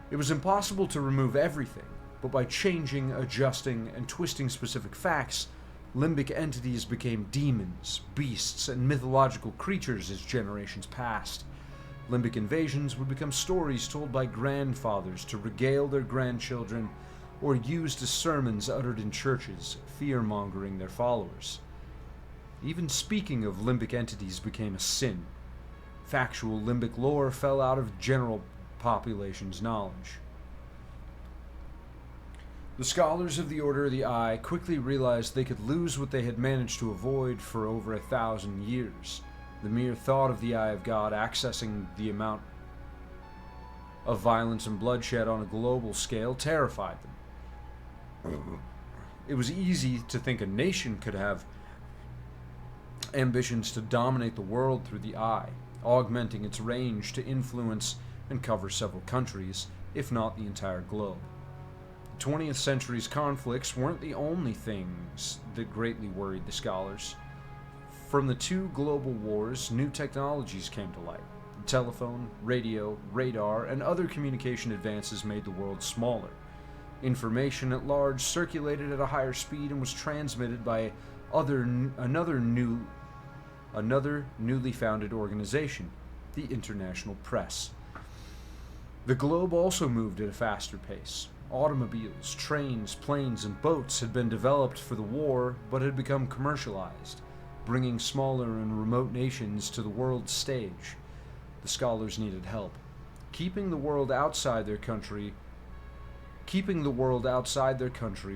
It was impossible to remove everything, but by changing, adjusting, and twisting specific facts, limbic entities became demons, beasts, and mythological creatures as generations passed. Limbic invasions would become stories told by grandfathers to regale their grandchildren, or used as sermons uttered in churches, fear-mongering their followers. Even speaking of limbic entities became a sin. factual limbic lore fell out of general population's knowledge. The scholars of the Order of the Eye quickly realized they could lose what they had managed to avoid for over 1,000 years. The mere thought of the Eye of God accessing the amount of violence and bloodshed on a global scale terrified them. It was easy to think a nation could have ambitions to dominate the world through the Eye, augmenting its range to influence and cover several countries, if not the entire globe. The 20th century's conflicts weren't the only things that greatly worried the scholars. From the two global wars, new technologies came to light. The telephone, radio, radar, and other communication advances made the world smaller. Information at large circulated at a higher speed and was transmitted by another newly founded organization, the International Press. The globe also moved at a faster pace. Automobiles, trains, planes, and boats had been developed for the war, but had become commercialized, bringing smaller and remote nations to the world stage. The scholars needed help. Keeping the world outside their country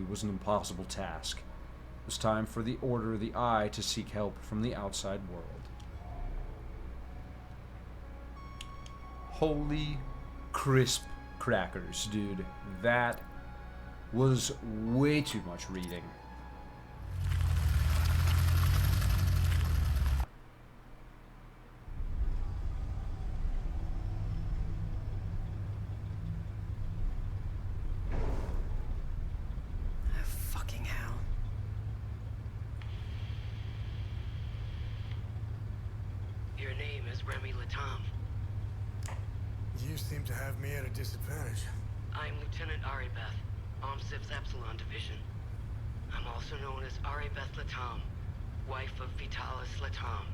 was an impossible task. It was time for the Order of the Eye to seek help from the outside world. Holy crisp crackers, dude. That was way too much reading. Fucking hell. Your name is Remy Latam. You seem to have me at a disadvantage. I'm Lieutenant Aribeth, OMSIF's Epsilon Division. I'm also known as Aribeth Latam, wife of Vitalis Latam,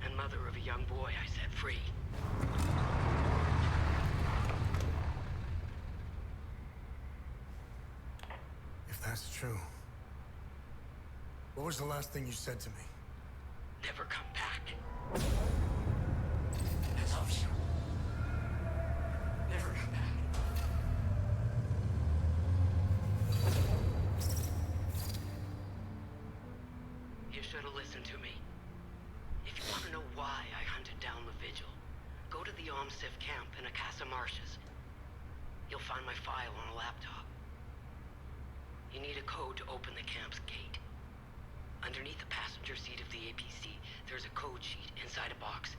and mother of a young boy I set free. If that's true, what was the last thing you said to me? Never come back. That's obvious. Never come back. You should have listened to me. If you want to know why I hunted down the Vigil, go to the OMSIF camp in Akasa Marshes. You'll find my file on a laptop. You need a code to open the camp's gate. Underneath the passenger seat of the APC, there's a code sheet inside a box.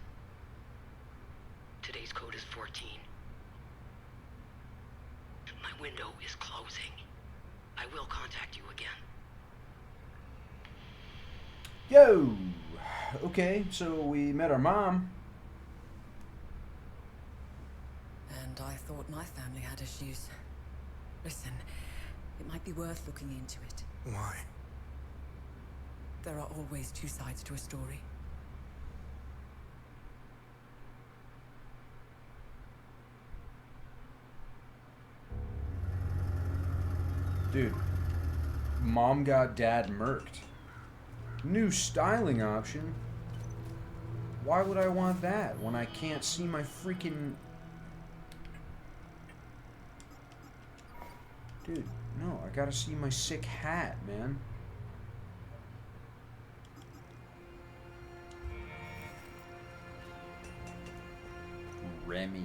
Today's code is 14. My window is closing. I will contact you again. Yo! Okay, so we met our mom. And I thought my family had issues. Listen, it might be worth looking into it. Why? There are always two sides to a story. Dude, mom got dad murked. New styling option? Why would I want that when I can't see my freaking... Dude, no, I gotta see my sick hat, man. Remy.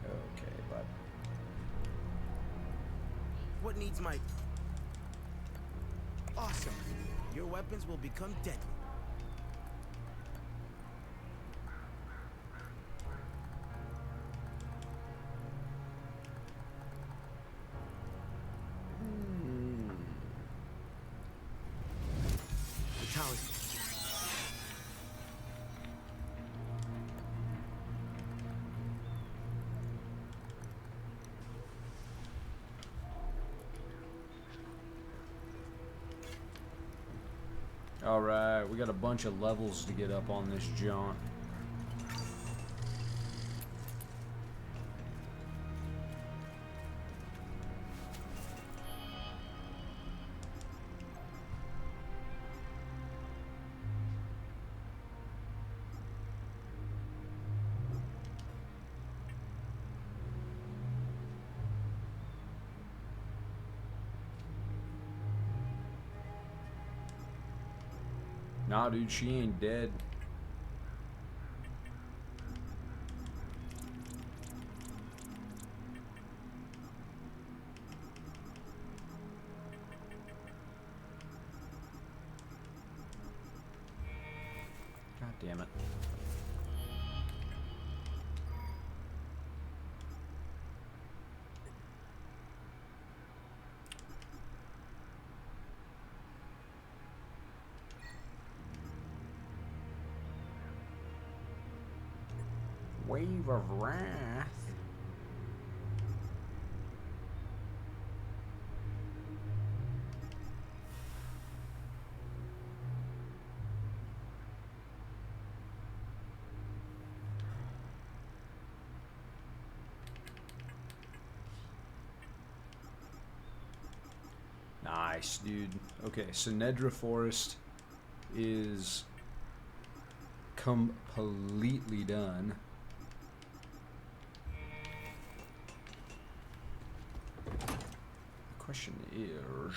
Okay, bud. What needs my... Awesome. Your weapons will become deadly. The tower's... Alright, we got a bunch of levels to get up on this jaunt. Nah, dude, she ain't dead. God damn it. Wave of Wrath. Nice, dude. Okay, so Nedra Forest is completely done. The question is,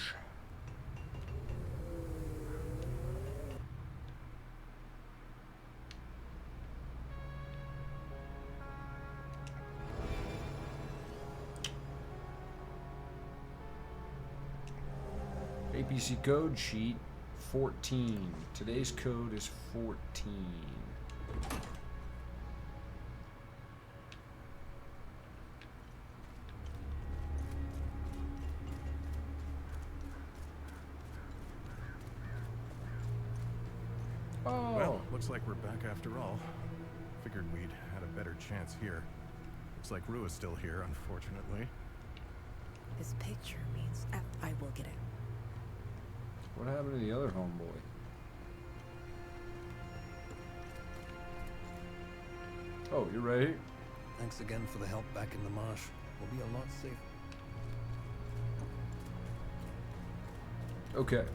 APC code sheet 14. Today's code is 14. Well, looks like we're back after all. Figured we'd had a better chance here. Looks like Rue is still here, unfortunately. This picture means I will get it. What happened to the other homeboy? Oh, you're right here. Thanks again for the help back in the marsh. We'll be a lot safer. Okay.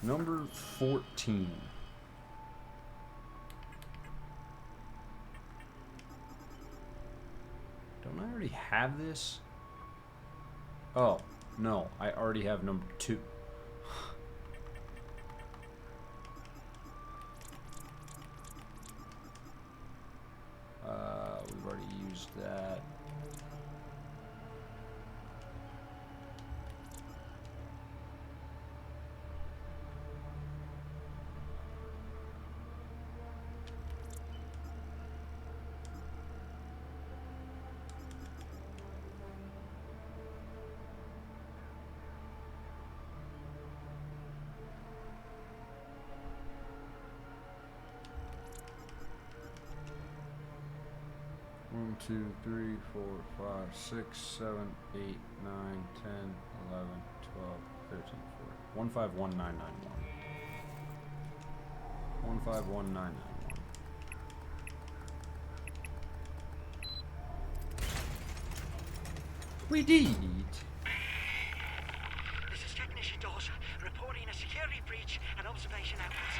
Number 14. Don't I already have this? Oh, no, I already have number 2. We've already used that. One, 2, 3, 4, 5, 6, 7, 8, 9, 10, 11, 12, 13, 14. 151991. 151991. We did. This is Technician Dawson, reporting a security breach and observation outputs.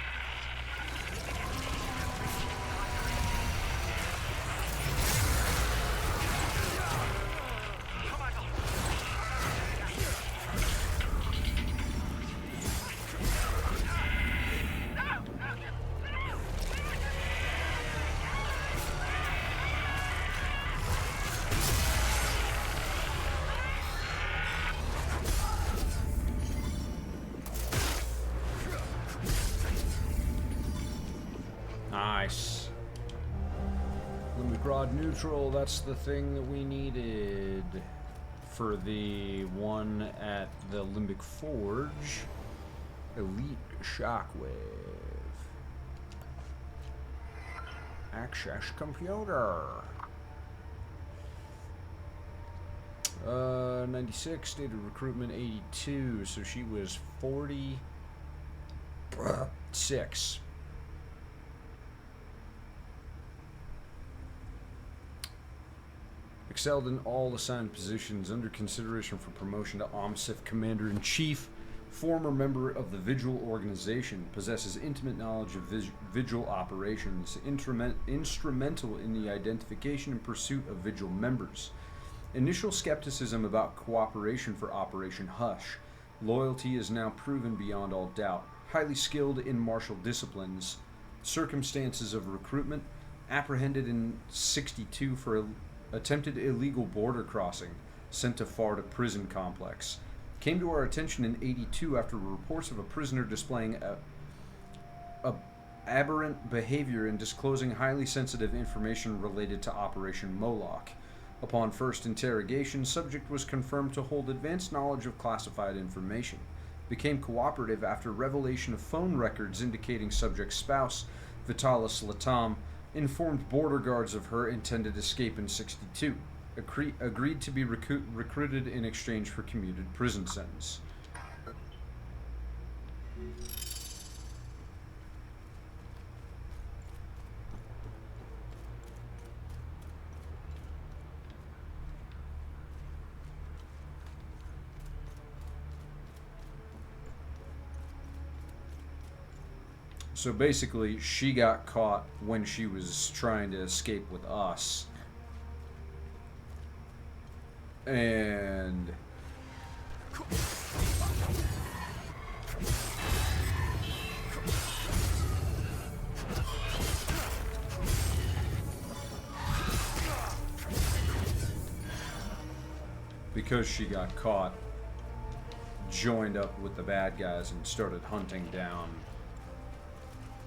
Nice. Limbic Rod neutral, that's the thing that we needed for the one at the Limbic Forge. Elite Shockwave. Access computer. 96, data recruitment 82, so she was 46. Excelled in all assigned positions, under consideration for promotion to OMSIF Commander-in-Chief. former member of the Vigil organization, possesses intimate knowledge of Vigil operations, instrumental in the identification and pursuit of Vigil members. Initial skepticism about cooperation for Operation Hush. Loyalty is now proven beyond all doubt. Highly skilled in martial disciplines. Circumstances of recruitment. Apprehended in 62 for attempted illegal border crossing. Sent to Farda prison complex. Came to our attention in 82 after reports of a prisoner displaying a aberrant behavior and disclosing highly sensitive information related to Operation Moloch. Upon first interrogation, subject was confirmed to hold advanced knowledge of classified information. Became cooperative after revelation of phone records indicating subject's spouse, Vitalis Latam, informed border guards of her intended escape in 62. Agreed to be recruited in exchange for commuted prison sentence. So basically, she got caught when she was trying to escape with us. And because she got caught, joined up with the bad guys and started hunting down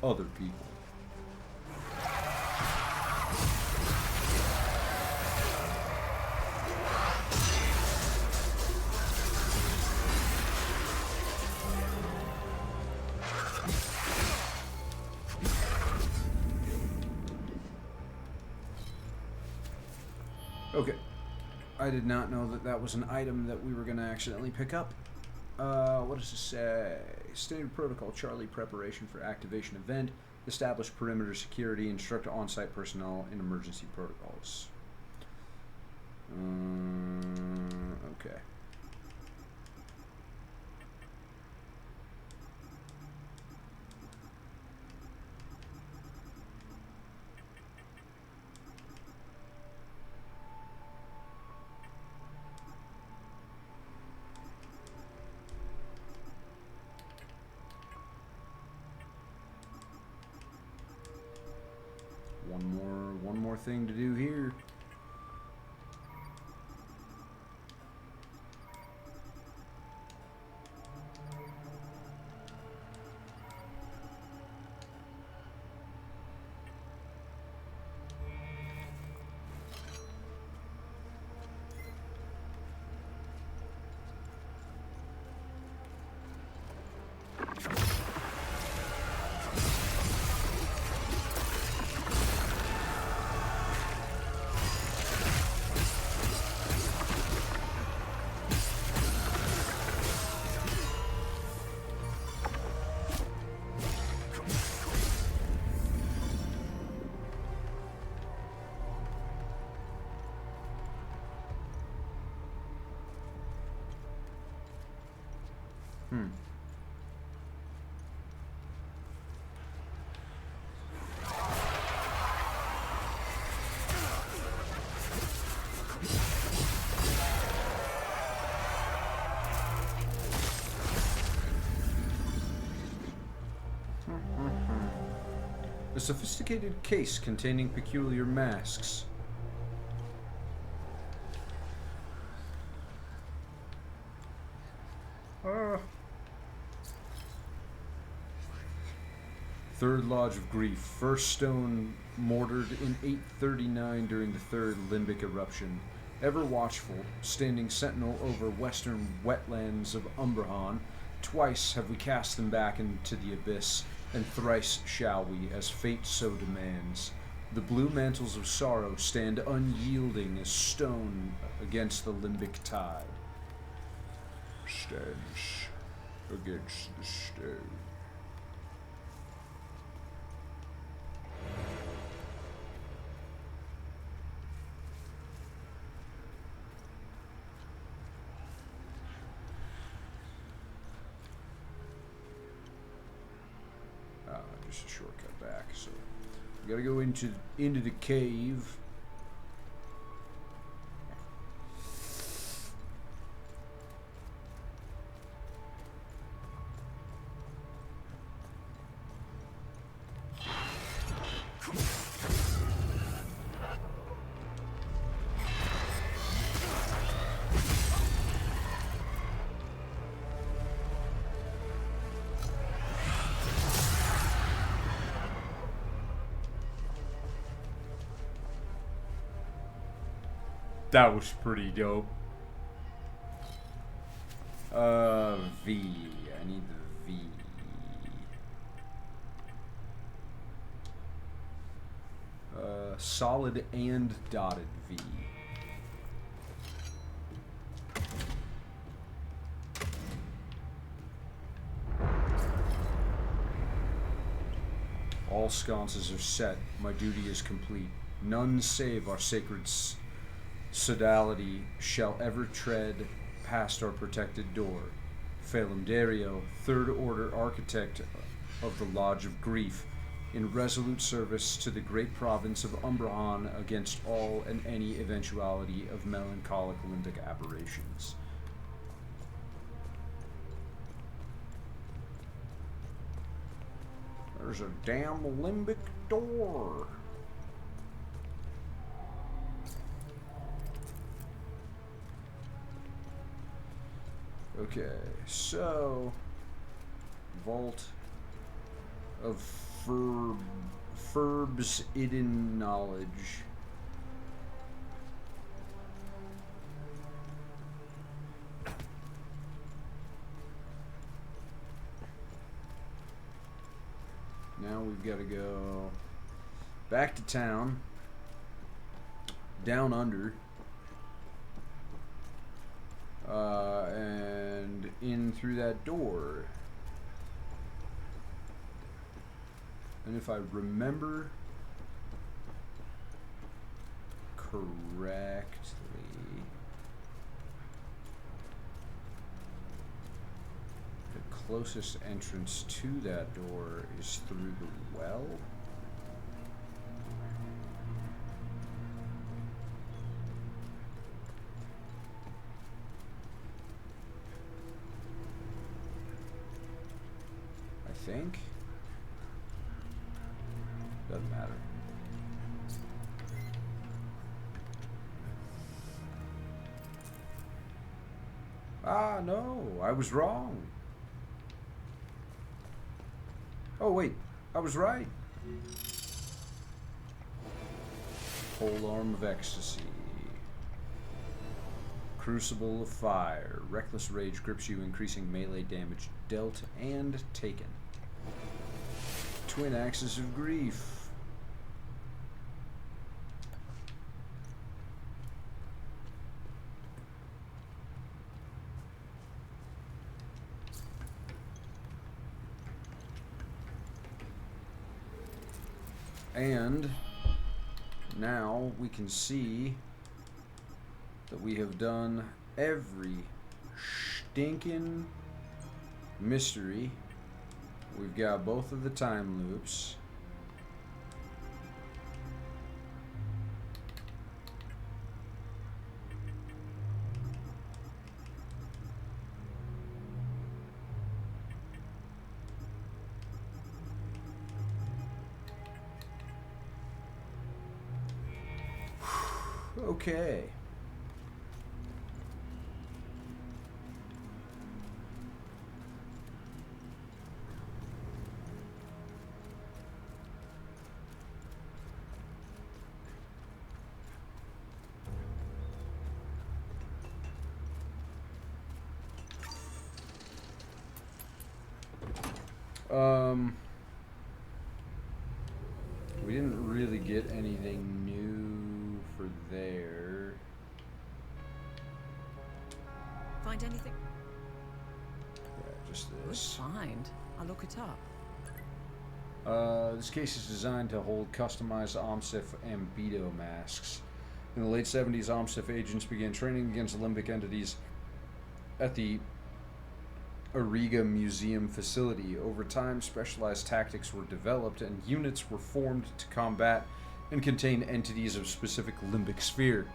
other people. Okay. I did not know that that was an item that we were going to accidentally pick up. What does it say? Standard protocol, Charlie, preparation for activation event, establish perimeter security, instruct on-site personnel in emergency protocols. Okay. One more thing to do here. A sophisticated case containing peculiar masks. Third Lodge of Grief. First stone mortared in 839 during the third limbic eruption. Ever watchful, standing sentinel over western wetlands of Umbrahan, twice have we cast them back into the abyss, and thrice shall we, as fate so demands. The blue mantles of sorrow stand unyielding as stone against the limbic tide. Stands against the stone. just a shortcut back. So we gotta go into the cave. That was pretty dope. V. I need the V. Solid and dotted V. All sconces are set. My duty is complete. None save our sacred sodality shall ever tread past our protected door. Phelim Dario, Third Order Architect of the Lodge of Grief, in resolute service to the great province of Umbrahan against all and any eventuality of melancholic limbic aberrations. There's a damn limbic door. Okay, so Vault of Ferb's Hidden Knowledge. Now we've got to go back to town, down under, and in through that door. And if I remember correctly, the closest entrance to that door is through the well. I think. Doesn't matter. Ah, no, I was wrong. Oh, wait, I was right. Polearm of Ecstasy. Crucible of Fire. Reckless Rage grips you, increasing melee damage dealt and taken. Twin Axes of Grief. And now we can see that we have done every stinking mystery. We've got both of the time loops. Okay. We didn't really get anything new for there. Find anything? Yeah, just this. Find. I'll look it up. This case is designed to hold customized OMSIF Ambedo masks. In the late 70s, OMSIF agents began training against limbic entities at the Auriga Museum facility. Over time, specialized tactics were developed and units were formed to combat and contain entities of specific limbic sphere.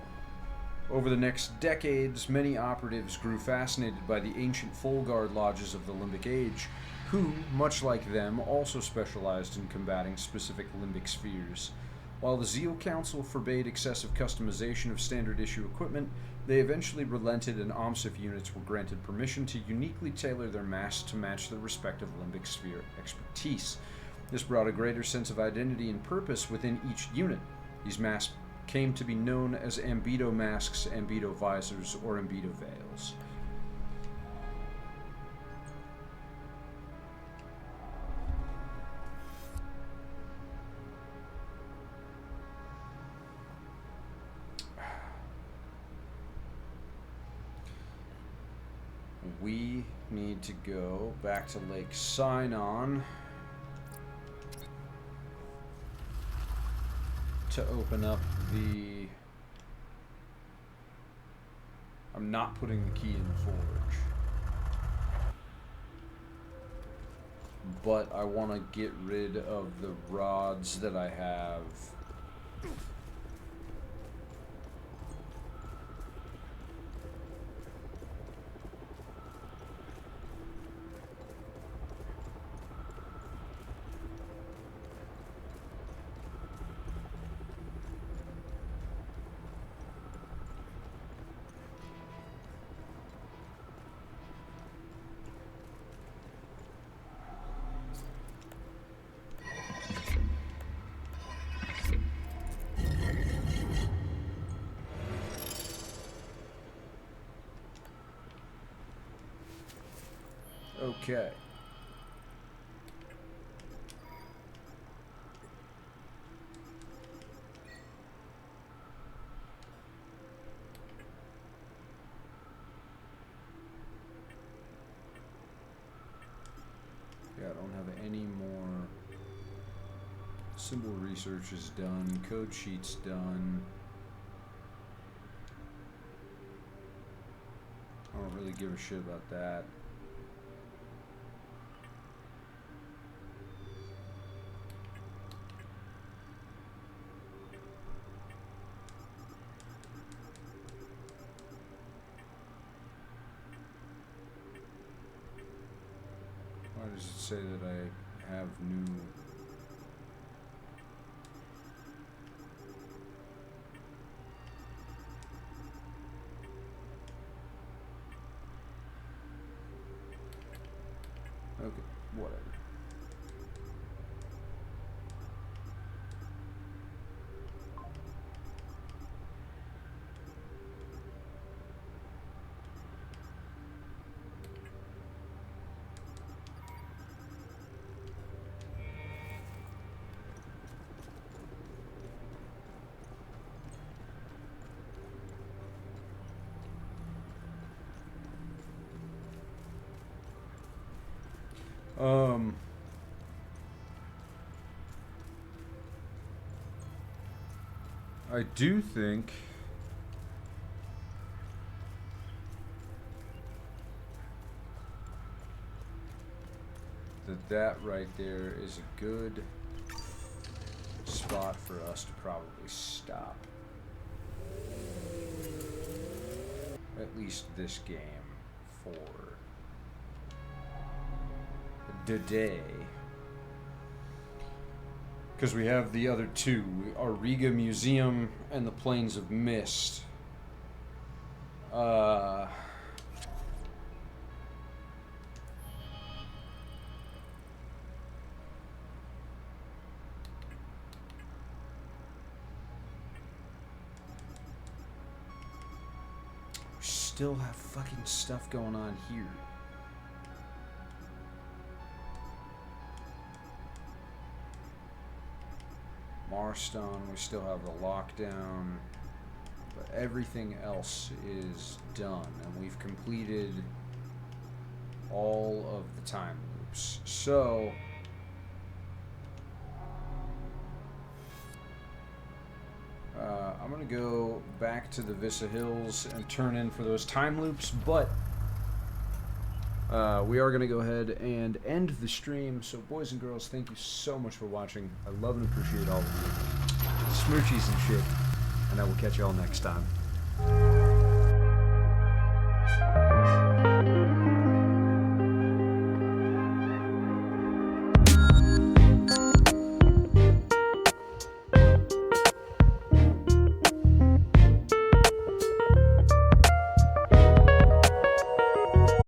Over the next decades, many operatives grew fascinated by the ancient Folguard lodges of the Limbic Age, who, much like them, also specialized in combating specific limbic spheres. While the Zeal Council forbade excessive customization of standard-issue equipment, they eventually relented and OMSIF units were granted permission to uniquely tailor their masks to match their respective limbic sphere expertise. This brought a greater sense of identity and purpose within each unit. These masks came to be known as Ambedo masks, Ambedo visors, or Ambedo veils. We need to go back to Lake Sinon to open up the... I'm not putting the key in the forge, but I want to get rid of the rods that I have. Okay. Yeah, I don't have any more. Symbol research is done. Code sheet's done. I don't really give a shit about that. Why does it say that I have new... Okay, whatever. I do think that right there is a good spot for us to probably stop. At least this game for the day. Because we have the other two, Auriga Museum and the Plains of Mist. We still have fucking stuff going on here. Marston, we still have the lockdown, but everything else is done, and we've completed all of the time loops. So, I'm going to go back to the Vissa Hills and turn in for those time loops, but we are going to go ahead and end the stream. So, boys and girls, thank you so much for watching. I love and appreciate all of you. Smoochies and shit. And I will catch you all next time.